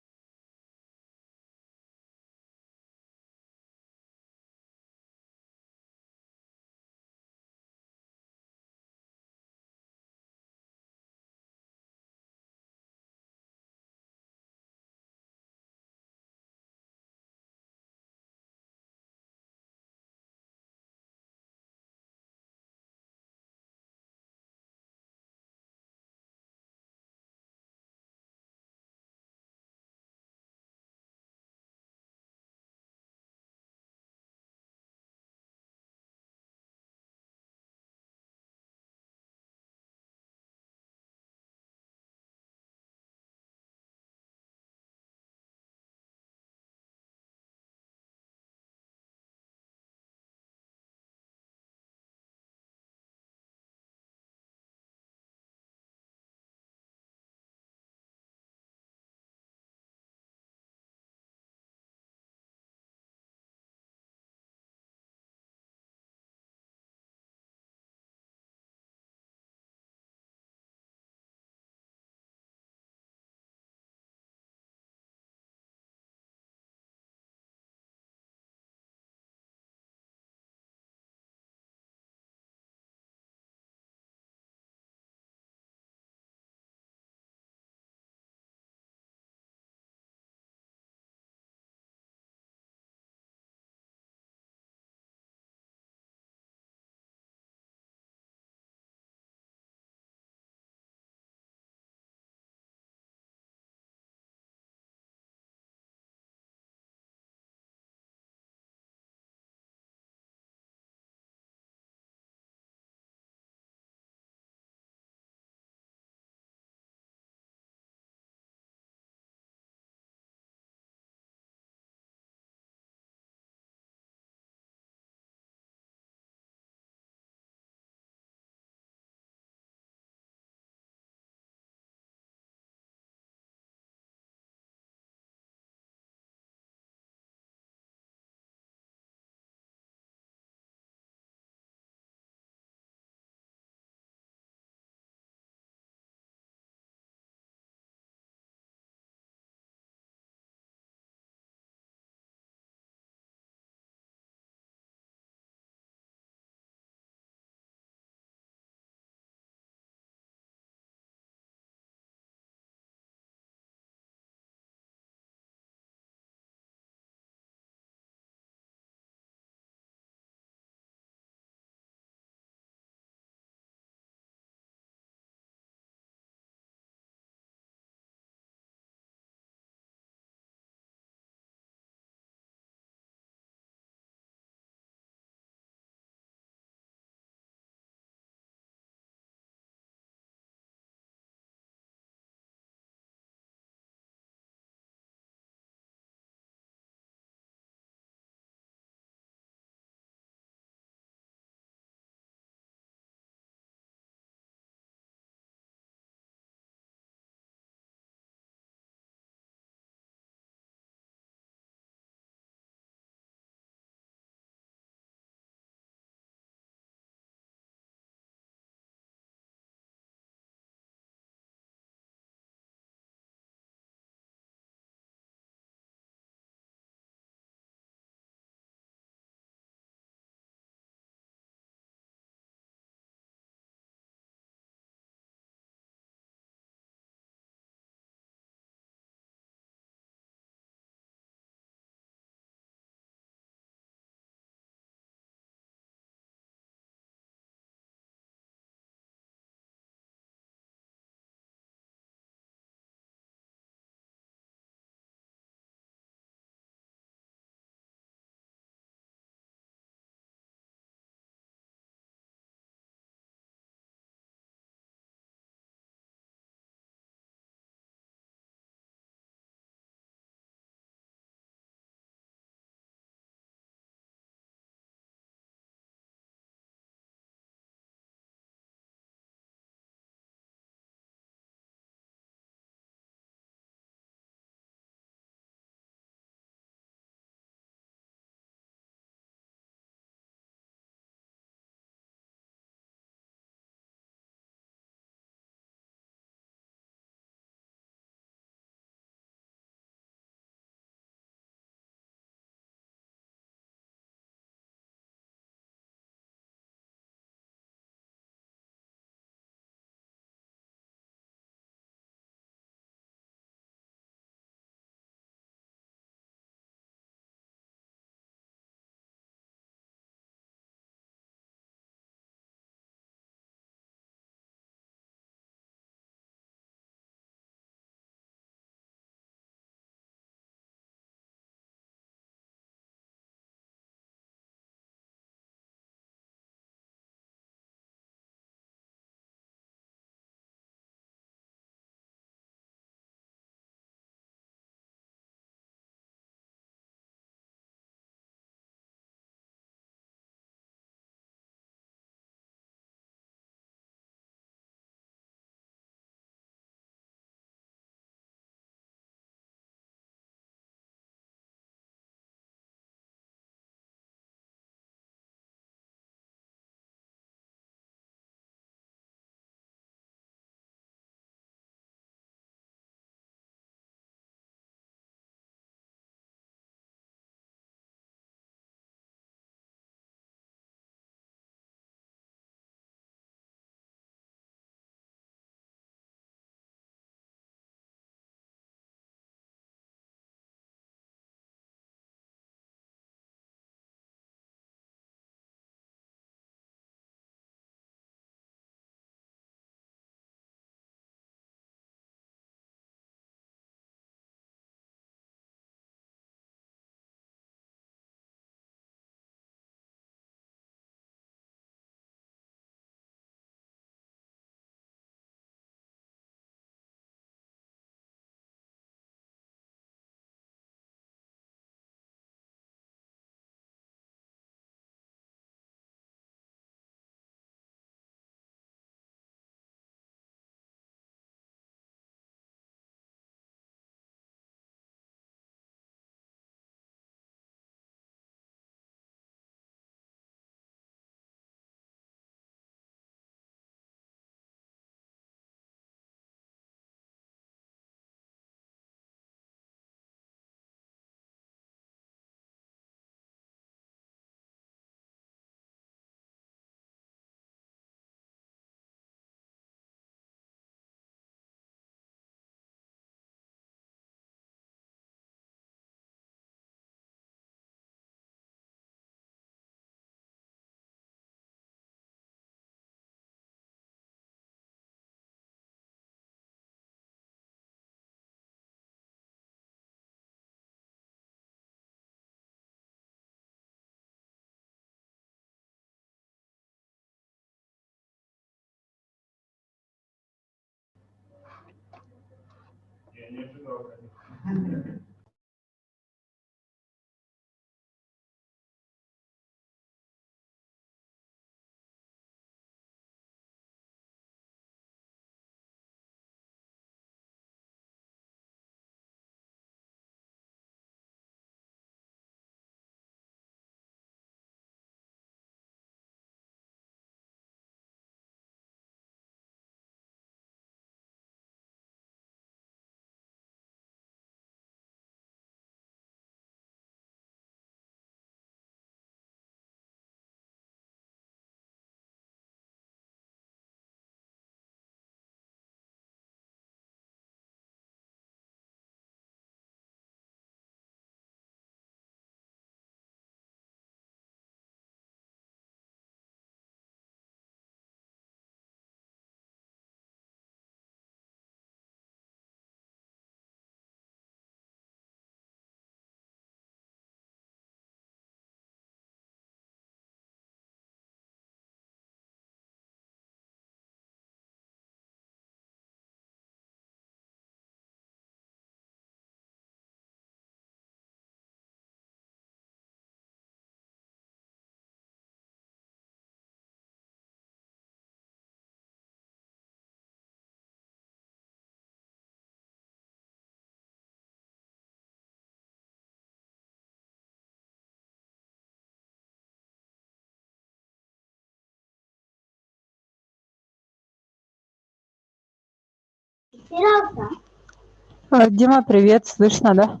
Дима, привет, слышно, да?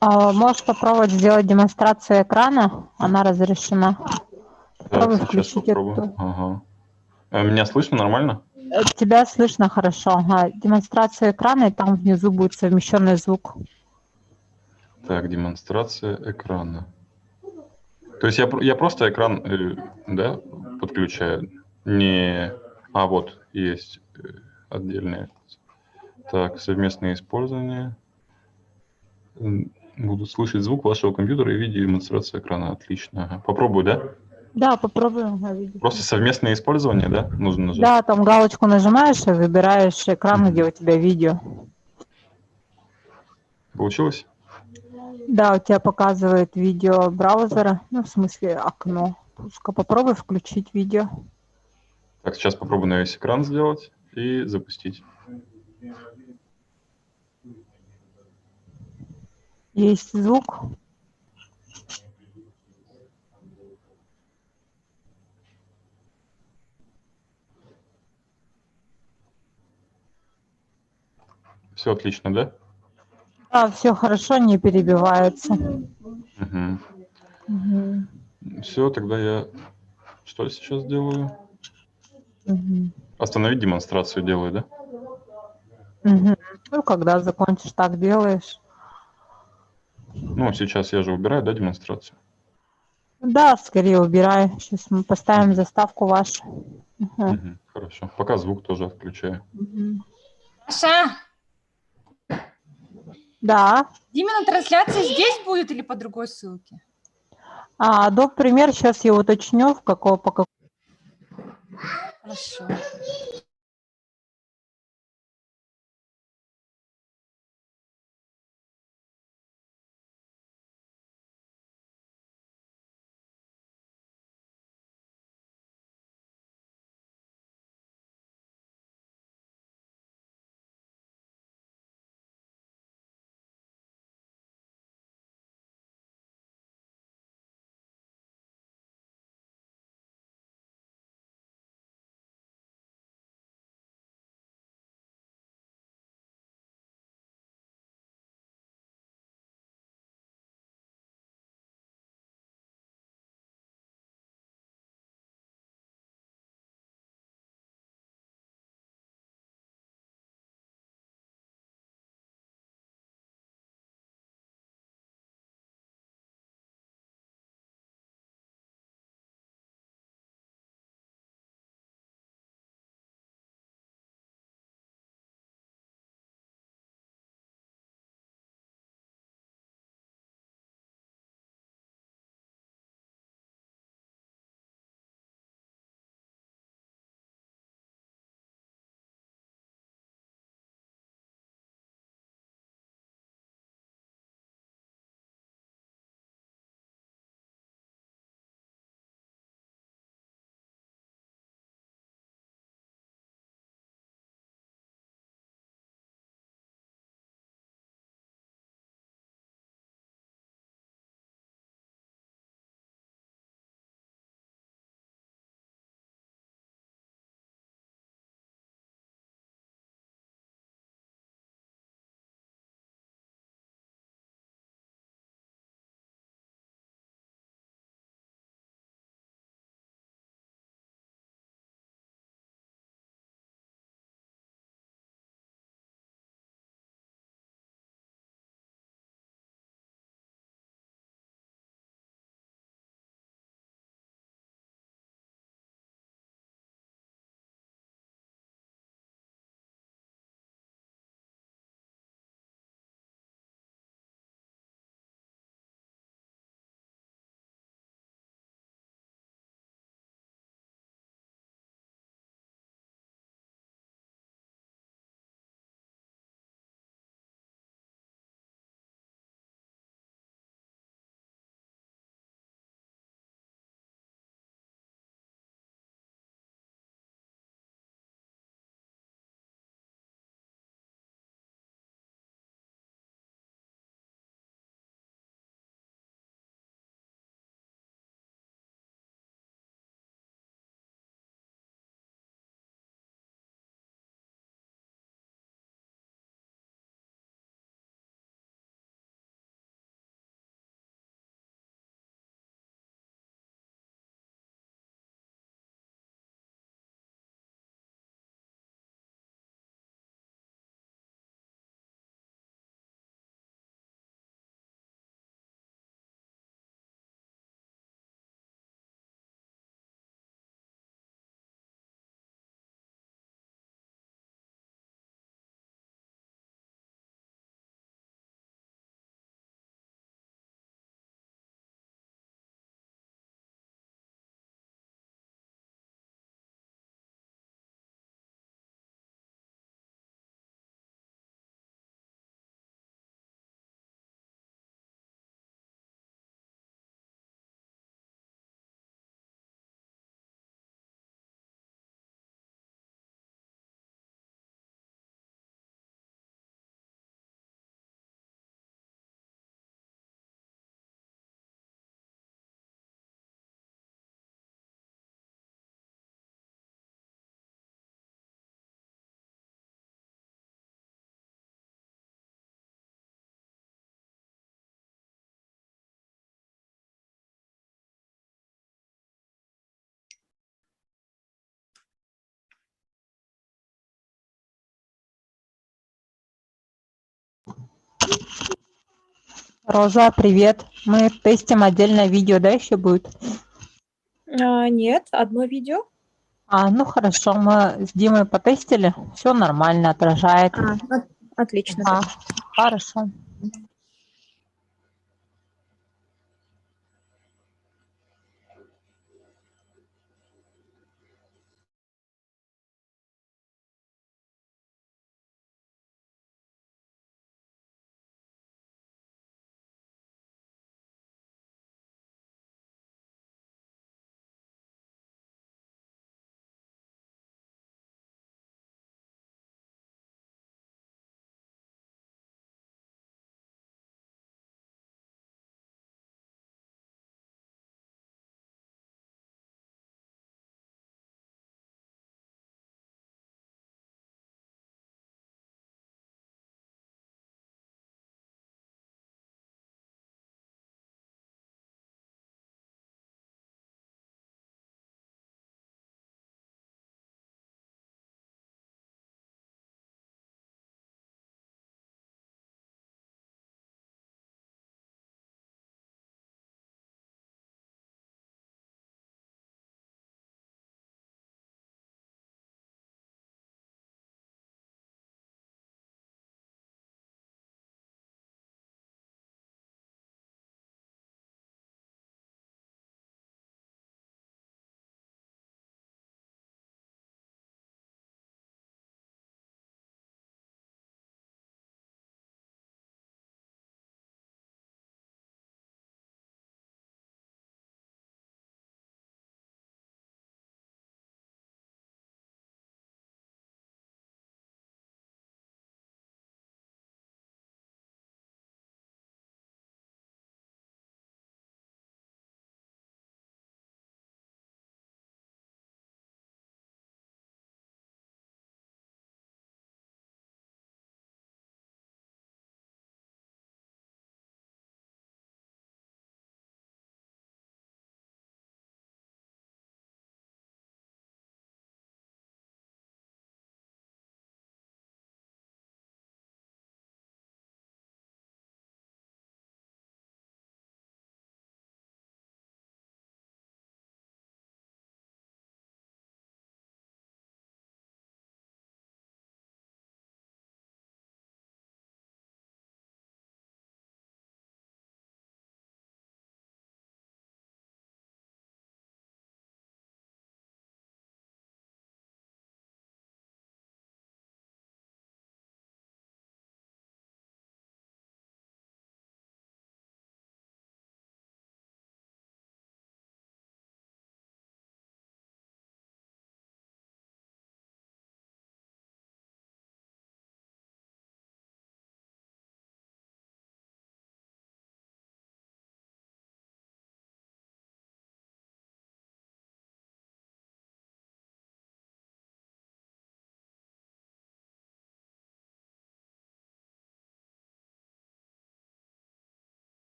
Можешь попробовать сделать демонстрацию экрана, она разрешена. Так, Попробуй сейчас включить попробую. эту. Ага. Меня слышно нормально? Тебя слышно хорошо. Ага. Демонстрацию экрана, и там внизу будет совмещенный звук. Так, демонстрация экрана. То есть я просто экран, да, подключаю? Не... А, вот, есть отдельные. Так, совместное использование. Буду слышать звук вашего компьютера и видеть демонстрацию экрана. Отлично. Ага. Попробую, да? Да, попробуем. Ага, видишь. Просто совместное использование, да? Нужно нажать. Да, там галочку нажимаешь и выбираешь экран, где у тебя видео. Получилось? Да, у тебя показывает видео браузера, ну, в смысле, окно. Пуска. Попробуй включить видео. Так, сейчас попробую на весь экран сделать и запустить. Есть звук. Все отлично, да? Да, все хорошо, не перебивается. Угу. Мгм. Все, тогда я что сейчас делаю? Мгм. Остановить демонстрацию делаю, да? Мгм. Ну, когда закончишь, так делаешь. Ну, сейчас я же убираю, да, демонстрацию? Да, скорее убирай. Сейчас мы поставим заставку вашу. Мгм. Мгм. Хорошо. Пока звук тоже отключаю. Мгм. Саша, Да. Димина трансляция здесь будет или по другой ссылке? Доп. Пример, сейчас я уточню, по какому. Хорошо. Роза, привет. Мы тестим отдельное видео, да, еще будет? Нет, одно видео. Ну хорошо, мы с Димой потестили, все нормально, отражает. Отлично. Хорошо.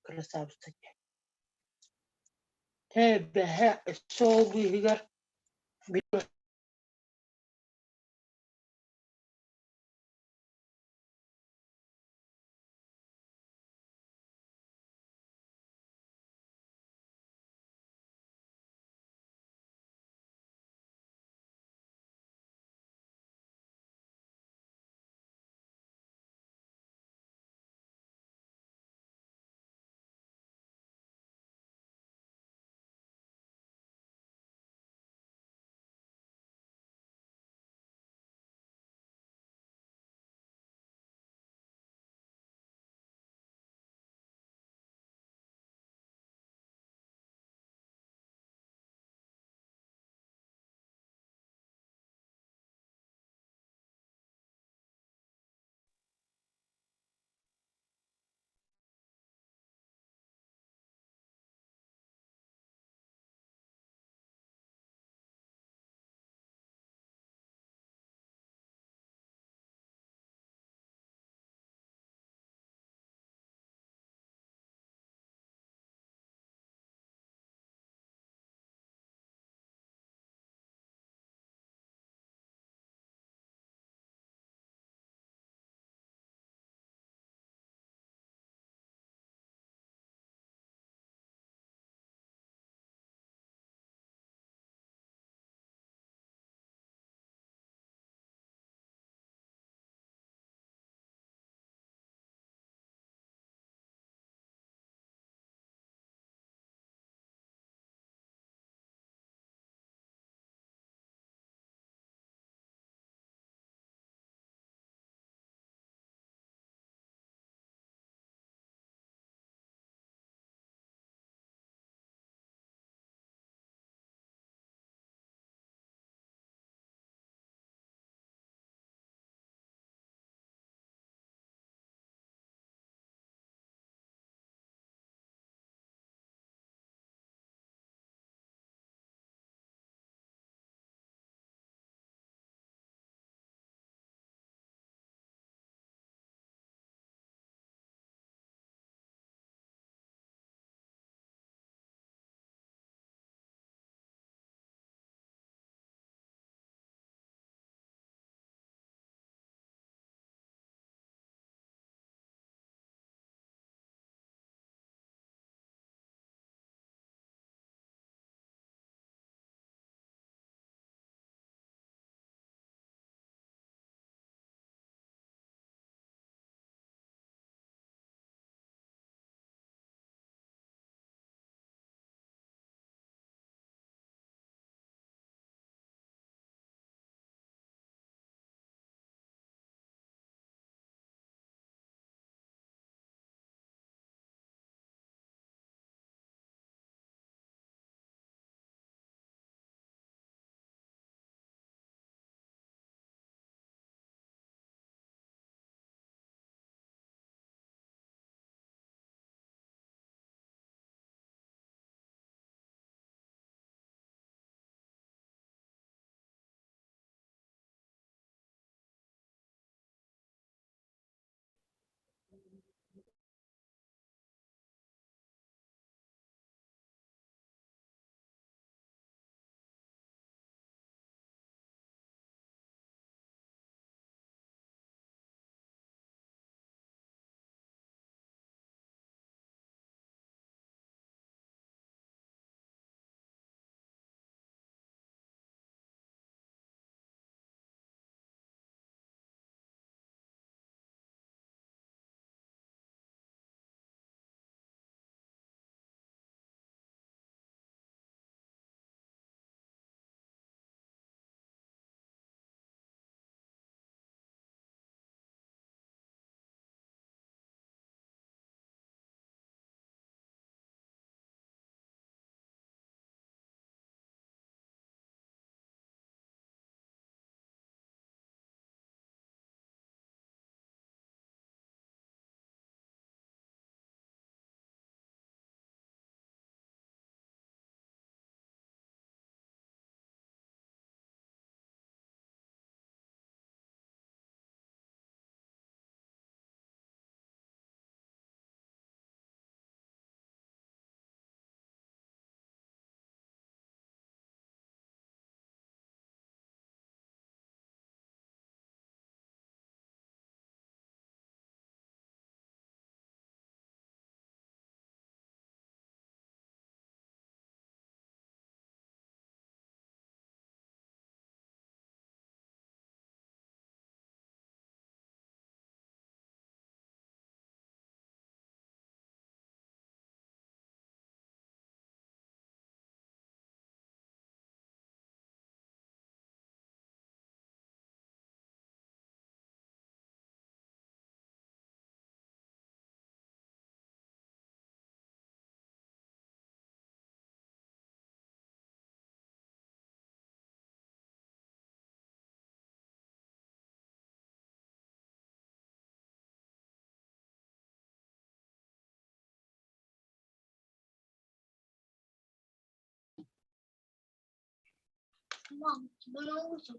Красавцы. Hey, so we got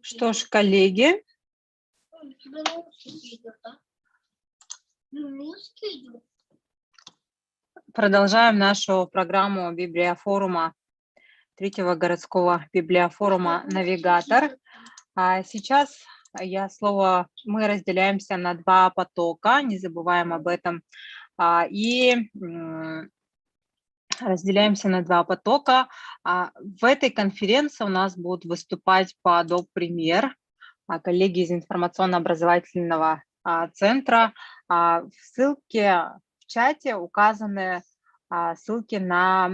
Что ж, коллеги, продолжаем нашу программу библиофорума, третьего городского библиофорума «Навигатор». Сейчас мы разделяемся на два потока, не забываем об этом, разделяемся на два потока. В этой конференции у нас будут выступать по Adobe Premiere коллеги из информационно-образовательного центра. В ссылке в чате указаны ссылки на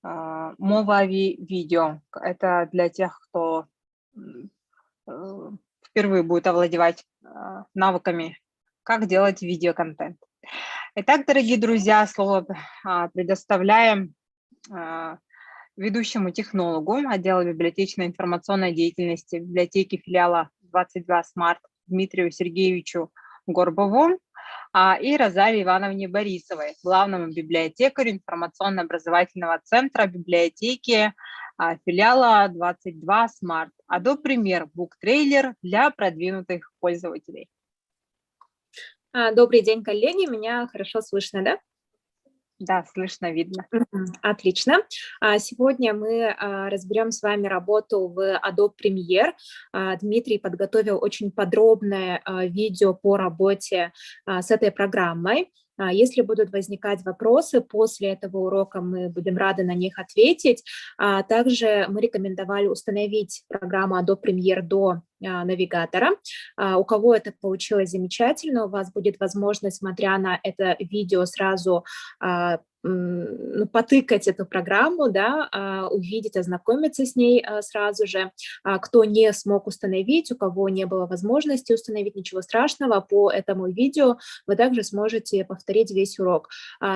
Movavi видео. Это для тех, кто впервые будет овладевать навыками, как делать видеоконтент. Итак, дорогие друзья, слово предоставляем ведущему технологу отдела библиотечной информационной деятельности библиотеки филиала 22 Smart Дмитрию Сергеевичу Горбову и Розалии Ивановне Борисовой, главному библиотекарю информационно-образовательного центра библиотеки филиала 22 Smart. Adobe Premiere буктрейлер для продвинутых пользователей. Добрый день, коллеги. Меня хорошо слышно, да? Да, слышно, видно. Отлично. Сегодня мы разберем с вами работу в Adobe Premiere. Дмитрий подготовил очень подробное видео по работе с этой программой. Если будут возникать вопросы, после этого урока мы будем рады на них ответить. Также мы рекомендовали установить программу Adobe Premiere до навигатора. У кого это получилось замечательно, у вас будет возможность, смотря на это видео, сразу потыкать эту программу, да, увидеть, ознакомиться с ней сразу же. Кто не смог установить, у кого не было возможности установить, ничего страшного, по этому видео вы также сможете повторить весь урок.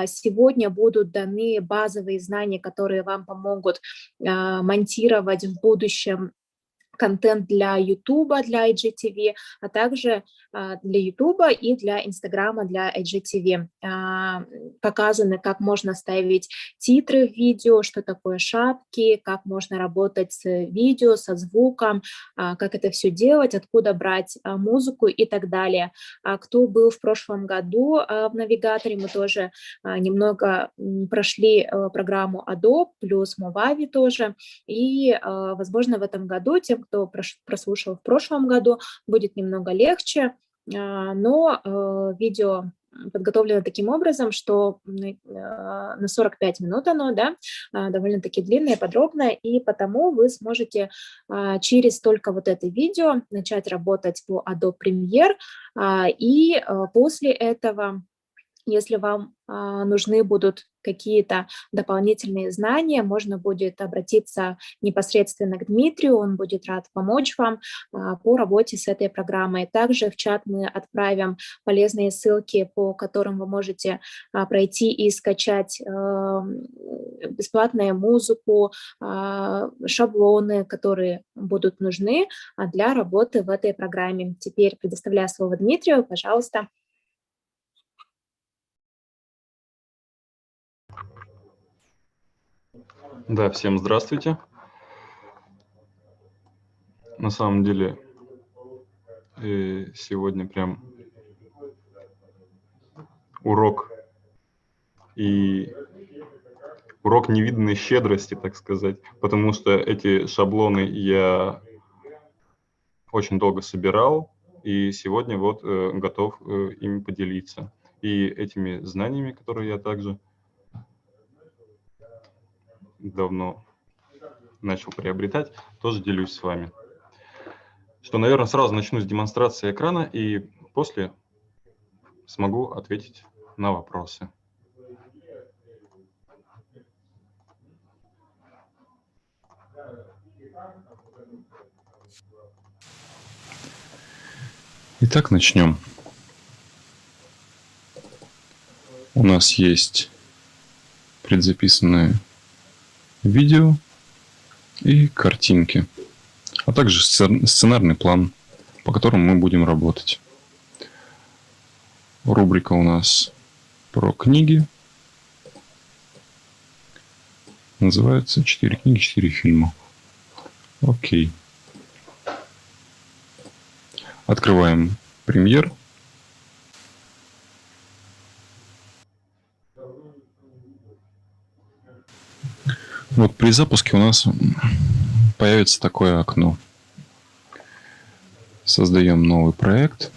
Сегодня будут даны базовые знания, которые вам помогут монтировать в будущем контент для YouTube, для IGTV, а также для YouTube и для Инстаграма, для IGTV. Показано, как можно ставить титры в видео, что такое шапки, как можно работать с видео, со звуком, как это все делать, откуда брать музыку и так далее. Кто был в прошлом году в навигаторе, мы тоже немного прошли программу Adobe, плюс Movavi тоже, и, возможно, в этом году тем, кто прослушал в прошлом году, будет немного легче, но видео подготовлено таким образом, что на 45 минут оно, да, довольно-таки длинное, подробное, и потому вы сможете через только вот это видео начать работать по Adobe Premiere, и после этого, если вам нужны будут какие-то дополнительные знания, можно будет обратиться непосредственно к Дмитрию, он будет рад помочь вам по работе с этой программой. Также в чат мы отправим полезные ссылки, по которым вы можете пройти и скачать бесплатную музыку, шаблоны, которые будут нужны для работы в этой программе. Теперь предоставляю слово Дмитрию, пожалуйста. Да, всем здравствуйте. На самом деле, сегодня прям урок невиданной щедрости, так сказать, потому что эти шаблоны я очень долго собирал, и сегодня вот готов ими поделиться. И этими знаниями, которые я также давно начал приобретать, тоже делюсь с вами. Что, наверное, сразу начну с демонстрации экрана и после смогу ответить на вопросы. Итак, начнем. У нас есть предзаписанное видео и картинки, а также сценарный план, по которому мы будем работать. Рубрика у нас про книги. Называется «4 книги, 4 фильма». Окей. Открываем Premiere. Вот при запуске у нас появится такое окно. Создаем новый проект.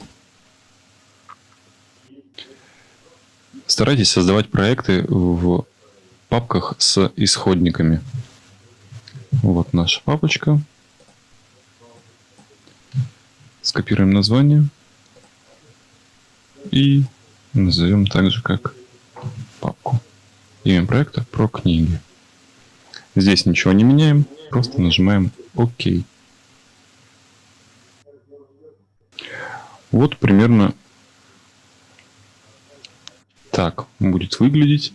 Старайтесь создавать проекты в папках с исходниками. Вот наша папочка. Скопируем название и назовем так же, как папку. Имя проекта про книги. Здесь ничего не меняем, просто нажимаем ОК. Вот примерно так будет выглядеть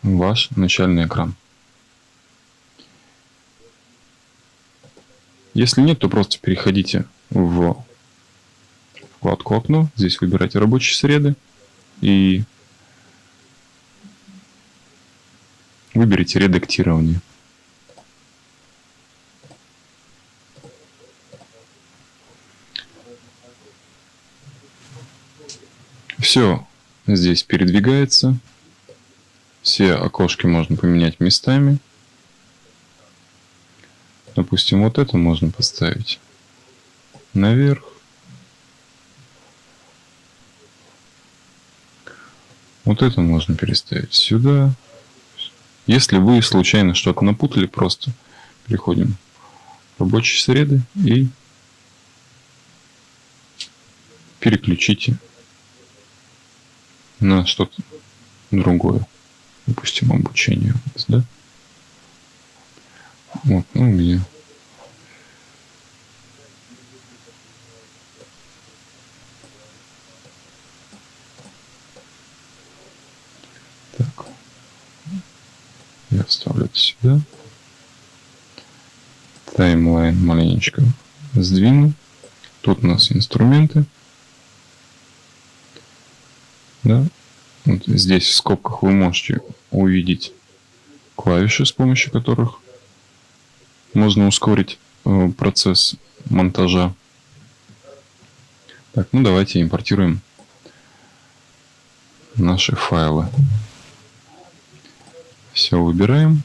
ваш начальный экран. Если нет, то просто переходите в вкладку «Окно». Здесь выбирайте «Рабочие среды» и выберите «Редактирование». Все здесь передвигается. Все окошки можно поменять местами. Допустим, вот это можно поставить наверх. Вот это можно переставить сюда. Если вы случайно что-то напутали, просто переходим в рабочие среды и переключите на что-то другое. Допустим, обучение. Да? Вот, ну, у меня так. Я вставлю это сюда. Таймлайн маленечко сдвину. Тут у нас инструменты. Да. Вот здесь в скобках вы можете увидеть клавиши, с помощью которых можно ускорить процесс монтажа. Так, ну давайте импортируем наши файлы. Все выбираем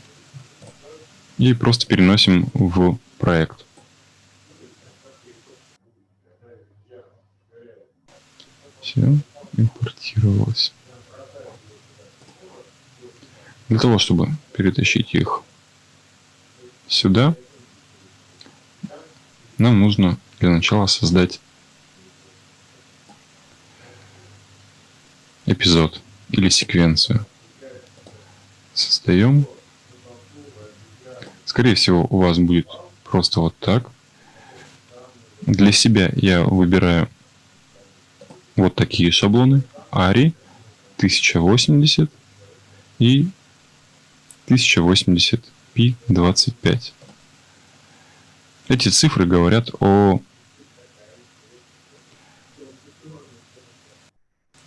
и просто переносим в проект. Все импортировалось. Для того, чтобы перетащить их сюда, нам нужно для начала создать эпизод или секвенцию. Создаем. Скорее всего, у вас будет просто вот так. Для себя я выбираю вот такие шаблоны. ARRI 1080 и 1080p25. Эти цифры говорят о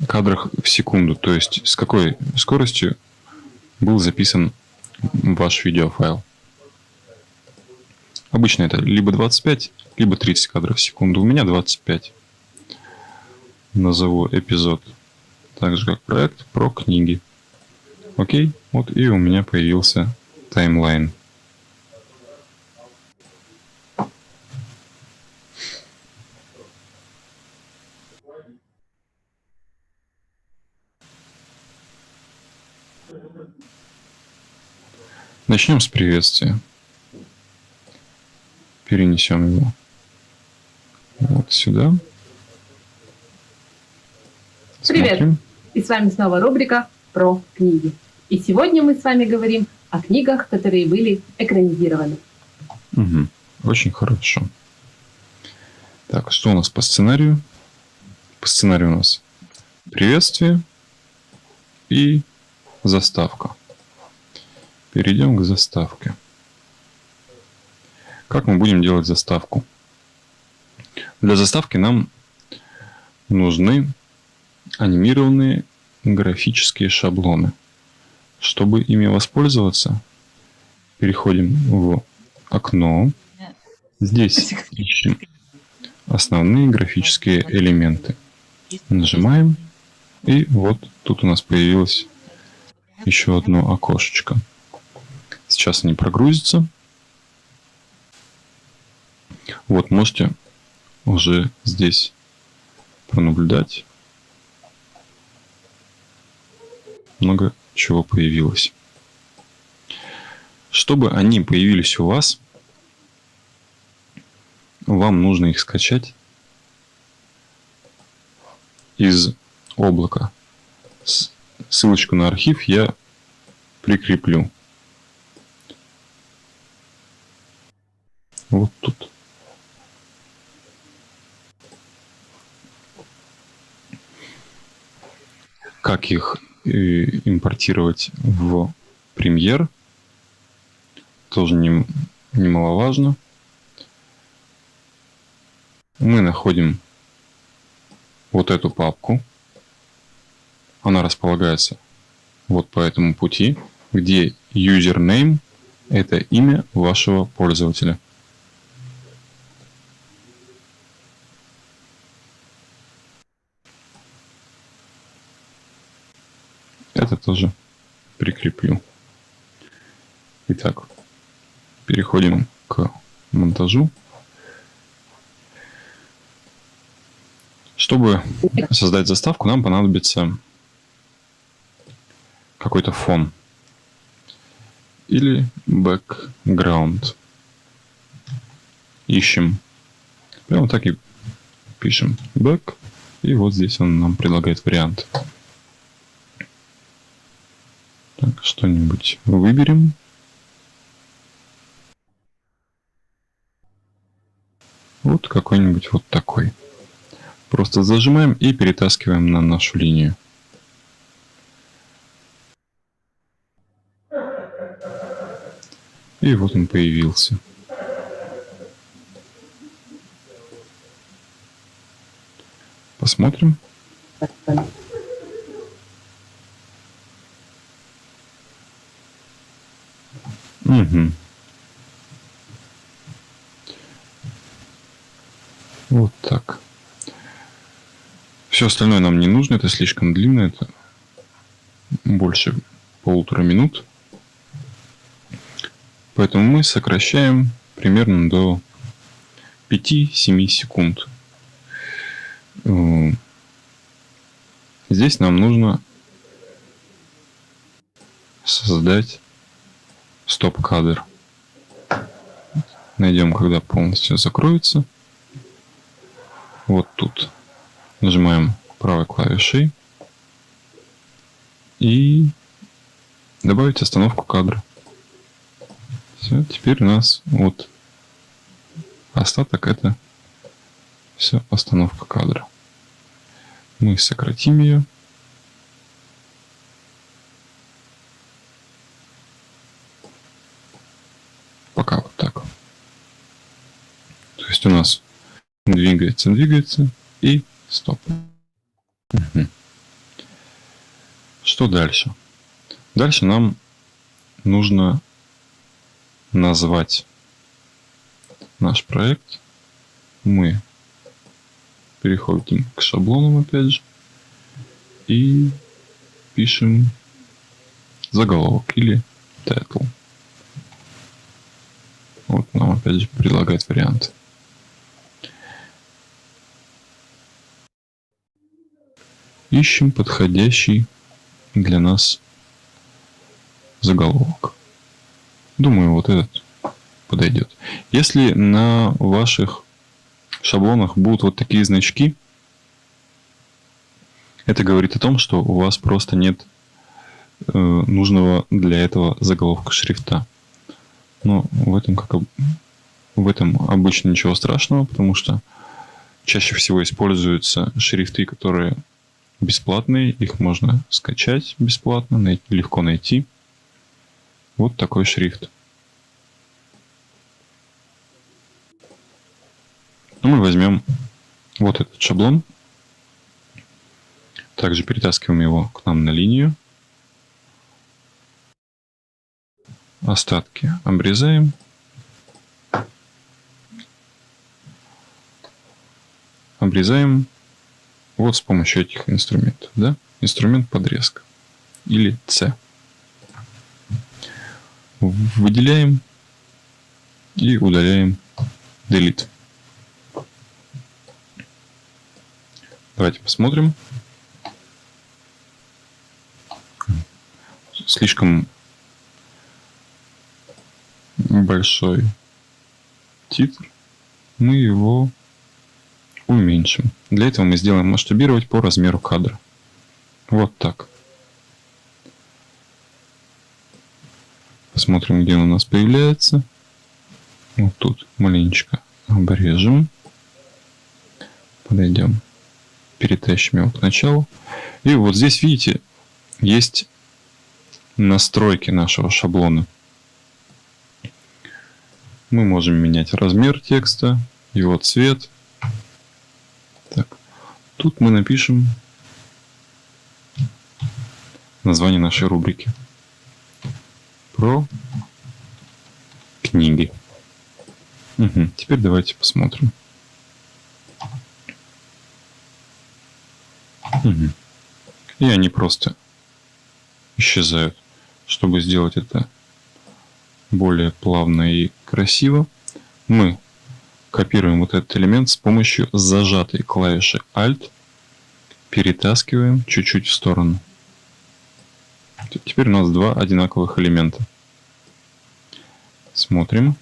кадрах в секунду, то есть с какой скоростью был записан ваш видеофайл. Обычно это либо 25, либо 30 кадров в секунду. У меня 25. Назову эпизод так же, как проект про книги. Окей, вот и у меня появился таймлайн. Начнем с приветствия. Перенесем его вот сюда. Привет! Смотрим. И с вами снова рубрика про книги. И сегодня мы с вами говорим о книгах, которые были экранизированы. Угу. Очень хорошо. Так, что у нас по сценарию? По сценарию у нас приветствие и заставка. Перейдем к заставке. Как мы будем делать заставку? Для заставки нам нужны анимированные графические шаблоны. Чтобы ими воспользоваться, переходим в окно. Здесь ищем основные графические элементы. Нажимаем, и вот тут у нас появилось еще одно окошечко. Сейчас они прогрузятся. Вот, можете уже здесь пронаблюдать. Много чего появилось. Чтобы они появились у вас, вам нужно их скачать из облака. Ссылочку на архив я прикреплю. Вот тут. Как их импортировать в Premiere, тоже немаловажно. Мы находим вот эту папку. Она располагается вот по этому пути, где username – это имя вашего пользователя. Это тоже прикреплю. Итак, переходим к монтажу. Чтобы создать заставку, нам понадобится какой-то фон или background. Ищем. Прямо так и пишем back. И вот здесь он нам предлагает вариант. Так, что-нибудь выберем. Вот какой-нибудь вот такой. Просто зажимаем и перетаскиваем на нашу линию. И вот он появился. Посмотрим. Угу. Вот так. Все остальное нам не нужно, это слишком длинно, это больше 1,5 минут. Поэтому мы сокращаем примерно до 5-7 секунд. Здесь нам нужно создать стоп-кадр. Найдем, когда полностью закроется. Вот тут. Нажимаем правой клавишей и добавить остановку кадра. Все, теперь у нас вот остаток это все остановка кадра. Мы сократим ее. Пока вот так. То есть у нас двигается и стоп. Угу. Что дальше? Дальше нам нужно назвать наш проект. Мы переходим к шаблонам опять же и пишем заголовок или title. Вот нам опять же предлагает вариант. Ищем подходящий для нас заголовок. Думаю, вот этот подойдет. Если на ваших шаблонах будут вот такие значки, это говорит о том, что у вас просто нет нужного для этого заголовка шрифта. Но в этом обычно ничего страшного, потому что чаще всего используются шрифты, которые бесплатные, их можно скачать бесплатно, легко найти. Вот такой шрифт. Мы возьмем вот этот шаблон, также перетаскиваем его к нам на линию остатки обрезаем. Обрезаем вот с помощью этих инструментов. Да? Инструмент подрезка. Или C. Выделяем и удаляем Delete. Давайте посмотрим. Слишком большой титр. Мы его уменьшим. Для этого мы сделаем масштабировать по размеру кадра. Вот так. Посмотрим, где он у нас появляется. Вот тут маленечко обрежем. Подойдем. Перетащим его к началу. И вот здесь, видите, есть настройки нашего шаблона. Мы можем менять размер текста, его цвет. Так. Тут мы напишем название нашей рубрики. Про книги. Угу. Теперь давайте посмотрим. Угу. И они просто исчезают. Чтобы сделать это более плавно и красиво, мы копируем вот этот элемент с помощью зажатой клавиши Alt, перетаскиваем чуть-чуть в сторону. Теперь у нас два одинаковых элемента. Смотрим.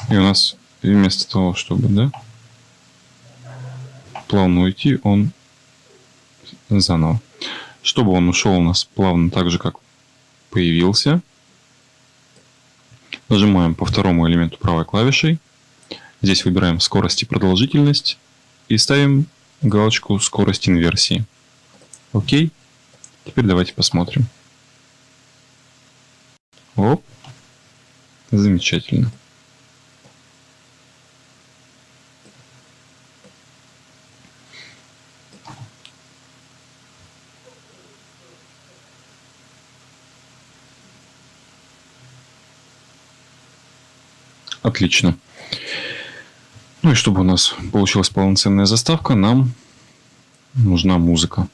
И у нас вместо того, чтобы плавно уйти, он заново. Чтобы он ушел у нас плавно так же, как появился, нажимаем по второму элементу правой клавишей. Здесь выбираем скорость и продолжительность и ставим галочку скорость инверсии. Окей. Теперь давайте посмотрим. Оп. Замечательно. Отлично. Ну и чтобы у нас получилась полноценная заставка, нам нужна музыка.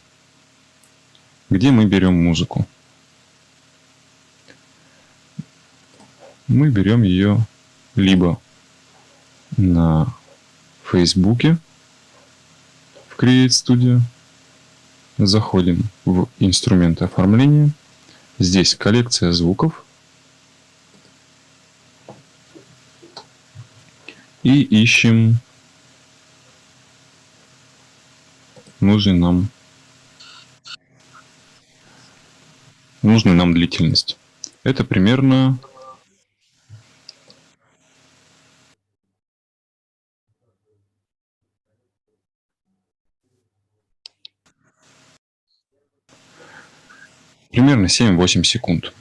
Где мы берем музыку? Мы берем ее либо на Фейсбуке, в Create Studio, заходим в инструменты оформления, здесь коллекция звуков, и ищем нужную нам длительность. Это примерно примерно 7-8 секунд.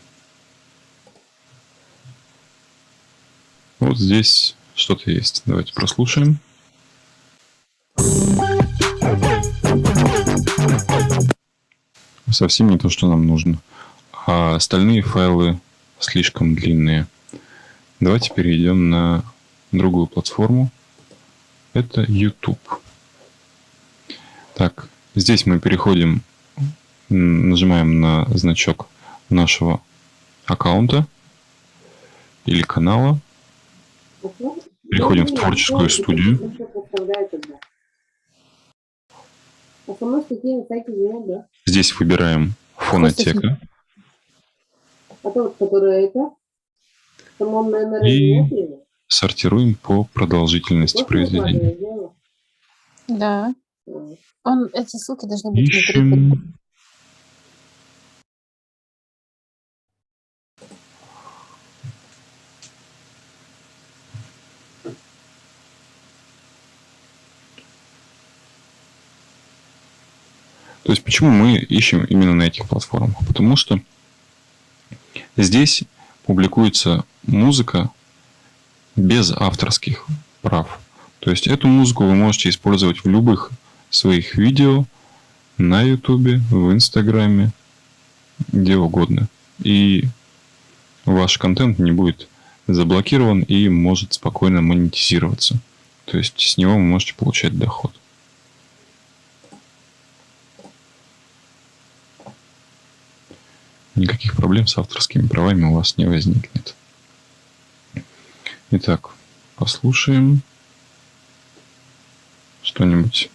Вот здесь что-то есть. Давайте прослушаем. Совсем не то, что нам нужно. А остальные файлы слишком длинные. Давайте перейдем на другую платформу. Это YouTube. Так, здесь мы переходим, нажимаем на значок нашего аккаунта или канала. Переходим в творческую студию. Здесь выбираем фонотека. И сортируем по продолжительности произведения. Да. Эти ссылки должны быть Ищем. То есть почему мы ищем именно на этих платформах? Потому что здесь публикуется музыка без авторских прав. То есть эту музыку вы можете использовать в любых своих видео, на YouTube, в Инстаграме, где угодно. И ваш контент не будет заблокирован и может спокойно монетизироваться. То есть с него вы можете получать доход. Никаких проблем с авторскими правами у вас не возникнет. Итак, послушаем что-нибудь.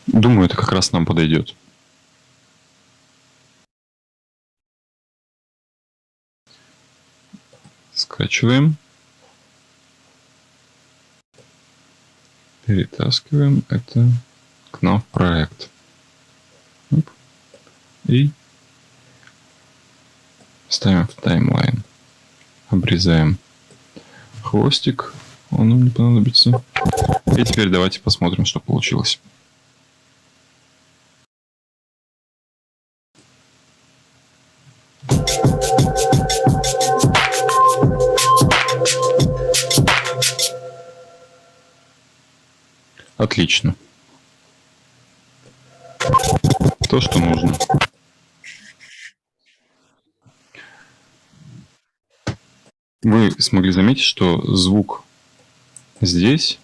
Думаю, это как раз нам подойдет. Скачиваем. Перетаскиваем это к нам в проект. И ставим в таймлайн. Обрезаем хвостик. Он нам не понадобится. И теперь давайте посмотрим, что получилось. Отлично. То, что нужно. Вы смогли заметить, что звук здесь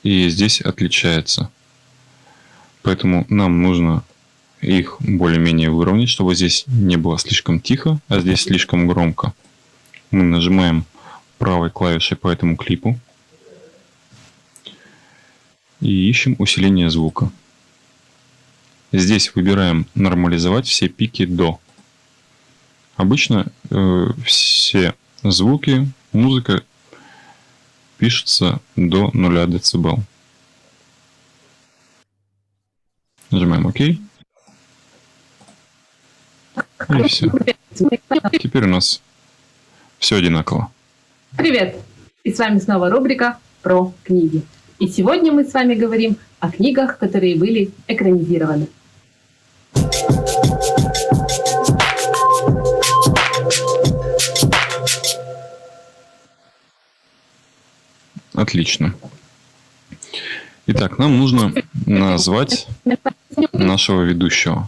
и здесь отличается. Поэтому нам нужно их более-менее выровнять, чтобы здесь не было слишком тихо, а здесь слишком громко. Мы нажимаем правой клавишей по этому клипу и ищем усиление звука. Здесь выбираем нормализовать все пики до. Обычно все звуки, музыка пишется до 0 дБ. Нажимаем ОК. И все. Теперь у нас все одинаково. Привет! И с вами снова рубрика про книги. И сегодня мы с вами говорим о книгах, которые были экранизированы. Отлично. Итак, нам нужно назвать нашего ведущего.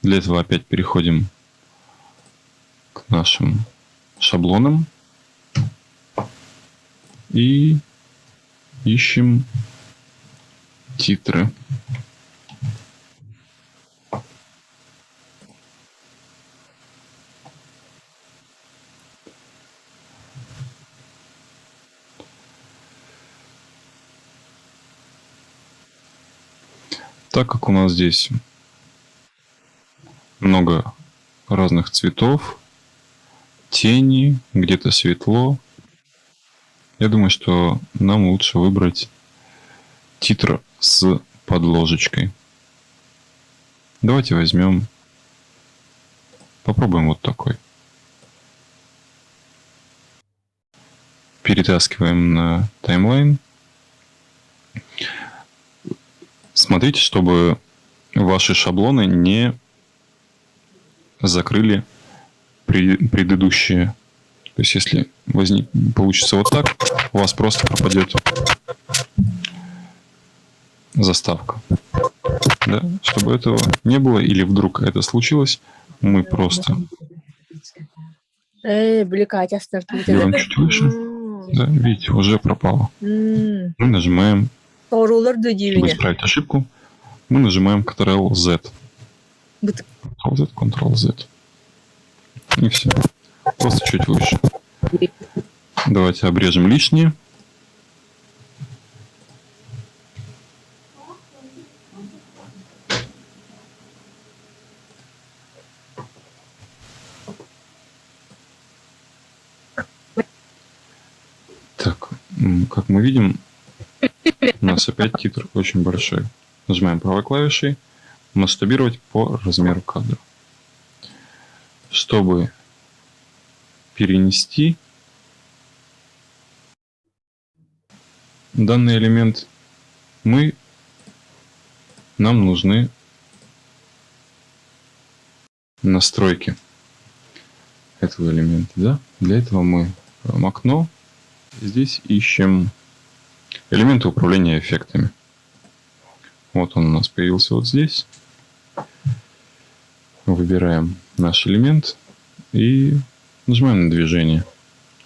Для этого опять переходим к нашим шаблонам и ищем титры. Так как у нас здесь много разных цветов, тени, где-то светло, я думаю, что нам лучше выбрать титр с подложечкой. Давайте возьмем, попробуем вот такой. Перетаскиваем на таймлайн. Смотрите, чтобы ваши шаблоны не закрыли предыдущие. То есть, если получится вот так, у вас просто пропадет заставка. Да? Чтобы этого не было, или вдруг это случилось, мы просто делаем чуть выше. Да, видите, уже пропало. Мы нажимаем, чтобы исправить ошибку, мы нажимаем Ctrl-Z. Ctrl-Z, Ctrl-Z. И все. Просто чуть выше. Давайте обрежем лишнее. Так, как мы видим, у нас опять титр очень большой. Нажимаем правой клавишей «Масштабировать по размеру кадра». Чтобы перенести данный элемент, нам нужны настройки этого элемента. Да? Для этого мы в окно Здесь ищем элементы управления эффектами. Вот он у нас появился вот здесь. Выбираем наш элемент и нажимаем на движение.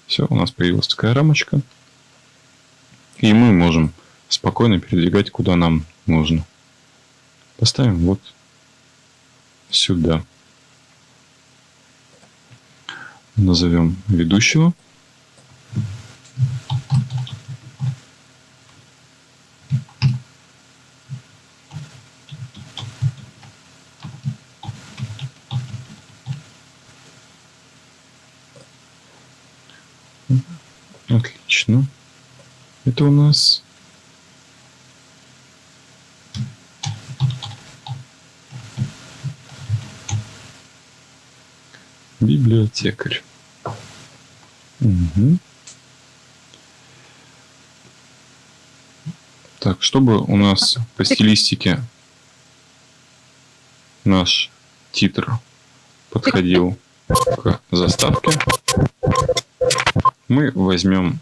Все, у нас появилась такая рамочка. И мы можем спокойно передвигать, куда нам нужно. Поставим вот сюда. Назовем ведущего. Отлично. Это у нас библиотекарь. Угу. Так, чтобы у нас по стилистике наш титр подходил к заставке, мы возьмем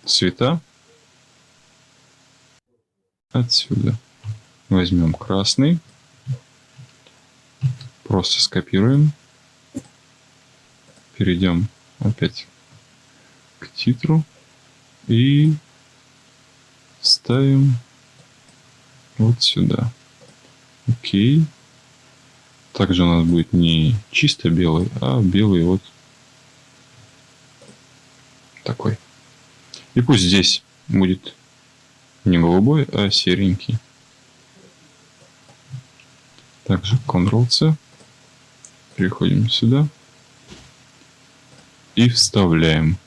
цвета отсюда. Возьмем красный, просто скопируем, перейдем опять к титру и ставим вот сюда. Окей. Также у нас будет не чисто белый, а белый вот такой. И пусть здесь будет не голубой, а серенький. Также Ctrl-C. Переходим сюда. И вставляем.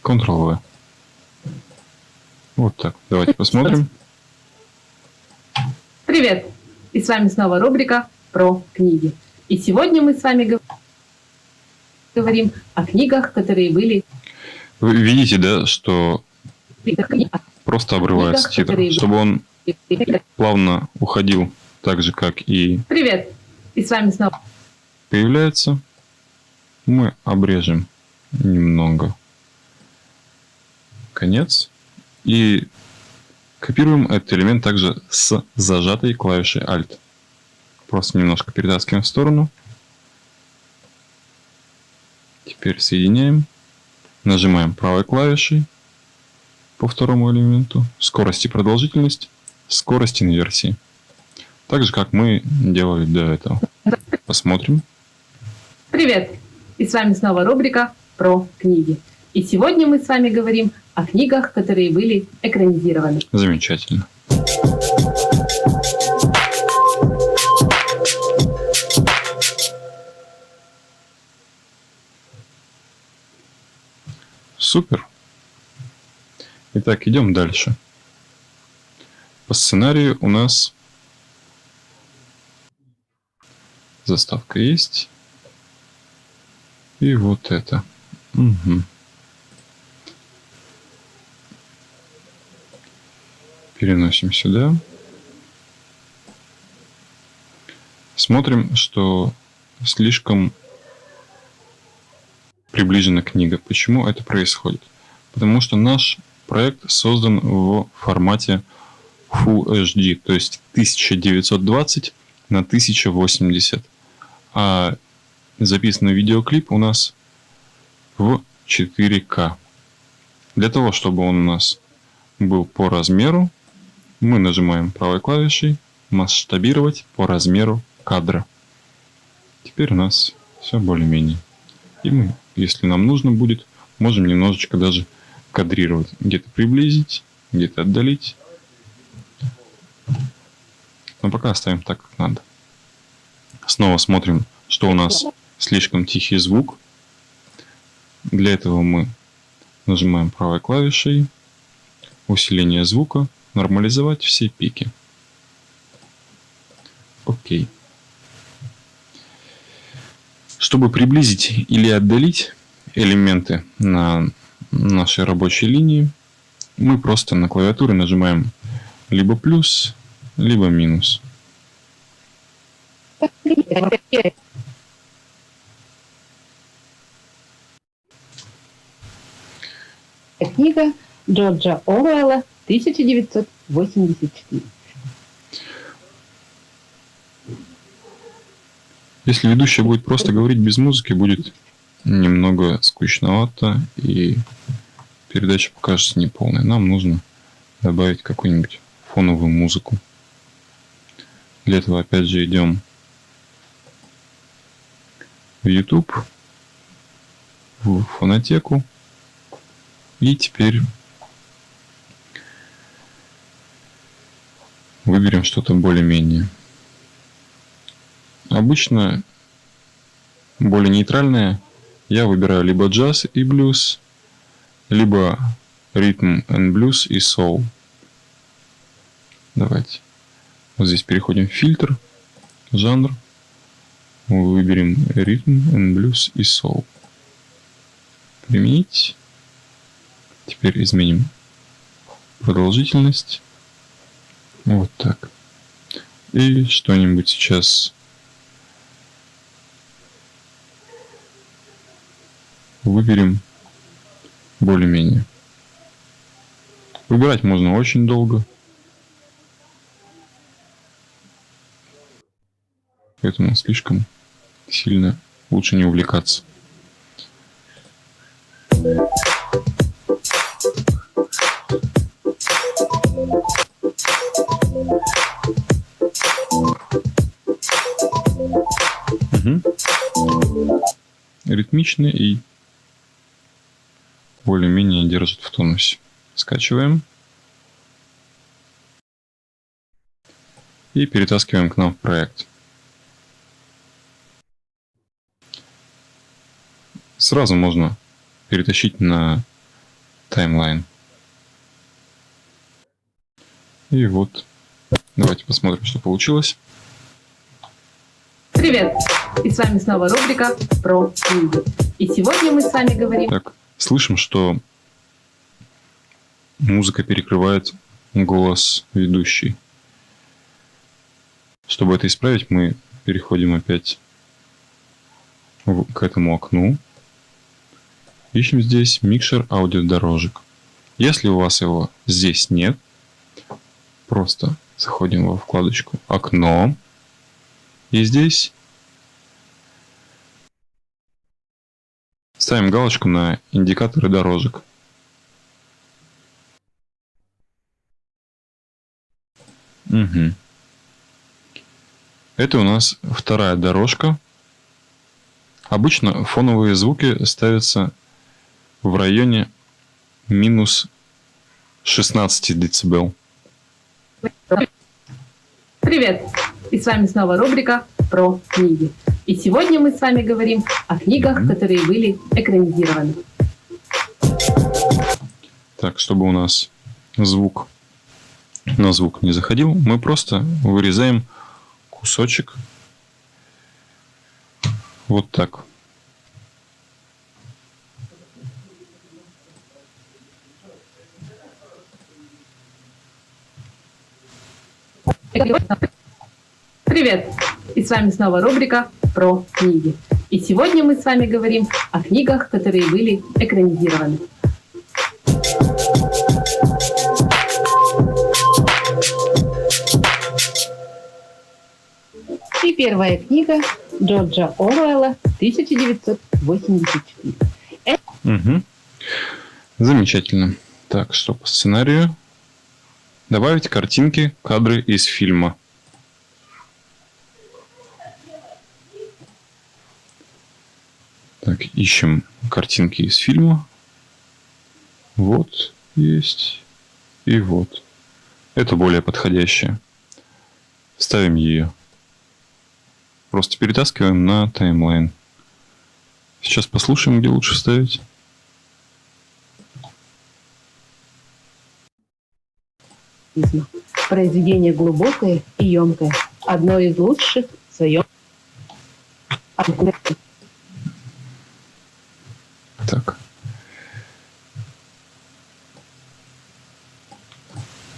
Ctrl-V. Вот так. Давайте посмотрим. Привет! И с вами снова рубрика про книги. И сегодня мы с вами говорим о книгах, которые были... Вы видите, да, что просто обрывается титр, чтобы он плавно уходил, так же, как и... Привет! И с вами снова... Появляется. Мы обрежем немного конец. И копируем этот элемент также с зажатой клавишей Alt. Просто немножко перетаскиваем в сторону. Теперь соединяем. Нажимаем правой клавишей по второму элементу. Скорость и продолжительность. Скорость инверсии. Так же, как мы делали до этого. Посмотрим. Привет! И с вами снова рубрика про книги. И сегодня мы с вами говорим о книгах, которые были экранизированы. Замечательно. Супер. Итак, идем дальше. По сценарию у нас заставка есть. И вот это. Угу. Переносим сюда. Смотрим, что слишком приближена книга. Почему это происходит? Потому что наш проект создан в формате Full HD, то есть 1920 на 1080. А записанный видеоклип у нас в 4К. Для того, чтобы он у нас был по размеру, мы нажимаем правой клавишей «Масштабировать по размеру кадра». Теперь у нас все более-менее. И мы, если нам нужно будет, можем немножечко даже кадрировать. Где-то приблизить, где-то отдалить. Но пока оставим так, как надо. Снова смотрим, что у нас слишком тихий звук. Для этого мы нажимаем правой клавишей усиление звука, нормализовать все пики. Окей. Чтобы приблизить или отдалить элементы на нашей рабочей линии, мы просто на клавиатуре нажимаем либо плюс, либо минус. Книга Джорджа Оруэлла «1984». Если ведущая будет просто говорить без музыки, будет немного скучновато, и передача покажется неполной. Нам нужно добавить какую-нибудь фоновую музыку. Для этого опять же идем в YouTube, в фонотеку, и теперь выберем что-то более-менее. Обычно более нейтральное я выбираю либо джаз и блюз, либо ритм and блюз и соул. Давайте. Вот здесь переходим в фильтр, жанр. Выберем ритм and блюз и соул. Применить. Теперь изменим продолжительность. Вот так. И что-нибудь сейчас выберем более-менее. Выбирать можно очень долго. Поэтому слишком сильно лучше не увлекаться. Ритмично и более-менее держит в тонусе. Скачиваем. И перетаскиваем к нам в проект. Сразу можно перетащить на таймлайн. И вот, давайте посмотрим, что получилось. Привет! И с вами снова рубрика про книги. И сегодня мы с вами говорим... Так, слышим, что музыка перекрывает голос ведущей. Чтобы это исправить, мы переходим опять к этому окну. Ищем здесь микшер аудиодорожек. Если у вас его здесь нет, просто заходим во вкладочку «Окно». И здесь ставим галочку на индикаторы дорожек. Угу. Это у нас вторая дорожка. Обычно фоновые звуки ставятся в районе минус 16 дБ. Привет! И с вами снова рубрика про книги. И сегодня мы с вами говорим о книгах, которые были экранизированы. Так, чтобы у нас звук на звук не заходил, мы просто вырезаем кусочек вот так. Привет! И с вами снова рубрика про книги. И сегодня мы с вами говорим о книгах, которые были экранизированы. И первая книга Джорджа Оруэлла 1984. Угу. Замечательно. Так, что по сценарию? Добавить картинки, кадры из фильма. Так, ищем картинки из фильма. Вот есть. И вот. Это более подходящее. Ставим ее. Просто перетаскиваем на таймлайн. Сейчас послушаем, где лучше ставить. Произведение глубокое и емкое. Одно из лучших в своем. Так.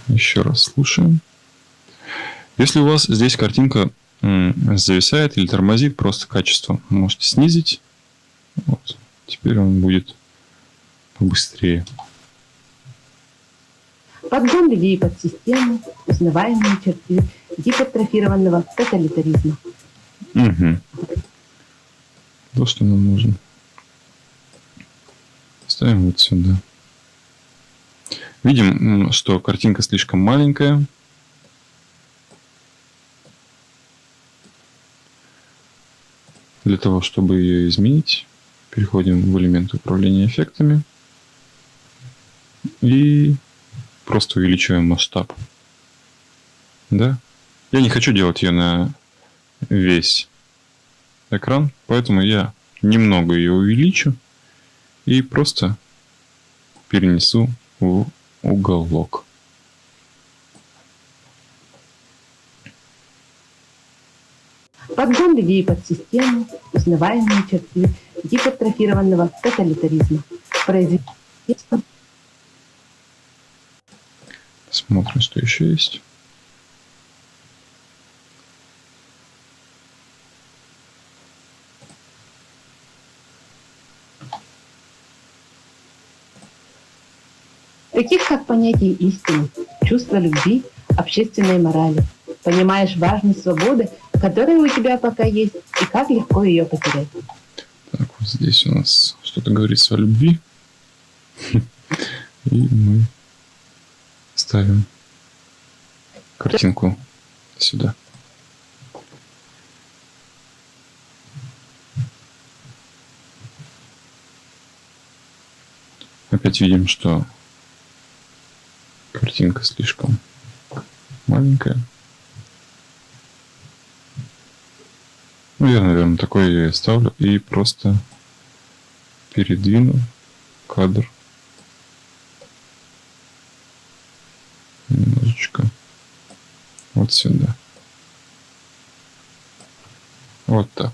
Еще раз слушаем. Если у вас здесь картинка зависает или тормозит, просто качество можете снизить. Вот. Теперь он будет побыстрее. Подгон людей под систему, узнаваемые черты гипертрофированного тоталитаризма. Угу. То, что нам нужно. Ставим вот сюда. Видим, что картинка слишком маленькая. Для того, чтобы ее изменить, переходим в элемент управления эффектами и просто увеличиваем масштаб. Да? Я не хочу делать ее на весь экран, поэтому я немного ее увеличу и просто перенесу в уголок. Подгон людей под систему, узнаваемые черты гипертрофированного тоталитаризма. Смотрим, что еще есть. Таких как понятие истины, чувство любви, общественной морали. Понимаешь важность свободы, которая у тебя пока есть, и как легко ее потерять. Так, вот здесь у нас что-то говорится о любви. И мы ставим картинку сюда. Опять видим, что картинка слишком маленькая. Ну, я, наверное, такой ее оставлю и просто передвину кадр немножечко вот сюда. Вот так.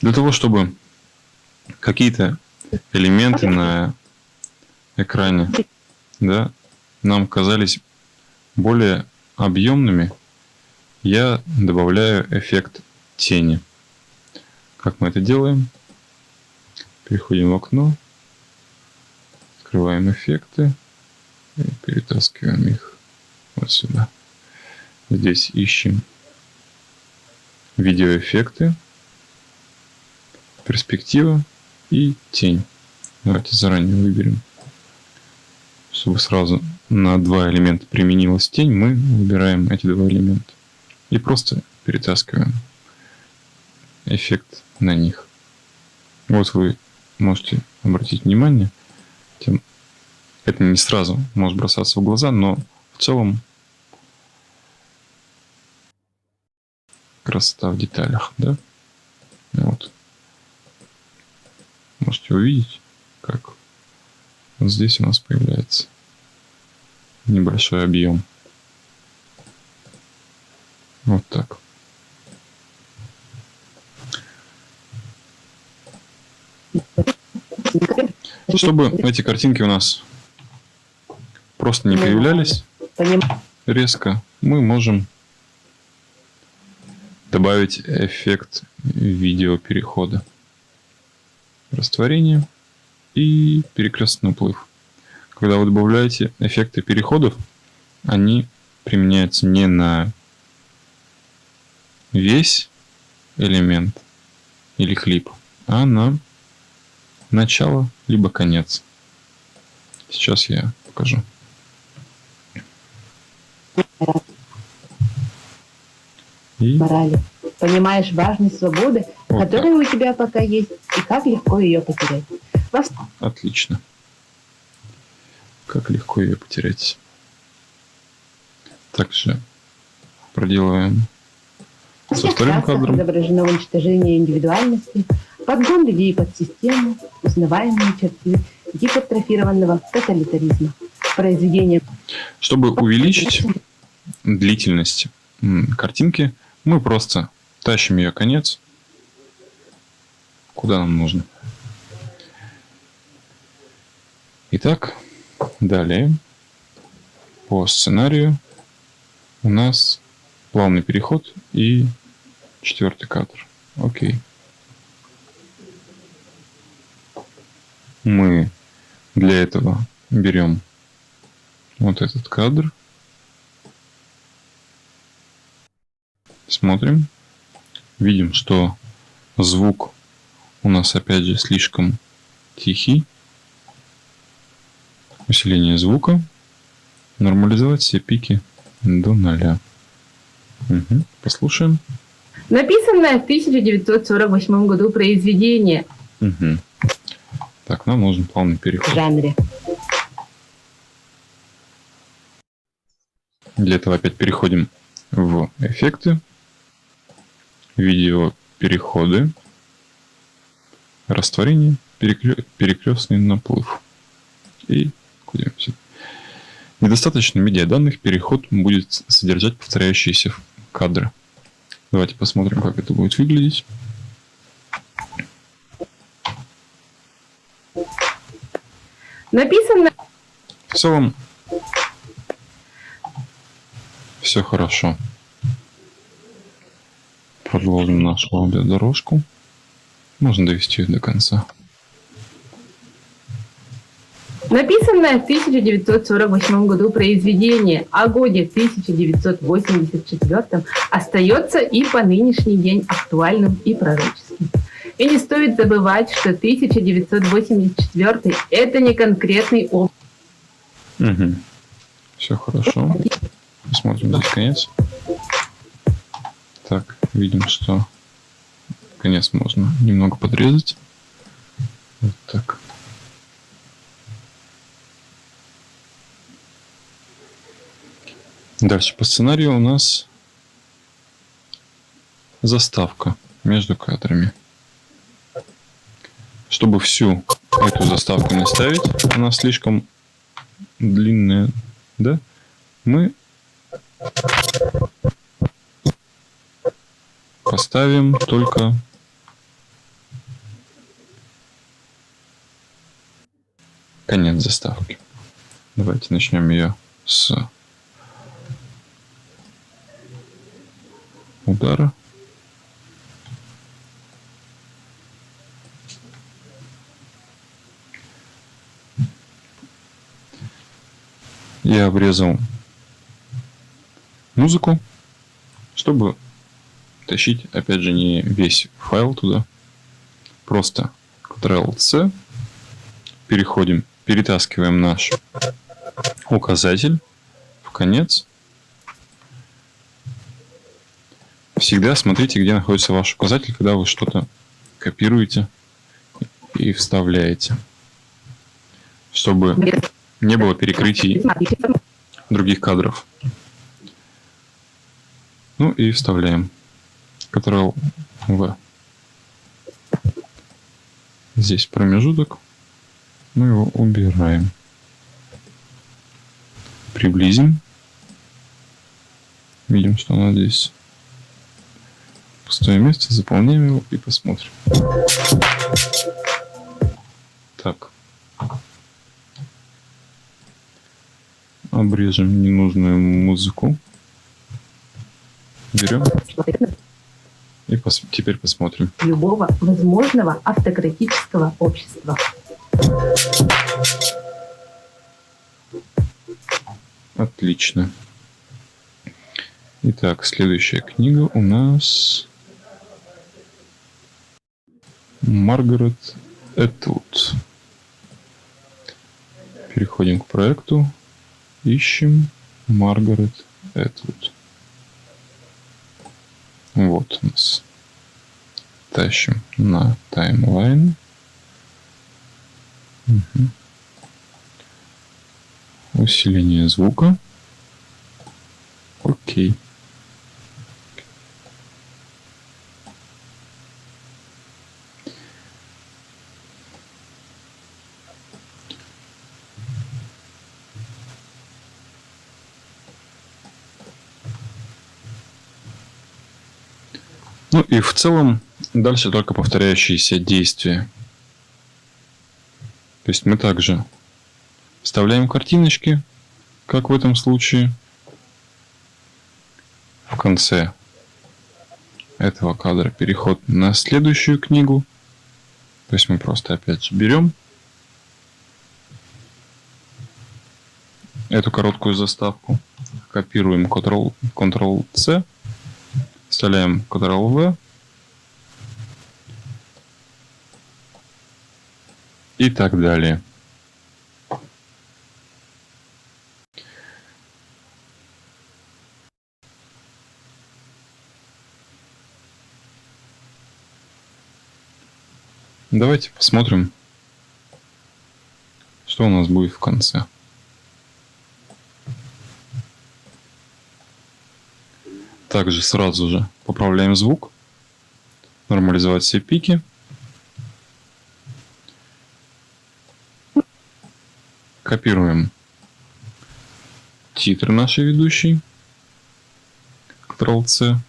Для того, чтобы какие-то элементы на экране, да, нам казались более объемными, я добавляю эффект тени. Как мы это делаем? Переходим в окно, открываем эффекты и перетаскиваем их вот сюда. Здесь ищем видеоэффекты, перспектива и тень. Давайте заранее выберем. Чтобы сразу на два элемента применилась тень, мы выбираем эти два элемента и просто перетаскиваем эффект на них. Вот вы можете обратить внимание, это не сразу может бросаться в глаза, но в целом красота в деталях, да? Вот. Можете увидеть, как вот здесь у нас появляется небольшой объем. Вот так. Чтобы эти картинки у нас просто не появлялись резко, мы можем добавить эффект видеоперехода. Растворение и перекрестный уплыв. Когда вы добавляете эффекты переходов, они применяются не на весь элемент или клип, а на начало либо конец. Сейчас я покажу. Морали. Понимаешь важность свободы, вот которая у тебя пока есть, и как легко ее потерять. Отлично. Как легко ее потерять. Также проделываем со вторым кадром. Изображено уничтожение индивидуальности, подгон людей под систему, узнаваемые черты гипертрофированного тоталитаризма. Произведение. Чтобы увеличить длительность картинки, мы просто тащим ее конец куда нам нужно. Итак, далее по сценарию у нас плавный переход и четвертый кадр. Окей. Мы для этого берем вот этот кадр, смотрим, видим, что звук у нас опять же слишком тихий. Усиление звука. Нормализовать все пики до 0. Угу. Послушаем. Написанное в 1948 году произведение. Угу. Так, нам нужен плавный переход. В жанре. Для этого опять переходим в эффекты, видео переходы, растворение, перекрестный наплыв. И куда-нибудь. Недостаточно медиаданных, переход будет содержать повторяющиеся кадры. Давайте посмотрим, как это будет выглядеть. Написано. В целом все хорошо. Продолжим нашу аудиодорожку. Можно довести ее до конца. Написанное в 1948 году произведение о годе 1984 остается и по нынешний день актуальным и пророческим. И не стоит забывать, что 1984 – это не конкретный опыт. Угу. Все хорошо. Посмотрим здесь конец. Так, видим, что конец можно немного подрезать. Вот так. Дальше по сценарию у нас заставка между кадрами. Чтобы всю эту заставку не ставить, она слишком длинная, да? Мы поставим только конец заставки. Давайте начнем ее с удара. Я обрезал музыку, чтобы тащить, опять же, не весь файл туда. Просто Ctrl-C. Переходим, перетаскиваем наш указатель в конец. Всегда смотрите, где находится ваш указатель, когда вы что-то копируете и вставляете, чтобы не было перекрытий других кадров. Ну и вставляем. Ctrl-V. Здесь промежуток. Мы его убираем. Приблизим. Видим, что оно здесь. Пустое место, заполняем его и посмотрим. Так. Обрежем ненужную музыку. Берем. И теперь посмотрим. Любого возможного автократического общества. Отлично. Итак, следующая книга у нас Маргарет Этвуд. Переходим к проекту. Ищем Маргарет Этвуд. Вот у нас. Тащим на таймлайн. Угу. Усиление звука. Окей. Ну и в целом дальше только повторяющиеся действия. То есть мы также вставляем картиночки, как в этом случае. В конце этого кадра переход на следующую книгу. То есть мы просто опять же берем эту короткую заставку, копируем Ctrl-C, вставляем Ctrl-V и так далее. Давайте посмотрим, что у нас будет в конце. Также сразу же поправляем звук, нормализовать все пики. Копируем титры нашей ведущей. Ctrl-C.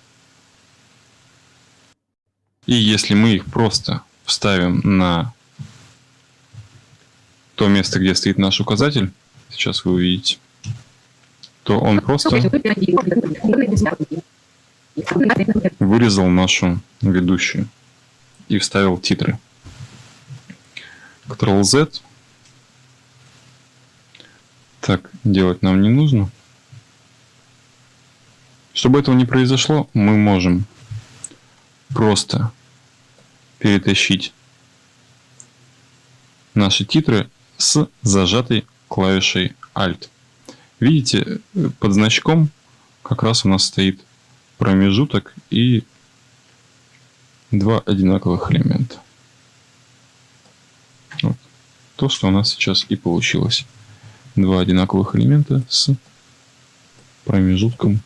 И если мы их просто вставим на то место, где стоит наш указатель, сейчас вы увидите, то он просто вырезал нашу ведущую и вставил титры. Ctrl-Z. Так делать нам не нужно. Чтобы этого не произошло, мы можем просто перетащить наши титры с зажатой клавишей Alt. Видите, под значком как раз у нас стоит промежуток и два одинаковых элемента. Вот. То, что у нас сейчас и получилось. Два одинаковых элемента с промежутком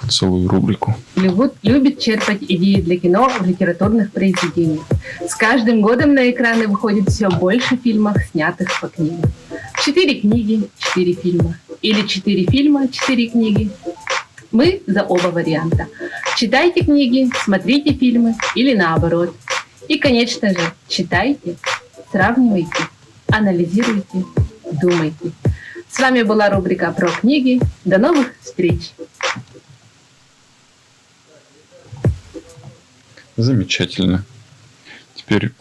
в целую рубрику. Голливуд любит черпать идеи для кино в литературных произведениях. С каждым годом на экраны выходит все больше фильмов, снятых по книгам. 4 книги, 4 фильма. Или 4 фильма, 4 книги. Мы за оба варианта. Читайте книги, смотрите фильмы или наоборот. И, конечно же, читайте, сравнивайте, анализируйте, думайте. С вами была рубрика про книги. До новых встреч! Замечательно. Теперь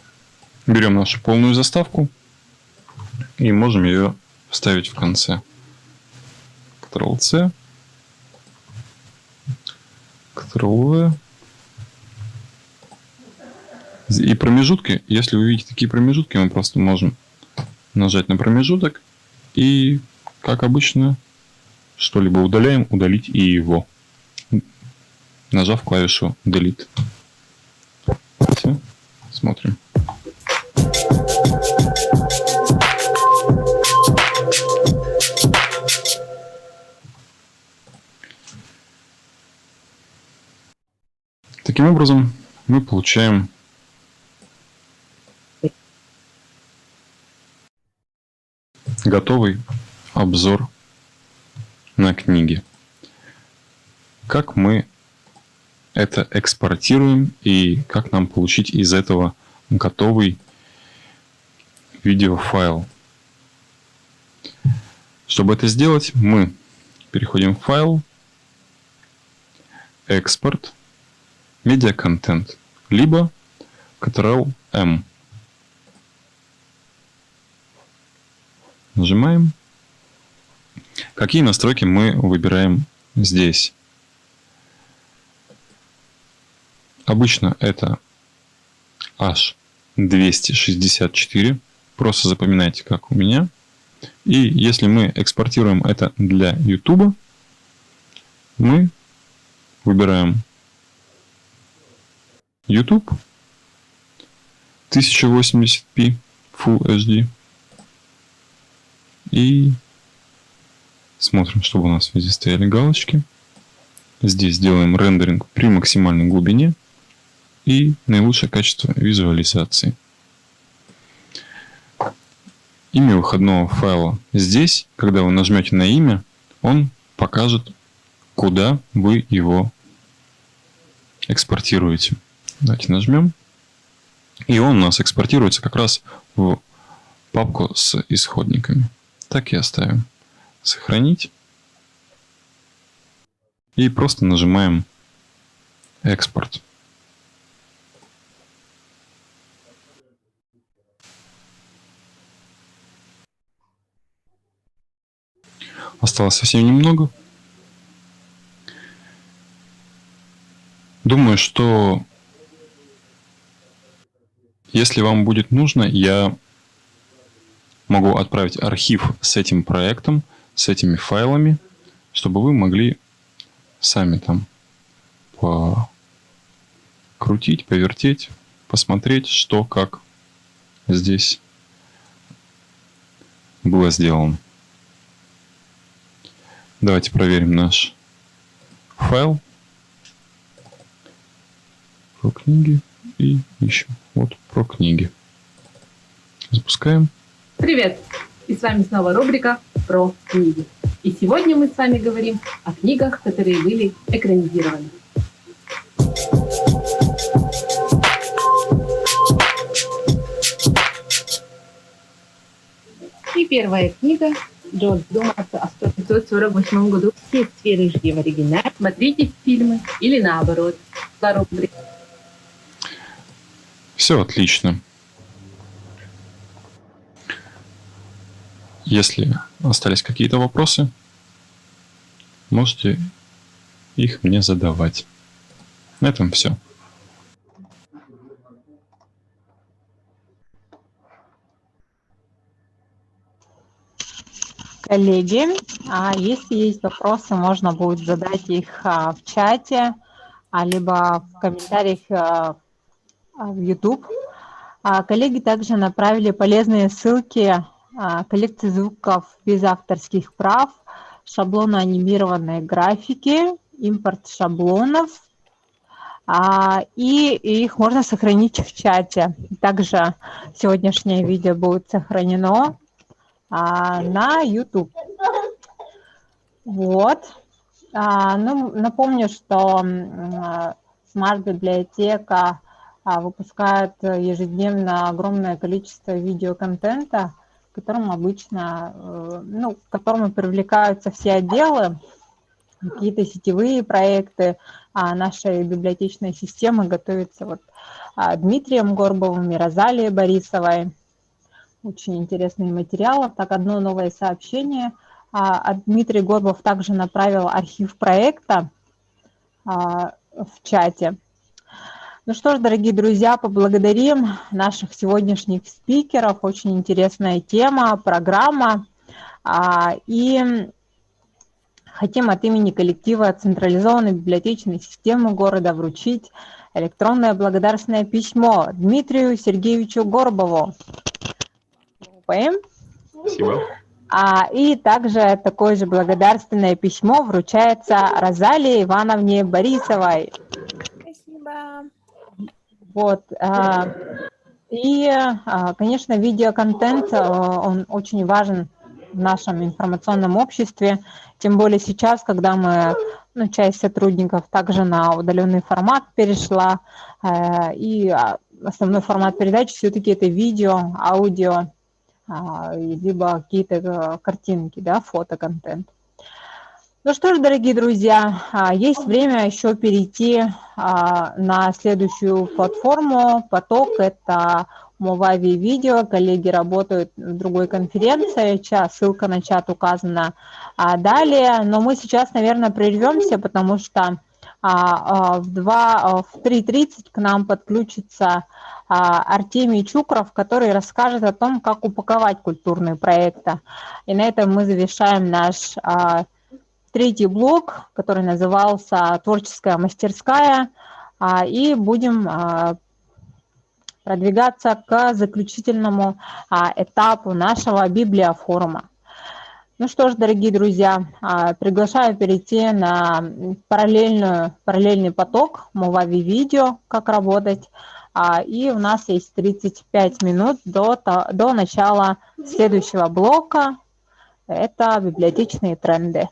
берем нашу полную заставку и можем ее вставить в конце. Ctrl-C, Ctrl-V. И промежутки, если вы видите такие промежутки, мы просто можем нажать на промежуток и, как обычно, что-либо удаляем, удалить и его, нажав клавишу Delete. Все, смотрим. Таким образом, мы получаем готовый обзор на книги. Как мы это экспортируем и как нам получить из этого готовый видеофайл. Чтобы это сделать, мы переходим в файл, экспорт, медиаконтент, либо Ctrl-M. Нажимаем. Какие настройки мы выбираем здесь? Обычно это H264. Просто запоминайте, как у меня. И если мы экспортируем это для YouTube, мы выбираем YouTube 1080p Full HD. И смотрим, чтобы у нас везде стояли галочки. Здесь делаем рендеринг при максимальной глубине и наилучшее качество визуализации. Имя выходного файла здесь, когда вы нажмете на имя, он покажет, куда вы его экспортируете. Давайте нажмем. И он у нас экспортируется как раз в папку с исходниками. Так и оставим. Сохранить. И просто нажимаем экспорт. Осталось совсем немного. Думаю, что если вам будет нужно, я могу отправить архив с этим проектом, с этими файлами, чтобы вы могли сами там покрутить, повертеть, посмотреть, что, как здесь было сделано. Давайте проверим наш файл. Про книги и ищем. Вот про книги. Запускаем. Привет! И с вами снова рубрика про книги. И сегодня мы с вами говорим о книгах, которые были экранизированы. И первая книга Джордж Думаса о 1948 году. Все сферы жили в оригинале. Смотрите фильмы или наоборот. Все отлично. Если остались какие-то вопросы, можете их мне задавать. На этом все. Коллеги, если есть вопросы, можно будет задать их в чате, либо в комментариях в YouTube. Коллеги также направили полезные ссылки коллекции звуков без авторских прав, шаблоны анимированной графики, импорт шаблонов, и их можно сохранить в чате. Также сегодняшнее видео будет сохранено на YouTube. Вот. Напомню, что смарт-библиотека выпускает ежедневно огромное количество видеоконтента, к которому привлекаются все отделы, какие-то сетевые проекты нашей библиотечной системы готовятся Дмитрием Горбовым и Розалией Борисовой. Очень интересные материалы. Так, одно новое сообщение. Дмитрий Горбов также направил архив проекта в чате. Ну что ж, дорогие друзья, поблагодарим наших сегодняшних спикеров. Очень интересная тема, программа. И хотим от имени коллектива централизованной библиотечной системы города вручить электронное благодарственное письмо Дмитрию Сергеевичу Горбову. Спасибо. И также такое же благодарственное письмо вручается Розалии Ивановне Борисовой. Спасибо. Вот. И, конечно, видеоконтент, он очень важен в нашем информационном обществе, тем более сейчас, когда часть сотрудников также на удаленный формат перешла, и основной формат передачи все-таки это видео, аудио, либо какие-то картинки, фотоконтент. Ну что ж, дорогие друзья, есть время еще перейти на следующую платформу. Поток – это Movavi видео. Коллеги работают в другой конференции. Ссылка на чат указана далее. Но мы сейчас, наверное, прервемся, потому что в 3:30 к нам подключится Артемий Чукров, который расскажет о том, как упаковать культурные проекты. И на этом мы завершаем наш третий блок, который назывался «Творческая мастерская», и будем продвигаться к заключительному этапу нашего библиофорума. Ну что ж, дорогие друзья, приглашаю перейти на параллельный поток Movavi видео, как работать. И у нас есть 35 минут до начала следующего блока. Это библиотечные тренды.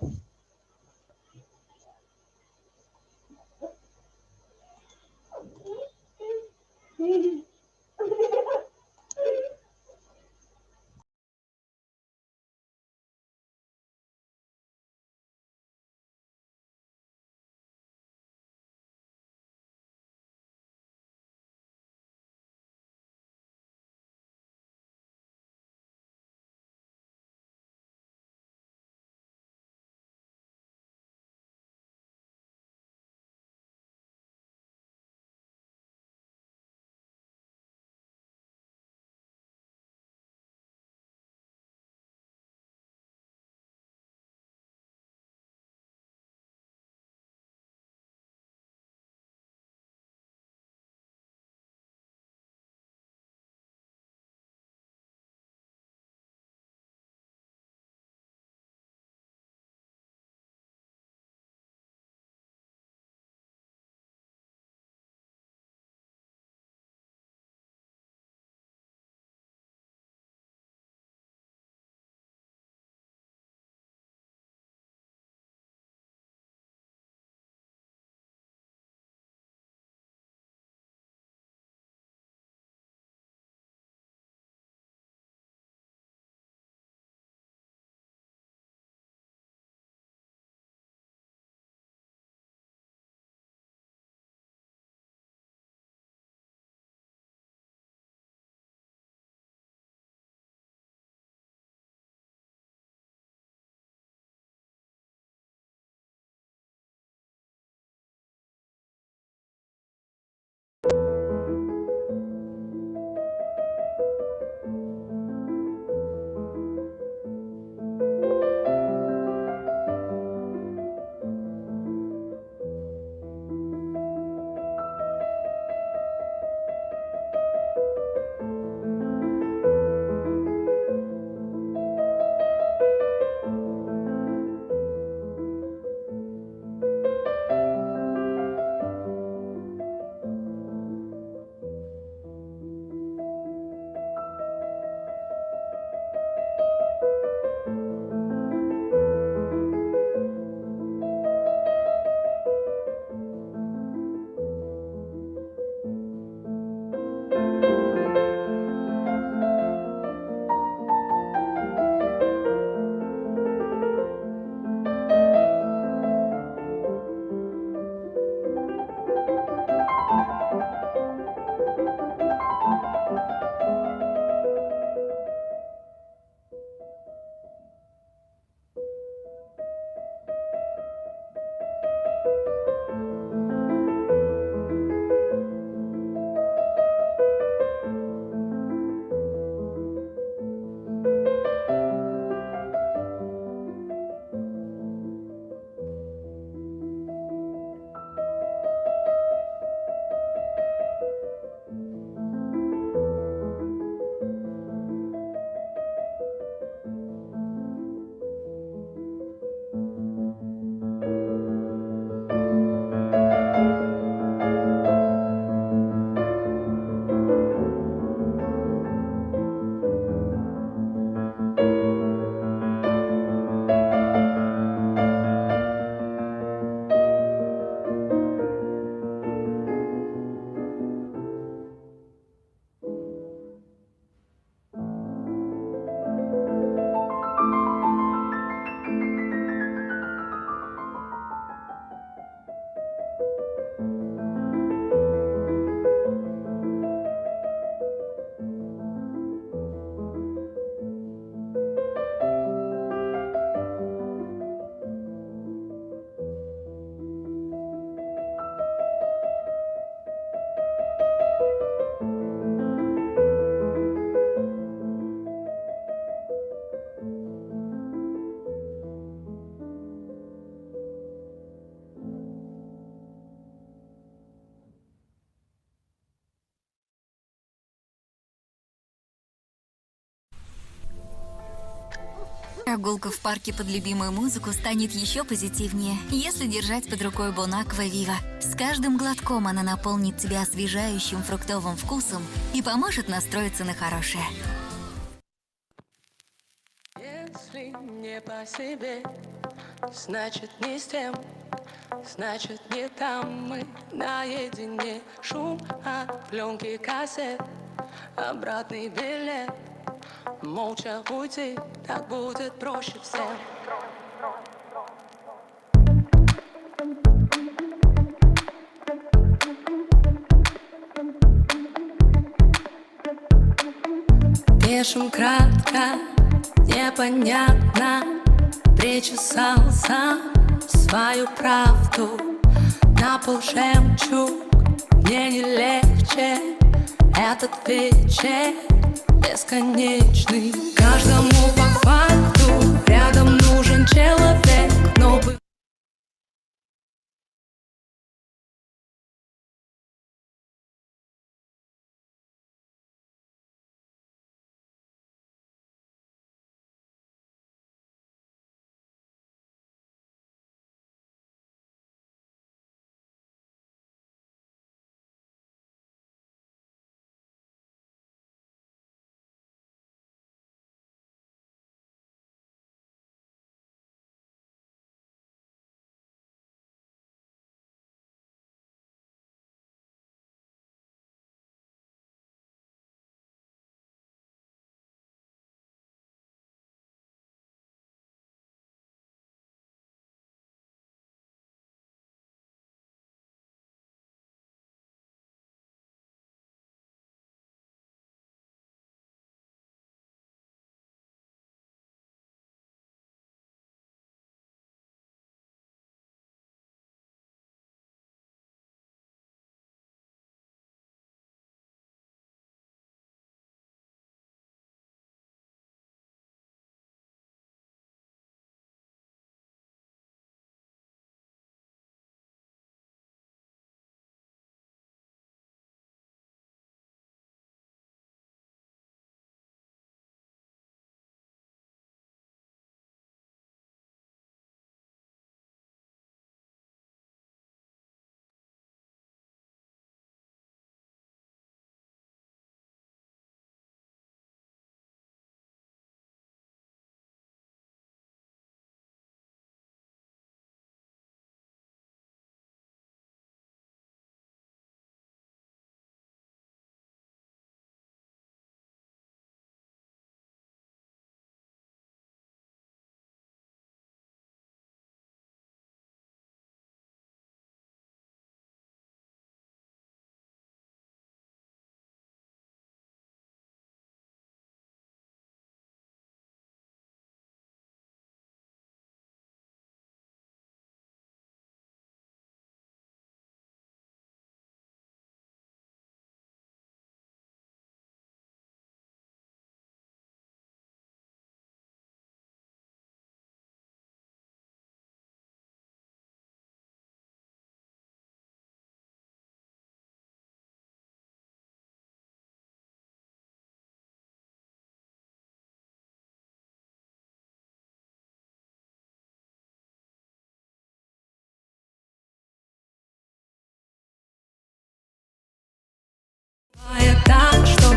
Прогулка в парке под любимую музыку станет еще позитивнее, если держать под рукой Бон Аква Вива. С каждым глотком она наполнит тебя освежающим фруктовым вкусом и поможет настроиться на хорошее. Если не по себе, значит не с тем, значит не там мы наедине. Шум от пленки кассет, обратный билет. Молча уйти, так будет проще всем. Пишем кратко, непонятно. Причесал сам свою правду. На пол жемчуг, мне не легче. Этот вечер бесконечный. Каждому по факту рядом нужен человек, но так, что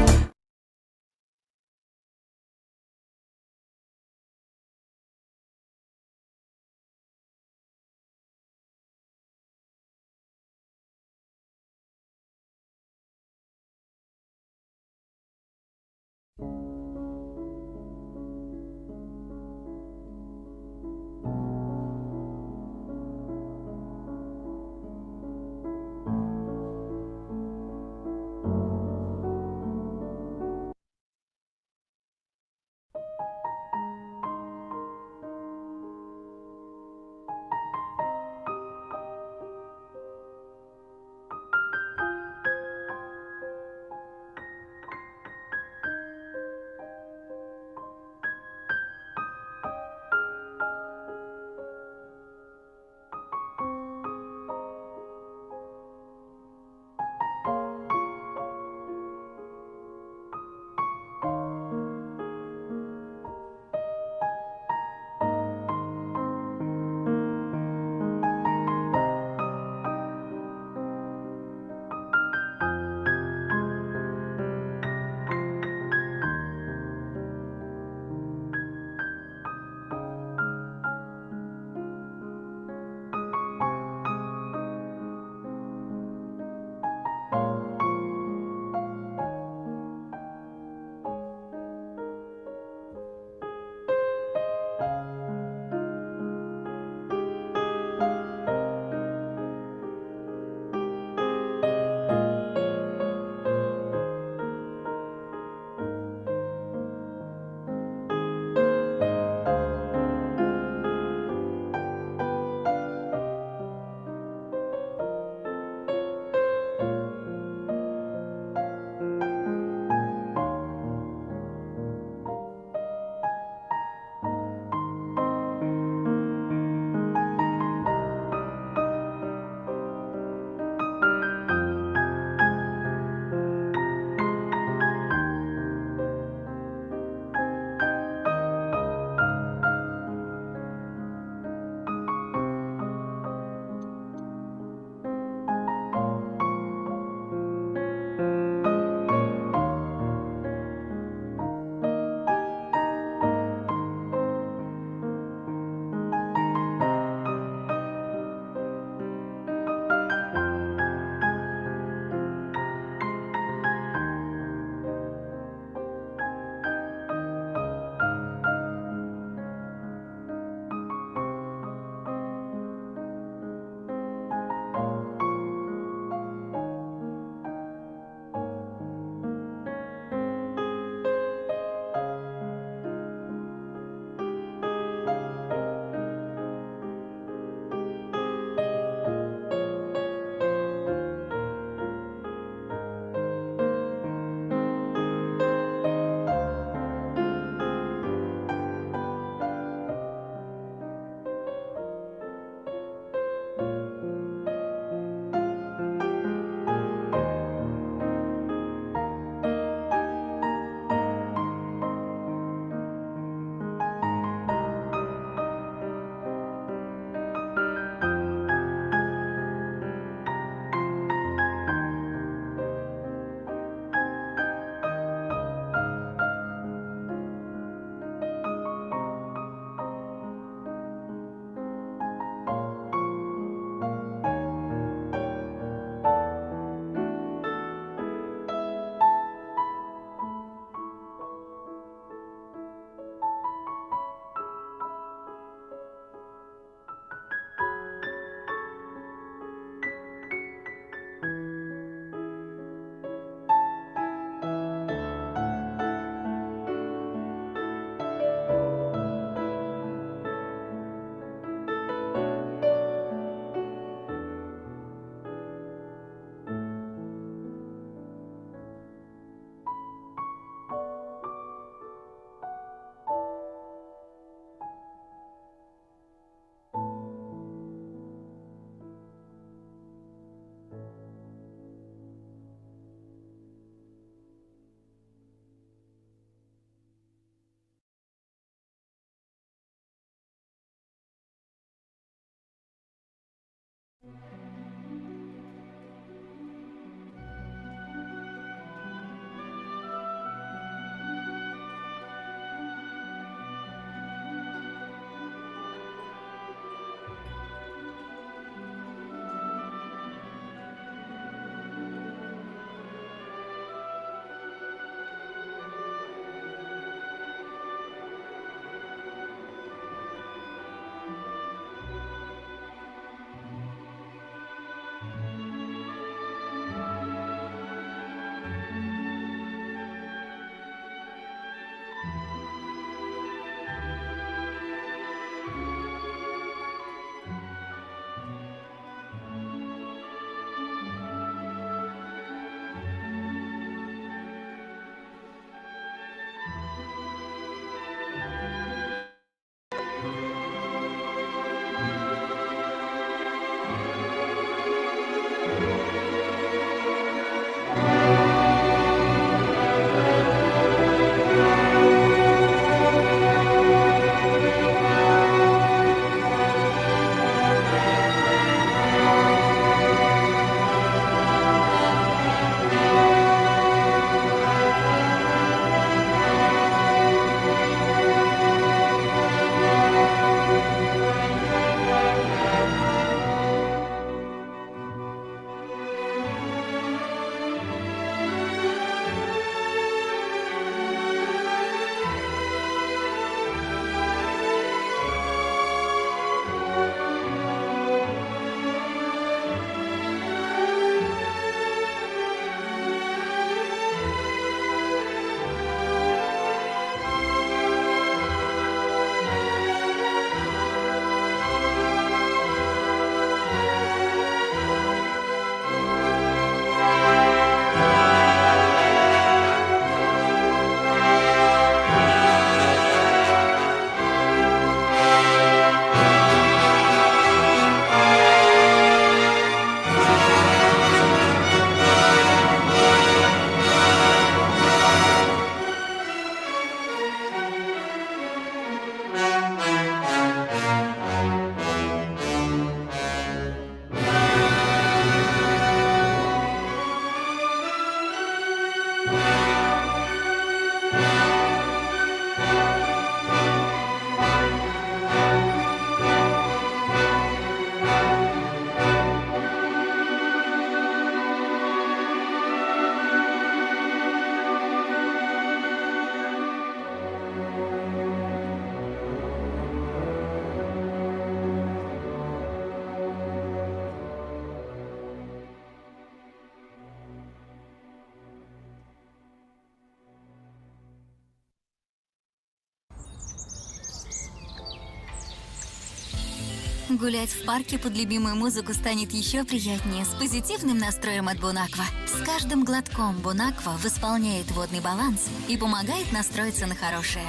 Гулять в парке под любимую музыку станет еще приятнее с позитивным настроем от Бонаква. С каждым глотком Бонаква восполняет водный баланс и помогает настроиться на хорошее.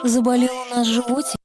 Заболел у нас животик.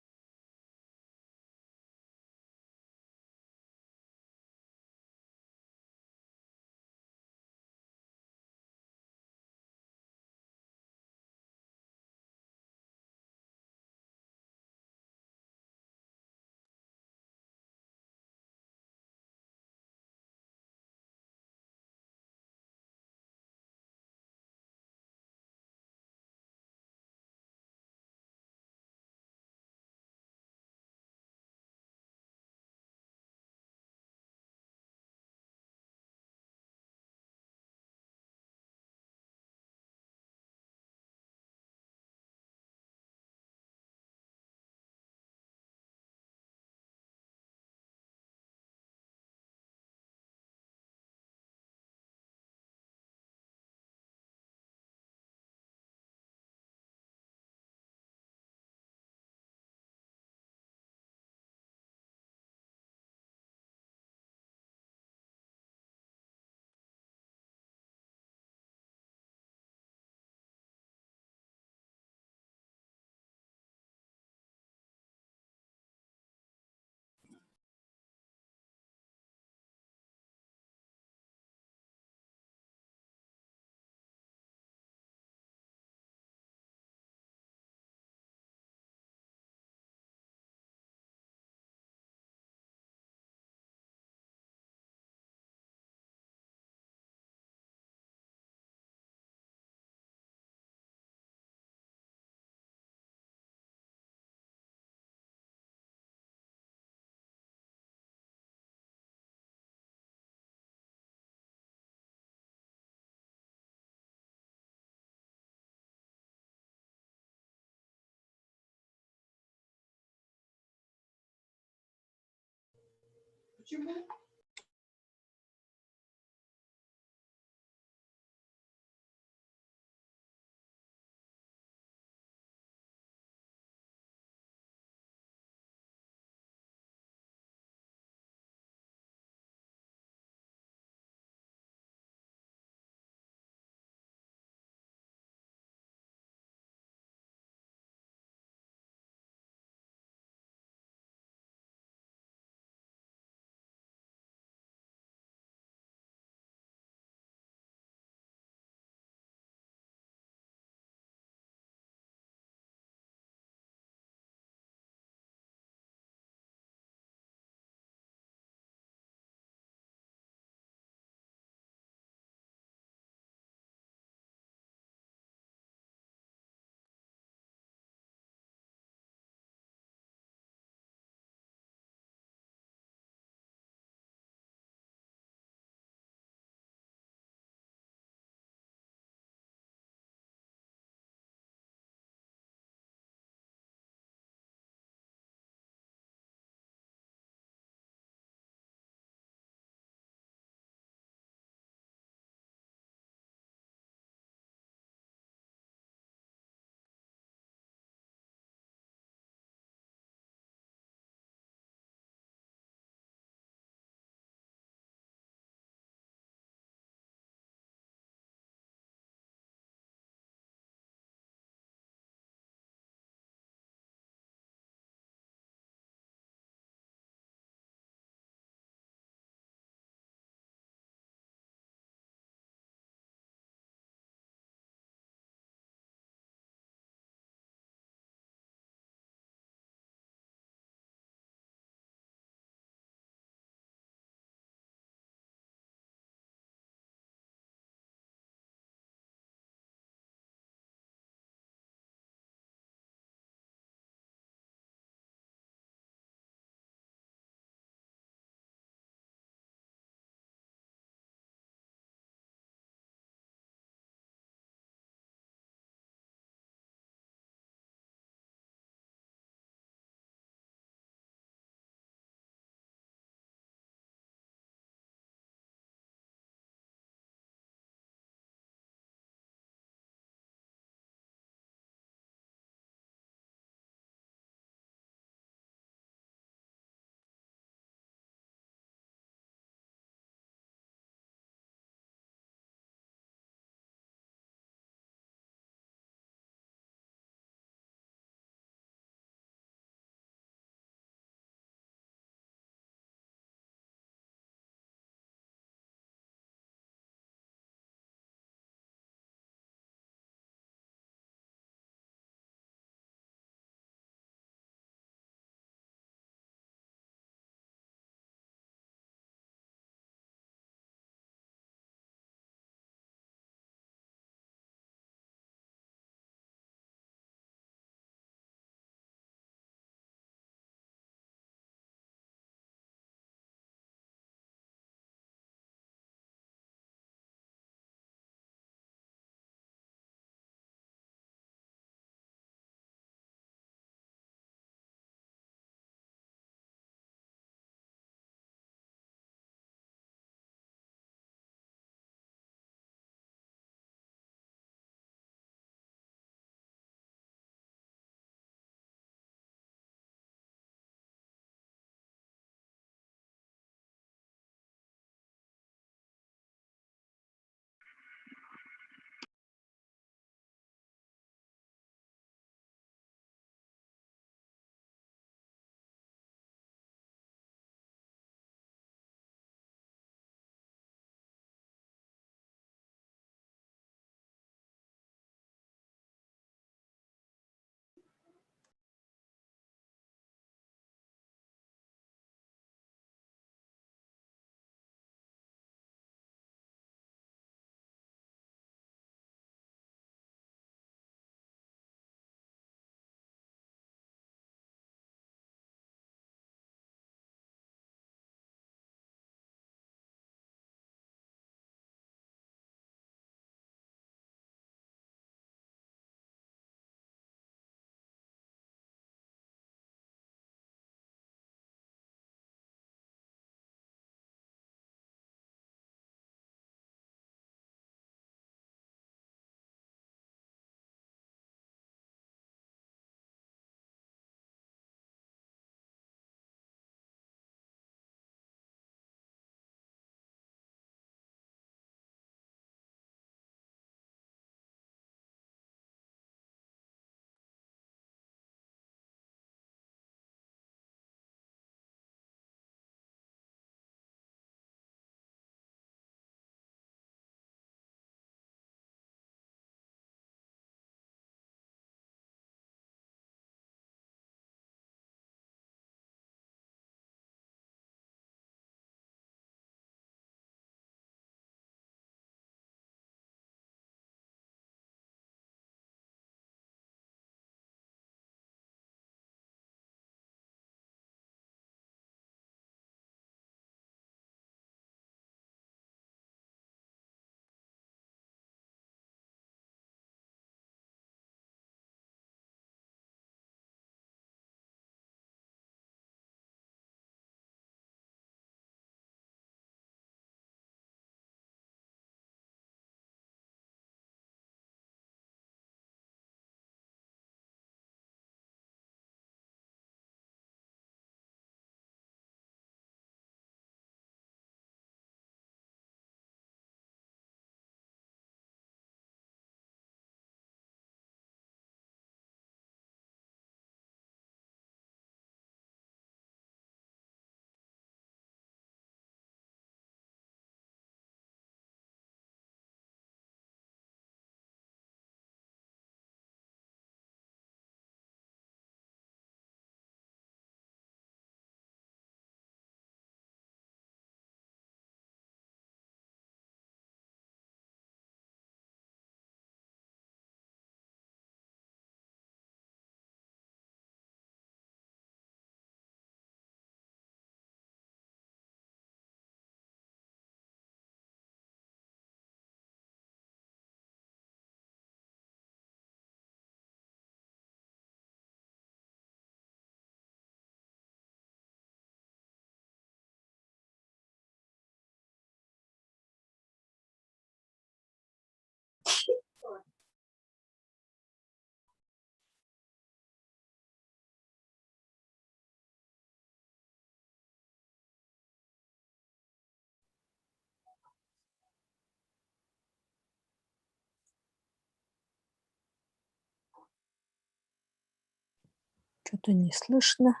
Что-то не слышно.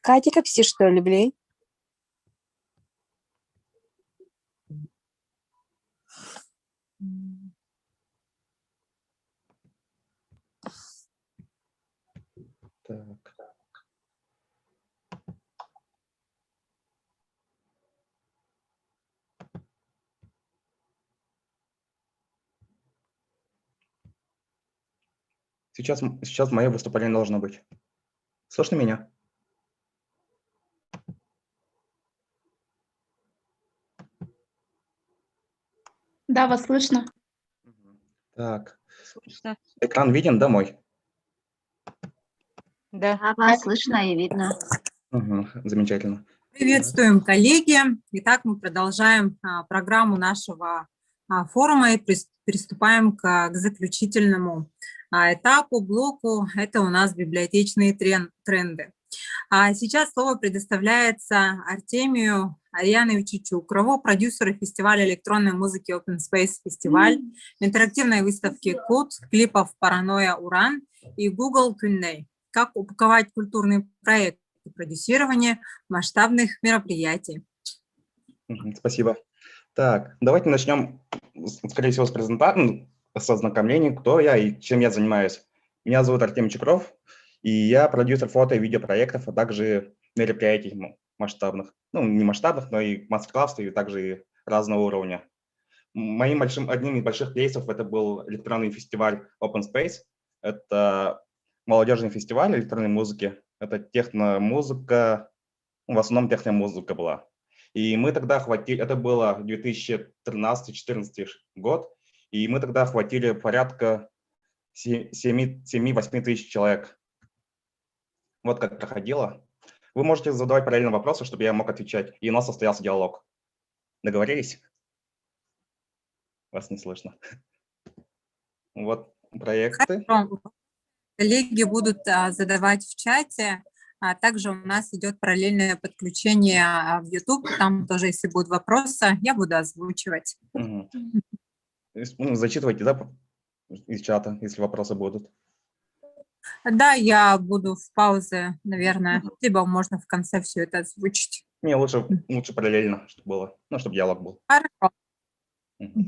Катя, как все, что ли, блин? Так. Сейчас мое выступление должно быть. Слышно меня? Да, вас слышно. Так. Экран виден, да, мой? Да. Вас слышно и видно. Угу, замечательно. Приветствуем, коллеги. Итак, мы продолжаем программу нашего форума и приступаем к заключительному этапу, блоку. Это у нас библиотечные тренды. Сейчас слово предоставляется Артемию Ариановичу Чукрову, продюсеру фестиваля электронной музыки Open Space Фестиваль, интерактивной выставки КУТ, клипов «Паранойя Уран» и Google Q&A. Как упаковать культурный проект и продюсирование масштабных мероприятий. Спасибо. Так, давайте начнем, скорее всего, с презентации, с ознакомления, кто я и чем я занимаюсь. Меня зовут Артемий Чукров, и я продюсер фото и видеопроектов, а также мероприятий масштабных. Ну, не масштабных, но и мастер-классов, и также разного уровня. Одним из больших кейсов это был электронный фестиваль Open Space. Это молодежный фестиваль электронной музыки. Это техномузыка, в основном техномузыка была. И мы тогда охватили, это было 2013-2014 год, и мы тогда охватили порядка 7-8 тысяч человек. Вот как проходило. Вы можете задавать параллельно вопросы, чтобы я мог отвечать, и у нас состоялся диалог. Договорились? Вас не слышно. Вот проекты. Коллеги будут задавать в чате, а также у нас идет параллельное подключение в YouTube. Там тоже, если будут вопросы, я буду озвучивать. Угу. Зачитывайте, да, из чата, если вопросы будут. Да, я буду в паузе, наверное, либо можно в конце все это озвучить. Не, лучше параллельно, чтобы было, ну, чтобы диалог был. Хорошо.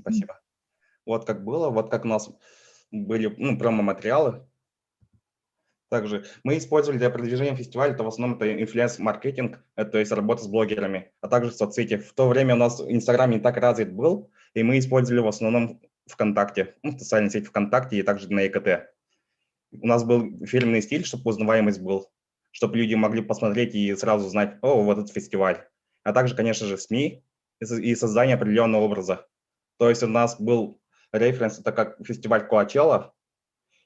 Спасибо. Вот как было, вот как у нас были промо-материалы. Также мы использовали для продвижения фестиваля, это в основном это инфлюенс-маркетинг, то есть работа с блогерами, а также соцсети. В то время у нас Инстаграм не так развит был, и мы использовали в основном ВКонтакте, социальную сеть ВКонтакте и также на ЕКТ. У нас был фирменный стиль, чтобы узнаваемость был, чтобы люди могли посмотреть и сразу знать, о, вот этот фестиваль. А также, конечно же, СМИ и создание определенного образа. То есть у нас был референс, это как фестиваль Коачелла,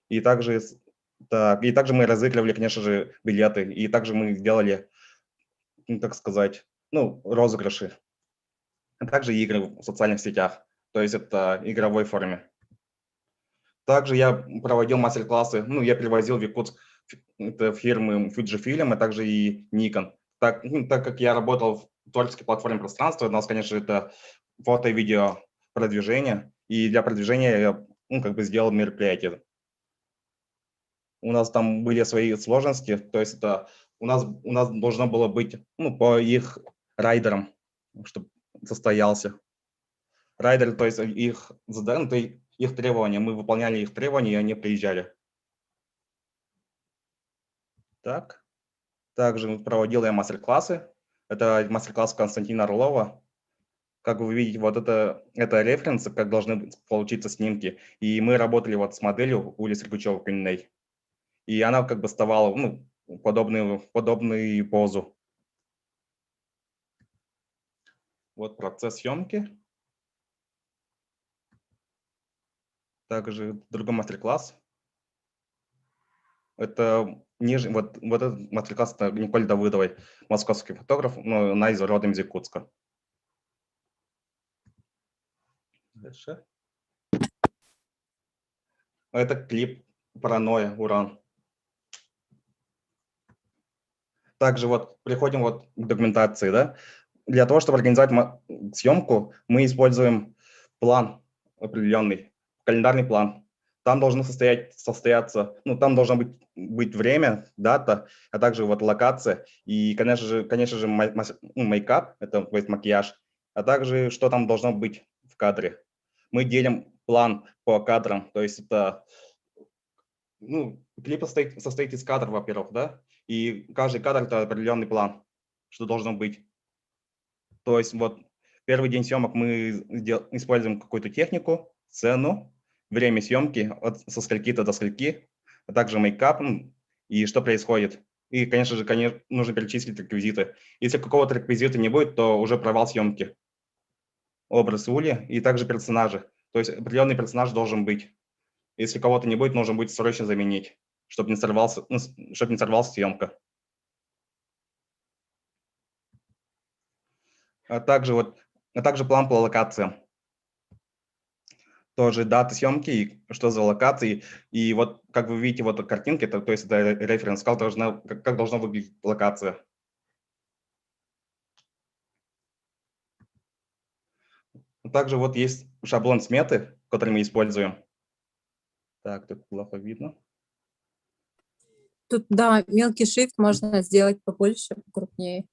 и также мы разыгрывали, конечно же, билеты, и также мы делали, так сказать, розыгрыши, а также игры в социальных сетях, то есть это игровой форме. Также я проводил мастер-классы, я привозил в Якутск фирмы Fujifilm, а также и Nikon. Так как я работал в творческой платформе пространства, у нас, конечно, это фото и видео продвижение, и для продвижения я сделал мероприятие. У нас там были свои сложности, то есть это у нас должно было быть по их райдерам, чтобы состоялся. Райдеры, то есть их задания, то есть их требования, мы выполняли их требования, и они приезжали. Так. Также проводил я мастер-классы. Это мастер-класс Константина Орлова. Как вы видите, вот это референсы, как должны получиться снимки. И мы работали вот с моделью Ули Сергучева Q&A. И она вставала подобную позу. Вот процесс съемки. Также другой мастер-класс. Это вот этот мастер-класс это Николь Давыдовой, московский фотограф, но она родом из Якутска. Дальше. Это клип «Паранойя Уран». Также приходим к документации, да. Для того, чтобы организовать съемку, мы используем план определенный, календарный план. Там должно состояться, ну, там должно быть время, дата, а также вот локация и, конечно же, мейкап, это то есть макияж, а также что там должно быть в кадре. Мы делим план по кадрам, то есть это, ну, клип состоит из кадров, во-первых, да, и каждый кадр это определенный план, что должно быть. То есть вот первый день съемок мы используем какую-то технику, сцену, время съемки со скольки-то до скольки, а также мейкап и что происходит. И, конечно же, нужно перечислить реквизиты. Если какого-то реквизита не будет, то уже провал съемки. Образ Ули и также персонажи. То есть определенный персонаж должен быть. Если кого-то не будет, нужно будет срочно заменить, чтобы не сорвалась съемка. А также план по локациям. Тоже дата съемки, и что за локации. И вот, как вы видите, вот картинки, то есть это референс, как должна выглядеть локация. Также вот есть шаблон сметы, который мы используем. Так, тут плохо видно. Тут, да, мелкий шрифт можно сделать побольше, покрупнее.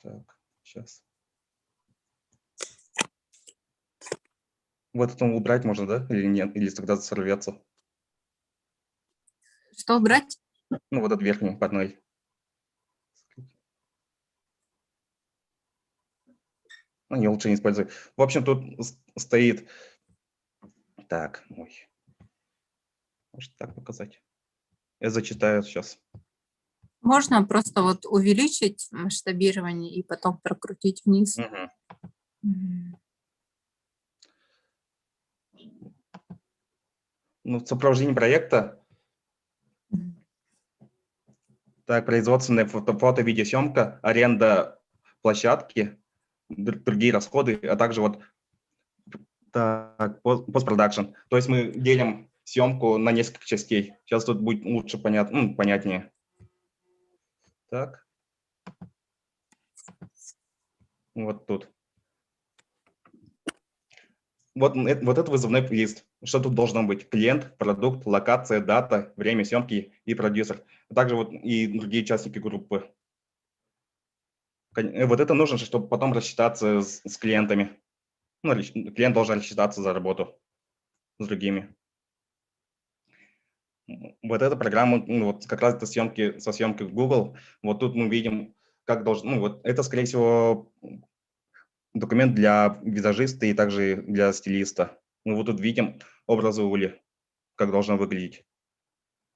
Так, сейчас. Вот это убрать можно, да? Или нет? Или тогда сорвется? Что убрать? Ну, вот этот верхний панель. Ну, не, лучше не использовать. В общем, тут стоит... Так, ой. Может так показать? Я зачитаю сейчас. Можно просто вот увеличить масштабирование и потом прокрутить вниз. Ну, сопровождение проекта. Так, производственная фото-видеосъемка, аренда площадки, другие расходы, а также вот постпродакшн. То есть мы делим съемку на несколько частей. Сейчас тут будет лучше понятнее. Так. Вот тут. Вот это вызывной лист. Что тут должно быть? Клиент, продукт, локация, дата, время съемки и продюсер. А также вот и другие участники группы. Вот это нужно, чтобы потом рассчитаться с клиентами. Ну, клиент должен рассчитаться за работу с другими. Вот эта программа, вот как раз это со съемки в Google. Вот тут мы видим, как должен, вот это, скорее всего, документ для визажиста и также для стилиста. Мы вот тут видим образы Ули, как должно выглядеть.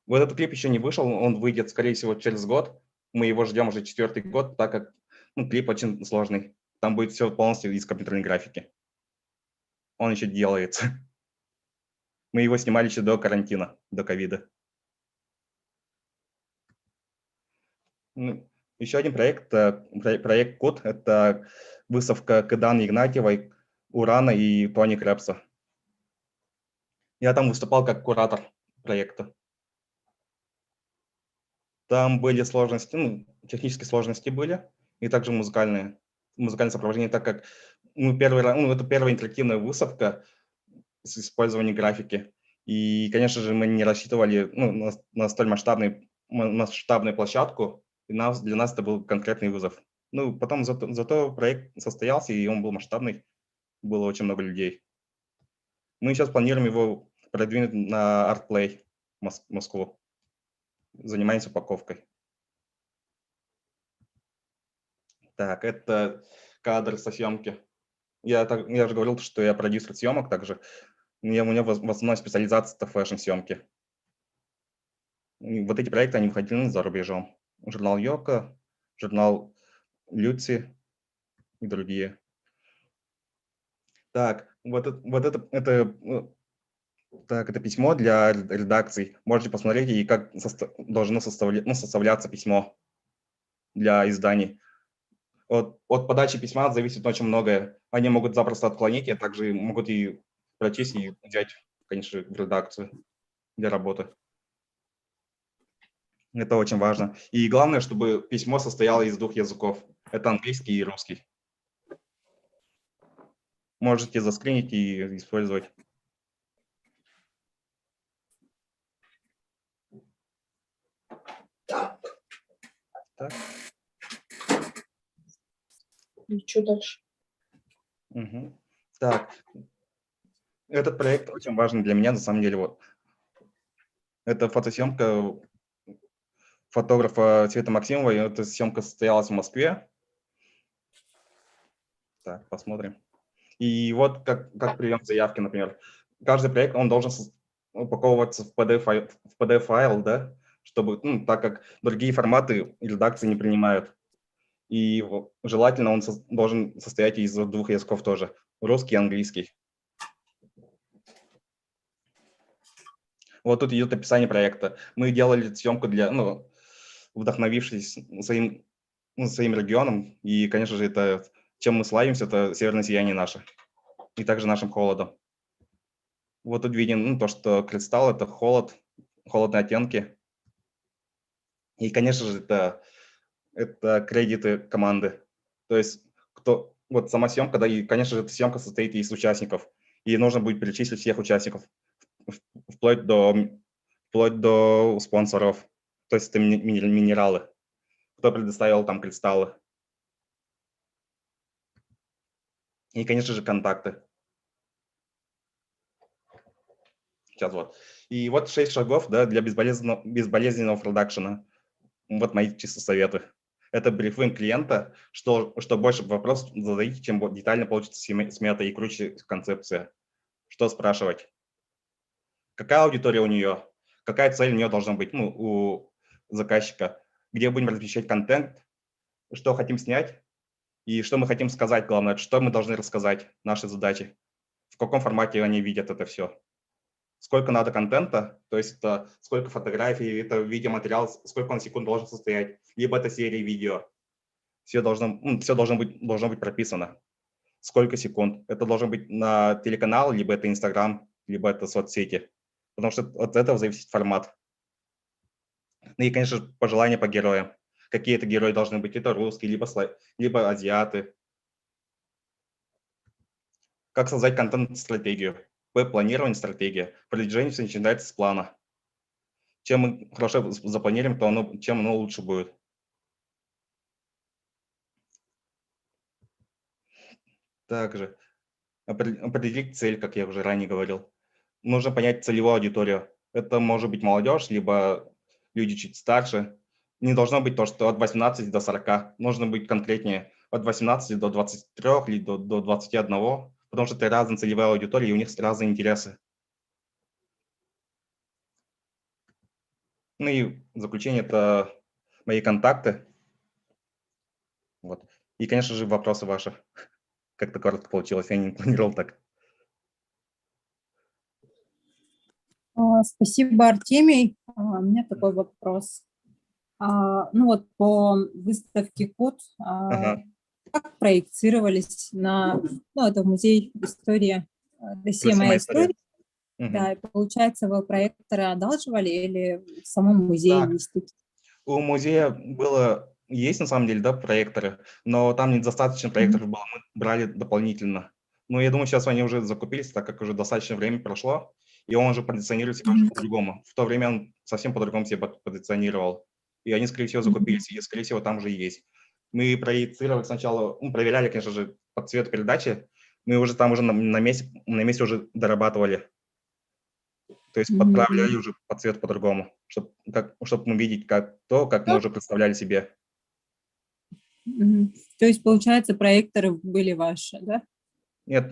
Вот этот клип еще не вышел, он выйдет, скорее всего, через год. Мы его ждем уже 4-й год, так как клип очень сложный. Там будет все полностью из компьютерной графики. Он еще делается. Мы его снимали еще до карантина, до ковида. Еще один проект, проект Код, это выставка Кеданы Игнатьевой, Урана и Тони Крепса. Я там выступал как куратор проекта. Там были сложности, технические сложности были, и также музыкальное сопровождение, так как это первая интерактивная выставка с использованием графики. И, конечно же, мы не рассчитывали на столь масштабную площадку, и для нас это был конкретный вызов. Потом зато проект состоялся, и он был масштабный, было очень много людей. Мы сейчас планируем его продвинуть на ArtPlay Москву. Занимаемся упаковкой. Так, это кадр со съемки. Я же говорил, что я продюсер съемок также. У меня в основном специализация это фэшн-съемки. Вот эти проекты, они выходили за рубежом. Журнал Йоко, журнал Люци и другие. Так, это письмо для редакций. Можете посмотреть, и как должно составляться письмо для изданий. От подачи письма зависит очень многое. Они могут запросто отклонить, а также могут и прочесть и взять, конечно, в редакцию для работы. Это очень важно. И главное, чтобы письмо состояло из 2 языков. Это английский и русский. Можете заскринить и использовать. Так. И что дальше? Мгм. Так, этот проект очень важен для меня, на самом деле. Вот. Это фотосъемка фотографа Света Максимовой. Эта съемка состоялась в Москве. Так, посмотрим. И вот как прием заявки, например. Каждый проект, он должен упаковываться в PDF-файл, да, чтобы, ну, так как другие форматы редакции не принимают. И желательно он должен состоять из 2 языков тоже, русский и английский. Вот тут идет описание проекта. Мы делали съемку для, ну, вдохновившись своим регионом. И, конечно же, это, чем мы славимся, это северное сияние наше. И также нашим холодом. Вот тут видим, ну, то, что кристалл – это холод, холодные оттенки. И, конечно же, это кредиты команды. То есть, вот сама съемка, да, и, конечно же, эта съемка состоит из участников. И нужно будет перечислить всех участников, вплоть до спонсоров. То есть это минералы, кто предоставил там кристаллы. И, конечно же, контакты. Сейчас вот. И вот 6 шагов, да, для безболезненного продакшена. Вот мои чисто советы. Это брифинг клиента, что больше вопросов зададите, чем детально получится смета и круче концепция. Что спрашивать? Какая аудитория у нее? Какая цель у нее должна быть, ну, у заказчика? Где будем размещать контент? Что хотим снять? И что мы хотим сказать, главное, что мы должны рассказать, наши задачи. В каком формате они видят это все. Сколько надо контента, то есть это сколько фотографий, это видеоматериал, сколько он секунд должен состоять, либо это серия видео. Все должно быть прописано. Сколько секунд. Это должен быть на телеканал, либо это Инстаграм, либо это соцсети. Потому что от этого зависит формат. Ну и, конечно, пожелания по героям. Какие это герои должны быть. Это русские, либо азиаты. Как создать контент-стратегию. Планирование, стратегия. Продвижение все начинается с плана. Чем мы хорошо запланируем, чем оно лучше будет. Также определить цель, как я уже ранее говорил. Нужно понять целевую аудиторию. Это может быть молодежь, либо люди чуть старше. Не должно быть то, что от 18 до 40. Нужно быть конкретнее. От 18 до 23 или до 21. Потому что это разные целевые аудитории, и у них разные интересы. Ну и в заключение это мои контакты. Вот. И, конечно же, вопросы ваши. Как-то коротко получилось, я не планировал так. Спасибо, Артемий. У меня такой вопрос. Ну вот по выставке КОД, как проецировались это музей истории «Россия. Моя история». Да, и получается, вы проекторы одалживали или в самом музее есть такие? У музея есть на самом деле, да, проекторы, но там недостаточно проекторов было, мы брали дополнительно. Но я думаю, сейчас они уже закупились, так как уже достаточно времени прошло, и он уже позиционирует себя по-другому. В то время он совсем по-другому себя позиционировал. И они, скорее всего, закупились, и, скорее всего, там уже есть. Мы проецировали сначала, проверяли, конечно же, под цвет передачи, мы уже там уже на месте уже дорабатывали. То есть подправляли уже под цвет по-другому, чтобы мы видеть как мы уже представляли себе. То есть, получается, проекторы были ваши, да? Нет,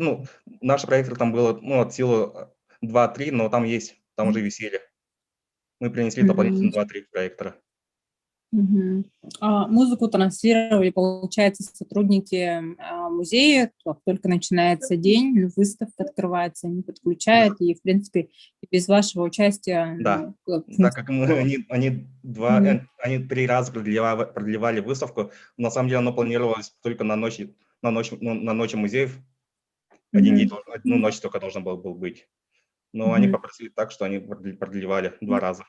наши проекторы там было, от силы 2-3, но там уже висели. Мы принесли дополнительно 2-3 проектора. Музыку транслировали, получается, сотрудники музея, как только начинается день, выставка открывается, они подключают, и, в принципе, без вашего участия... Да, так как они 3 раза продлевали выставку, на самом деле оно планировалось только на ночи музеев, одну ночь только должен был быть. Но они попросили так, что они продлевали 2 раза.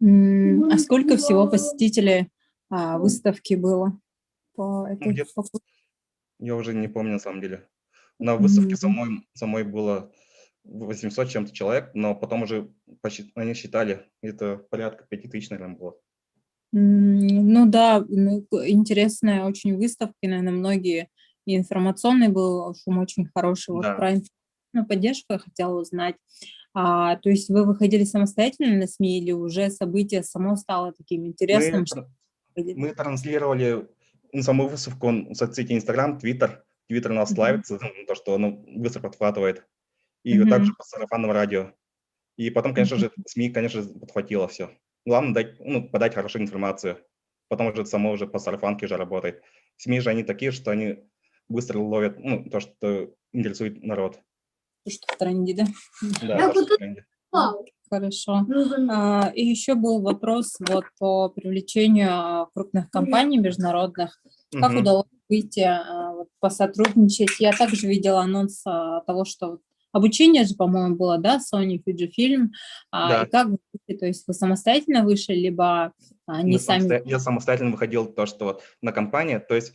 А сколько всего посетителей выставки было? Я уже не помню, на самом деле. На выставке самой было 800 чем-то человек, но потом уже они считали, это порядка 5000, наверное, было. Ну да, интересная очень выставка, наверное, многие. И информационный был шум очень хороший. Вот Да. про информационную поддержку я хотела узнать. То есть вы выходили самостоятельно на СМИ или уже событие само стало таким интересным? Мы транслировали саму выставку в соцсети Инстаграм, Твиттер. Твиттер у нас славится, то, что он быстро подхватывает. И также по сарафанному радио. И потом, конечно же, СМИ, конечно, подхватило все. Главное подать хорошую информацию. Потом уже само уже по сарафанке уже работает. СМИ же они такие, что они быстро ловят то, что интересует народ. То, что в тренде, да? Да, то, что в тренде. Хорошо. И еще был вопрос вот по привлечению крупных компаний международных. Как удалось выйти, посотрудничать? Я также видела анонс того, что обучение же, по-моему, было, да, Sony, Fujifilm. Да. И как вы, то есть вы самостоятельно вышли, либо они сами... Я самостоятельно выходил то, что на компании. То есть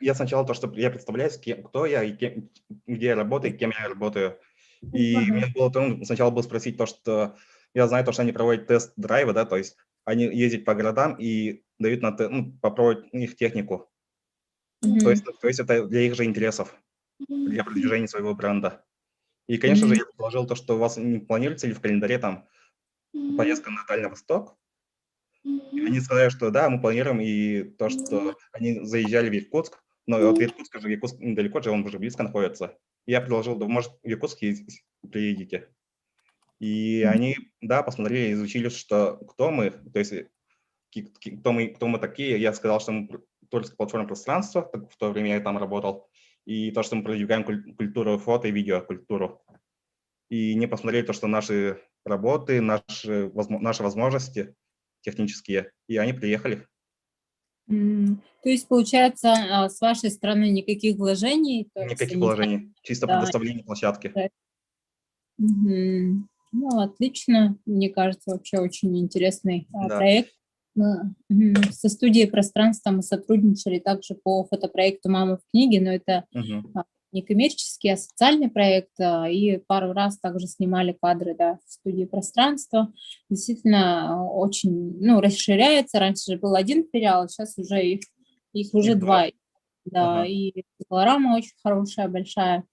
я сначала то, что я представляюсь, кто я, и где я работаю, и кем я работаю. И мне было сначала было спросить то, что я знаю, то, что они проводят тест-драйвы, да, то есть они ездят по городам и дают попробовать их технику. То есть это для их же интересов, для продвижения своего бренда. И, конечно же, я предложил то, что у вас не планируется ли в календаре там поездка на Дальний Восток. И они сказали, что да, мы планируем, и то, что они заезжали в Иркутск, но от Иркутска же Якутск недалеко же, он уже близко находится. И я предложил, да, может, в Якутск приедете. И они, да, посмотрели, изучили, что кто мы, то есть кто мы такие. Я сказал, что мы творческая платформа пространства, в то время я там работал, и то, что мы продвигаем культуру фото и видеокультуру. И они посмотрели то, что наши работы, наши возможности технические, и они приехали. То есть, получается, с вашей стороны никаких вложений? Никаких вложений, чисто предоставление площадки. Ну, отлично. Мне кажется, вообще очень интересный проект. Со студией «Пространство» мы сотрудничали также по фотопроекту «Мама в книге», но это не коммерческий, а социальный проект, и пару раз также снимали кадры, да, в студии «Пространство». Действительно, очень, расширяется. Раньше же был один филиал, сейчас уже их уже два. Да, и пилорама очень хорошая, большая.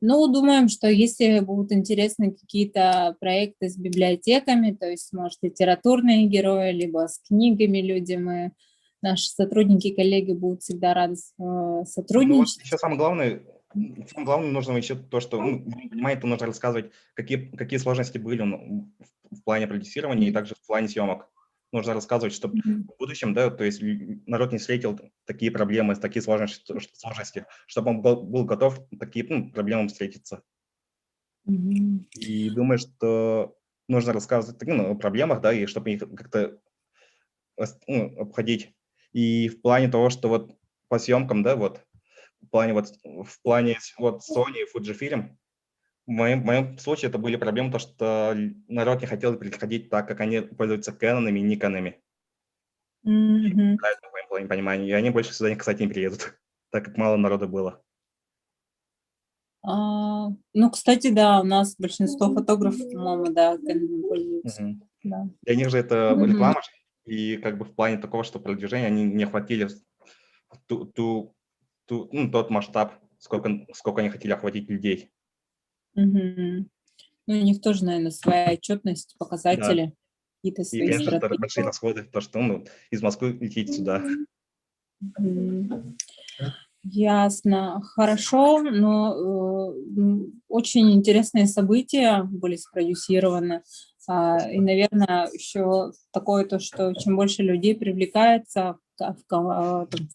Ну, думаем, что если будут интересны какие-то проекты с библиотеками, то есть, может, литературные герои, либо с книгами люди, наши сотрудники, коллеги будут всегда рады сотрудничать. Еще самое главное, нужно еще то, что, понимаете, нужно рассказывать, какие сложности были в плане продюсирования и также в плане съемок. Нужно рассказывать, чтобы в будущем, да, то есть народ не встретил такие проблемы, такие сложности, чтобы он был готов такие проблемам встретиться. И думаю, что нужно рассказывать о проблемах, да, и чтобы их как-то обходить. И в плане того, что вот по съемкам, да, вот в плане Sony, Fujifilm, в моем случае это были проблемы, то, что народ не хотел приходить так, как они пользуются Кэнонами и Никонами. В моем понимании. И они больше сюда, кстати, не приедут, так как мало народа было. Кстати, да, у нас большинство фотографов, по-моему, да, Кэнонами пользуются. Да. Для них же это реклама, и как бы в плане такого, что продвижения, они не охватили тот масштаб, сколько они хотели охватить людей. Ну, у них тоже, наверное, своя отчетность, показатели. И, конечно, это большие расходы, то, что из Москвы лететь сюда. Ясно. Хорошо, но очень интересные события были спродюсированы. И, наверное, еще такое то, что чем больше людей привлекается в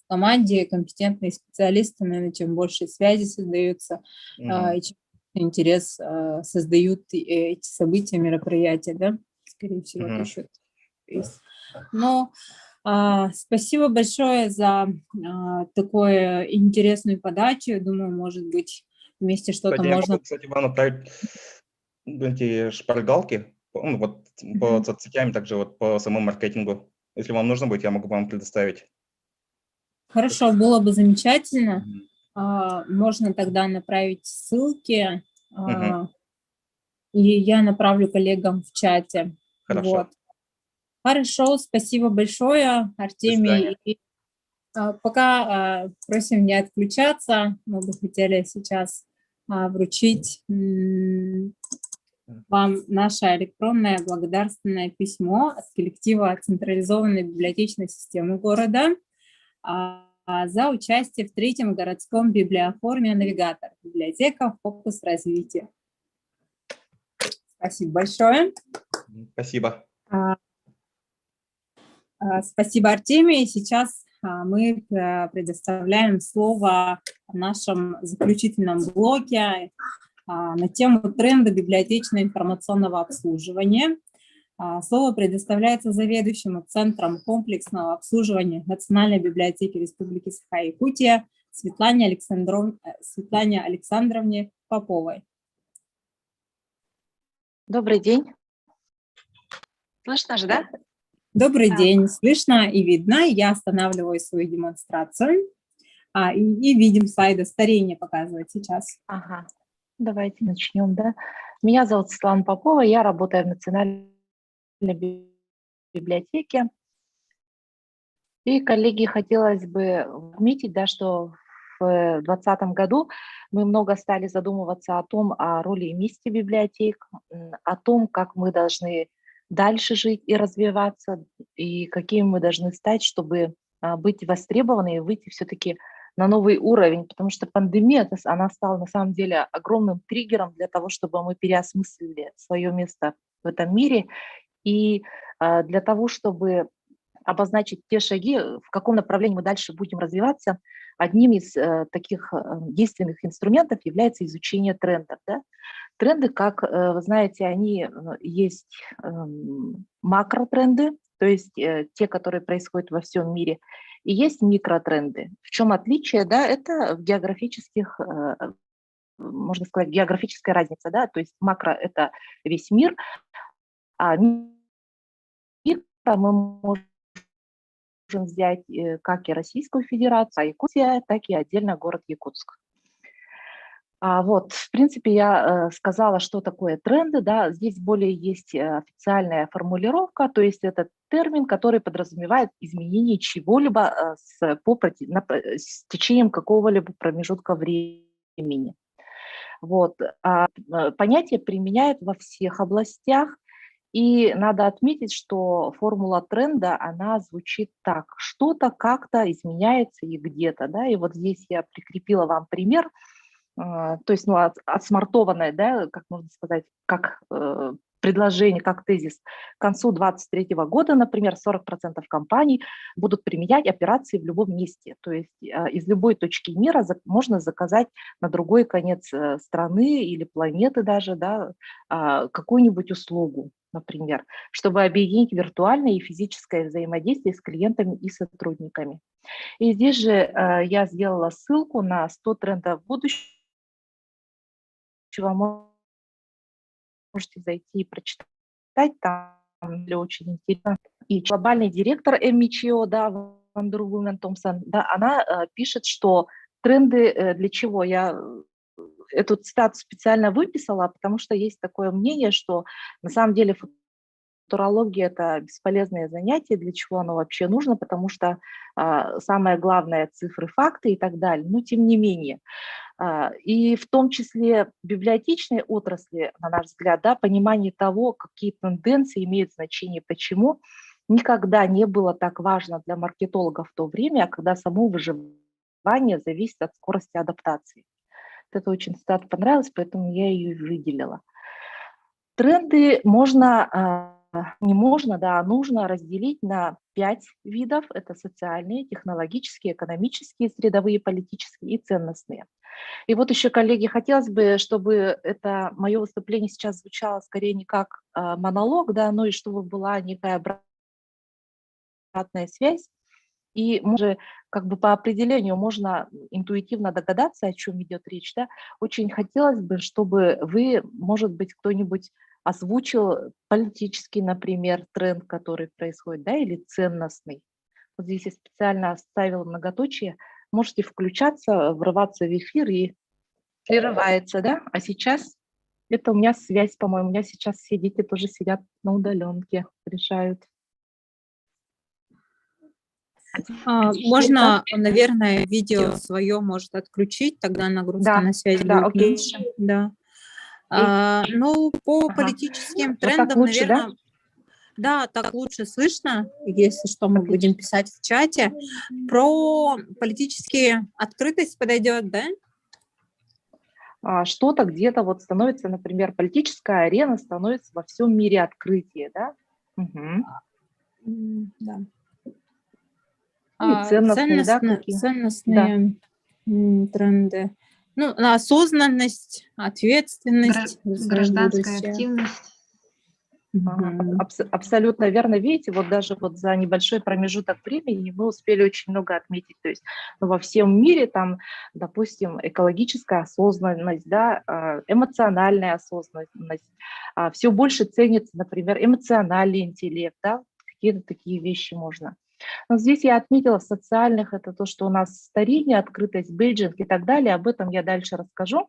команде, компетентные специалисты, наверное, чем больше связи создаются, и чем интерес создают эти события, мероприятия, да, скорее всего, это еще есть. Но спасибо большое за такую интересную подачу. Думаю, может быть, вместе что-то можно... Кстати, вам отправить эти шпаргалки по соцсетям, также вот по самому маркетингу. Если вам нужно будет, я могу вам предоставить. Хорошо, было бы замечательно. Можно тогда направить ссылки, и я направлю коллегам в чате. Хорошо. Вот. Хорошо, спасибо большое, Артемий. И, пока просим не отключаться, мы бы хотели сейчас вручить вам наше электронное благодарственное письмо от коллектива централизованной библиотечной системы города за участие в 3-м городском библиофоруме «Навигатор. Библиотека. Фокус развития». Спасибо большое. Спасибо. Спасибо, Артемий. Сейчас мы предоставляем слово в нашем заключительном блоке на тему тренда библиотечно-информационного обслуживания. Слово предоставляется заведующему Центром комплексного обслуживания Национальной библиотеки Республики Саха-Якутия Светлане Александровне Поповой. Добрый день. Слышно же, да? Добрый день. Слышно и видно. Я останавливаю свою демонстрацию. И видим слайды. Старение показывать сейчас. Ага. Давайте начнем, да. Меня зовут Светлана Попова, я работаю в Национальной библиотеке. И, коллеги, хотелось бы отметить, да, что в 2020 году мы много стали задумываться о роли и месте библиотек, о том, как мы должны дальше жить и развиваться, и какими мы должны стать, чтобы быть востребованы и выйти все-таки на новый уровень, потому что пандемия, она стала на самом деле огромным триггером для того, чтобы мы переосмыслили свое место в этом мире и для того, чтобы обозначить те шаги, в каком направлении мы дальше будем развиваться. Одним из таких действенных инструментов является изучение трендов. Да? Тренды, как вы знаете, они есть макротренды, то есть те, которые происходят во всем мире, и есть микротренды. В чем отличие? Да, это в географических, можно сказать, географическая разница. Да? То есть макро – это весь мир, а микро мы можем взять как и Российскую Федерацию, Якутия, так и отдельно город Якутск. Вот, в принципе, я сказала, что такое тренды, да, здесь более есть официальная формулировка, то есть это термин, который подразумевает изменение чего-либо с течением какого-либо промежутка времени. Вот, понятие применяют во всех областях, и надо отметить, что формула тренда, она звучит так, что-то как-то изменяется и где-то, да, и вот здесь я прикрепила вам пример, то есть, отсмартованное, да, как можно сказать, как предложение, как тезис. К концу 2023 года, например, 40% компаний будут применять операции в любом месте. То есть из любой точки мира можно заказать на другой конец страны или планеты даже, да, какую-нибудь услугу, например, чтобы объединить виртуальное и физическое взаимодействие с клиентами и сотрудниками. И здесь же я сделала ссылку на 100 трендов будущего. Можете зайти и прочитать, там очень интересно. И глобальный директор МИЧО, да, Wonder Woman Thompson, да, она пишет, что тренды для чего? Я эту цитату специально выписала, потому что есть такое мнение, что на самом деле футурология – это бесполезное занятие, для чего оно вообще нужно, потому что самое главное – цифры, факты и так далее. Но тем не менее. И в том числе библиотечной отрасли, на наш взгляд, да, понимание того, какие тенденции имеют значение, почему, никогда не было так важно для маркетологов в то время, когда само выживание зависит от скорости адаптации. Это очень цитата понравилась, поэтому я ее выделила. Тренды не можно, да, нужно разделить на 5 видов. Это социальные, технологические, экономические, средовые, политические и ценностные. И вот еще, коллеги, хотелось бы, чтобы это мое выступление сейчас звучало скорее не как монолог, да, но и чтобы была некая обратная связь. И уже как бы по определению можно интуитивно догадаться, о чем идет речь. Да? Очень хотелось бы, чтобы вы, может быть, кто-нибудь озвучил политический, например, тренд, который происходит, да, или ценностный. Вот здесь я специально оставила многоточие. Можете включаться, врываться в эфир и прерывается, да? А сейчас это у меня связь, по-моему, у меня сейчас все дети тоже сидят на удаленке, решают. Можно, наверное, видео свое может отключить, тогда нагрузка на связь Да, будет окей. меньше. Да. Окей. Ну, по Ага. политическим Вот так трендам, лучше, да? наверное, да, так лучше слышно. Если что, мы будем писать в чате. Про политические открытость подойдет, да? Что-то где-то вот становится, например, политическая арена становится во всем мире открытие, да? Мгм. Да. И ценностные, да, какие? Ценностные тренды. Ну, осознанность, ответственность за Гражданская будущее. активность. Абсолютно верно. Видите, вот даже вот за небольшой промежуток времени мы успели очень много отметить. То есть во всем мире там, допустим, экологическая осознанность, да, эмоциональная осознанность. Все больше ценится, например, эмоциональный интеллект, да, какие-то такие вещи можно. Но здесь я отметила в социальных, это то, что у нас старение, открытость, бейджинг и так далее. Об этом я дальше расскажу.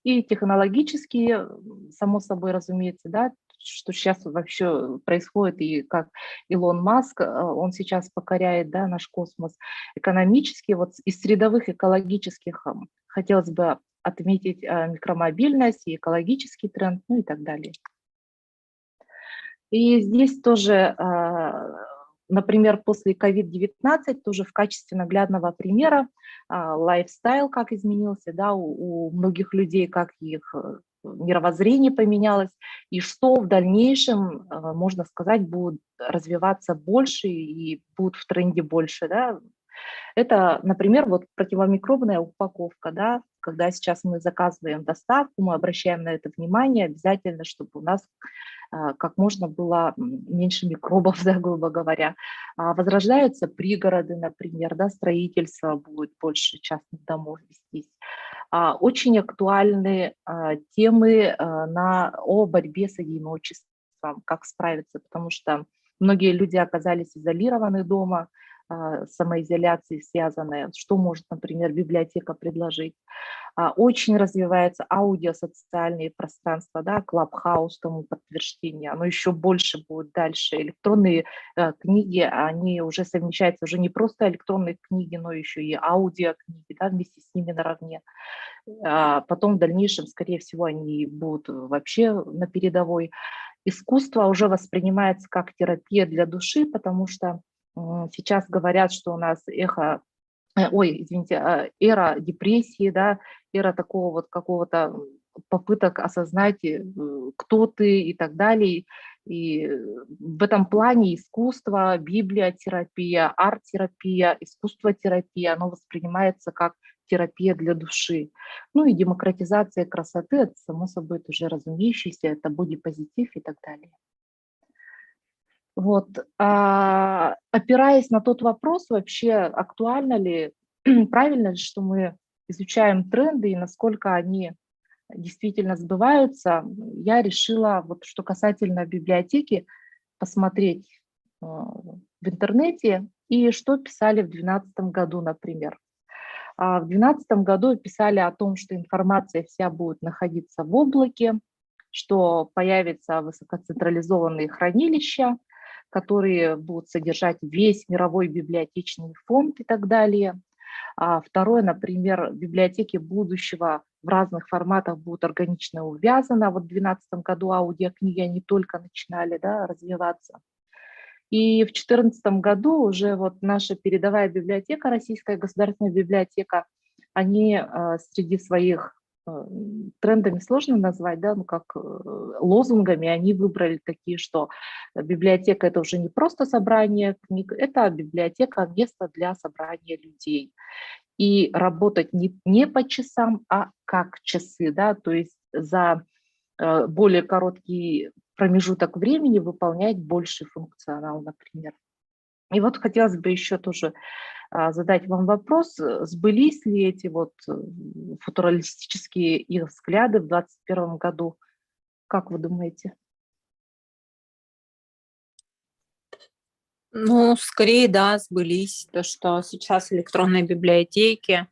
И технологические, само собой, разумеется, да, что сейчас вообще происходит, и как Илон Маск, он сейчас покоряет, да, наш космос. Экономически, вот из средовых экологических хотелось бы отметить микромобильность и экологический тренд, ну и так далее. И здесь тоже, например, после COVID-19 тоже в качестве наглядного примера лайфстайл как изменился, да, у многих людей, как их мировоззрение поменялось, и что в дальнейшем, можно сказать, будет развиваться больше и будет в тренде больше, да. Это, например, вот противомикробная упаковка, да, когда сейчас мы заказываем доставку, мы обращаем на это внимание обязательно, чтобы у нас как можно было меньше микробов, да, грубо говоря. Возрождаются пригороды, например, да, строительство будет больше частных домов вестись. Очень актуальны темы о борьбе с одиночеством, как справиться, потому что многие люди оказались изолированы дома, самоизоляцией связанной. Что может, например, библиотека предложить? Очень развивается аудиосоциальные пространства, да, Clubhouse тому подтверждение, оно еще больше будет дальше. Электронные книги, они уже совмещаются, уже не просто электронные книги, но еще и аудиокниги, да, вместе с ними наравне. Потом в дальнейшем, скорее всего, они будут вообще на передовой. Искусство уже воспринимается как терапия для души, потому что сейчас говорят, что у нас эра депрессии, да, эра такого вот какого-то попыток осознать, кто ты и так далее. И в этом плане искусство, библиотерапия, арт-терапия, искусствотерапия, оно воспринимается как терапия для души. Ну и демократизация красоты, это само собой уже разумеющееся, это бодипозитив и так далее. Вот, опираясь на тот вопрос, вообще актуально ли, правильно ли, что мы изучаем тренды и насколько они действительно сбываются, я решила, вот что касательно библиотеки, посмотреть в интернете и что писали в 2012 году, например. В 2012 году писали о том, что информация вся будет находиться в облаке, что появятся высокоцентрализованные хранилища, которые будут содержать весь мировой библиотечный фонд и так далее. Второе, например, библиотеки будущего в разных форматах будут органично увязаны. Вот в 2012 году аудиокниги, они только начинали, да, развиваться. И в 2014 году уже вот наша передовая библиотека, Российская государственная библиотека, они среди своих трендами сложно назвать, да, ну как лозунгами они выбрали такие, что библиотека — это уже не просто собрание книг, это библиотека — место для собрания людей. И работать не по часам, а как часы, да, то есть за более короткий промежуток времени выполнять больший функционал, например. И вот хотелось бы еще тоже задать вам вопрос, сбылись ли эти вот футуралистические их взгляды в 2021 году? Как вы думаете? Ну, скорее, да, сбылись. То, что сейчас электронные библиотеки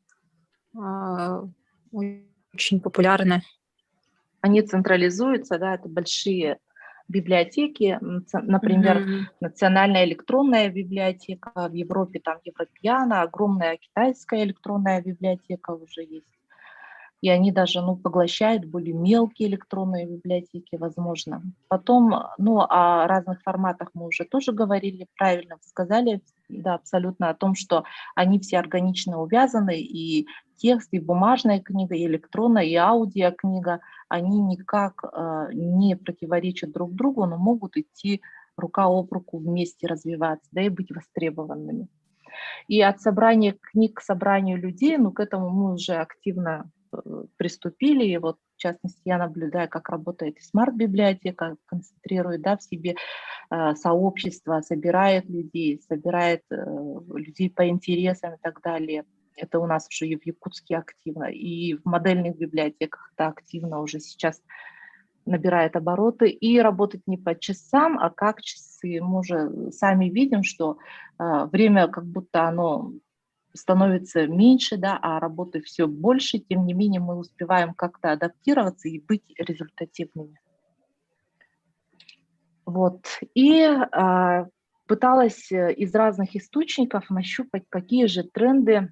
очень популярны. Они централизуются, да, это большие библиотеки, например, Национальная электронная библиотека, в Европе там Европеана, огромная китайская электронная библиотека уже есть. И они даже поглощают более мелкие электронные библиотеки, возможно. Потом, о разных форматах мы уже тоже говорили, правильно сказали, да, абсолютно, о том, что они все органично увязаны, и текст, и бумажная книга, и электронная, и аудиокнига, они никак не противоречат друг другу, но могут идти рука об руку вместе развиваться, да, и быть востребованными. И от собрания книг к собранию людей, к этому мы уже активно приступили. И вот, в частности, я наблюдаю, как работает смарт-библиотека, концентрирует, да, в себе сообщество, собирает людей по интересам и так далее. Это у нас уже и в Якутске активно, и в модельных библиотеках это активно уже сейчас набирает обороты, и работать не по часам, а как часы. Мы уже сами видим, что время как будто оно становится меньше, да, а работы все больше, тем не менее мы успеваем как-то адаптироваться и быть результативными. Вот. И пыталась из разных источников нащупать, какие же тренды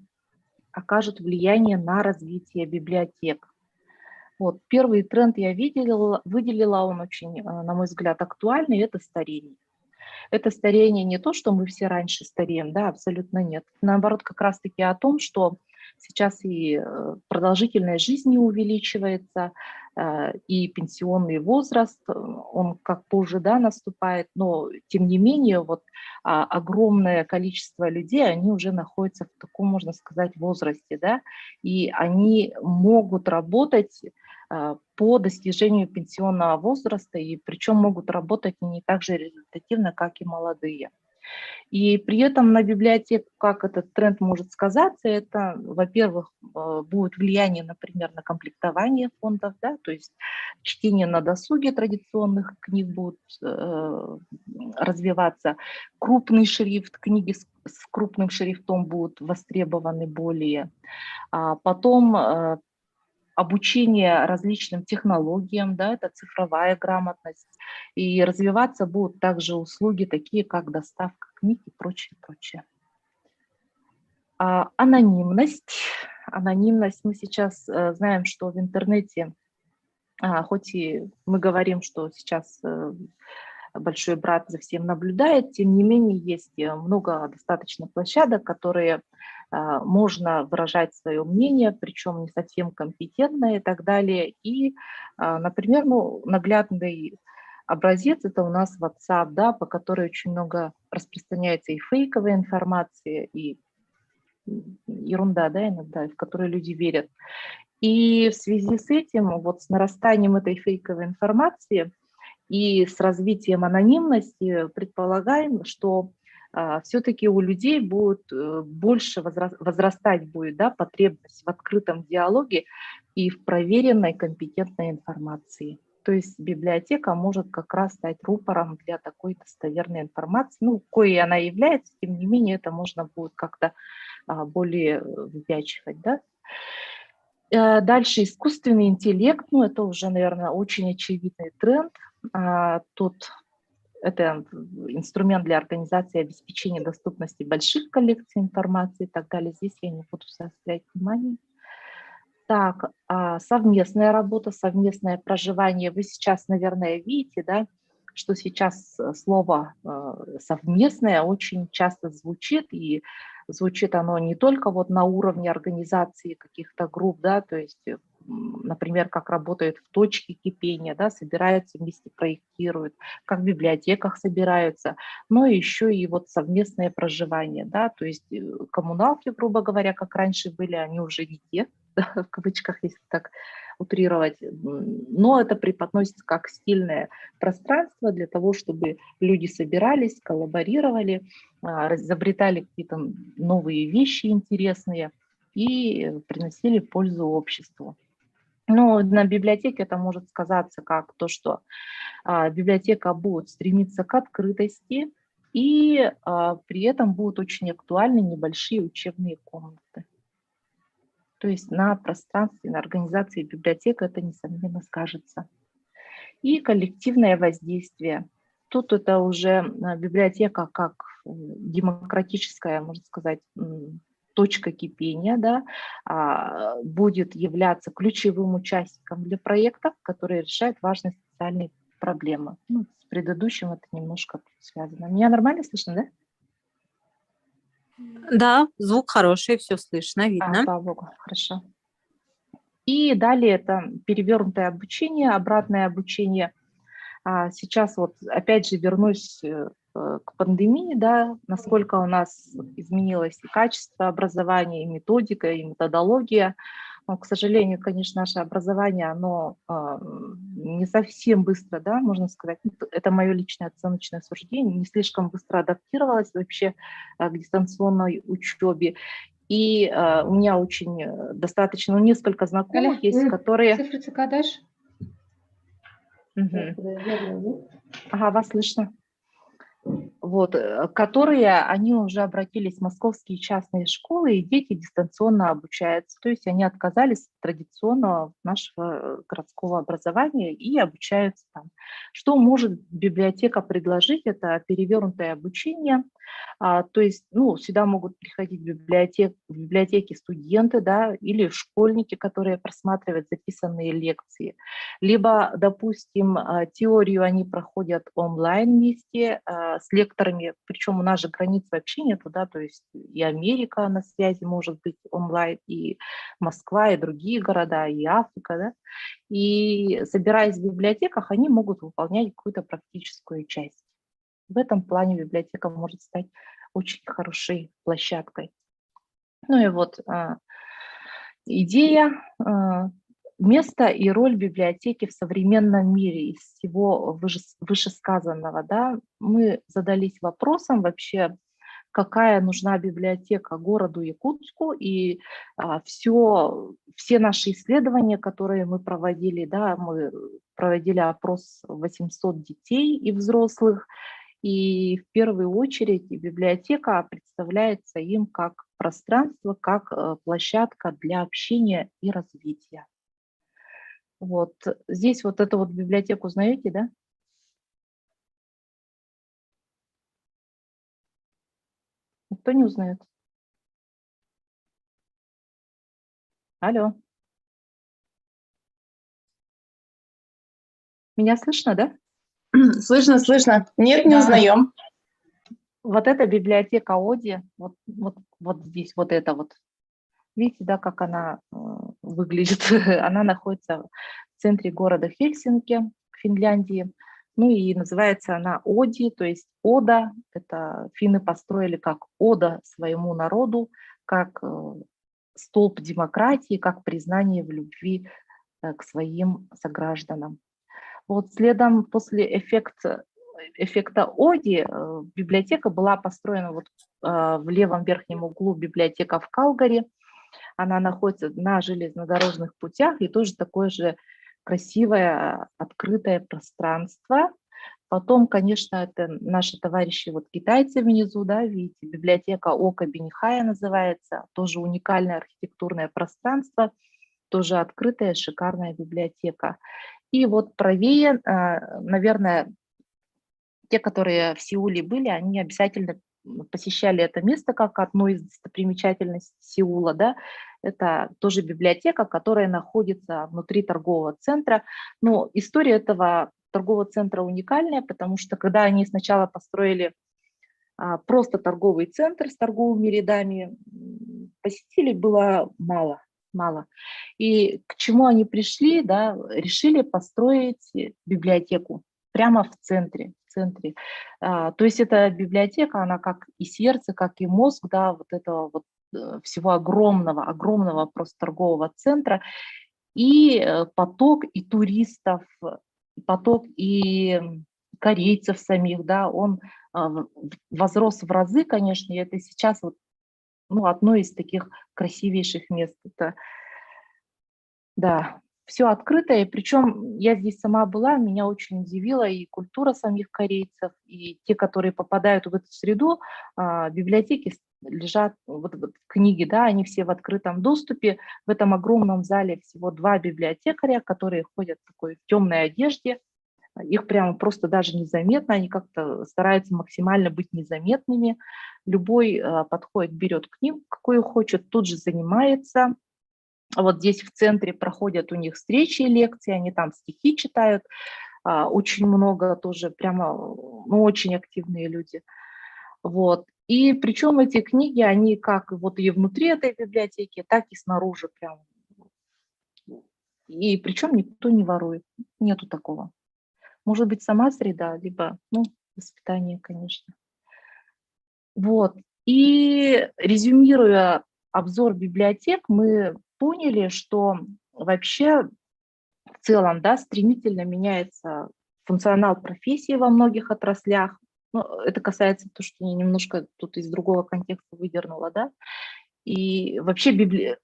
окажут влияние на развитие библиотек. Вот. Первый тренд я выделила, он очень, на мой взгляд, актуальный, это старение. Это старение не то, что мы все раньше стареем, да, абсолютно нет. Наоборот, как раз-таки о том, что сейчас и продолжительность жизни увеличивается, и пенсионный возраст, он как позже, да, наступает, но тем не менее вот огромное количество людей, они уже находятся в таком, можно сказать, возрасте, да, и они могут работать по достижению пенсионного возраста, и причем могут работать не так же результативно, как и молодые. И при этом на библиотеку, как этот тренд может сказаться, это, во-первых, будет влияние, например, на комплектование фондов, да, то есть чтение на досуге традиционных книг будет развиваться, крупный шрифт, книги с крупным шрифтом будут востребованы более. Потом обучение различным технологиям, да, это цифровая грамотность, и развиваться будут также услуги, такие как доставка книг и прочее, прочее. Анонимность. Мы сейчас знаем, что в интернете, хоть и мы говорим, что сейчас большой брат за всем наблюдает, тем не менее есть много достаточно площадок, которые можно выражать свое мнение, причем не совсем компетентное и так далее. И, например, наглядный образец – это у нас WhatsApp, да, по которой очень много распространяется и фейковой информации, и ерунда, да, иногда, в которой люди верят. И в связи с этим, вот с нарастанием этой фейковой информации и с развитием анонимности предполагаем, что все-таки у людей будет больше возрастать будет, да, потребность в открытом диалоге и в проверенной компетентной информации. То есть библиотека может как раз стать рупором для такой достоверной информации, коей она является, тем не менее это можно будет как-то более выпячивать, да. Дальше искусственный интеллект, это уже, наверное, очень очевидный тренд. Тут это инструмент для организации и обеспечения доступности больших коллекций информации и так далее. Здесь я не буду заострять внимание. Так, совместная работа, совместное проживание. Вы сейчас, наверное, видите, да, что сейчас слово «совместное» очень часто звучит, и звучит оно не только вот на уровне организации каких-то групп, да, то есть, например, как работают в точке кипения, да, собираются вместе, проектируют, как в библиотеках собираются, но еще и вот совместное проживание, да, то есть коммуналки, грубо говоря, как раньше были, они уже не те, да, в кавычках, если так утрировать, но это преподносится как стильное пространство для того, чтобы люди собирались, коллаборировали, изобретали какие-то новые вещи интересные и приносили пользу обществу. Но на библиотеке это может сказаться как то, что библиотека будет стремиться к открытости, и при этом будут очень актуальны небольшие учебные комнаты. То есть на пространстве, на организации библиотек это, несомненно, скажется. И коллективное воздействие. Тут это уже библиотека как демократическая, можно сказать, точка кипения, да, будет являться ключевым участником для проектов, которые решают важные социальные проблемы. Ну, с предыдущим это немножко связано. Меня нормально слышно, да? Да, звук хороший, все слышно, видно. Слава богу, хорошо. И далее это перевернутое обучение, обратное обучение. Сейчас вот опять же вернусь к пандемии, да, насколько у нас изменилось и качество образования, и методика, и методология. Но, к сожалению, конечно, наше образование, оно не совсем быстро, да, можно сказать, это мое личное оценочное суждение, не слишком быстро адаптировалось вообще к дистанционной учебе. И у меня очень достаточно, несколько знакомых есть, которые... Цифры дашь? Ага, вас слышно. Вот, которые, они уже обратились в московские частные школы, и дети дистанционно обучаются. То есть они отказались от традиционного нашего городского образования и обучаются там. Что может библиотека предложить? Это перевернутое обучение. То есть, ну, сюда могут приходить в библиотеки студенты, да, или школьники, которые просматривают записанные лекции. Либо, допустим, теорию они проходят онлайн вместе с лекторами, причем у нас же границ вообще нету, да, то есть и Америка на связи может быть онлайн, и Москва, и другие города, и Африка, да, и собираясь в библиотеках, они могут выполнять какую-то практическую часть. В этом плане библиотека может стать очень хорошей площадкой. Ну и вот идея, место и роль библиотеки в современном мире. Из всего вышесказанного, да, мы задались вопросом вообще, какая нужна библиотека городу Якутску, и все наши исследования, которые мы проводили, да, мы проводили опрос 800 детей и взрослых, и в первую очередь библиотека представляется им как пространство, как площадка для общения и развития. Вот здесь вот эту вот библиотеку знаете, да? Никто не узнает. Алло. Меня слышно, да? Слышно, слышно. Нет, не узнаем. Вот эта библиотека Оди, вот здесь, вот это вот. Видите, да, как она выглядит? Она находится в центре города Хельсинки, Финляндии. Ну и называется она Оди, то есть ода. Это финны построили как ода своему народу, как столб демократии, как признание в любви к своим согражданам. Вот следом после эффекта Оди библиотека была построена вот в левом верхнем углу, библиотека в Калгари. Она находится на железнодорожных путях, и тоже такое же красивое открытое пространство. Потом, конечно, это наши товарищи, вот китайцы внизу, да, видите, библиотека Ока Бенихая называется, тоже уникальное архитектурное пространство, тоже открытая, шикарная библиотека. И вот правее, наверное, те, которые в Сеуле были, они обязательно посещали это место как одно из достопримечательностей Сеула, да, это тоже библиотека, которая находится внутри торгового центра. Но история этого торгового центра уникальная, потому что когда они сначала построили просто торговый центр с торговыми рядами, посетителей было мало. И к чему они пришли, да, решили построить библиотеку прямо в центре. То есть эта библиотека, она как и сердце, как и мозг, да, вот этого вот всего огромного просто торгового центра, и поток и туристов, поток и корейцев самих, да, он возрос в разы, конечно, и это сейчас вот, ну, одно из таких красивейших мест. Это, да, все открытое, причем я здесь сама была, меня очень удивила и культура самих корейцев, и те, которые попадают в эту среду, библиотеки лежат, вот книги, да, они все в открытом доступе. В этом огромном зале всего 2 библиотекаря, которые ходят в такой темной одежде, Их прямо просто даже незаметно, они как-то стараются максимально быть незаметными. Любой подходит, берет книгу, какую хочет, тут же занимается. Вот здесь в центре проходят у них встречи и лекции, они там стихи читают, очень много тоже, прямо ну, очень активные люди. Вот. И причем эти книги, они как вот и внутри этой библиотеки, так и снаружи прям. И причем никто не ворует, нету такого. Может быть, сама среда, либо, ну, воспитание, конечно. Вот. И резюмируя обзор библиотек, мы поняли, что вообще в целом, да, стремительно меняется функционал профессии во многих отраслях. Ну, это касается того, что я немножко тут из другого контекста выдернула, да. И вообще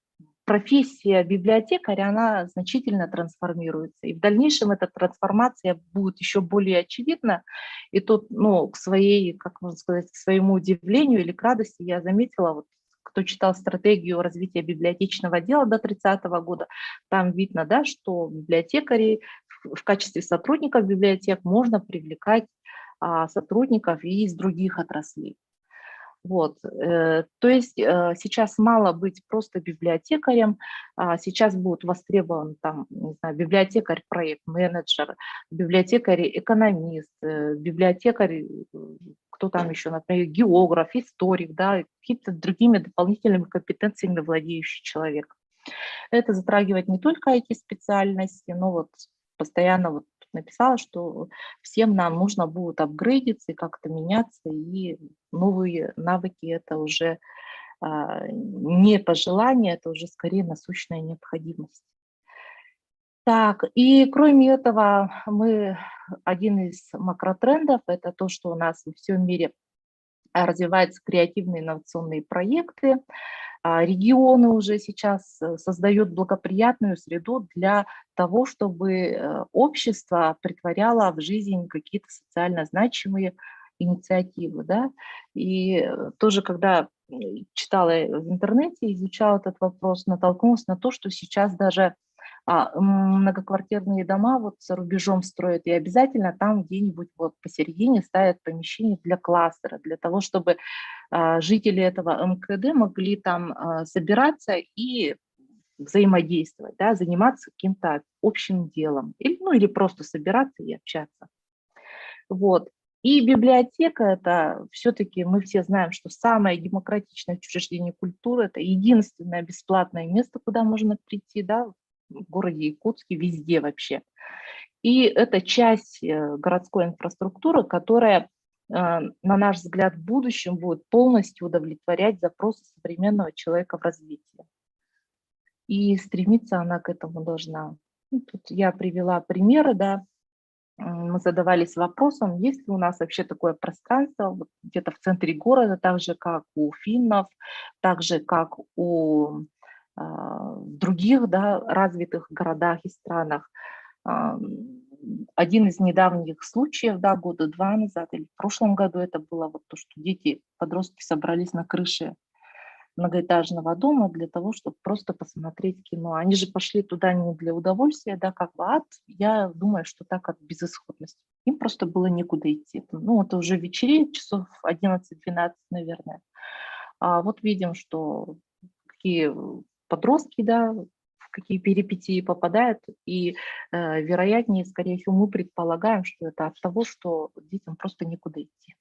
профессия библиотекаря, она значительно трансформируется. И в дальнейшем эта трансформация будет еще более очевидна. И тут, ну, к своей, как можно сказать, к своему удивлению или к радости я заметила, вот, кто читал стратегию развития библиотечного дела до 30-го года, там видно, да, что библиотекари в качестве сотрудников библиотек можно привлекать сотрудников и из других отраслей. Вот, то есть сейчас мало быть просто библиотекарем, сейчас будет востребован там, не знаю, библиотекарь, проект-менеджер, библиотекарь-экономист, библиотекарь, кто там еще, например, географ, историк, да, какими-то другими дополнительными компетенциями владеющий человек. Это затрагивает не только IT-специальности, но вот постоянно вот написала, что всем нам нужно будет апгрейдиться и как-то меняться, и новые навыки это уже не пожелание, это уже скорее насущная необходимость. Так, и кроме этого, один из макротрендов, это то, что у нас во всем мире развиваются креативные инновационные проекты. Регионы уже сейчас создают благоприятную среду для того, чтобы общество претворяло в жизнь какие-то социально значимые инициативы. Да? И тоже, когда читала в интернете, изучала этот вопрос, натолкнулась на то, что сейчас даже многоквартирные дома вот за рубежом строят, и обязательно там где-нибудь вот посередине ставят помещение для кластера, для того, чтобы жители этого МКД могли там собираться и взаимодействовать, да, заниматься каким-то общим делом, или просто собираться и общаться. Вот. И библиотека – это все-таки, мы все знаем, что самое демократичное учреждение культуры – это единственное бесплатное место, куда можно прийти, да, в городе Якутске, везде вообще. И это часть городской инфраструктуры, которая, на наш взгляд, в будущем будет полностью удовлетворять запросы современного человека в развитии. И стремиться она к этому должна. Тут я привела примеры, да. Мы задавались вопросом, есть ли у нас вообще такое пространство вот где-то в центре города, так же, как у финнов, так же, как у других, да, развитых городах и странах. Один из недавних случаев, да, года 2 назад или в прошлом году это было вот то, что дети, подростки собрались на крыше многоэтажного дома для того, чтобы просто посмотреть кино. Они же пошли туда не для удовольствия, да, как в ад. Я думаю, что так от безысходности. Им просто было некуда идти. Ну, это уже вечереет, часов 11-12, наверное. А вот видим, что какие подростки, да, в какие перипетии попадают, и вероятнее, скорее всего, мы предполагаем, что это от того, что детям просто некуда идти.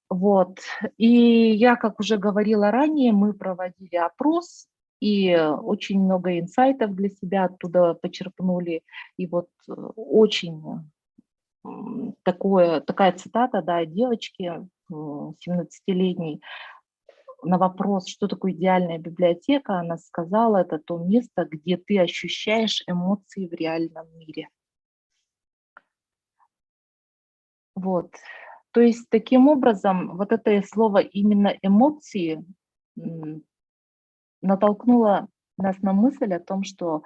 Вот. И я, как уже говорила ранее, мы проводили опрос, и очень много инсайтов для себя оттуда почерпнули. И вот очень такая цитата, да, девочки 17-летней, на вопрос, что такое идеальная библиотека, она сказала, это то место, где ты ощущаешь эмоции в реальном мире. Вот. То есть таким образом вот это слово именно эмоции натолкнуло нас на мысль о том, что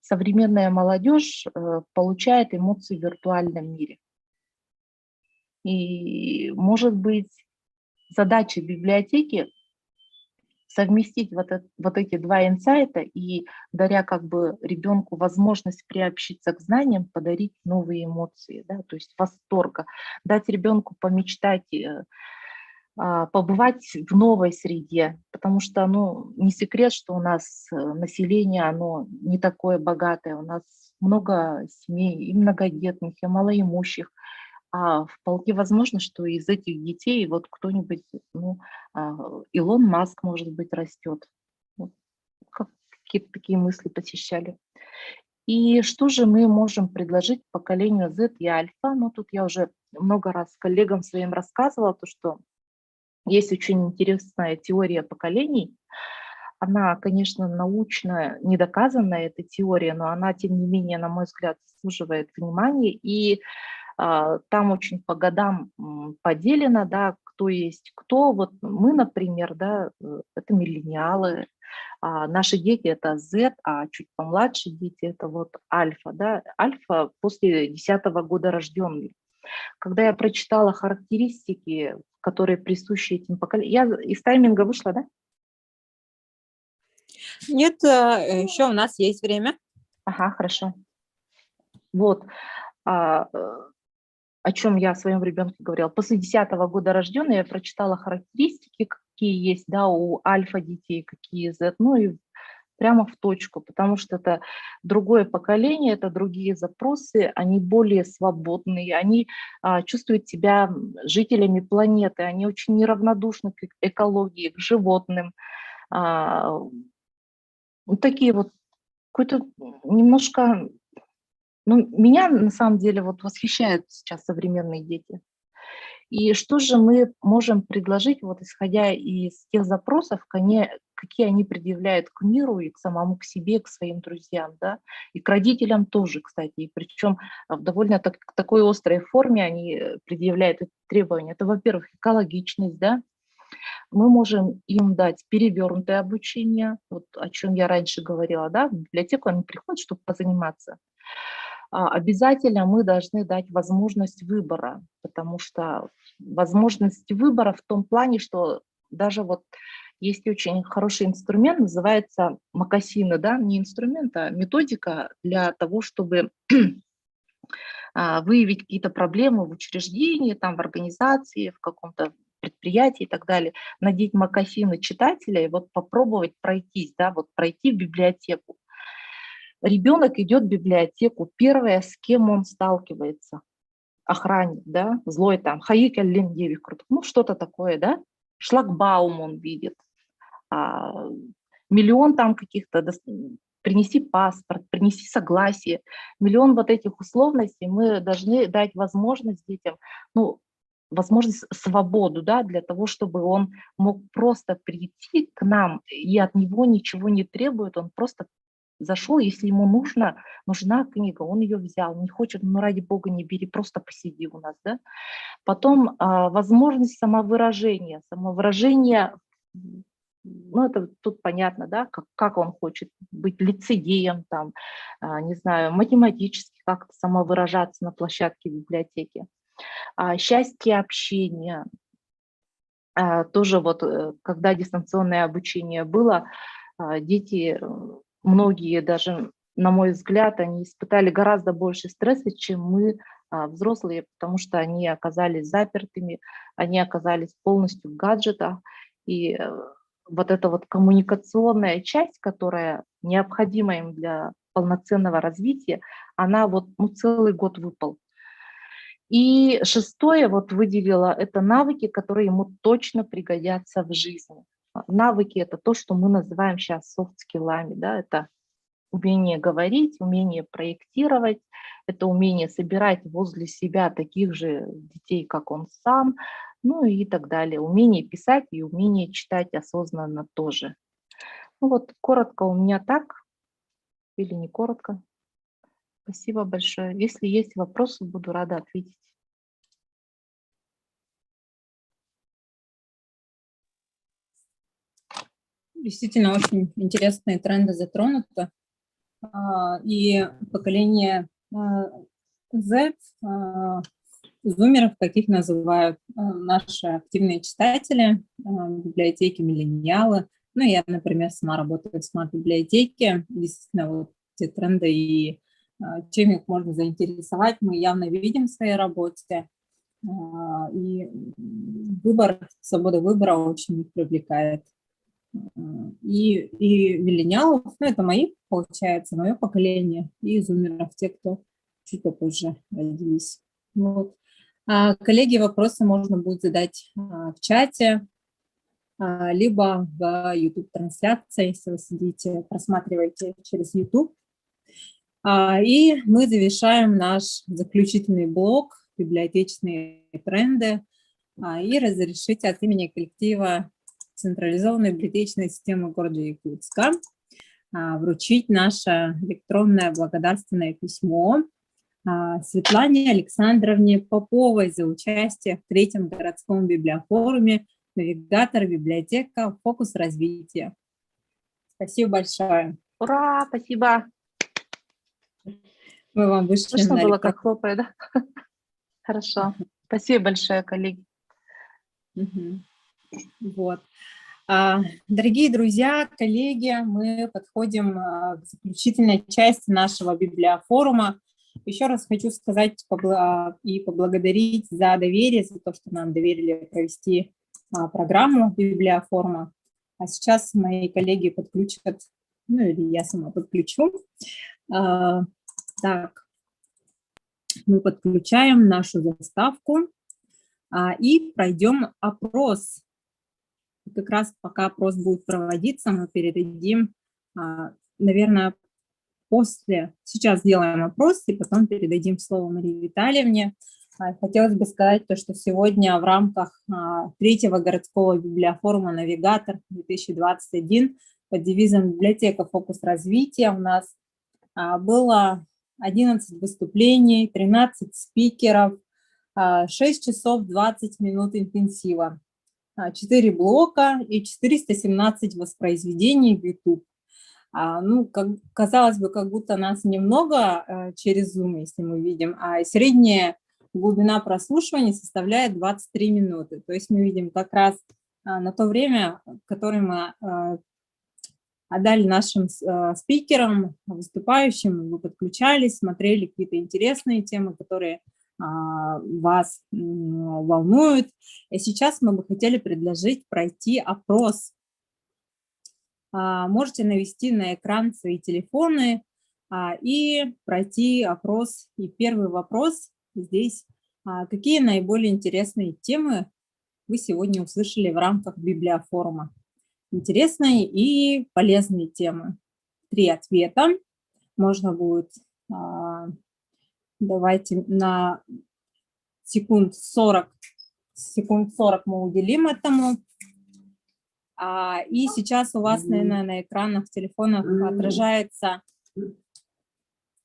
современная молодежь получает эмоции в виртуальном мире. И, может быть, задача библиотеки совместить вот эти два инсайта и, даря как бы ребенку возможность приобщиться к знаниям, подарить новые эмоции, да, то есть восторга, дать ребенку помечтать, побывать в новой среде, потому что, ну, не секрет, что у нас население, оно не такое богатое, у нас много семей и многодетных, и малоимущих, а вполне возможно, что из этих детей вот кто-нибудь, ну, Илон Маск, может быть, растет. Вот какие-то такие мысли посещали. И что же мы можем предложить поколению Z и Альфа? Ну, тут я уже много раз коллегам своим рассказывала, то, что есть очень интересная теория поколений. Она, конечно, научно недоказанная, эта теория, но она, тем не менее, на мой взгляд, заслуживает внимания. И там очень по годам поделено, да, кто есть кто. Вот мы, например, да, это миллениалы, наши дети это Z, а чуть помладше дети это вот альфа, да, альфа после 10-го года рожденный. Когда я прочитала характеристики, которые присущи этим поколениям, я из тайминга вышла, да? Нет, еще у нас есть время. Ага, хорошо. Вот. О чем я своему ребенку говорила. После 10-го года рожденный я прочитала характеристики, какие есть, да, у альфа детей, какие Z, ну и прямо в точку, потому что это другое поколение, это другие запросы, они более свободные, они чувствуют себя жителями планеты, они очень неравнодушны к экологии, к животным. Вот такие вот, какой-то немножко... Ну, меня на самом деле вот восхищают сейчас современные дети. И что же мы можем предложить, вот исходя из тех запросов, какие они предъявляют к миру и к самому, к себе, к своим друзьям, да, и к родителям тоже, кстати, и причем в довольно такой острой форме они предъявляют эти требования. Это, во-первых, экологичность, да, мы можем им дать перевернутое обучение, вот о чем я раньше говорила, да, в библиотеку они приходят, чтобы позаниматься. Обязательно мы должны дать возможность выбора, потому что возможность выбора в том плане, что даже вот есть очень хороший инструмент, называется мокасины, да, не инструмент, а методика для того, чтобы выявить какие-то проблемы в учреждении, там, в организации, в каком-то предприятии и так далее, надеть мокасины читателя и вот попробовать пройтись, да, вот пройти в библиотеку. Ребенок идет в библиотеку, первое, с кем он сталкивается, охранник, да, злой там, хаикаллин девик крутых, ну что-то такое, да, шлагбаум он видит, миллион там каких-то, принеси паспорт, принеси согласие, миллион вот этих условностей мы должны дать возможность детям, ну, возможность, свободу, да, для того, чтобы он мог просто прийти к нам, и от него ничего не требует, он просто зашел, если ему нужна книга, он ее взял, не хочет, ну ради бога не бери, просто посиди у нас, да. Потом возможность самовыражения, ну это тут понятно, да, как он хочет быть лицедеем, там, не знаю, математически как-то самовыражаться на площадке библиотеки. Счастье общения, тоже вот, когда дистанционное обучение было, дети, многие даже, на мой взгляд, они испытали гораздо больше стресса, чем мы, взрослые, потому что они оказались запертыми, они оказались полностью в гаджетах. И вот эта вот коммуникационная часть, которая необходима им для полноценного развития, она вот, ну, целый год выпал. И шестое, вот выделила, это навыки, которые ему точно пригодятся в жизни. Навыки – это то, что мы называем сейчас софт-скиллами, да, это умение говорить, умение проектировать, это умение собирать возле себя таких же детей, как он сам, ну и так далее. Умение писать и умение читать осознанно тоже. Ну вот коротко у меня так, или не коротко. Спасибо большое. Если есть вопросы, буду рада ответить. Действительно, очень интересные тренды затронуты. И поколение Z, зумеров, каких называют наши активные читатели, библиотеки, миллениалы, Ну, я, например, сама работаю в смарт-библиотеке. Действительно, вот те тренды и чем их можно заинтересовать, мы явно видим в своей работе. И выбор, свобода выбора очень их привлекает. И миллениалов, ну, это мои, получается, мое поколение, и зумеров, те, кто чуть попозже родились. Вот. Коллеги, вопросы можно будет задать в чате, либо в YouTube-трансляции, если вы сидите, просматриваете через YouTube. И мы завершаем наш заключительный блок «Библиотечные тренды». И разрешите от имени коллектива централизованной библиотечной системы города Якутска вручить наше электронное благодарственное письмо Светлане Александровне Поповой за участие в 3-м городском библиофоруме «Навигатор, библиотека, фокус развития». Спасибо большое. Ура, спасибо. Мы вам вышли Слышно на было, как хлопает, да? Хорошо. Спасибо большое, коллеги. Вот. Дорогие друзья, коллеги, мы подходим к заключительной части нашего библиофорума. Еще раз хочу сказать и поблагодарить за доверие, за то, что нам доверили провести программу библиофорума. А сейчас мои коллеги подключат, ну или я сама подключу. Так, мы подключаем нашу заставку и пройдем опрос. Как раз пока опрос будет проводиться, мы передадим, наверное, сейчас сделаем опрос и потом передадим слово Марии Витальевне. Хотелось бы сказать то, что сегодня в рамках 3-го городского библиофорума «Навигатор-2021» под девизом «Библиотека. Фокус развития» у нас было 11 выступлений, 13 спикеров, 6 часов 20 минут интенсива, 4 блока и 417 воспроизведений в YouTube. Ну, казалось бы, как будто нас немного через Zoom, если мы видим, а средняя глубина прослушивания составляет 23 минуты. То есть мы видим как раз на то время, которое мы отдали нашим спикерам, выступающим, вы подключались, смотрели какие-то интересные темы, которые вас волнуют. И сейчас мы бы хотели предложить пройти опрос. Можете навести на экран свои телефоны и пройти опрос. И первый вопрос здесь. Какие наиболее интересные темы вы сегодня услышали в рамках библиофорума? Интересные и полезные темы. 3 ответа. Можно будет, давайте на секунд 40 мы уделим этому. И сейчас у вас, наверное, на экранах телефонов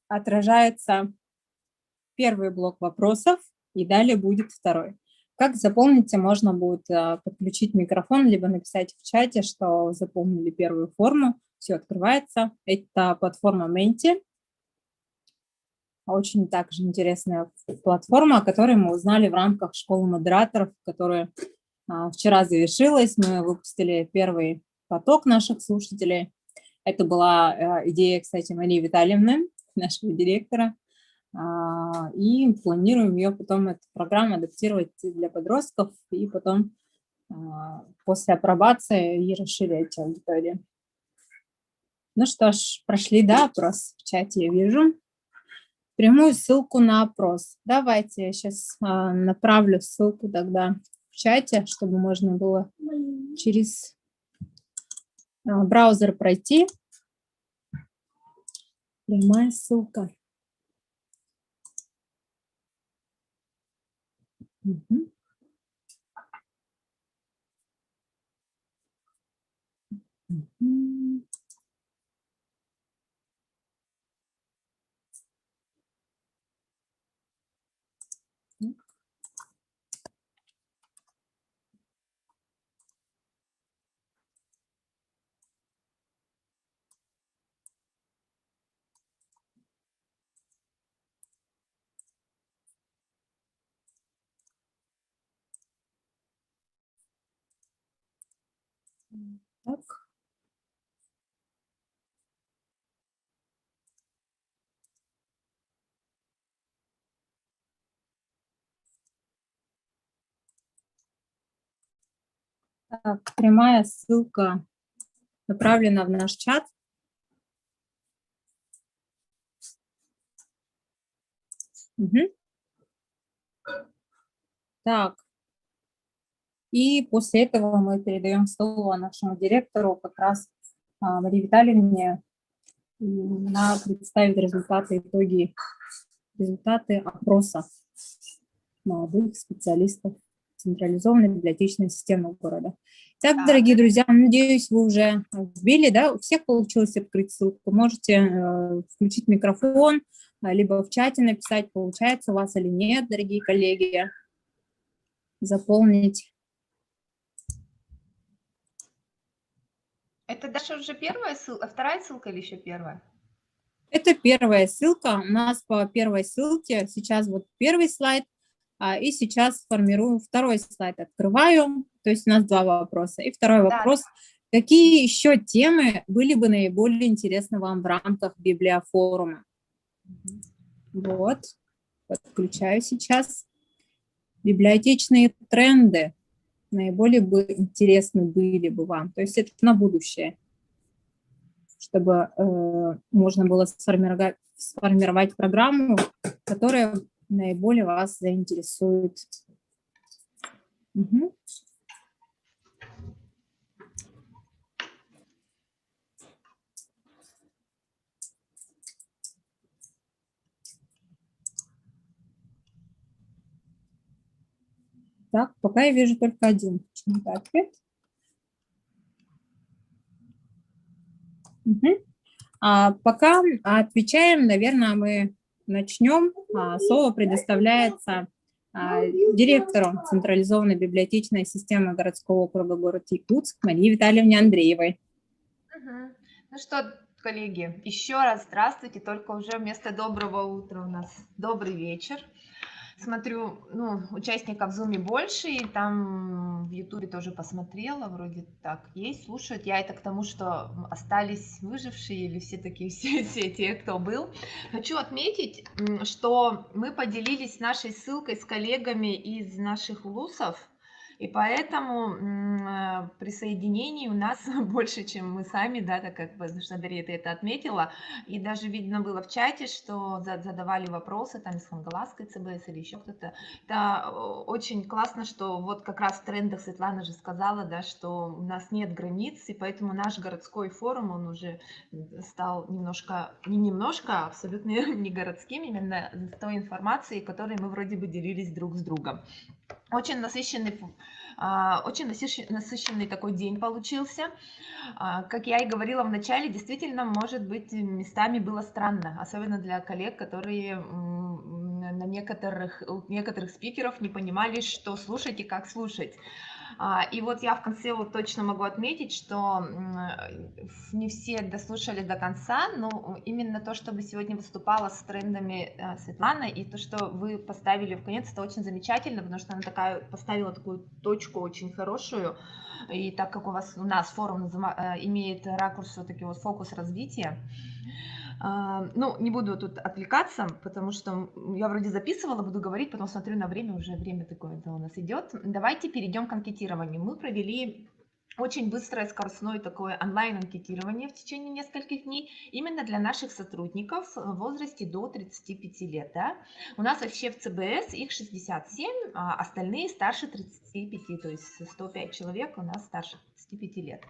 отражается первый блок вопросов, и далее будет второй. Как заполните, можно будет подключить микрофон, либо написать в чате, что заполнили первую форму. Все открывается. Это платформа Menti. Очень также интересная платформа, о которой мы узнали в рамках школы модераторов, которая вчера завершилась. Мы выпустили первый поток наших слушателей. Это была идея, кстати, Марии Витальевны, нашего директора. И планируем ее потом, эту программу, адаптировать для подростков и потом после апробации и расширять аудиторию. Ну что ж, прошли, да, опрос в чате, я вижу. Прямую ссылку на опрос. Давайте я сейчас направлю ссылку тогда в чате, чтобы можно было через браузер пройти. Прямая ссылка. Угу. Угу. Так. Так, прямая ссылка направлена в наш чат. Угу. Так, и после этого мы передаем слово нашему директору, как раз Марии Витальевне, и она представит результаты опроса молодых специалистов централизованной библиотечной системы города. Так, дорогие друзья, надеюсь, вы уже вбили, да, у всех получилось открыть ссылку. Можете включить микрофон, либо в чате написать, получается у вас или нет, дорогие коллеги, заполнить. Это Даша уже первая ссылка, вторая ссылка или еще первая? Это первая ссылка. У нас по первой ссылке сейчас вот первый слайд, и сейчас формирую второй слайд. Открываю, то есть у нас два вопроса. И второй вопрос. Какие еще темы были бы наиболее интересны вам в рамках библиофорума? Вот, подключаю сейчас. Библиотечные тренды наиболее бы интересны были бы вам. То есть это на будущее, чтобы можно было сформировать программу, которая наиболее вас заинтересует. Угу. Так, пока я вижу только один почему-то ответ. Угу. Пока отвечаем, наверное, мы начнем. Слово предоставляется директору централизованной библиотечной системы городского округа город Якутск Марии Витальевне Андреевой. Ну что, коллеги, еще раз здравствуйте, только уже вместо доброго утра у нас добрый вечер. Смотрю, участников в Zoom больше, и там в Ютубе тоже посмотрела, вроде так есть, слушают. Я это к тому, что остались выжившие или все те, кто был. Хочу отметить, что мы поделились нашей ссылкой с коллегами из наших ВУЗов, и поэтому присоединений у нас больше, чем мы сами, да, так как бы, что Дарья это отметила, и даже видно было в чате, что задавали вопросы там из Хангаласской ЦБС или еще кто-то. Это очень классно, что вот как раз в трендах Светлана же сказала, да, что у нас нет границ, и поэтому наш городской форум, он уже стал немножко, абсолютно не городским, именно с той информацией, которой мы вроде бы делились друг с другом. Очень насыщенный такой день получился. Как я и говорила в начале, действительно, может быть, местами было странно, особенно для коллег, которые на некоторых спикеров не понимали, что слушать и как слушать. И вот я в конце вот точно могу отметить, что не все дослушали до конца, но именно то, что вы сегодня выступала с трендами Светлана, и то, что вы поставили в конец, это очень замечательно, потому что она поставила такую точку очень хорошую, и так как у нас форум имеет ракурс все-таки вот фокус развития, не буду тут отвлекаться, потому что я вроде записывала, буду говорить, потом смотрю на время, уже время такое-то у нас идет. Давайте перейдем к анкетированию. Мы провели очень быстрое скоростное такое онлайн-анкетирование в течение нескольких дней именно для наших сотрудников в возрасте до 35 лет. Да? У нас вообще в ЦБС их 67, а остальные старше 35, то есть 105 человек у нас старше 35 лет.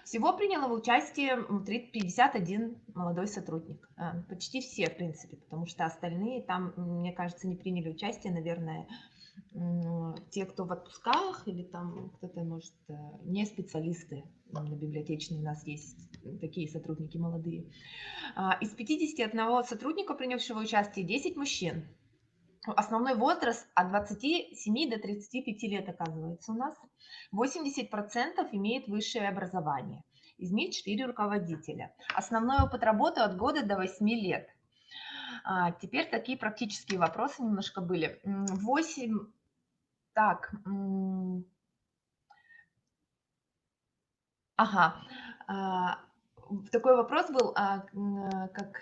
Всего приняло в участие 51 молодой сотрудник. Почти все, в принципе, потому что остальные там, мне кажется, не приняли участие, наверное, те, кто в отпусках, или там кто-то, может, не специалисты на библиотечной, у нас есть такие сотрудники молодые. Из 51 сотрудника, принявшего участие, 10 мужчин. Основной возраст от 27 до 35 лет, оказывается, у нас. 80% имеет высшее образование. Из них 4 руководителя. Основной опыт работы от года до 8 лет. Теперь такие практические вопросы немножко были. 8. Так. Ага. Такой вопрос был, как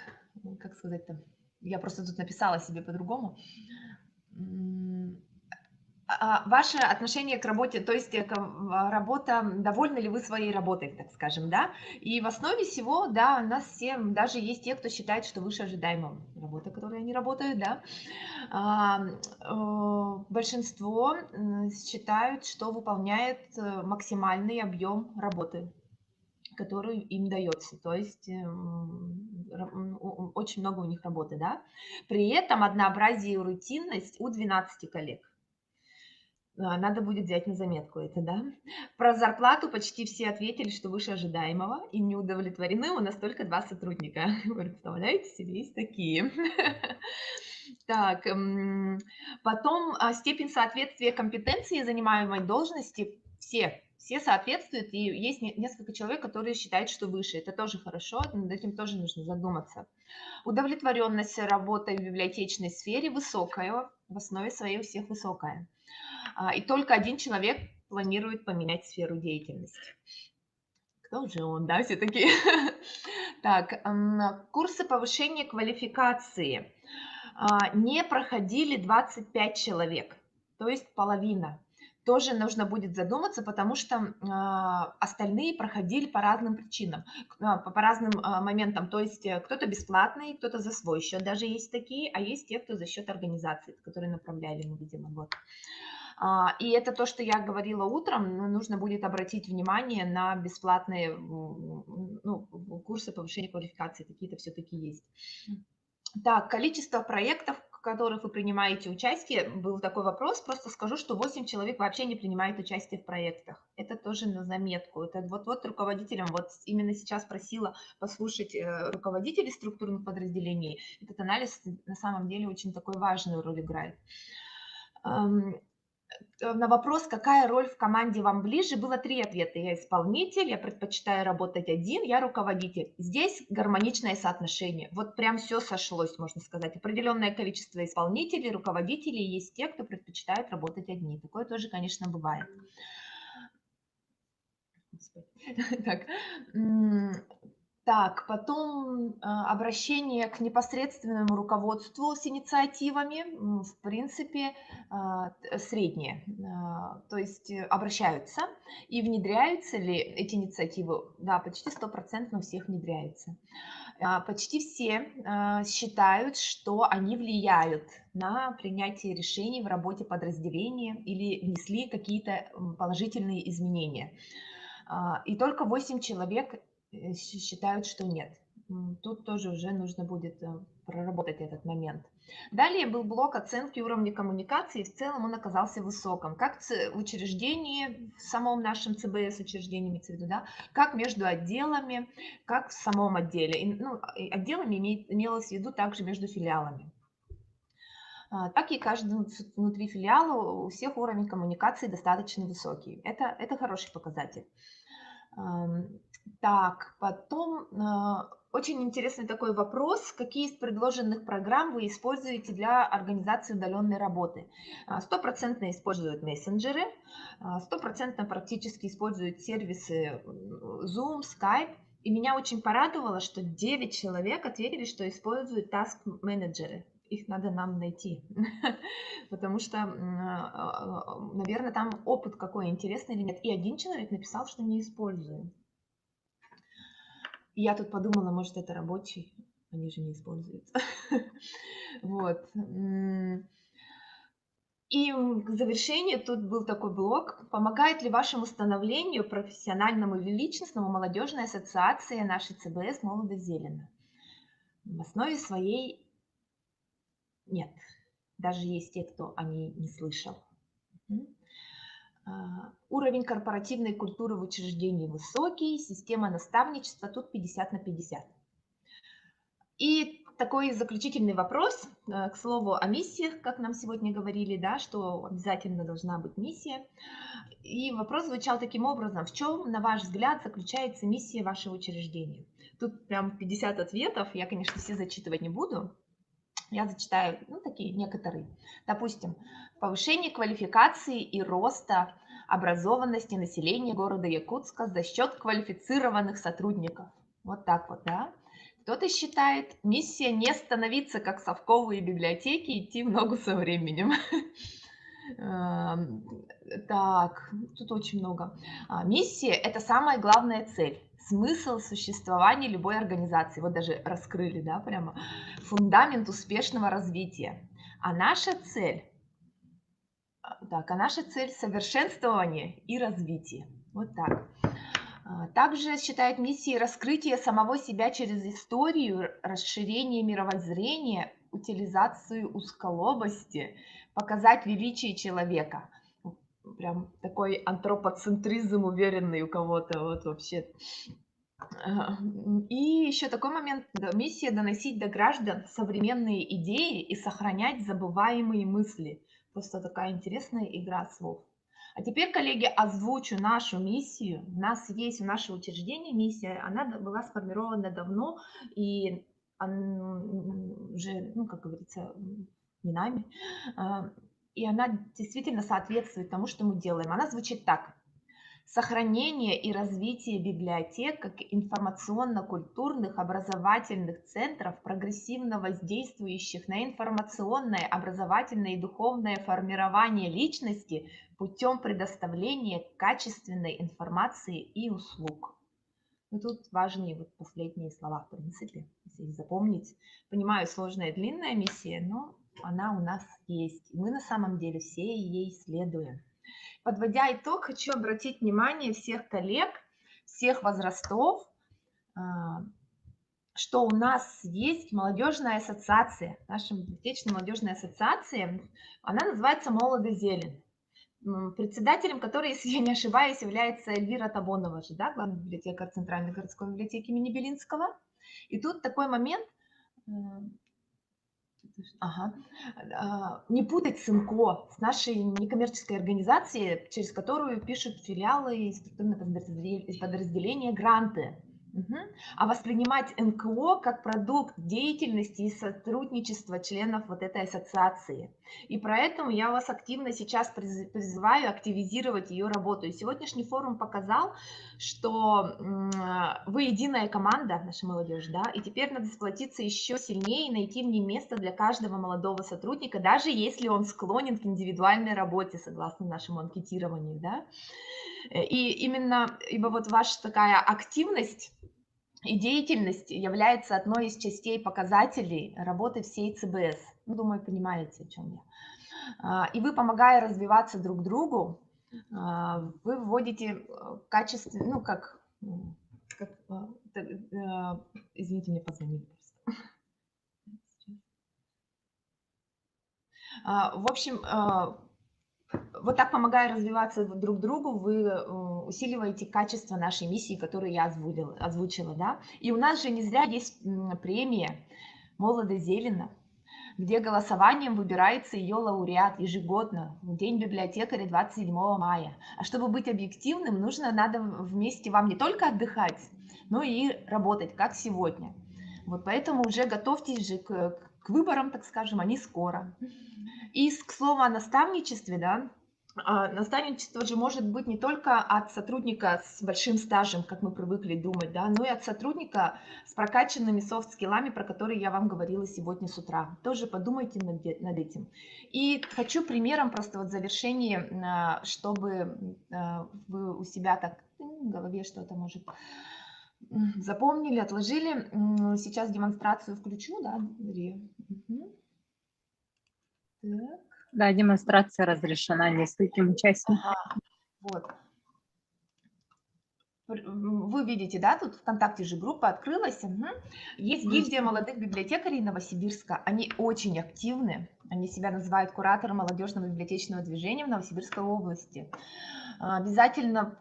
сказать-то? Я просто тут написала себе по-другому. ваше отношение к работе, то есть работа, довольны ли вы своей работой, так скажем, да? И в основе всего, да, у нас все, даже есть те, кто считает, что выше ожидаемого работа, которой они работают, да. Большинство считают, что выполняет максимальный объем работы, который им дается, то есть очень много у них работы, да. При этом однообразие и рутинность у 12 коллег. Надо будет взять на заметку это, да. Про зарплату почти все ответили, что выше ожидаемого, и не удовлетворены у нас только 2 сотрудника. Вы представляете себе, есть такие. Так, потом степень соответствия компетенции занимаемой должности. Все соответствуют, и есть несколько человек, которые считают, что выше. Это тоже хорошо, над этим тоже нужно задуматься. Удовлетворенность работой в библиотечной сфере высокая, в основе своей у всех высокая. И только 1 человек планирует поменять сферу деятельности. Кто же он, да, все такие? Так, курсы повышения квалификации не проходили 25 человек, то есть половина. Тоже нужно будет задуматься, потому что остальные проходили по разным причинам, по разным моментам. То есть кто-то бесплатный, кто-то за свой счет, даже есть такие, а есть те, кто за счет организации, которые направляли, мы видим, вот. И это то, что я говорила утром, нужно будет обратить внимание на бесплатные курсы повышения квалификации, какие-то все-таки есть. Так, количество проектов, в которых вы принимаете участие, был такой вопрос, просто скажу, что 8 человек вообще не принимают участие в проектах. Это тоже на заметку. Это вот руководителям, вот именно сейчас просила послушать руководителей структурных подразделений. Этот анализ на самом деле очень такой важную роль играет. На вопрос, какая роль в команде вам ближе, было 3 ответа. Я исполнитель, я предпочитаю работать один, я руководитель. Здесь гармоничное соотношение. Вот прям все сошлось, можно сказать. Определенное количество исполнителей, руководителей, есть те, кто предпочитает работать одни. Такое тоже, конечно, бывает. Так, потом обращение к непосредственному руководству с инициативами, в принципе, среднее. То есть обращаются и внедряются ли эти инициативы? Да, почти 100% у всех внедряется. Почти все считают, что они влияют на принятие решений в работе подразделения или внесли какие-то положительные изменения. И только 8 человек считают, что нет. Тут тоже уже нужно будет проработать этот момент. Далее был блок оценки уровня коммуникации. В целом он оказался высоким. Как в учреждении, в самом нашем ЦБС учреждении, имеется в виду, да, как между отделами, как в самом отделе. Отделами имелось в виду также между филиалами. Так и каждый внутри филиала, у всех уровень коммуникации достаточно высокий. Это хороший показатель. Так, потом очень интересный такой вопрос. Какие из предложенных программ вы используете для организации удаленной работы? 100% используют мессенджеры, 100% практически используют сервисы Zoom, Skype. И меня очень порадовало, что 9 человек ответили, что используют task-менеджеры. Их надо нам найти, потому что, наверное, там опыт какой интересный или нет. И 1 человек написал, что не используем. И я тут подумала, может, это рабочий, они же не используются. Вот. И к завершению тут был такой блок. Помогает ли вашему становлению профессиональному или личностному молодежная ассоциация нашей ЦБС «Молодость Зелено»? В основе своей нет. Даже есть те, кто о ней не слышал. Уровень корпоративной культуры в учреждении высокий, система наставничества тут 50/50. И такой заключительный вопрос, к слову, о миссиях, как нам сегодня говорили, да, что обязательно должна быть миссия. И вопрос звучал таким образом: в чем, на ваш взгляд, заключается миссия вашего учреждения? Тут прям 50 ответов, я, конечно, все зачитывать не буду. Я зачитаю, такие некоторые. Допустим, повышение квалификации и роста образованности населения города Якутска за счет квалифицированных сотрудников. Вот так вот, да. Кто-то считает, миссия не становиться как совковые библиотеки, идти в ногу со временем. Так, тут очень много. Миссия – это самая главная цель, смысл существования любой организации. Вот даже раскрыли, да, прямо. Фундамент успешного развития. А наша цель – совершенствование и развитие. Вот так. Также считает миссией раскрытие самого себя через историю, расширение мировоззрения, утилизацию узколобости, показать величие человека. Прям такой антропоцентризм уверенный у кого-то, вот вообще. И еще такой момент, миссия доносить до граждан современные идеи и сохранять забываемые мысли. Просто такая интересная игра слов. А теперь, коллеги, озвучу нашу миссию. У нас есть в нашем учреждении миссия, она была сформирована давно, и уже, ну, как говорится, не нами. И она действительно соответствует тому, что мы делаем. Она звучит так. Сохранение и развитие библиотек как информационно-культурных образовательных центров, прогрессивно воздействующих на информационное, образовательное и духовное формирование личности путем предоставления качественной информации и услуг. И тут важнее вот последние слова, в принципе, если их запомнить. Понимаю, сложная, длинная миссия, но она у нас есть. И мы на самом деле все ей следуем. Подводя итог, хочу обратить внимание всех коллег, всех возрастов, что у нас есть молодежная ассоциация, наша библиотечная молодежная ассоциация, она называется «Молодо зелен». Председателем которой, если я не ошибаюсь, является Эльвира Табонова, да, главный библиотекарь Центральной городской библиотеки имени Белинского. И тут такой момент, не путать с НКО, с нашей некоммерческой организацией, через которую пишут филиалы и структурные подразделения гранты. А воспринимать НКО как продукт деятельности и сотрудничества членов вот этой ассоциации. И поэтому я вас активно сейчас призываю активизировать ее работу. И сегодняшний форум показал, что вы единая команда, наша молодежь, да, и теперь надо сплотиться еще сильнее и найти в ней место для каждого молодого сотрудника, даже если он склонен к индивидуальной работе, согласно нашему анкетированию, да. И именно, ибо вот ваша такая активность и деятельность является одной из частей показателей работы всей ЦБС. Ну, думаю, понимаете, о чем я. И вы, помогая развиваться друг другу, вы вводите качество, ну, извините, мне позвонили просто. В общем, вот так, помогая развиваться друг другу, вы усиливаете качество нашей миссии, которую я озвучила, да? И у нас же не зря есть премия «Молодо зелено», где голосованием выбирается ее лауреат ежегодно, в День библиотекаря 27 мая. А чтобы быть объективным, надо вместе вам не только отдыхать, но и работать, как сегодня. Вот поэтому уже готовьтесь же к выборам, так скажем, они скоро. И к слову о наставничестве, да, наставничество же может быть не только от сотрудника с большим стажем, как мы привыкли думать, да, но и от сотрудника с прокачанными софт-скиллами, про которые я вам говорила сегодня с утра. Тоже подумайте над этим. И хочу примером просто вот в завершении, чтобы вы у себя так в голове что-то, может, запомнили, отложили. Сейчас демонстрацию включу, да, Мария? Так. Да, демонстрация разрешена нескольким участникам. Вот. Вы видите, да, тут ВКонтакте же группа открылась. Есть гильдия молодых библиотекарей Новосибирска. Они очень активны. Они себя называют куратором молодежного библиотечного движения в Новосибирской области. Обязательно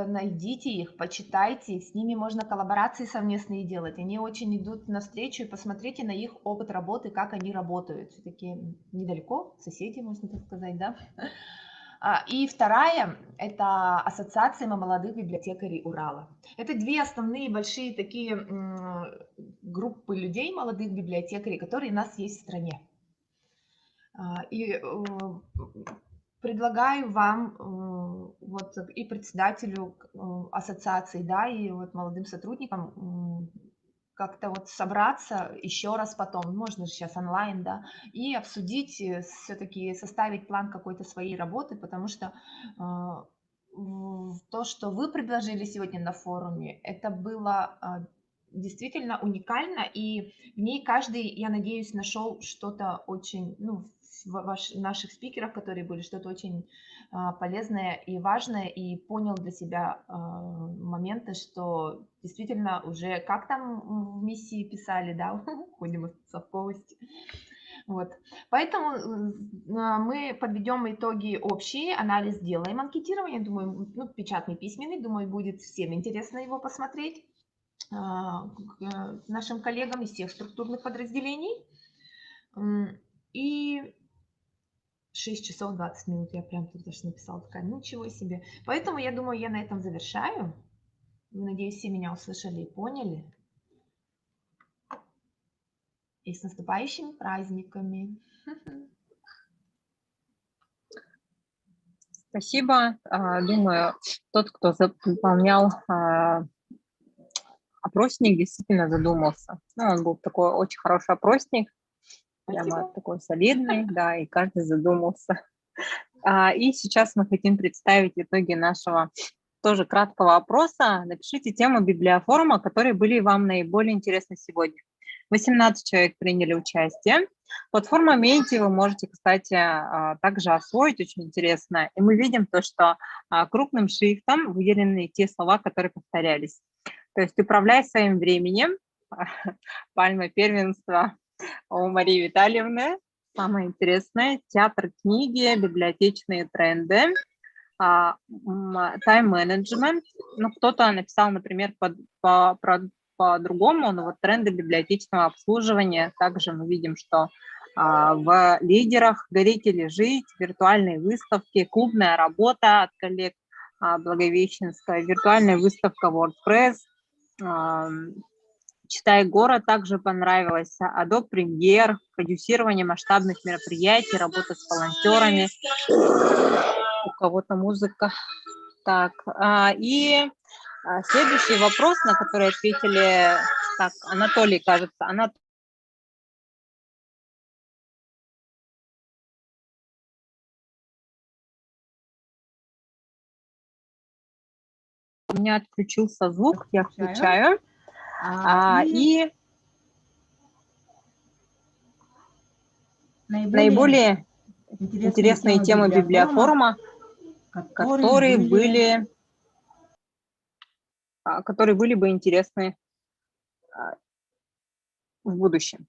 найдите их, почитайте. С ними можно коллаборации совместные делать. Они очень идут навстречу, и посмотрите на их опыт работы, как они работают. Все-таки недалеко, соседи, можно так сказать, да. И вторая – это Ассоциация молодых библиотекарей Урала. Это две основные большие такие группы людей, молодых библиотекарей, которые у нас есть в стране. И предлагаю вам вот и председателю ассоциации, да, и вот молодым сотрудникам как-то вот собраться еще раз потом, можно же сейчас онлайн, да, и обсудить, все-таки составить план какой-то своей работы, потому что то, что вы предложили сегодня на форуме, это было действительно уникально, и в ней каждый, я надеюсь, нашел что-то очень, ну, в наших спикерах, которые были, что-то очень полезное и важное, и понял для себя моменты, что действительно уже, как там в миссии писали, да, уходим от совковости. Вот. Поэтому мы подведем итоги общие, анализ делаем, анкетирование, думаю, ну, печатный, письменный, думаю, будет всем интересно его посмотреть, нашим коллегам из всех структурных подразделений. И 6 часов 20 минут, я прям тут даже написала, такая, ничего себе. Поэтому я думаю, я на этом завершаю. Надеюсь, все меня услышали и поняли. И с наступающими праздниками. Спасибо. Думаю, тот, кто заполнял опросник, действительно задумался. Ну, он был такой очень хороший опросник, прямо такой солидный, да, и каждый задумался. И сейчас мы хотим представить итоги нашего тоже краткого опроса. Напишите тему библиофорума, которые были вам наиболее интересны сегодня. 18 человек приняли участие. Платформа Menti вы можете, кстати, также освоить, очень интересно. И мы видим то, что крупным шрифтом выделены те слова, которые повторялись. То есть управляй своим временем. Пальма первенства у Марии Витальевны. Самое интересное. Театр книги, библиотечные тренды, тайм-менеджмент. Ну, кто-то написал, например, по-другому, но вот тренды библиотечного обслуживания. Также мы видим, что в лидерах «Горите или жить», виртуальные выставки, клубная работа от коллег Благовещенска, виртуальная выставка WordPress, «Читай город» также понравилось, Adobe Premiere, продюсирование масштабных мероприятий, работа с волонтерами, у кого-то музыка. Так, и следующий вопрос, на который ответили, так, Анатолий, кажется, у меня отключился звук, я включаю. И наиболее интересные темы библиофорума, которые были бы интересны в будущем.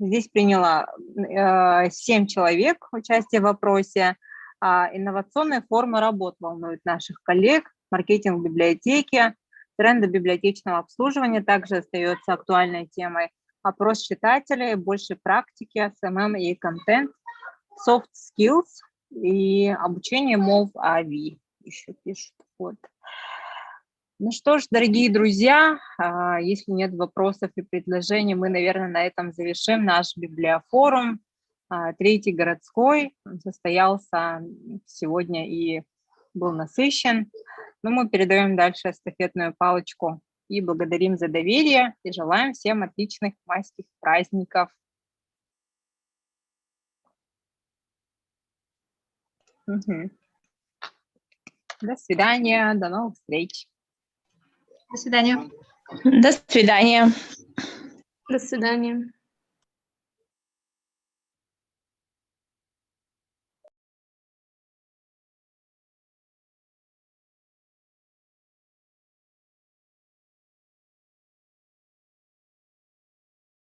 Здесь приняло 7 человек участие в вопросе. Инновационные формы работ волнуют наших коллег, маркетинг в библиотеке, тренды библиотечного обслуживания также остается актуальной темой. Опрос читателей, больше практики, SMM и контент, soft skills и обучение MOV AV еще пишут. Вот. Ну что ж, дорогие друзья, если нет вопросов и предложений, мы, наверное, на этом завершим наш библиофорум. Третий городской, он состоялся сегодня и был насыщен. Но мы передаем дальше эстафетную палочку и благодарим за доверие и желаем всем отличных майских праздников. Угу. До свидания, до новых встреч. До свидания. До свидания. До свидания.